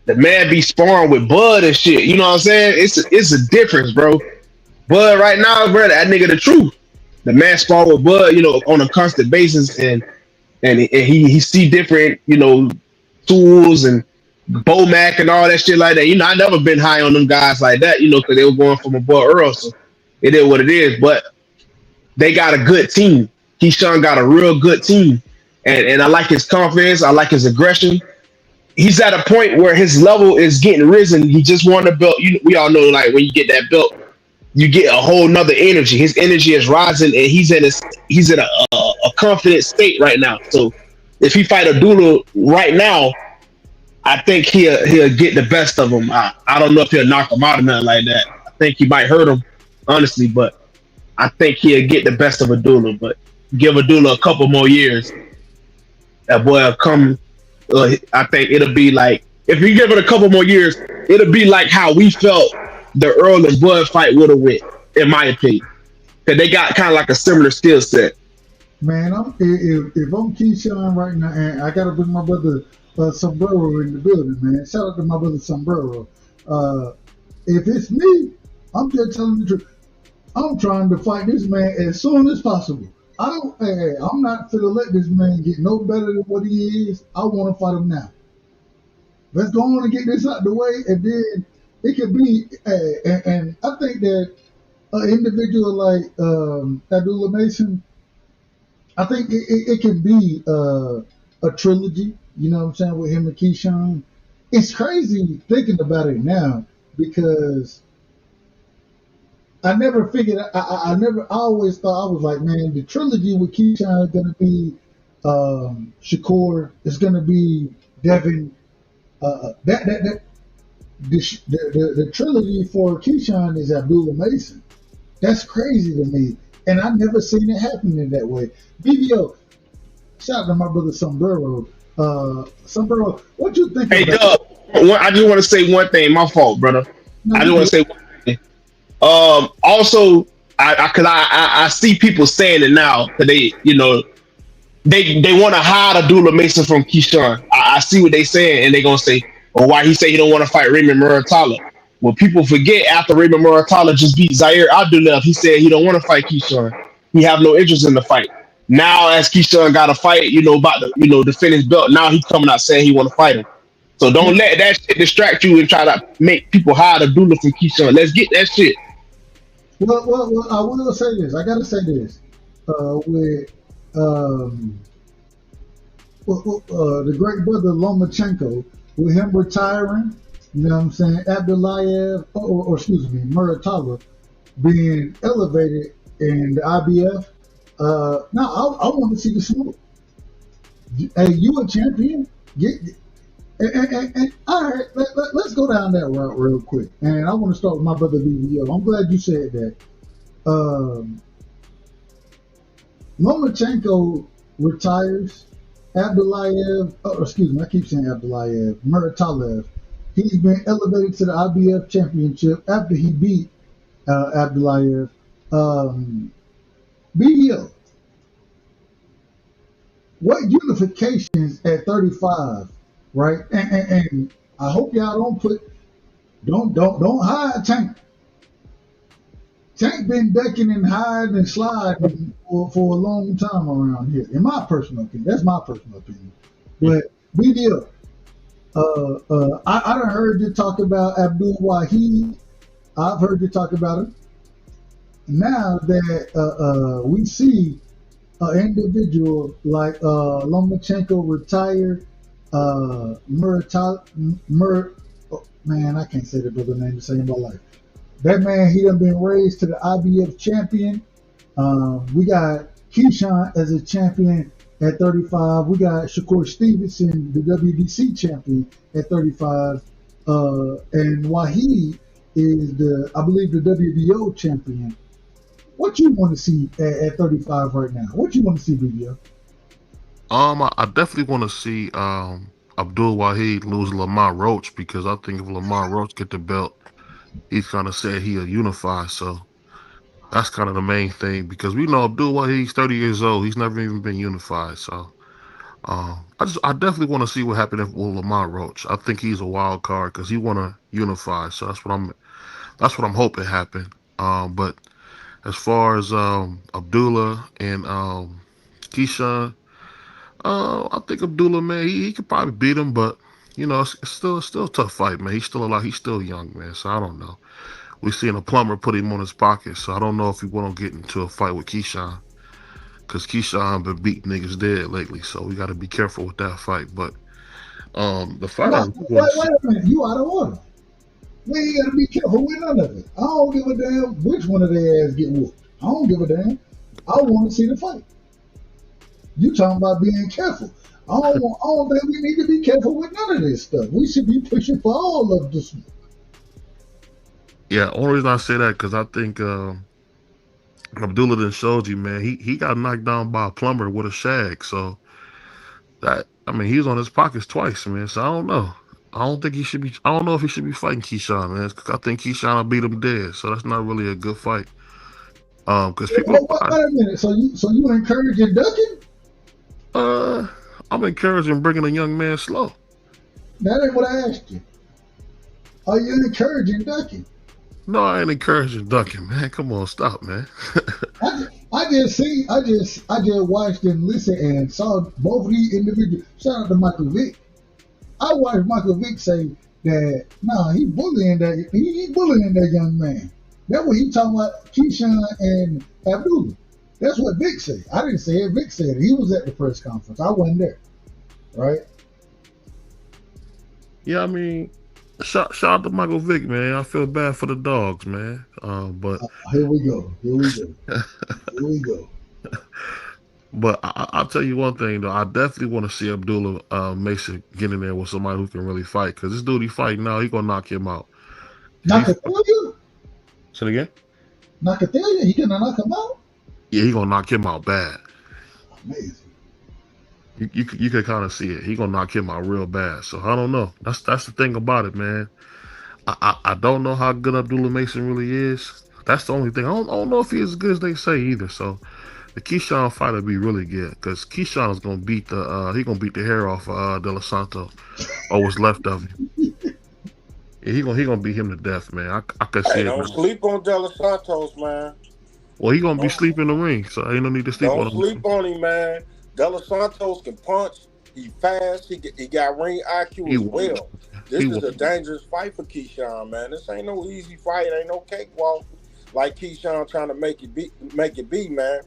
The man be sparring with Bud and shit. You know what I'm saying? It's a difference, bro. Bud right now, bro, that nigga the truth. The man spar with Bud, you know, on a constant basis, and he see different, you know, tools and Bomac and all that shit like that. You know, I never been high on them guys like that, you know, because they were going from a boy Earl. So it is what it is. But they got a good team. Keyshawn got a real good team. And I like his confidence. I like his aggression. He's at a point where his level is getting risen. He just won the belt. We all know, like, when you get that belt, you get a whole nother energy. His energy is rising, and he's in a confident state right now. So if he fight Abdullah right now, I think he'll get the best of him. I don't know if he'll knock him out or nothing like that. I think he might hurt him, honestly, but I think he'll get the best of Abdullah. But give Abdullah a couple more years, that boy will come. I think it'll be like, if you give it a couple more years, it'll be like how we felt the Earl and Bud fight would have went, in my opinion. Because they got kind of like a similar skill set. Man, if I'm Keyshawn right now, and I gotta bring my brother Sombrero in the building, man. Shout out to my brother Sombrero. If it's me, I'm just telling the truth. I'm trying to fight this man as soon as possible. I'm not finna let this man get no better than what he is. I want to fight him now. Let's go on and get this out the way, and then it could be. And I think that an individual like Abdullah Mason, I think it can be a trilogy. You know what I'm saying, with him and Keyshawn. It's crazy thinking about it now because I never figured. I always thought, I was like, man, the trilogy with Keyshawn is gonna be Shakur. It's gonna be Devin. The trilogy for Keyshawn is Abdullah Mason. That's crazy to me, and I never seen it happen in that way. BBO, shout out to my brother Sombrero. Sombrero, what you think? Hey, Doug, I just want to say one thing. My fault, brother. I just want to say one thing. Also, I see people saying it now because they, you know, they want to hide Abdullah Mason from Keyshawn. I see what they saying, and they gonna say, "Well, why he say he don't want to fight Raymond Muratalla?" Well, people forget after Raymond Muratalla just beat Zaire Abdullah, he said he don't want to fight Keyshawn. He have no interest in the fight. Now, as Keyshawn got a fight, you know, about to defend his belt. Now he coming out saying he want to fight him. So don't let that shit distract you and try to make people hide Abdullah from Keyshawn. Let's get that shit. Well, I will say this. I gotta say this. With the great brother Lomachenko, with him retiring, you know what I'm saying, Abdullayev, or excuse me, Muratalla being elevated in the IBF. Now I want to see the smoke. Hey, you a champion? And all right, let's go down that route real quick. And I want to start with my brother BBO. I'm glad you said that. Lomachenko retires. Abdullayev, excuse me, I keep saying Abdullayev, Muratalla, he's been elevated to the IBF championship after he beat Abdullayev. BBO, what unifications at 35, right? And I hope y'all don't hide Tank. Tank been ducking and hiding and sliding for a long time around here, in my personal opinion. That's my personal opinion. But BBO, I done heard you talk about Abdul Wahid. I've heard you talk about him. now that we see an individual like Lomachenko retired, oh, man, I can't say the brother name to say in my life. That man, he done been raised to the IBF champion. We got Keyshawn as a champion at 35. We got Shakur Stevenson, the WBC champion at 35. And Wahid is I believe, the WBO champion. What you want to see at 35 right now? What you want to see, BBO? I definitely want to see Abdul Wahid lose Lamar Roach, because I think if Lamar Roach get the belt, he's kind of said he'll unify. So that's kind of the main thing, because we know Abdul Wahid's 30 years old. He's never even been unified. So I definitely want to see what happened with Lamar Roach. I think he's a wild card because he want to unify. So that's what I'm hoping happen. But as far as Abdullah and Keyshawn, I think Abdullah, man, he could probably beat him, but it's still a tough fight, man. He's still alive. He's still young, man. So I don't know. We seen a plumber put him on his pocket, so I don't know if he want to get into a fight with Keyshawn, because Keyshawn been beating niggas dead lately. So we got to be careful with that fight. But the fight I really want to see. Wait a minute, you out of order. We ain't got to be careful with none of it. I don't give a damn which one of their ass get whooped. I don't give a damn. I want to see the fight. You talking about being careful. I don't think we need to be careful with none of this stuff. We should be pushing for all of this. Yeah, only reason I say that because I think Abdullah done showed you, man. He got knocked down by a plumber with a shag. So he was on his pockets twice, man. So I don't know. I don't think he should be. I don't know if he should be fighting Keyshawn, man. 'Cause I think Keyshawn will beat him dead. So that's not really a good fight. Because people. Wait a minute. So you encouraging ducking? I'm encouraging bringing a young man slow. That ain't what I asked you. Are you encouraging ducking? No, I ain't encouraging ducking, man. Come on, stop, man. I just watched and listened and saw both of these individuals. Shout out to Michael Vick. I watched Michael Vick say that he bullying that young man. That's what he talking about, Keyshawn and Abdullah. That's what Vic said. I didn't say it. Vic said it. He was at the press conference. I wasn't there. Right? Yeah, shout out to Michael Vick, man. I feel bad for the dogs, man. But here we go. But I'll tell you one thing, though. I definitely want to see Abdullah Mason get in there with somebody who can really fight. Because this dude he fighting now, he gonna knock him out. Nakathalia? Say it again? Nakathalia? He gonna knock him out? Yeah, he gonna knock him out bad. Amazing. You could kind of see it. He gonna knock him out real bad. So I don't know. That's the thing about it, man. I don't know how good Abdullah Mason really is. That's the only thing. I don't know if he's as good as they say either. So the Keyshawn fight will be really good because Keyshawn is gonna beat the hair off De Los Santos or what's left of him. Yeah, he gonna beat him to death, man. I could see it. Don't sleep on De Los Santos, man. Well, he gonna be sleeping in the ring, so ain't no need to sleep on him. Don't sleep on him, man. De Los Santos can punch. He fast. He got ring IQ as well. This is a dangerous fight for Keyshawn, man. This ain't no easy fight. Ain't no cakewalk like Keyshawn trying to make it be, man.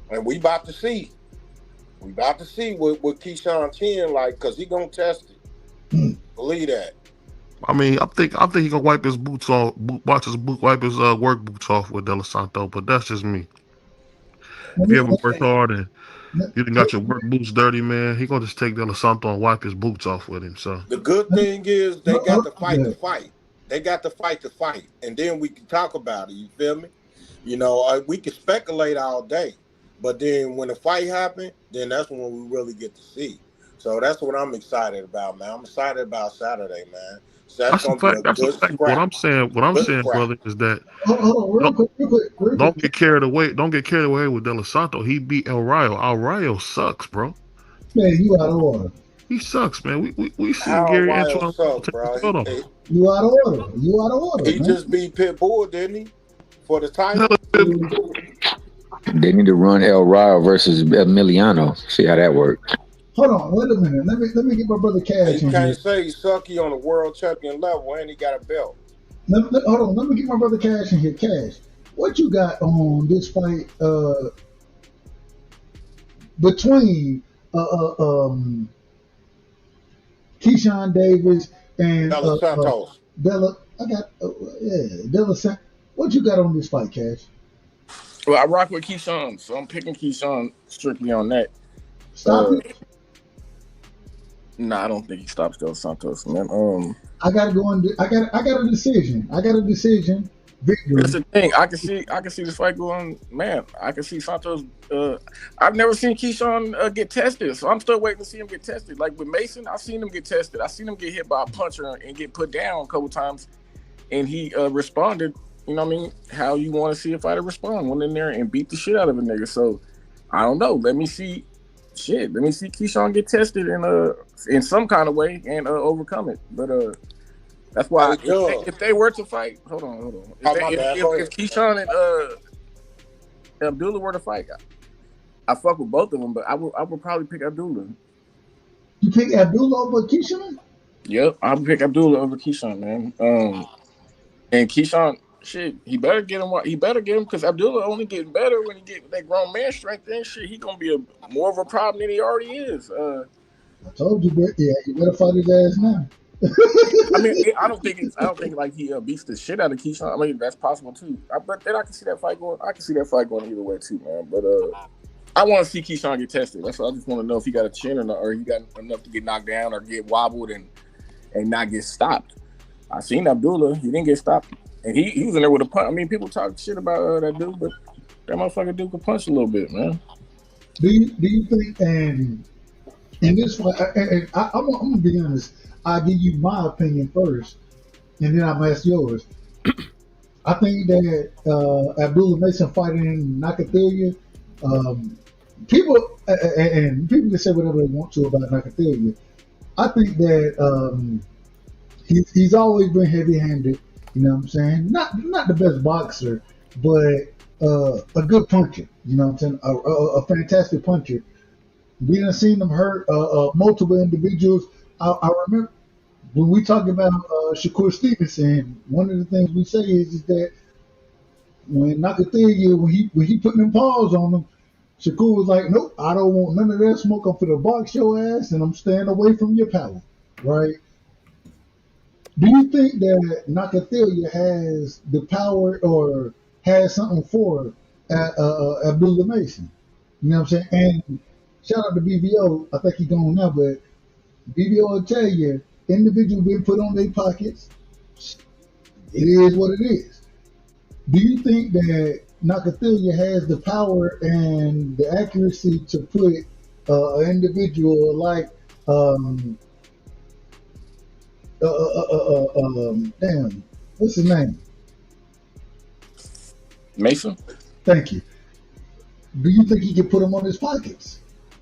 And we about to see. We about to see what Keyshawn chin like, because he gonna test it. Believe that. I think he gonna wipe his boots off, wipe his work boots off with De Los Santos, but that's just me. If you ever worked hard and you done got your work boots dirty, man, he gonna just take De Los Santos and wipe his boots off with him. So the good thing is they got to fight to fight. They got to fight to fight, and then we can talk about it. You feel me? We can speculate all day, but then when the fight happens, then that's when we really get to see. So that's what I'm excited about, man. I'm excited about Saturday, man. So that's gonna be a good scrap. What I'm saying, brother, is that real quick. Don't get carried away. Don't get carried away with De Los Santos. He beat El Rayo. El Rayo sucks, bro. Man, you out of order. He sucks, man. We see Gary Antoine sucks, bro. You out of order. He just beat Pitbull, didn't he? For the title. They need to run El Rayo versus Emiliano. See how that works. Hold on, wait a minute. Let me get my brother Cash. You can't say he's sucky on the world champion level and he got a belt. Hold on, let me get my brother Cash in here. Cash, what you got on this fight between Keyshawn Davis and Della Santos. Della? I got Della. What you got on this fight, Cash? Well, I rock with Keyshawn, so I'm picking Keyshawn strictly on that. Stop it. Nah, I don't think he stops Del Santos, man. I gotta go on. I got a decision. I got a decision. Victory. That's the thing. I can see this fight going. Man, I can see Santos. I've never seen Keyshawn get tested, so I'm still waiting to see him get tested. Like with Mason, I've seen him get tested. I've seen him get hit by a puncher and get put down a couple times, and he responded. You know what I mean? How you want to see a fighter respond? Went in there and beat the shit out of a nigga. So I don't know. Let me see. Let me see Keyshawn get tested in some kind of way and overcome it. But that's why if they were to fight, hold on. If Keyshawn and Abdullah were to fight, I fuck with both of them. But I would probably pick Abdullah. You pick Abdullah over Keyshawn? Yep, I would pick Abdullah over Keyshawn, man. And Keyshawn. Shit, he better get him. He better get him because Abdullah only getting better when he get that grown man strength and shit. He gonna be more of a problem than he already is. I told you, you better fight his ass now. I mean, I don't think like he beats the shit out of Keyshawn. I mean, that's possible too. But then I can see that fight going. I can see that fight going either way too, man. But I want to see Keyshawn get tested. That's what I just want to know if he got a chin or not, or he got enough to get knocked down or get wobbled and not get stopped. I seen Abdullah. He didn't get stopped. And he was in there with a punch. I mean, people talk shit about that dude, but that motherfucker dude could punch a little bit, man. Do you think, and in this fight, and I'm gonna be honest, I'll give you my opinion first, and then I'll ask yours. I think that Abdullah Mason fighting Nakathilia, people can say whatever they want to about Nakathilia. I think that he's always been heavy-handed. You know what I'm saying? Not the best boxer, but a good puncher. You know what I'm saying? A fantastic puncher. We done seen him hurt multiple individuals. I remember when we talk about Shakur Stevenson, one of the things we say is that when Nakathilia, when he putting them paws on him, Shakur was like, nope, I don't want none of that smoke. I'm finna box your ass, and I'm staying away from your power, right? Do you think that Nakathilia has the power or has something for Abdullah Mason? You know what I'm saying? And shout out to BBO. I think he's gone now, but BBO will tell you, individual been put on their pockets. It is what it is. Do you think that Nakathilia has the power and the accuracy to put an individual like damn, what's his name? Mason. Thank you. Do you think he can put him on his pockets?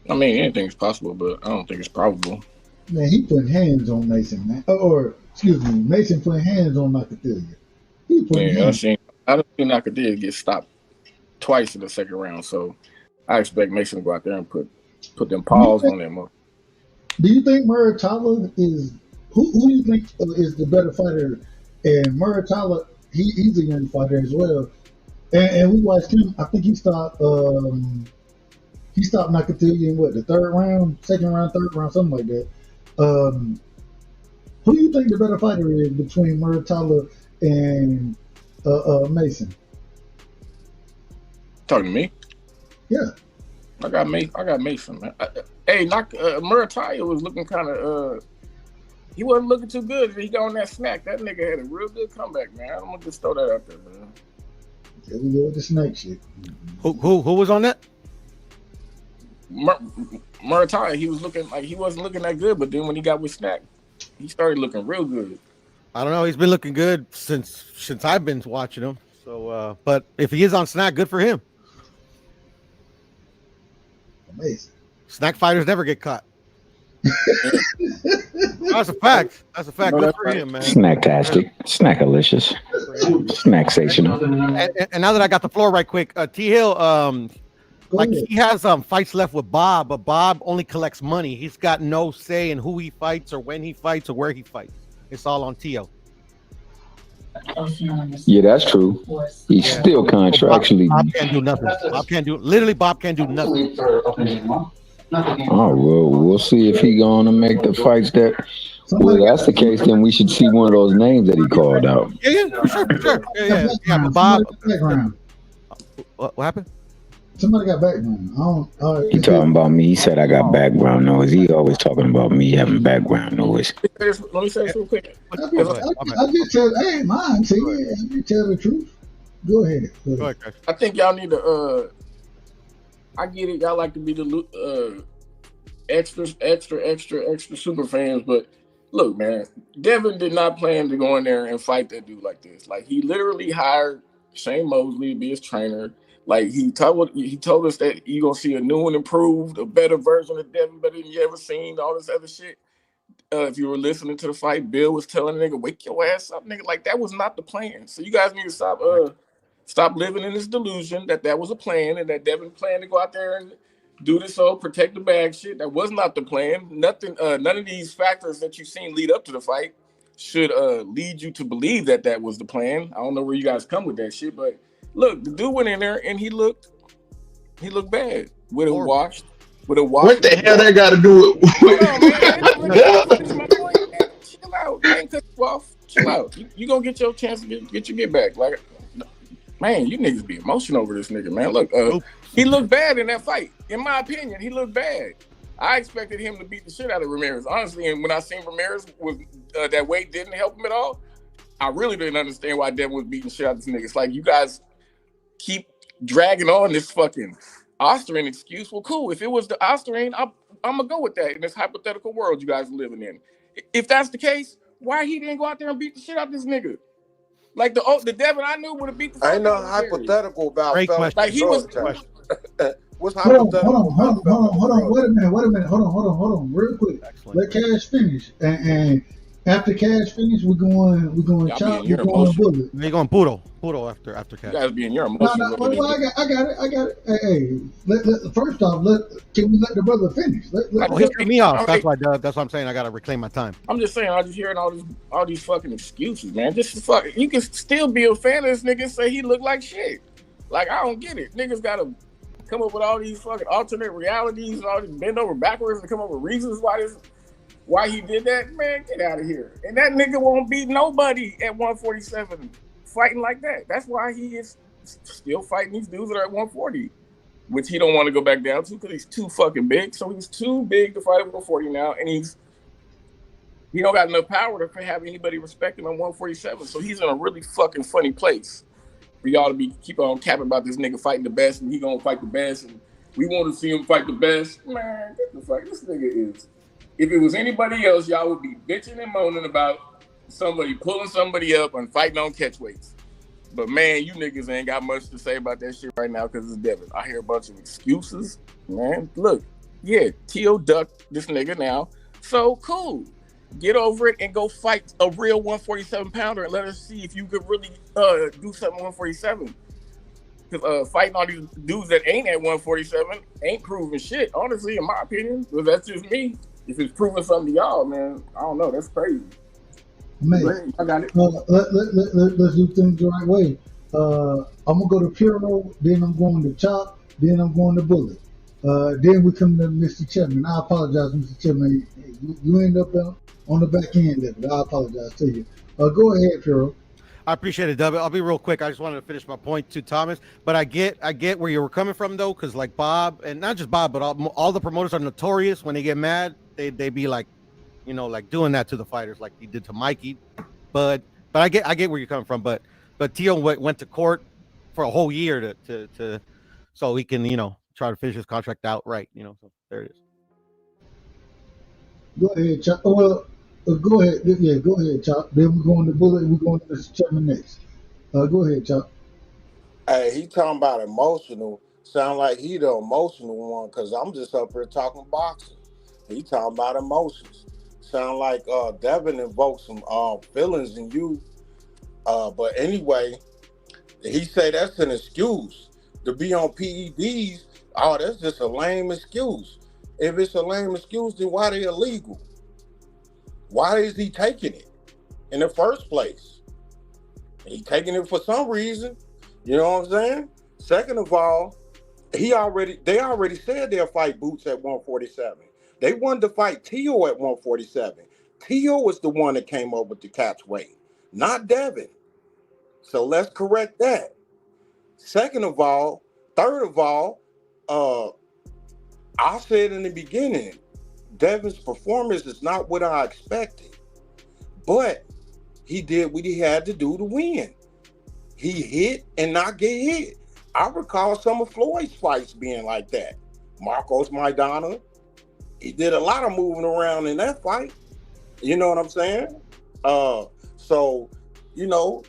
I mean, anything's possible, but I don't think it's probable. Man, he putting hands on Mason, man. Or excuse me, Mason putting hands on Nakathilia. He putting hands. I don't think Nakathilia get stopped twice in the second round, so I expect Mason to go out there and put them paws on them. Do you think Muratalla is who do you think is the better fighter? And Muratalla, he's a young fighter as well. And we watched him. I think he stopped Nakathilia in what, the second round, third round, something like that. Who do you think the better fighter is between Muratalla and Mason? Talking to me? Yeah. I got Mason, man. Muratalla was looking kind of he wasn't looking too good. He got on that snack. That nigga had a real good comeback, man. I'm gonna just throw that out there, man. There we go with the snack shit. Who was on that? Muratalla. He was looking like he wasn't looking that good, but then when he got with snack, he started looking real good. I don't know. He's been looking good since I've been watching him. So, but if he is on snack, good for him. Amazing. Snack fighters never get caught. That's a fact. Good for him, man. Snacktastic. Snackalicious. Snacksational. And now that I got the floor right quick, T Hill, he has fights left with Bob, but Bob only collects money. He's got no say in who he fights or when he fights or where he fights. It's all on T.O. Yeah, that's true. He's Yeah, still so contractually. Bob can't do nothing. Bob can't do literally. Bob can't do nothing. Oh well, we'll see if he gonna make the fights that. Well, Somebody got that's the case. Then we should see one of those names that he called out. Yeah, yeah, for sure, for sure. Yeah, yeah, yeah. But background. Bob, Somebody got background. what happened? Somebody got background. I don't. He Is it? talking about me. He said I got background noise. He always talking about me having background noise. Let me say this real quick. Oh, go ahead. I just tell. I ain't lying to you. I just tell the truth. Go ahead. Go ahead, Chris. I think y'all need to. I get it. Y'all like to be the extra super fans, but look, man, Devin did not plan to go in there and fight that dude like this. Like he literally hired Shane Mosley to be his trainer. Like he told us that you gonna see a new and improved, a better version of Devin, better than you ever seen. All this other shit. If you were listening to the fight, Bill was telling the nigga, "Wake your ass up, nigga." Like that was not the plan. So you guys need to stop living in this delusion that was a plan and that Devin planned to go out there and do this whole protect the bag shit. That was not the plan. Nothing. None of these factors that you've seen lead up to the fight should lead you to believe that was the plan. I don't know where you guys come with that shit, but look, the dude went in there and he looked bad with a washed. What the hell that got to do with? Hold on, man. Chill out. I ain't cut you off. Chill out. You gonna get your chance to get your get back. Like, man, you niggas be emotional over this nigga, man. Look, he looked bad in that fight. In my opinion, he looked bad. I expected him to beat the shit out of Ramirez, honestly. And when I seen Ramirez was that weight didn't help him at all, I really didn't understand why Devin was beating the shit out of this nigga. It's like you guys keep dragging on this fucking Osterine excuse. Well, cool. If it was the Osterine, I'm gonna go with that in this hypothetical world you guys are living in. If that's the case, why he didn't go out there and beat the shit out of this nigga? Like the Devin I knew would have beat the. I ain't nothing hypothetical about. Great question. Like he was. What's hold on. Wait a minute. Hold on. Real quick. Excellent. Let Cash finish, and after Cash finish, we're going chop. We're going bullet. You're going puro after Cash. You guys be in your No, emotions. well, I got it. Hey, first off, can we let the brother finish? He threw me off. That's why that's what I'm saying. I gotta reclaim my time. I'm just saying, I'm just hearing all these fucking excuses, man. You can still be a fan of this nigga and say he looked like shit. Like I don't get it. Niggas gotta come up with all these fucking alternate realities and all these bend over backwards and come up with reasons why he did that. Man, get out of here. And that nigga won't beat nobody at 147 fighting like that. That's why he is still fighting these dudes that are at 140, which he don't want to go back down to because he's too fucking big. So he's too big to fight at 140 now, and he don't got enough power to have anybody respect him at 147. So he's in a really fucking funny place for y'all to keep on capping about this nigga fighting the best and he gonna fight the best and we want to see him fight the best. Man, get the fuck. This nigga is. If it was anybody else, y'all would be bitching and moaning about somebody pulling somebody up and fighting on catch weights. But man, you niggas ain't got much to say about that shit right now because it's Devin. I hear a bunch of excuses. Man, look, yeah, T.O. ducked this nigga now. So cool. Get over it and go fight a real 147 pounder and let us see if you could really do something 147. Because fighting all these dudes that ain't at 147 ain't proving shit, honestly, in my opinion. But that's just me. If it's proving something to y'all, man, I don't know. That's crazy. Man, I got it. Let's do things the right way. I'm gonna go to Puro, then I'm going to Chop, then I'm going to Bullet. Then we come to Mr. Chapman. I apologize, Mr. Chapman. You end up on the back end of it. I apologize to you. Go ahead, Puro. I appreciate it, Dub. I'll be real quick. I just wanted to finish my point to Thomas, but I get where you were coming from though, because like Bob, and not just Bob, but all the promoters are notorious when they get mad. They be like, like doing that to the fighters, like he did to Mikey. But I get where you're coming from. But Tio went to court for a whole year to so he can try to finish his contract out right. So there it is. Go ahead, Chop. Well, go ahead. Yeah, go ahead, Chop. Then we're going to Bullet and we're going to Mr. Chapman next. Go ahead, Chop. Hey, he talking about emotional. Sound like he the emotional one because I'm just up here talking boxing. He talking about emotions. Sound like Devin invoked some feelings in you. But anyway, he say that's an excuse to be on PEDs. Oh, that's just a lame excuse. If it's a lame excuse, then why they illegal? Why is he taking it in the first place? He taking it for some reason. You know what I'm saying? Second of all, they already said they'll fight Boots at 147. They wanted to fight Tio at 147. Tio was the one that came up with the catch weight, not Devin. So let's correct that. Second of all, third of all, I said in the beginning, Devin's performance is not what I expected, but he did what he had to do to win. He hit and not get hit. I recall some of Floyd's fights being like that. Marcos Maidana, he did a lot of moving around in that fight. You know what I'm saying? So, you know,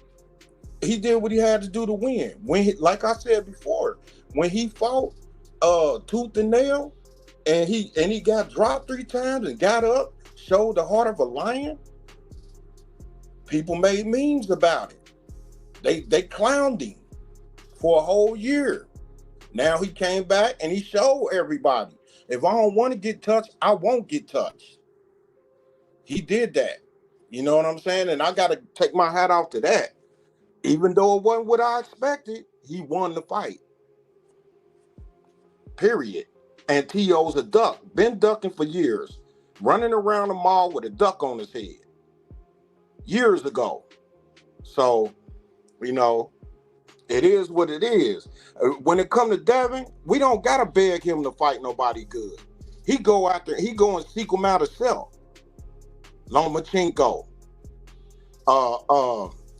he did what he had to do to win. Like I said before, when he fought tooth and nail, and he got dropped 3 times and got up, showed the heart of a lion, people made memes about it. They clowned him for a whole year. Now he came back and he showed everybody, if I don't want to get touched, I won't get touched. He did that. You know what I'm saying? And I got to take my hat off to that. Even though it wasn't what I expected, he won the fight. Period. And T.O.'s a duck. Been ducking for years. Running around the mall with a duck on his head. Years ago. So, you know, it is what it is. When it comes to Devin, we don't got to beg him to fight nobody good. He go and seek them out himself. Lomachenko.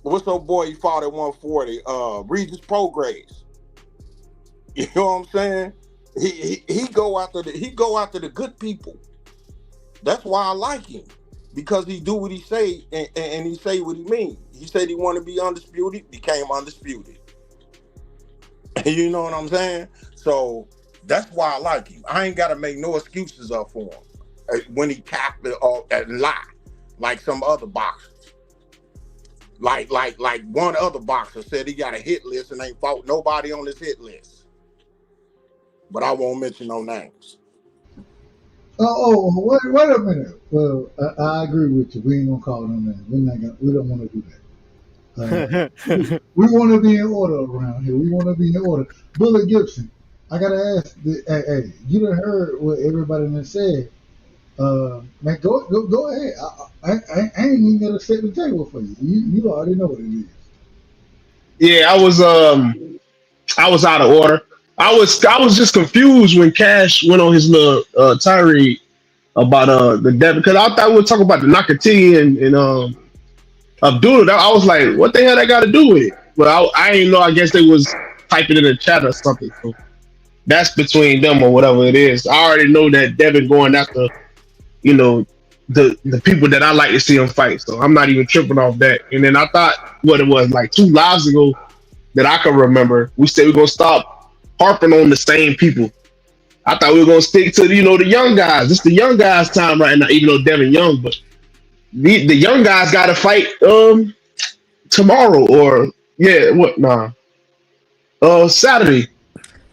What's old boy he fought at 140? Regis Prograis. You know what I'm saying? He go after the good people. That's why I like him, because he do what he say and he say what he mean. He said he want to be undisputed, became undisputed. You know what I'm saying? So that's why I like him. I ain't got to make no excuses up for him when he tapped and lie like some other boxers. Like one other boxer said he got a hit list and ain't fought nobody on his hit list. But I won't mention no names. Wait a minute. Well, I agree with you. We ain't gonna call them names. We don't want to do that. We want to be in order around here. We want to be in order. Bullet Gibson, I gotta ask. Hey, you done heard what everybody done said. Man, go ahead. I ain't even gonna set the table for you. You already know what it is. Yeah, I was out of order. I was just confused when Cash went on his little tirade about the debit, because I thought we were talking about the Nakati and Abdullah. I was like, what the hell that got to do with it? But I didn't know. I guess they was typing in the chat or something. So that's between them or whatever it is. I already know that Devin going after, you know, the people that I like to see him fight. So I'm not even tripping off that. And then I thought what it was like 2 lives ago that I can remember, we said we're gonna stop harping on the same people. I thought we were gonna stick to the young guys. It's the young guys' time right now, even though Devin young, but the young guys got to fight tomorrow or Saturday.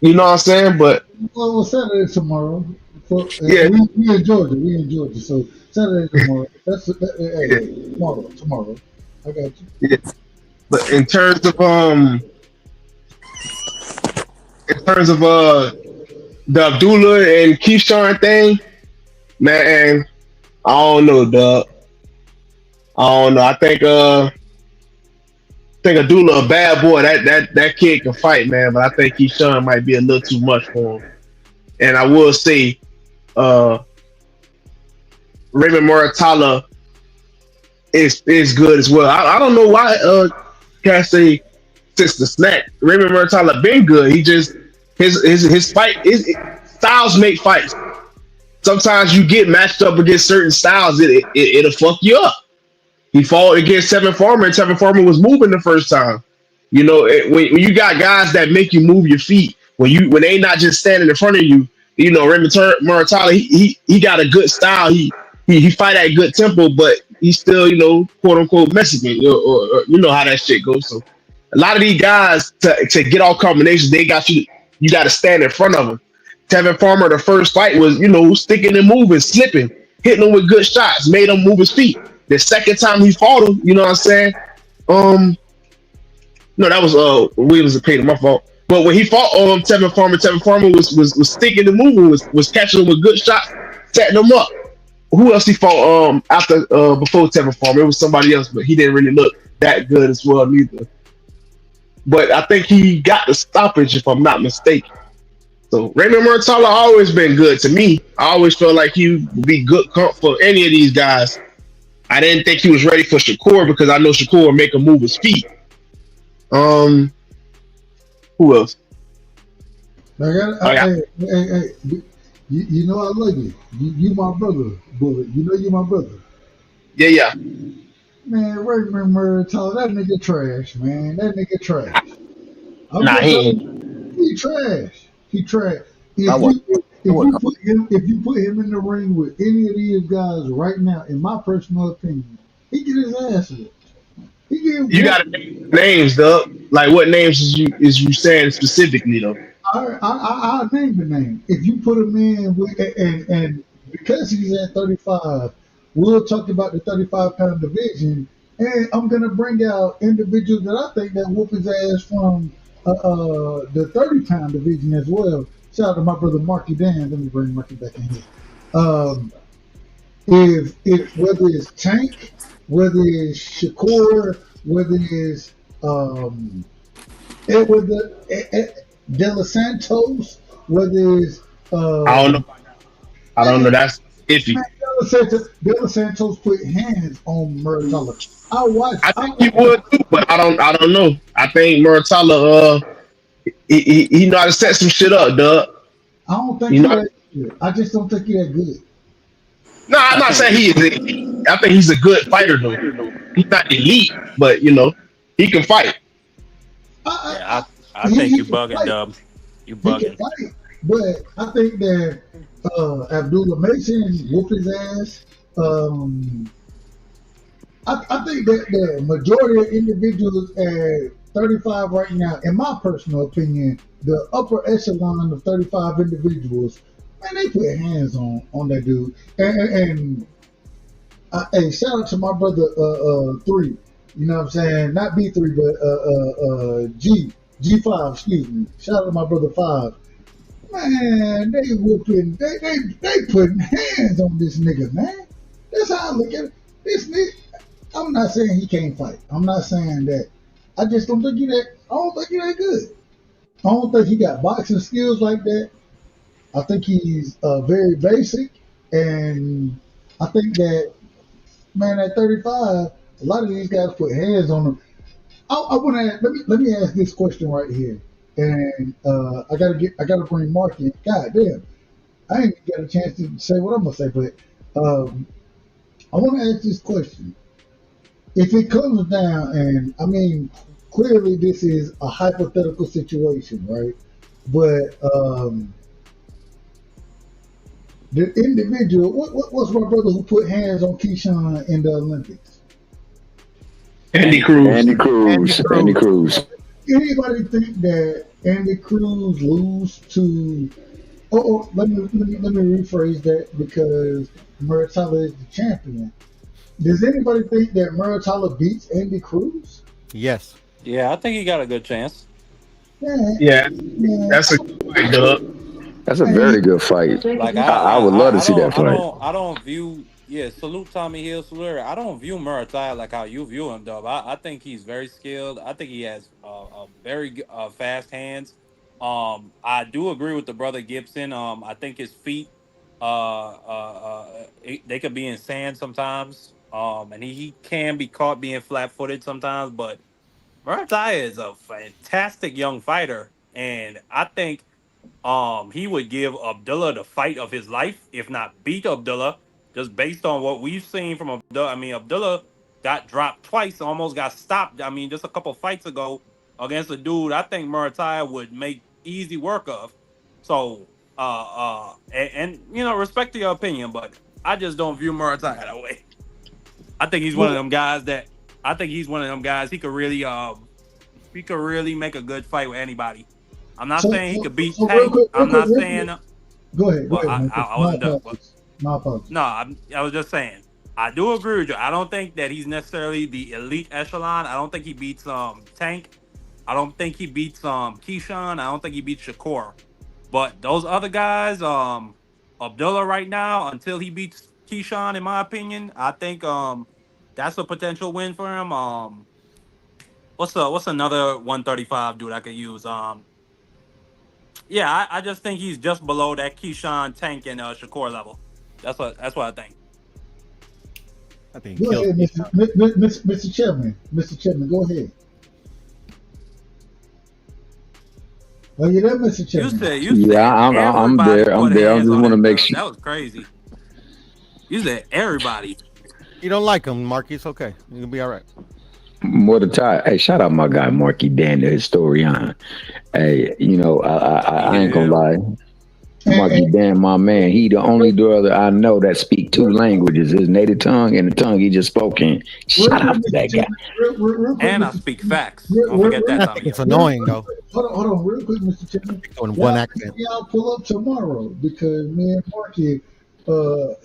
You know what I'm saying? But Well, Saturday tomorrow. yeah, We in Georgia. We in Georgia. So Saturday tomorrow. Tomorrow. I got you. Yeah. But in terms of the Abdullah and Keyshawn thing, man, I don't know, dog. I don't know. I think Abdullah a bad boy. That kid can fight, man. But I think Keyshawn might be a little too much for him. And I will say, Raymond Muratalla is good as well. I don't know why can I say since the snack Raymond Muratalla been good. He just his fight styles make fights. Sometimes you get matched up against certain styles, it'll fuck you up. He fought against Tevin Farmer, and Tevin Farmer was moving the first time. You know, when you got guys that make you move your feet, when they not just standing in front of you, you know, Raymond Muratalla, he got a good style. He fight at a good tempo, but he's still, you know, quote unquote Mexican, or you know how that shit goes. So a lot of these guys to get all combinations, they got you got to stand in front of them. Tevin Farmer, the first fight was, you know, sticking and moving, slipping, hitting him with good shots, made him move his feet. The second time he fought him, you know what I'm saying? No, that was Williams and Payton. My fault. But when he fought Tevin Farmer was sticking to moving, was catching him with good shots, setting him up. Who else he fought after before Tevin Farmer? It was somebody else, but he didn't really look that good as well neither. But I think he got the stoppage if I'm not mistaken. So Raymond Murtala always been good to me. I always felt like he would be good comp for any of these guys. I didn't think he was ready for Shakur because I know Shakur would make him move his feet. Who else? Hey, you know I love you. You my brother, Bullet. You know you my brother. Yeah. Man, Raymond Murtala, that nigga trash, man. That nigga trash. Nah, he ain't. He trash. He trash. I If you put him in the ring with any of these guys right now, in my personal opinion, he get his ass whooped. You got to name names, Doug. Like what names is you saying specifically though? I'll name the name. If you put him in with, and because he's at 35, we'll talk about the 35-pound division, and I'm gonna bring out individuals that I think that whoop his ass from the 30-pound division as well. Shout out to my brother Marky Dan. Let me bring Marky back in here. If whether it's Tank, whether it's Shakur, whether it's De Los Santos, whether it's I don't know. That's iffy. De Los Santos put hands on Murtala. I think he would too, but I don't know. I think Murtala he know how to set some shit up, Doug. I don't think he's that good. I just don't think he's that good. No, I'm not saying he is. I think he's a good fighter though. He's not elite, but he can fight. I think you bugging, Dub. You bugging. Fight, but I think that Abdullah Mason whoop his ass. I think that the majority of individuals at 35 right now, in my personal opinion, the upper echelon of 35 individuals, man, they put hands on that dude. And hey, shout out to my brother 3. You know what I'm saying? Not B3, but G5, excuse me. Shout out to my brother 5. Man, they whooping, they putting hands on this nigga, man. That's how I look at it. This nigga, I'm not saying he can't fight. I'm not saying that. I just don't think I don't think he that good. I don't think he got boxing skills like that. I think he's very basic, and I think that, man, at 35, a lot of these guys put hands on him. I want to let me ask this question right here, and I gotta bring Mark in. God damn, I ain't got a chance to say what I'm gonna say, but I want to ask this question. If it comes down, and I mean, clearly this is a hypothetical situation, right? But the individual, what's my brother who put hands on Keyshawn in the Olympics? Andy Cruz. Andy Cruz. Anybody think that Andy Cruz lose to? Let me rephrase that because Murtala is the champion. Does anybody think that Murtala beats Andy Cruz? Yes. Yeah, I think he got a good chance. Yeah. That's a good fight, Doug. That's a very good fight. Like I would love to see that fight. I don't view. Yeah, salute Tommy Hill, salute. I don't view Murtala like how you view him, Dub. I think he's very skilled. I think he has a very fast hands. I do agree with the brother Gibson. I think his feet, they could be in sand sometimes. And he can be caught being flat-footed sometimes. But Murtala is a fantastic young fighter, and I think he would give Abdullah the fight of his life, if not beat Abdullah, just based on what we've seen from Abdullah. I mean, Abdullah got dropped twice, almost got stopped. I mean, just a couple fights ago against a dude I think Murtala would make easy work of. So, and respect to your opinion, but I just don't view Murtala that way. I think he's one of them guys he could really make a good fight with anybody. I'm not saying he could beat Tank. I'm not saying. Go ahead. I wasn't done. My apologies. No, I was just saying. I do agree with you. I don't think that he's necessarily the elite echelon. I don't think he beats Tank. I don't think he beats Keyshawn. I don't think he beats Shakur. But those other guys, Abdullah right now, until he beats Keyshawn, in my opinion, I think that's a potential win for him. What's another 135 dude I could use? Yeah, I just think he's just below that Keyshawn, Tank, and Shakur level. That's what I think. I think Go ahead, Mr. Chairman. Mr. Chairman, go ahead. Are you there, Mr. Chairman? You said I'm everybody there. put I'm there. I hands just on want to him, make Dub. sure. That was crazy. You said everybody. You don't like him, Marky. It's okay. You'll be all right. More the time. Hey, shout out my guy Marky Dan, the historian. Hey, I ain't gonna lie. Marky Dan, my man, he the only brother I know that speak two languages, his native tongue and the tongue he just spoke in. Shout out to that guy. Real quick, And I Mr. speak facts. Real- Don't forget real- that, I Tommy. think it's annoying though. Hold on, real quick, Mr. Chairman. Doing one Y'all, accent. y'all pull up tomorrow because me and Marky,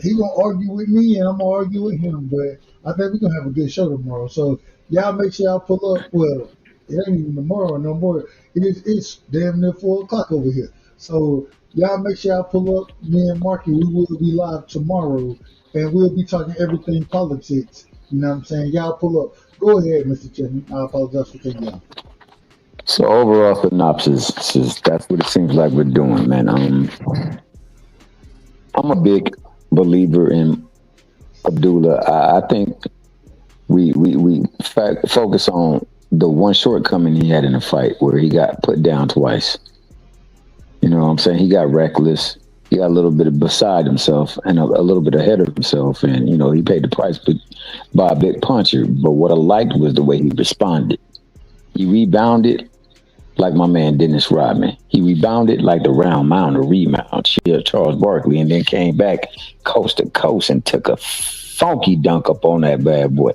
he gonna argue with me and I'm gonna argue with him. But I think we're gonna have a good show tomorrow. So y'all make sure y'all pull up. Well, it ain't even tomorrow no more. It's damn near 4 o'clock over here. So y'all make sure y'all pull up. Me and Marky, we will be live tomorrow and we'll be talking everything politics. You know what I'm saying? Y'all pull up. Go ahead, Mr. Chairman. I apologize for cutting you off. So overall synopsis is that's what it seems like we're doing, man. I'm a big believer in Abdullah. I think we focus on the one shortcoming he had in the fight where he got put down twice. You know what I'm saying? He got reckless. He got a little bit beside himself and a little bit ahead of himself. And, he paid the price by a big puncher. But what I liked was the way he responded. He rebounded like my man Dennis Rodman. He rebounded like the round mound of rebound, Charles Barkley, and then came back coast to coast and took a funky dunk up on that bad boy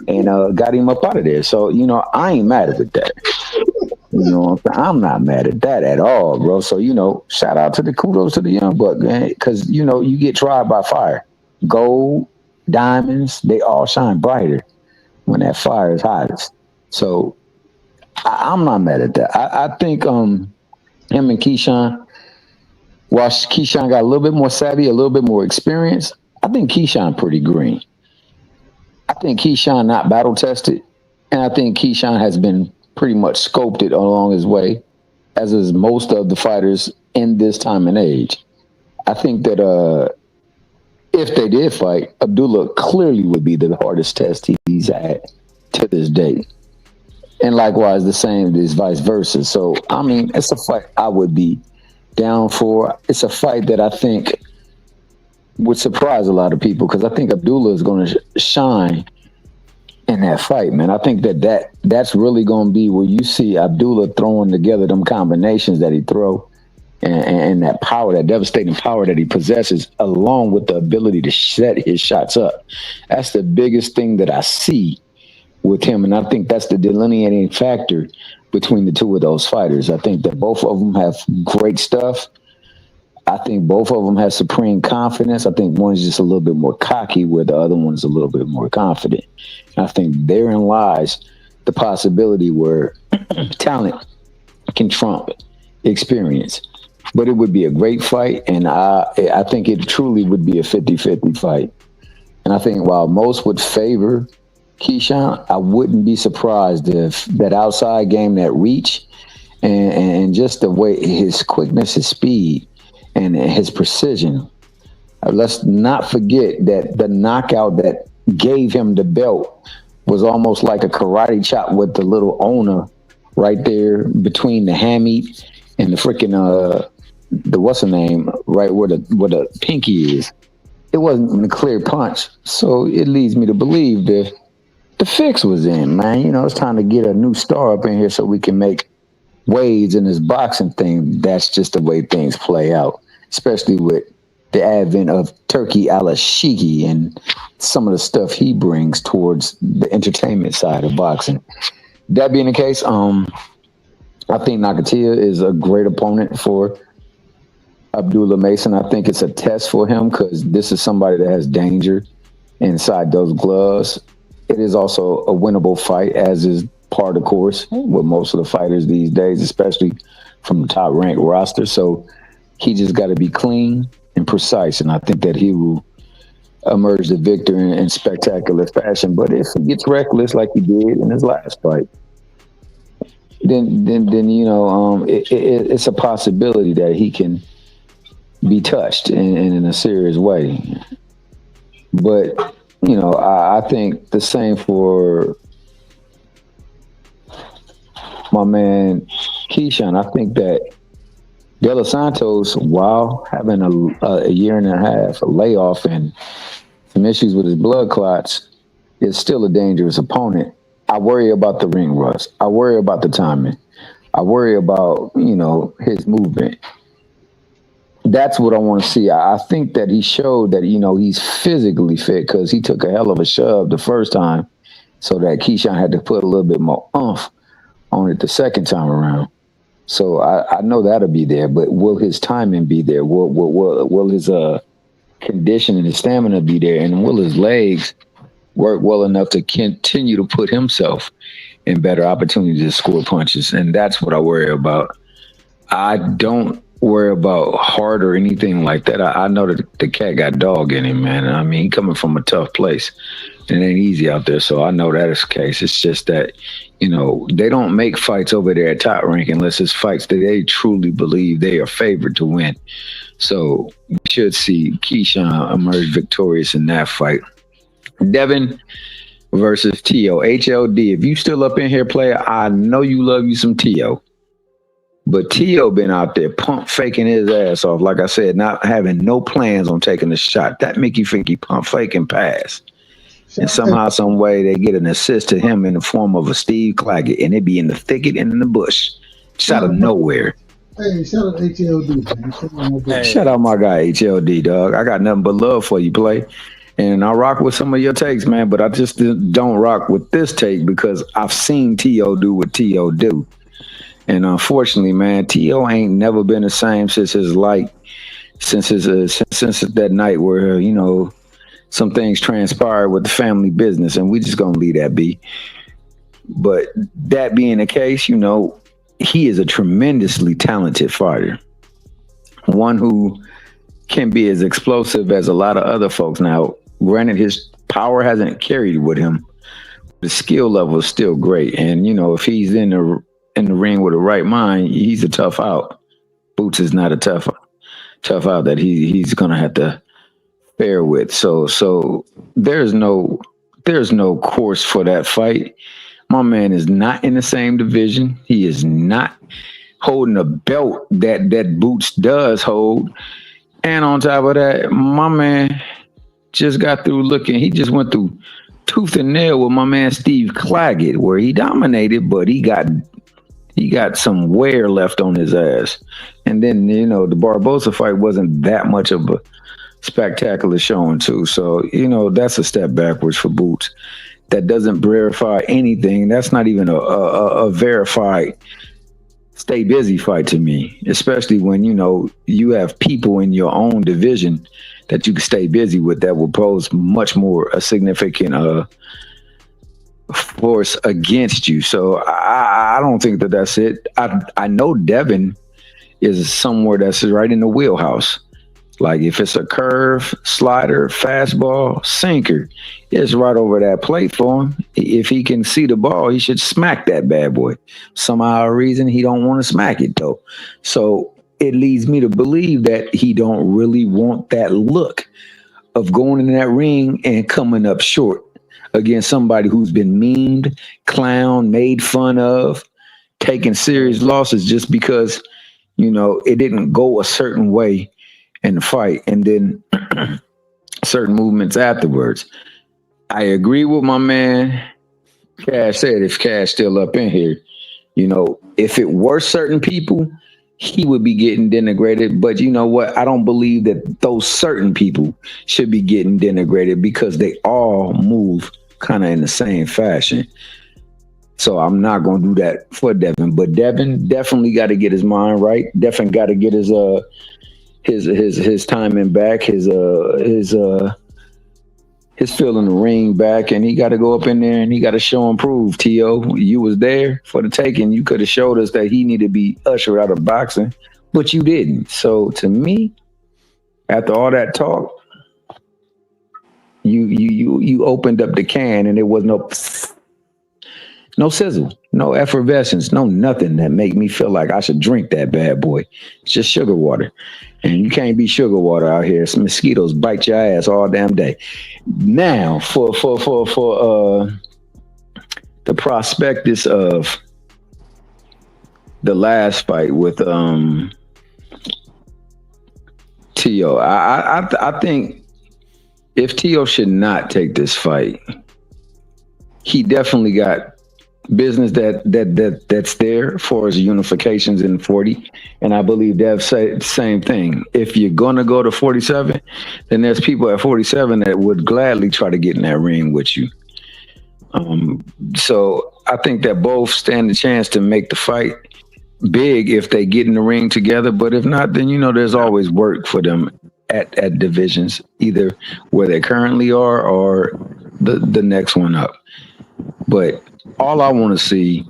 and got him up out of there. So, I ain't mad at that. I'm not mad at that at all, bro. So, shout out to the kudos to the young buck, man, because, you get tried by fire. Gold, diamonds, they all shine brighter when that fire is hottest. So, I'm not mad at that. I think him and Keyshawn, while Keyshawn got a little bit more savvy, a little bit more experience, I think Keyshawn pretty green. I think Keyshawn not battle tested, and I think Keyshawn has been pretty much sculpted along his way, as is most of the fighters in this time and age. I think that if they did fight, Abdullah clearly would be the hardest test he's had to this day. And likewise, the same is vice versa. So, it's a fight I would be down for. It's a fight that I think would surprise a lot of people because I think Abdullah is going to shine in that fight, man. I think that's really going to be where you see Abdullah throwing together them combinations that he throw and that power, that devastating power that he possesses, along with the ability to set his shots up. That's the biggest thing that I see with him, and I think that's the delineating factor between the two of those fighters. I think that both of them have great stuff. I think both of them have supreme confidence. I think one's just a little bit more cocky, where the other one's a little bit more confident. And I think therein lies the possibility where talent can trump experience. But it would be a great fight, and I think it truly would be a 50-50 fight. And I think while most would favor Keyshawn, I wouldn't be surprised if that outside game, that reach, and just the way his quickness, his speed, and his precision. Let's not forget that the knockout that gave him the belt was almost like a karate chop with the little owner right there between the hammy and the freaking the what's the name, right where the pinky is. It wasn't a clear punch, so it leads me to believe that the fix was in, man. It's time to get a new star up in here so we can make waves in this boxing thing. That's just the way things play out, especially with the advent of Turkey Al-Ashiki and some of the stuff he brings towards the entertainment side of boxing. That being the case, I think Nakatia is a great opponent for Abdullah Mason. I think it's a test for him because this is somebody that has danger inside those gloves. It is also a winnable fight, as is part of course with most of the fighters these days, especially from the top ranked roster. So he just got to be clean and precise, and I think that he will emerge the victor in spectacular fashion. But if he gets reckless like he did in his last fight, then it's a possibility that he can be touched in a serious way. But I think the same for my man Keyshawn. I think that De Los Santos, while having a year and a half a layoff and some issues with his blood clots, is still a dangerous opponent. I worry about the ring rust. I worry about the timing. I worry about his movement. That's what I want to see. I think that he showed that he's physically fit because he took a hell of a shove the first time, so that Keyshawn had to put a little bit more oomph on it the second time around. So I know that'll be there, but will his timing be there? Will his condition and his stamina be there? And will his legs work well enough to continue to put himself in better opportunities to score punches? And that's what I worry about. I don't worry about heart or anything like that. I know that the cat got dog in him, man. I mean, he coming from a tough place. It ain't easy out there, so I know that is the case. It's just that, they don't make fights over there at Top Rank unless it's fights that they truly believe they are favored to win. So we should see Keyshawn emerge victorious in that fight. Devin versus T.O. HLD. If you still up in here, player, I know you love you some T.O. But T.O. been out there pump faking his ass off. Like I said, not having no plans on taking the shot. That make you think he pump faking pass. And somehow, some way, they get an assist to him in the form of a Steve Claggett, and it be in the thicket and in the bush, just out of nowhere. Hey, shout out HLD, man. Shout out my guy HLD, dog. I got nothing but love for you, play. And I rock with some of your takes, man, but I just don't rock with this take because I've seen T.O. do what T.O. do. And unfortunately, man, T.O. ain't never been the same since his since that night where, some things transpired with the family business, and we just gonna leave that be. But that being the case, he is a tremendously talented fighter. One who can be as explosive as a lot of other folks. Now, granted, his power hasn't carried with him. The skill level is still great. And, if he's in the ring with the right mind, he's a tough out. Boots is not a tough out that he's gonna have to fare with. So there's no course for that fight. My man is not in the same division. He is not holding a belt that Boots does hold. And on top of that, my man just got through he just went through tooth and nail with my man Steve Claggett, where he dominated, but he got some wear left on his ass. And then, the Barbosa fight wasn't that much of a spectacular showing too. So, that's a step backwards for Boots. That doesn't verify anything. That's not even a verified stay busy fight to me, especially when, you have people in your own division that you can stay busy with that will pose much more a significant force against you. So I don't think that's it. I know Devin is somewhere that's right in the wheelhouse. Like if it's a curve, slider, fastball, sinker, it's right over that plate for him. If he can see the ball, he should smack that bad boy. Somehow or reason he don't want to smack it though. So it leads me to believe that he don't really want that look of going in that ring and coming up short against somebody who's been memed, clowned, made fun of, taking serious losses just because, it didn't go a certain way in the fight, and then certain movements afterwards. I agree with my man Cash said, if Cash still up in here, if it were certain people, he would be getting denigrated. But you know what? I don't believe that those certain people should be getting denigrated because they all move kind of in the same fashion. So I'm not going to do that for Devin. But Devin definitely got to get his mind right. Definitely got to get his timing back, his his feeling the ring back, and he got to go up in there and he got to show and prove. To you was there for the taking. You could have showed us that he needed to be ushered out of boxing, but you didn't. So to me, after all that talk, you opened up the can and there was no sizzle, no effervescence, no nothing that make me feel like I should drink that bad boy. It's just sugar water. And you can't be sugar water out here. Some mosquitoes bite your ass all damn day. Now for the prospectus of the last fight with Tio. I think if Tio should not take this fight, he definitely got business that's there for his unifications in 40, and I believe Dev said the same thing. If you're gonna go to 47, then there's people at 47 that would gladly try to get in that ring with you. So I think that both stand a chance to make the fight big if they get in the ring together. But if not, then there's always work for them at divisions, either where they currently are or the next one up. But all I want to see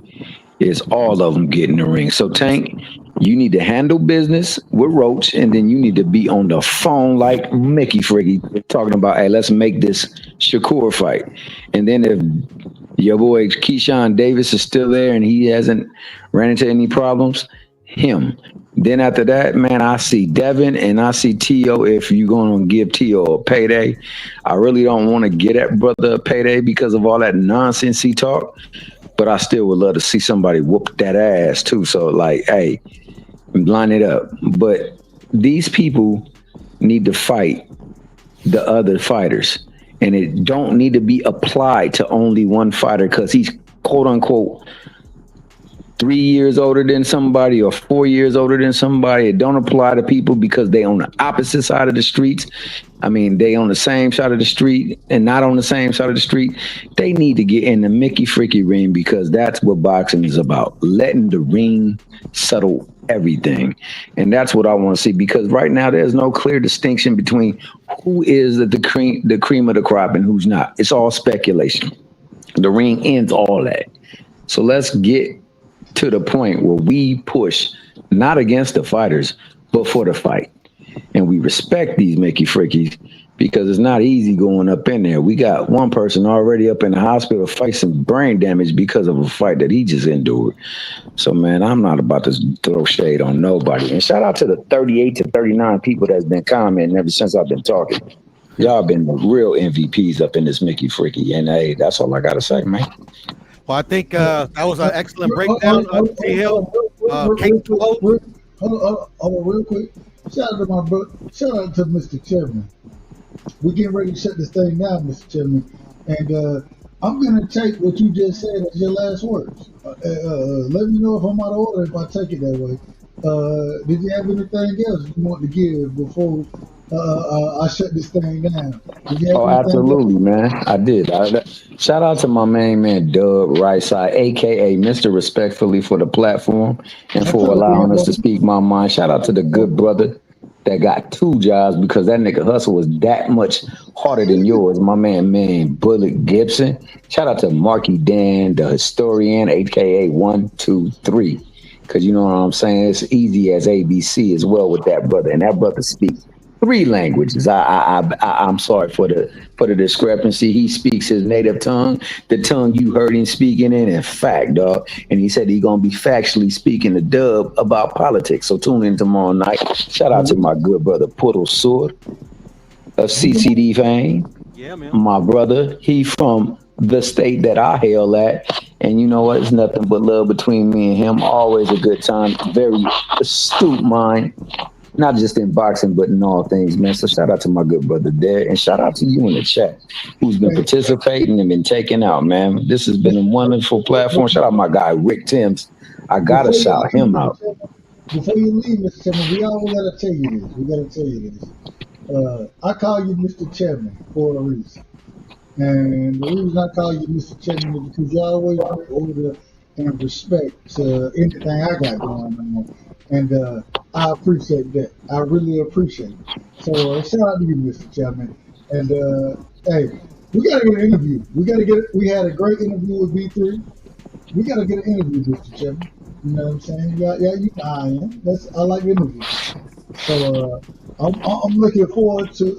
is all of them get in the ring. So Tank, you need to handle business with Roach, and then you need to be on the phone like Mickey Friggy talking about, hey, let's make this Shakur fight. And then if your boy Keyshawn Davis is still there and he hasn't ran into any problems, him. Then after that, man, I see Devin and I see T.O. if you're going to give T.O. a payday. I really don't want to get at brother a payday because of all that nonsense he talk, but I still would love to see somebody whoop that ass too. So like, hey, line it up. But these people need to fight the other fighters, and it don't need to be applied to only one fighter because he's quote unquote 3 years older than somebody or 4 years older than somebody. It don't apply to people because they on the opposite side of the streets. I mean, they on the same side of the street and not on the same side of the street. They need to get in the Mickey Fricky ring because that's what boxing is about. Letting the ring settle everything. And that's what I want to see, because right now there's no clear distinction between who is the cream of the crop and who's not. It's all speculation. The ring ends all that. So let's get to the point where we push not against the fighters, but for the fight. And we respect these Mickey Frickies because it's not easy going up in there. We got one person already up in the hospital facing brain damage because of a fight that he just endured. So, man, I'm not about to throw shade on nobody. And shout out to the 38 to 39 people that's been commenting ever since I've been talking. Y'all been the real MVPs up in this Mickey Fricky. And, hey, that's all I got to say, man. Well, I think that was an excellent breakdown. T-Hill, hold on, real quick. Shout out to my brother. Shout out to Mr. Chairman. We're getting ready to shut this thing down, Mr. Chairman. And I'm going to take what you just said as your last words. Let me know if I'm out of order if I take it that way. Did you have anything else you want to give before I shut this thing down? Oh, absolutely, man. I did. Shout out to my main man, Doug Rightside, a.k.a. Mr. Respectfully, for the platform and for allowing us to speak my mind. Shout out to the good brother that got 2 jobs because that nigga hustle was that much harder than yours. My man, Bullet Gibson. Shout out to Marky Dan, the historian, a.k.a. 1, 2, 3. Because you know what I'm saying? It's easy as ABC as well with that brother. And that brother speaks 3 languages. I'm sorry for the discrepancy. He speaks his native tongue, the tongue you heard him speaking in fact, dog. And he said he's gonna be factually speaking the dub about politics. So tune in tomorrow night. Shout out to my good brother Puddle Sword of CCD fame. Yeah, man. My brother, he from the state that I hail at. And you know what? It's nothing but love between me and him. Always a good time. Very astute mind. Not just in boxing, but in all things, man. So shout out to my good brother there. And shout out to you in the chat who's been participating and been taking out, man. This has been a wonderful platform. Shout out my guy, Rick Timms. I got to shout him out. Before you leave, Mr. Chairman, we always got to tell you this. We got to tell you this. I call you Mr. Chairman for a reason. And the reason I call you Mr. Chairman is because you always bring order and respect to anything I got going on. And I appreciate that. I really appreciate it. So shout out to you, Mr. Chairman. And hey, We gotta get an interview. We had a great interview with B3. We gotta get an interview, Mr. Chairman. You know what I'm saying? Yeah, you know how I am. I like interviews. So I'm looking forward to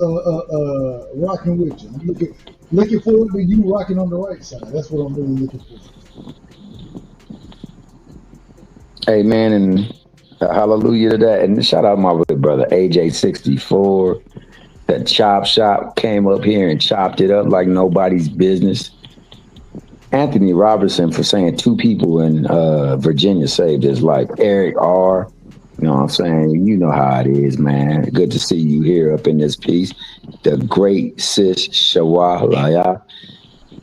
rocking with you. I'm looking forward to you rocking on the right side. That's what I'm really looking for. Hey man, and hallelujah to that. And shout out my big brother AJ64. That chop shop came up here and chopped it up like nobody's business. Anthony Robertson for saying two people in Virginia saved his life. Eric R. You know what I'm saying? You know how it is, man. Good to see you here up in this piece. The great sis Shawalaya.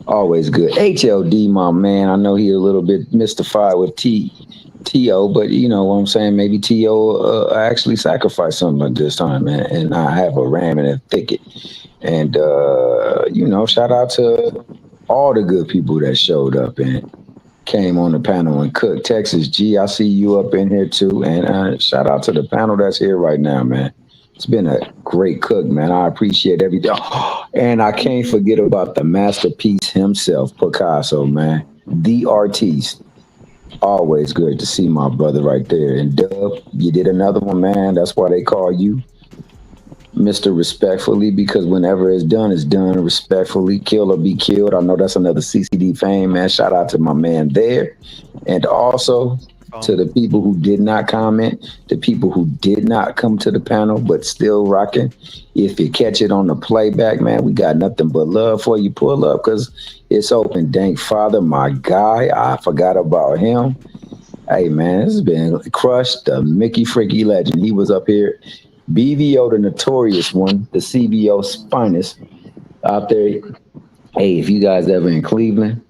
Always good. HLD, my man. I know he a little bit mystified with T.O., but you know what I'm saying? Maybe T.O. Actually sacrificed something at this time, man. And I have a ram in a thicket. And, you know, shout out to all the good people that showed up and came on the panel. And Cook, Texas, G, I see you up in here too. And shout out to the panel that's here right now, man. It's been a great cook, man. I appreciate everything. And I can't forget about the masterpiece himself, Picasso, man. The artiste. Always good to see my brother right there. And Dub, you did another one, man. That's why they call you Mr. Respectfully, because whenever it's done respectfully. Kill or be killed. I know that's another CCD fame, man. Shout out to my man there. And also to the people who did not comment, the people who did not come to the panel, but still rocking. If you catch it on the playback, man, we got nothing but love for you. Pull up because it's open. Dank Father, my guy. I forgot about him. Hey, man, this has been crushed. The Mickey Freaky legend. He was up here. BVO, the notorious one, the CBO's finest out there. Hey, if you guys ever in Cleveland,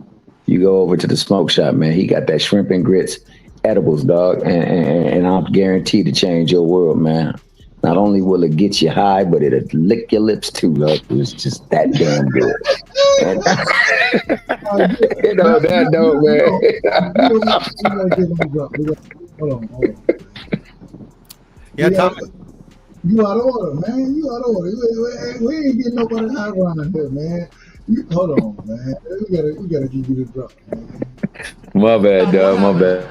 you go over to the smoke shop, man. He got that shrimp and grits edibles, dog, and I'm guaranteed to change your world, man. Not only will it get you high, but it'll lick your lips too, dog. It's just that damn good. And, you know that, though, man. Hold on. Yeah, Tom. You out of order, man. You out of order. We ain't getting nobody high around here, man. Hold on, man. We gotta give you the drop, man. My bad, dog. My bad.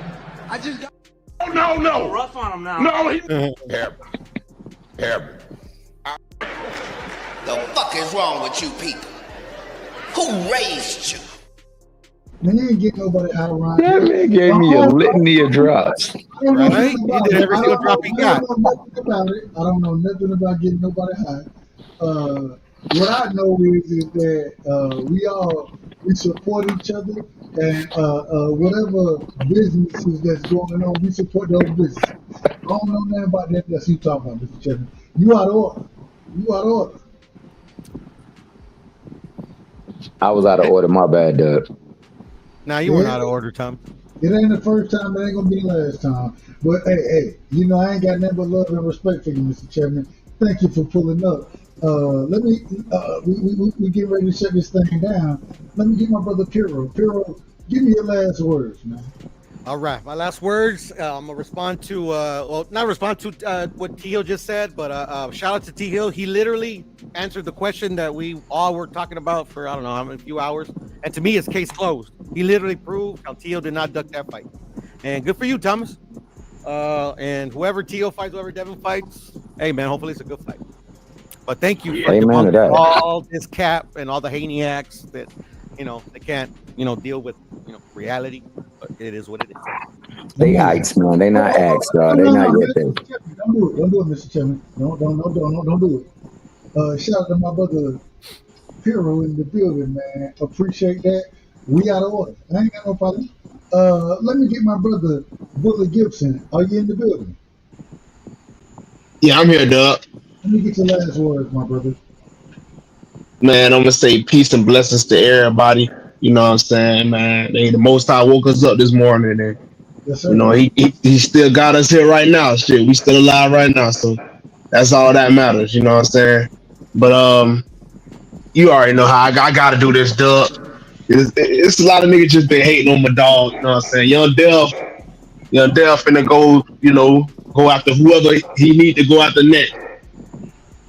I just got. Oh, no. Rough on him now. No, he. The fuck is wrong with you people? Who raised you? Man, you ain't getting nobody high around here. That man gave me a litany of drops. Right? He did every single drop he got. I don't know nothing about getting nobody high. What I know is that we support each other, and whatever businesses that's going on, we support those businesses. I don't know nothing about that. That's you talking about, Mr. Chairman. You out of order. You out of order. I was out of order. My bad, Doug. Nah, you weren't out of order, Tom. It ain't the first time. It ain't gonna be the last time. But hey, you know I ain't got nothing but love and respect for you, Mr. Chairman. Thank you for pulling up. Let me. We get ready to shut this thing down. Let me get my brother Piro. Piro, give me your last words, man. All right, my last words. I'm gonna respond to not respond to what T Hill just said, but shout out to T Hill. He literally answered the question that we all were talking about for I don't know how many few hours, and to me, it's case closed. He literally proved how T Hill did not duck that fight, and good for you, Thomas. And whoever T Hill fights, whoever Devin fights, hey man, hopefully it's a good fight. But thank you for debunking all this cap and all the Haniacs that they can't deal with reality. But it is what it is. They acts, man. They not acts, dog. They not yet there. Don't do it, Mr. Chairman. Don't do it. Shout out to my brother Piro in the building, man. Appreciate that. We out of order. I ain't got no problem. Let me get my brother Bully Gibson. Are you in the building? Yeah, I'm here, Doug. Let me get your last words, my brother. Man, I'm gonna say peace and blessings to everybody. You know what I'm saying, man? The Most High woke us up this morning, and yes, sir. He still got us here right now. Shit, we still alive right now, so that's all that matters. You know what I'm saying? But you already know how I gotta do this, Doug. It's a lot of niggas just been hating on my dog. You know what I'm saying? Young Delph finna go, go after whoever he need to go after next.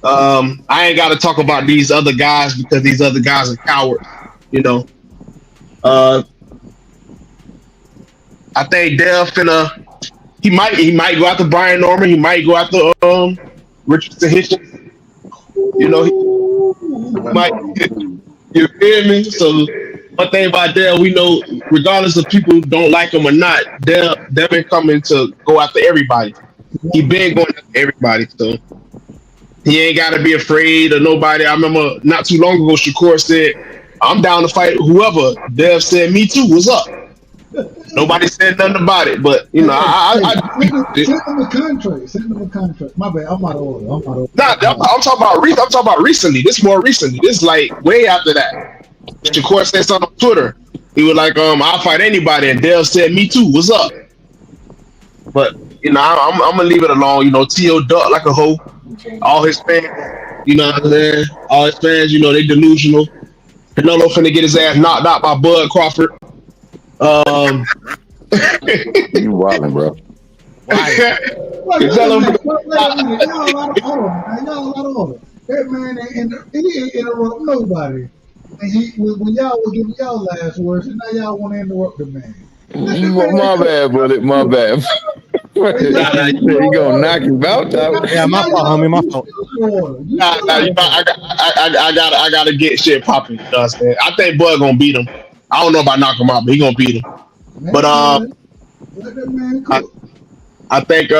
I ain't got to talk about these other guys because these other guys are cowards. You know, uh, I think Dale finna. He might go after Brian Norman. He might go after Richardson Hitchens. You know, he might. You feel me? So one thing about Dale, we know, regardless of people don't like him or not, Dale been coming to go after everybody. He been going after everybody, so he ain't got to be afraid of nobody. I remember not too long ago, Shakur said, "I'm down to fight whoever." Dev said, "Me too. What's up?" Nobody said nothing about it, but you know, Send them a contract. Send them a contract. My bad. I'm out of order. Nah, I'm talking about I'm talking about recently. This more recently. This like way after that. Shakur said something on Twitter. He was like, "I'll fight anybody," and Dale said, "Me too. What's up?" But you know, I'm gonna leave it alone. You know, T.O. duck like a hoe. All his fans, you know what I'm saying? All his fans, you know, they delusional. Canelo finna get his ass knocked out by Bud Crawford. You wildin', bro. Y'all out of order. That man ain't interrupt nobody. And when y'all were giving y'all last words, and now y'all want to interrupt the man. My bad, Bullet. My bad. You gonna knock him out, though? Yeah, my fault, homie. My fault. I gotta get shit popping. You know what I'm saying? I think Bud gonna beat him. I don't know about knock him out, but he gonna beat him. But I think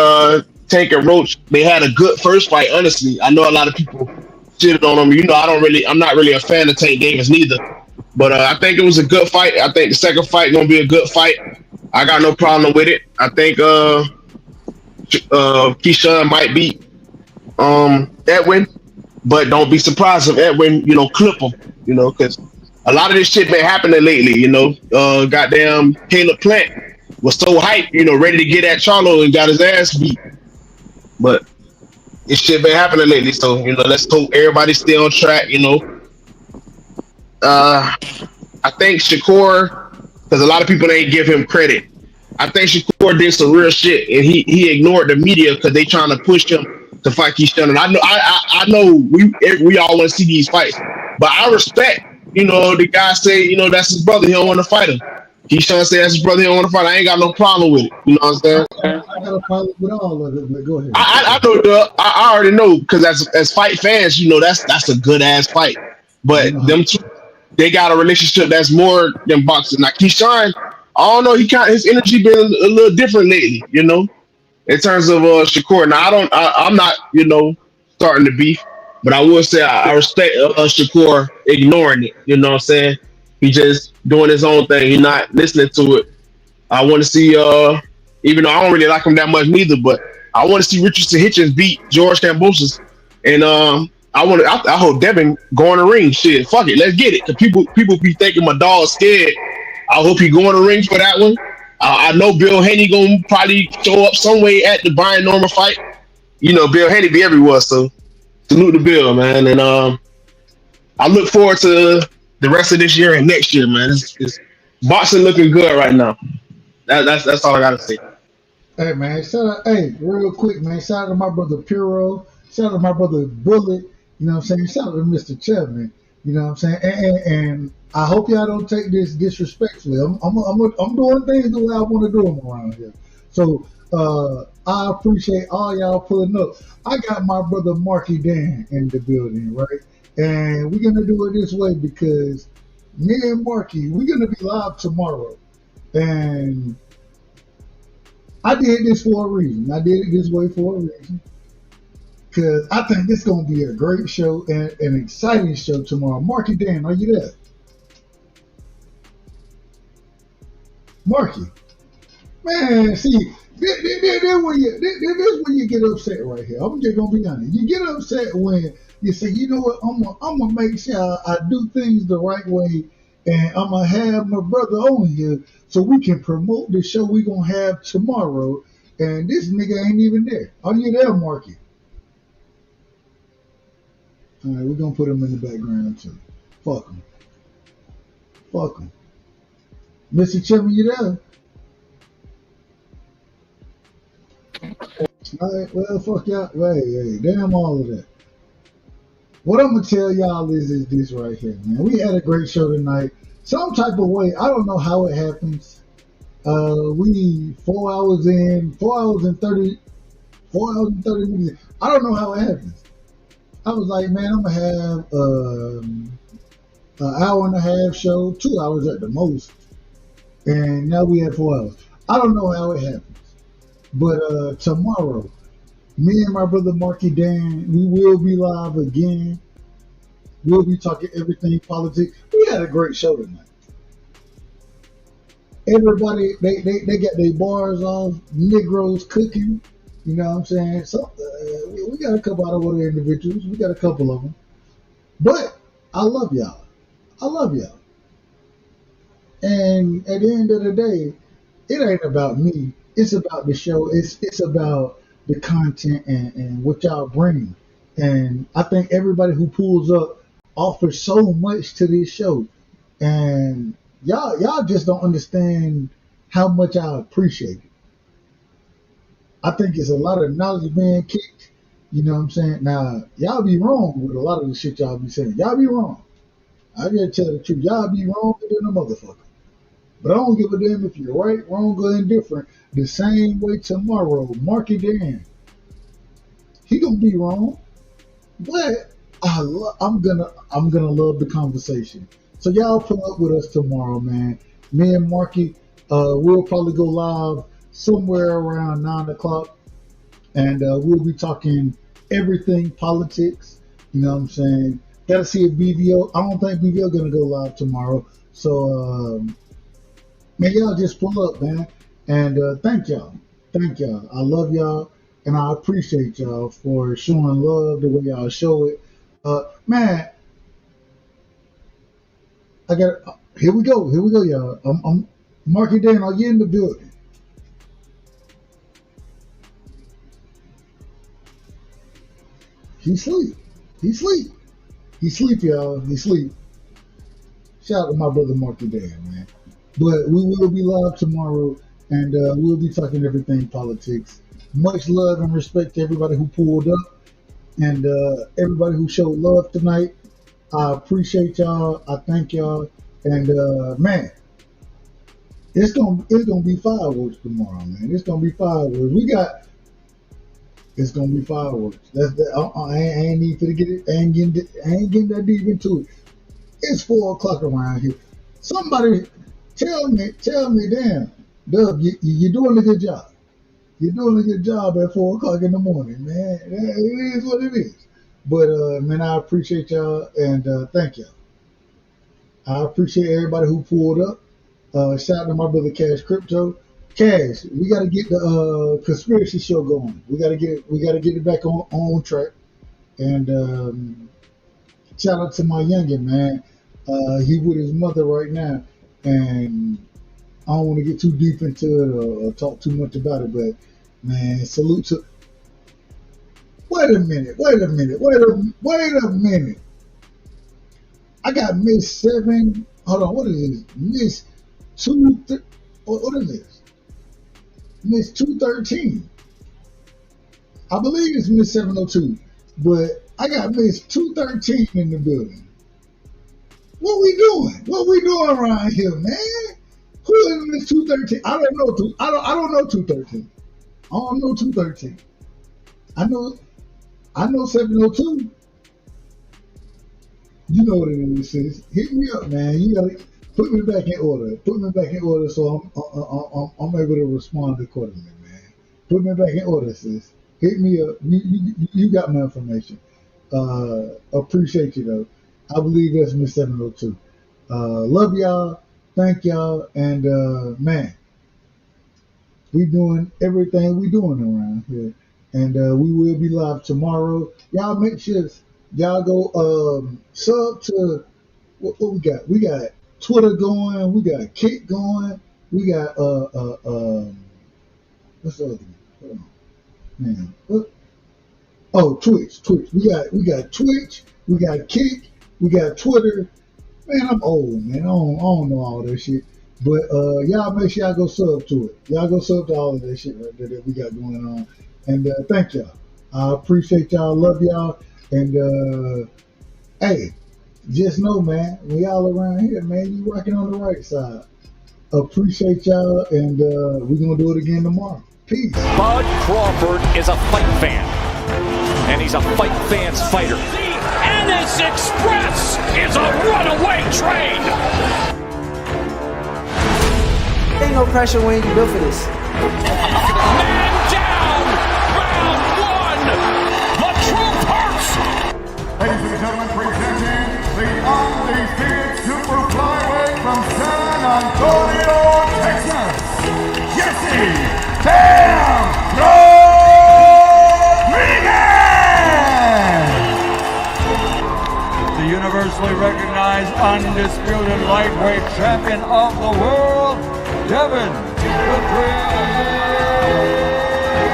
Tank and Roach, they had a good first fight. Honestly, I know a lot of people shitted on them. You know, I'm not really a fan of Tank Davis neither. But I think it was a good fight. I think the second fight gonna be a good fight. I got no problem with it. I think Keyshawn might beat Edwin, but don't be surprised if Edwin, you know, clip him. You know, because a lot of this shit been happening lately. You know, goddamn Caleb Plant was so hyped, you know, ready to get at Charlo and got his ass beat. But this shit been happening lately, so you know, let's hope everybody stay on track. You know, I think Shakur, because a lot of people ain't give him credit. I think Shakur did some real shit, and he ignored the media because they trying to push him to fight Keyshawn. And I know we all want to see these fights, but I respect, you know, the guy say, you know, that's his brother, he don't want to fight him. Keyshawn say that's his brother, he don't want to fight. I ain't got no problem with it. You know what I'm saying? I got a problem with all of it, but go ahead. I know, I already know, because as fight fans, you know, that's a good ass fight. But them two, they got a relationship that's more than boxing. Now Keyshawn, I don't know, his energy been a little different lately, you know, in terms of Shakur. Now I'm not, you know, starting to beef, but I will say I respect Shakur ignoring it. You know what I'm saying? He just doing his own thing. He not listening to it. I want to see, even though I don't really like him that much neither, but I want to see Richardson Hitchens beat George Kambosos, and I hope Devin go in the ring. Shit, fuck it, let's get it. Cause people be thinking my dog's scared. I hope he go in the ring for that one. I know Bill Haney gonna probably show up some way at the Brian Norman fight. You know, Bill Haney be everywhere, so salute to Bill, man. And I look forward to the rest of this year and next year, man. It's boxing looking good right now. That's all I gotta say. Hey man, real quick, man. Shout out to my brother Piro. Shout out to my brother Bullet. You know what I'm saying? Shout out to Mr. Chapman. You know what I'm saying? And I hope y'all don't take this disrespectfully. I'm doing things the way I want to do them around here. So I appreciate all y'all pulling up. I got my brother Marky Dan in the building, right? And we're gonna do it this way because me and Marky, we're gonna be live tomorrow. And I did this for a reason. I did it this way for a reason. Because I think this is going to be a great show and an exciting show tomorrow. Marky Dan, are you there? Marky. Man, see, this is when you get upset right here. I'm just going to be honest. You get upset when you say, you know what, I'm going to make sure I do things the right way, and I'm going to have my brother on here so we can promote the show we're going to have tomorrow, and this nigga ain't even there. Are you there, Marky? All right, we're going to put him in the background, too. Fuck him. Fuck him. Mr. Chipman, you there? All right, well, fuck y'all. Hey, damn all of that. What I'm gonna tell y'all is this right here, man. We had a great show tonight. Some type of way, I don't know how it happens. We 4 hours in, 4 hours and 30, 4 hours and 30 minutes. I don't know how it happens. I was like, man, I'm gonna have an hour and a half show, 2 hours at the most, and now we have 4 hours. I don't know how it happens, but tomorrow, me and my brother Marky Dan, we will be live again. We'll be talking everything politics. We had a great show tonight. Everybody, they got their bars off, Negroes cooking. You know what I'm saying? So we got a couple out of other individuals. We got a couple of them. But I love y'all. I love y'all. And at the end of the day, it ain't about me. It's about the show. It's about the content and what y'all bring. And I think everybody who pulls up offers so much to this show. And y'all just don't understand how much I appreciate it. I think it's a lot of knowledge being kicked. You know what I'm saying? Now, y'all be wrong with a lot of the shit y'all be saying. Y'all be wrong. I gotta tell the truth. Y'all be wrong than a motherfucker. But I don't give a damn if you're right, wrong, or indifferent. The same way tomorrow, Marky Dan, he gonna be wrong, but I'm gonna love the conversation. So y'all pull up with us tomorrow, man. Me and Marky, we'll probably go live somewhere around 9 o'clock, and we'll be talking everything politics. You know what I'm saying? Gotta see if BVO. I don't think BVO gonna go live tomorrow. So man, y'all just pull up, man. And thank y'all. Thank y'all. I love y'all. And I appreciate y'all for showing love the way y'all show it. Man, I got here we go. Here we go, y'all. I'm Marky Dan, are you in the building? He sleep. He sleep. He sleep, y'all. He sleep. Shout out to my brother Marky Dan, man. But we will be live tomorrow, and we'll be talking everything politics. Much love and respect to everybody who pulled up, and everybody who showed love tonight. I appreciate y'all. I thank y'all, and man, it's gonna be fireworks tomorrow, man. It's gonna be fireworks. It's gonna be fireworks. I ain't need to get it. I ain't getting that deep into it. It's 4 o'clock around here. Somebody tell me, damn, Dub, you're doing a good job. You're doing a good job at 4 o'clock in the morning, man. It is what it is. But man, I appreciate y'all, and thank y'all. I appreciate everybody who pulled up. Shout out to my brother Cash Crypto. Cash, we got to get the conspiracy show going. We got to get it back on track. And shout out to my youngin, man. He with his mother right now, and I don't want to get too deep into it or talk too much about it, but man, salute to. Wait a minute. I got Miss 7. Hold on, what is this? Miss 2. What is this? Miss 213. I believe it's Miss 702, but I got Miss 213 in the building. What we doing? What we doing around here, man? Who is Miss 213? I don't know. I don't know 213. I don't know 213. I know 702. You know what it is, sis. Hit me up, man. You gotta put me back in order. Put me back in order so I'm able to respond accordingly, man. Put me back in order, sis. Hit me up. You got my information. Appreciate you though. I believe that's Miss 702. Love y'all. Thank y'all. And man, we doing everything we doing around here. And we will be live tomorrow. Y'all make sure y'all go sub to what we got. We got Twitter going. We got Kick going. We got what's the other one? Hold on, man. What? Oh, Twitch. We got Twitch. We got Kick. We got Twitter. Man, I'm old, man. I don't know all that shit. But y'all make sure y'all go sub to it. Y'all go sub to all of that shit right there that we got going on. And thank y'all. I appreciate y'all. Love y'all. And Hey, just know, man, we all around here, man, you working on the right side. Appreciate y'all, and we're going to do it again tomorrow. Peace. Bud Crawford is a fight fan, and he's a fight fan's fighter. The Ennis Express is a runaway train. Ain't no pressure when you built for this. Man down, round one. The truth hurts. Ladies and gentlemen, presenting the undefeated super flyweight from San Antonio, Texas, Jesse Bam Rodriguez! The universally recognized undisputed lightweight champion of the world, Devin the